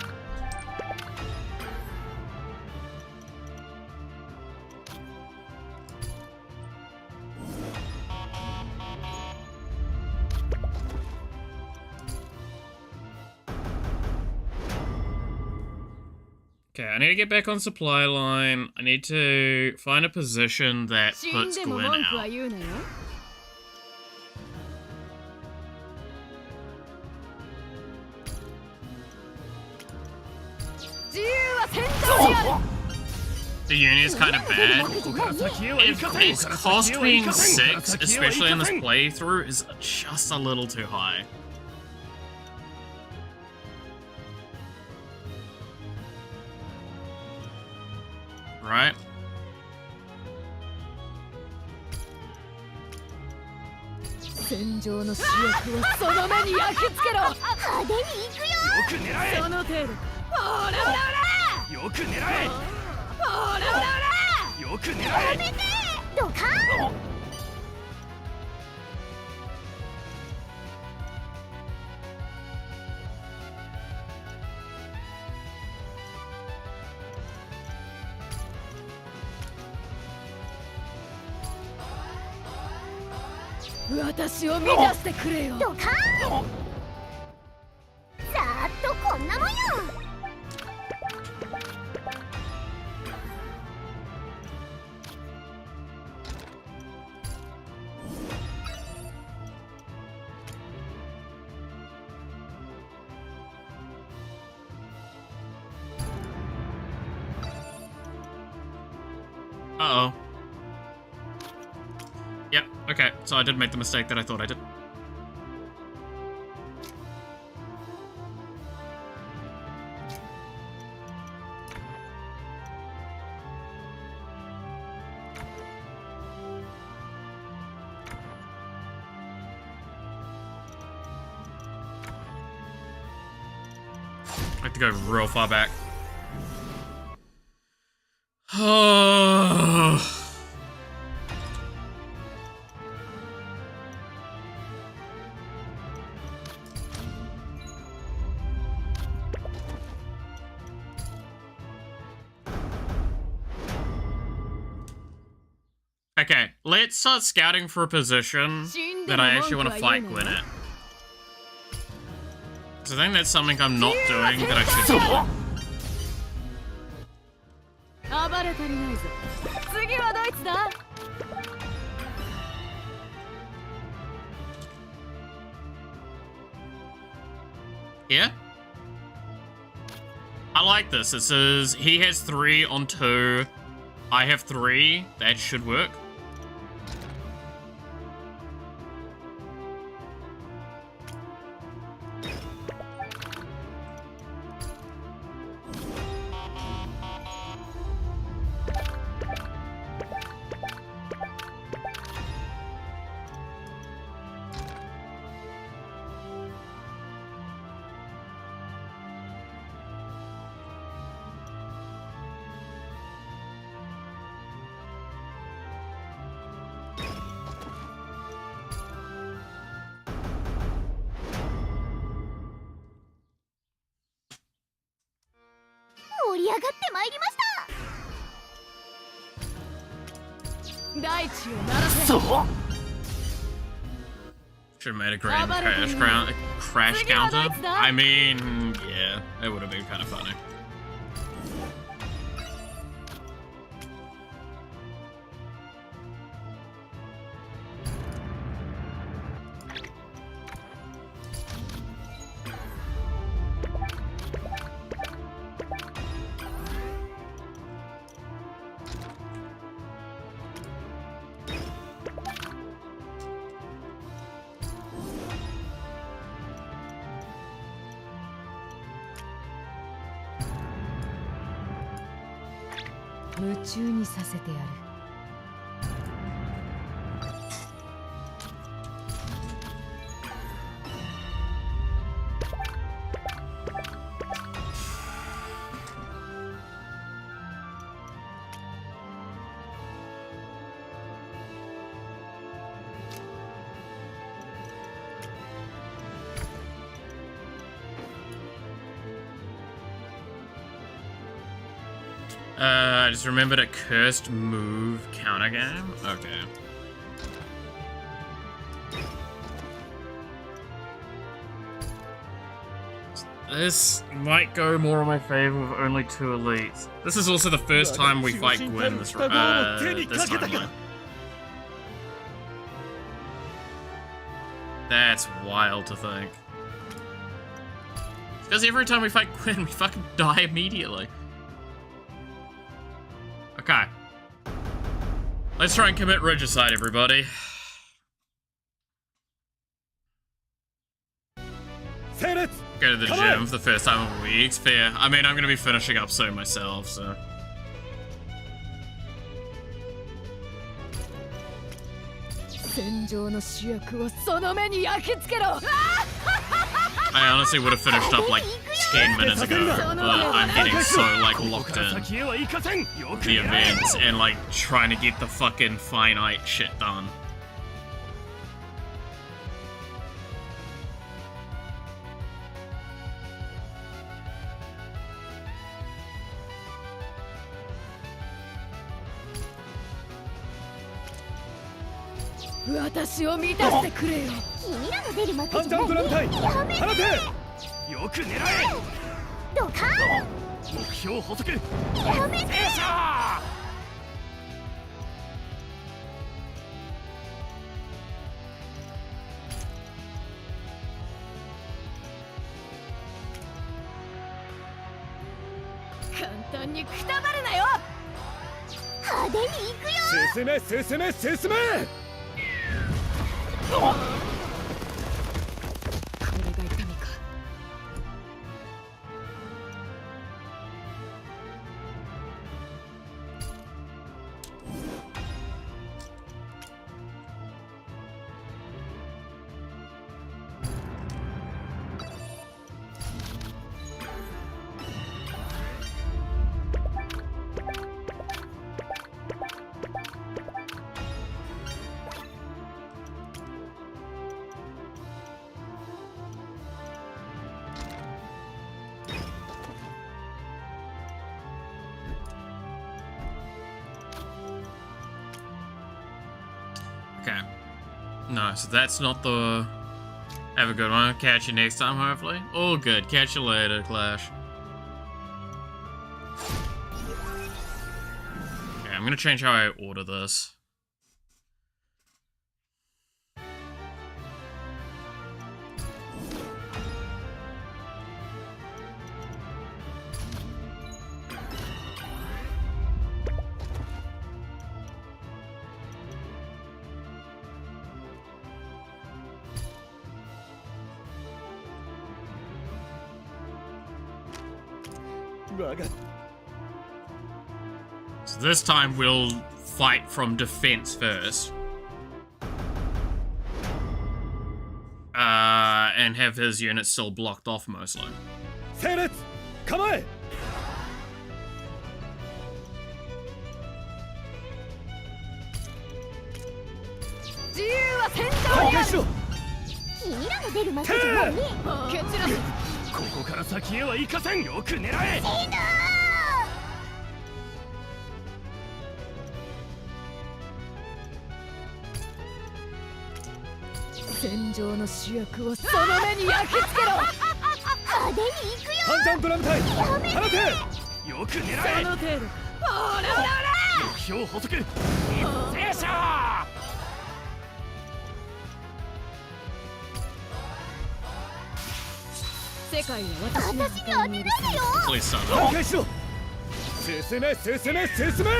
Okay, I need to get back on supply line. I need to find a position that 死ん puts でも Gwen 文句は out. 言うなよ。自由は戦闘にある。 The Uni is kind of bad. ここから先へは行かせん。 Its cost being 6, especially in this playthrough, is just a little too high. Right? 戦場の主役をその目に焼き付けろ。派手に行くよ。よく狙え。その程度。ほらほらほよく狙え。らほらほらよく狙え。ドカーン。私を満たしてくれよ。ドカーン。ざーっとこんなもんよ。Uh-oh. Yep, okay, so I did make the mistake that I thought I did. I have to go real far back. Okay, let's start scouting for a position that I actually want to fight Gwen at. So I think that's something I'm not doing that I should do. 暴れ足りないぞ。次はドイツだ。Yeah? I like this. It says he has 3 on 2. I have 3. That should work. 大地を鳴らせ。そう。 Should have made a grand crash counter. I mean, yeah, it would have been kind of funny.「夢中にさせてやる」I just remembered a cursed move counter game. Okay. This might go more in my favor with only 2 elites. This is also the first time we fight Gwen this timeline. That's wild to think. Because every time we fight Gwen, we fucking die immediately. Okay. Let's try and commit regicide, everybody. Go to the gym for the first time in weeks. Fair. I mean, I'm gonna be finishing up soon myself, so. I honestly would have finished up like 10 minutes ago, but I'm getting so like locked in the events and like trying to get the fucking finite shit done. Okay. No, so that's not the... Have a good one. Catch you next time, hopefully. All good. Catch you later, Clash. Okay, I'm gonna change how I order this. So this time we'll fight from defense first. And have his unit still blocked off mostly. Come on! 戦場の主役をその目に焼き付けろ派手に行くよ反乱ドラム隊放てよく狙そえの程度ほらほらほら目標補足一斉射世界は私に当てられよ Please stop. 挽回しろ進め進め進め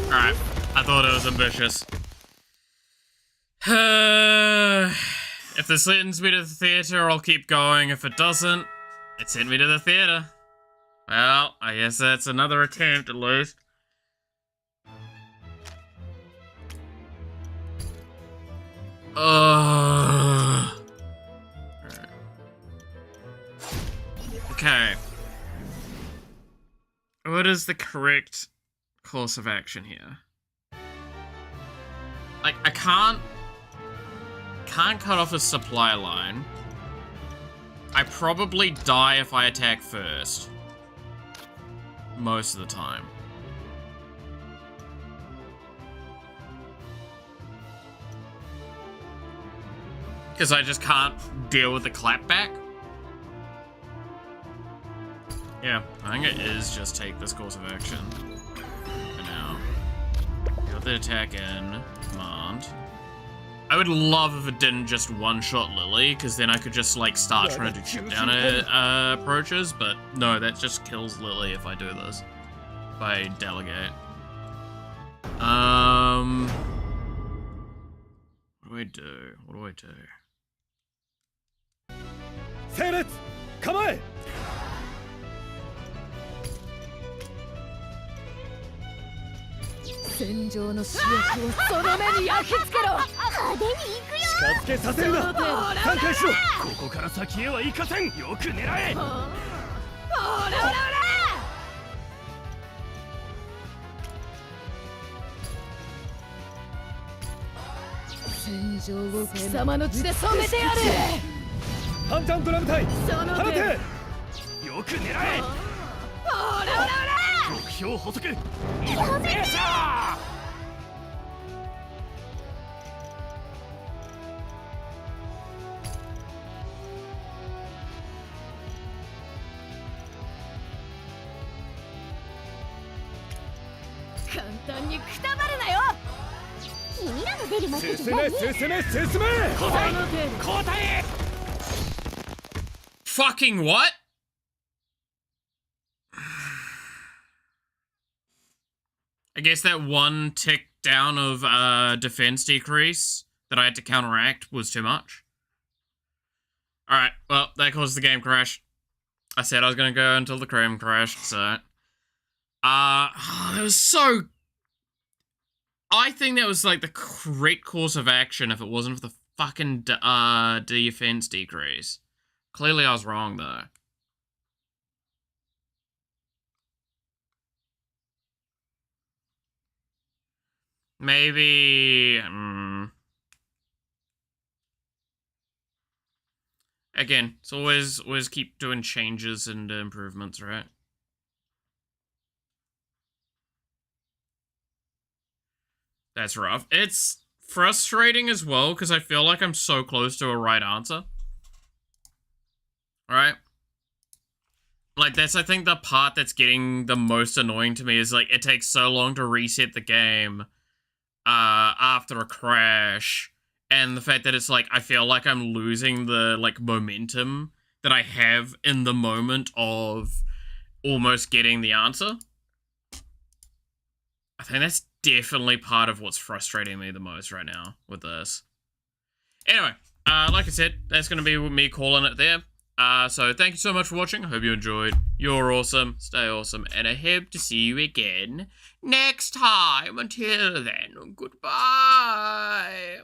Alright, I thought it was ambitious. If this sends me to the theater, I'll keep going. If it doesn't, it sent me to the theater. Well, I guess that's another attempt at least. Alright. Okay. What is the correct course of action here? Like, I can't cut off a supply line. I probably die if I attack first. Most of the time. Because I just can't deal with the clapback. Yeah, I think it is just take this course of action. For now. Got the attack in. Command. I would love if it didn't just one-shot Lily, because then I could just, like, start trying to do chip-down approaches, but no, that just kills Lily if I do this. If I delegate. What do I do? What do I do? 整列構え戦場の主役をその目に焼き付けろ派手に行くよ近づけさせるなその程度挽回しろここから先へは行かせんよく狙えほらほらほら戦場を貴様の血で染めてやる反乱ドラム隊その程度放てよく狙えほらほらほら目標補足一斉射簡単にくたばるなよ君らの出る幕じ進め進め進めその程度交代 Fucking what? I guess that one tick down of defense decrease that I had to counteract was too much. Alright, well, that caused the game crash. I said I was gonna go until the game crashed, so... it was so... I think that was, like, the correct course of action if it wasn't for the fucking defense decrease. Clearly I was wrong, though. Maybe... Again, it's always keep doing changes and improvements, right? That's rough. It's frustrating as well, because I feel like I'm so close to a right answer. Alright? Like, that's, I think, the part that's getting the most annoying to me is, like, it takes so long to reset the game after a crash, and the fact that it's, like, I feel like I'm losing the, like, momentum that I have in the moment of almost getting the answer. I think that's definitely part of what's frustrating me the most right now with this. Anyway, like I said, that's going to be me calling it there. So thank you so much for watching. I hope you enjoyed. You're awesome. Stay awesome. And I hope to see you again next time. Until then, goodbye.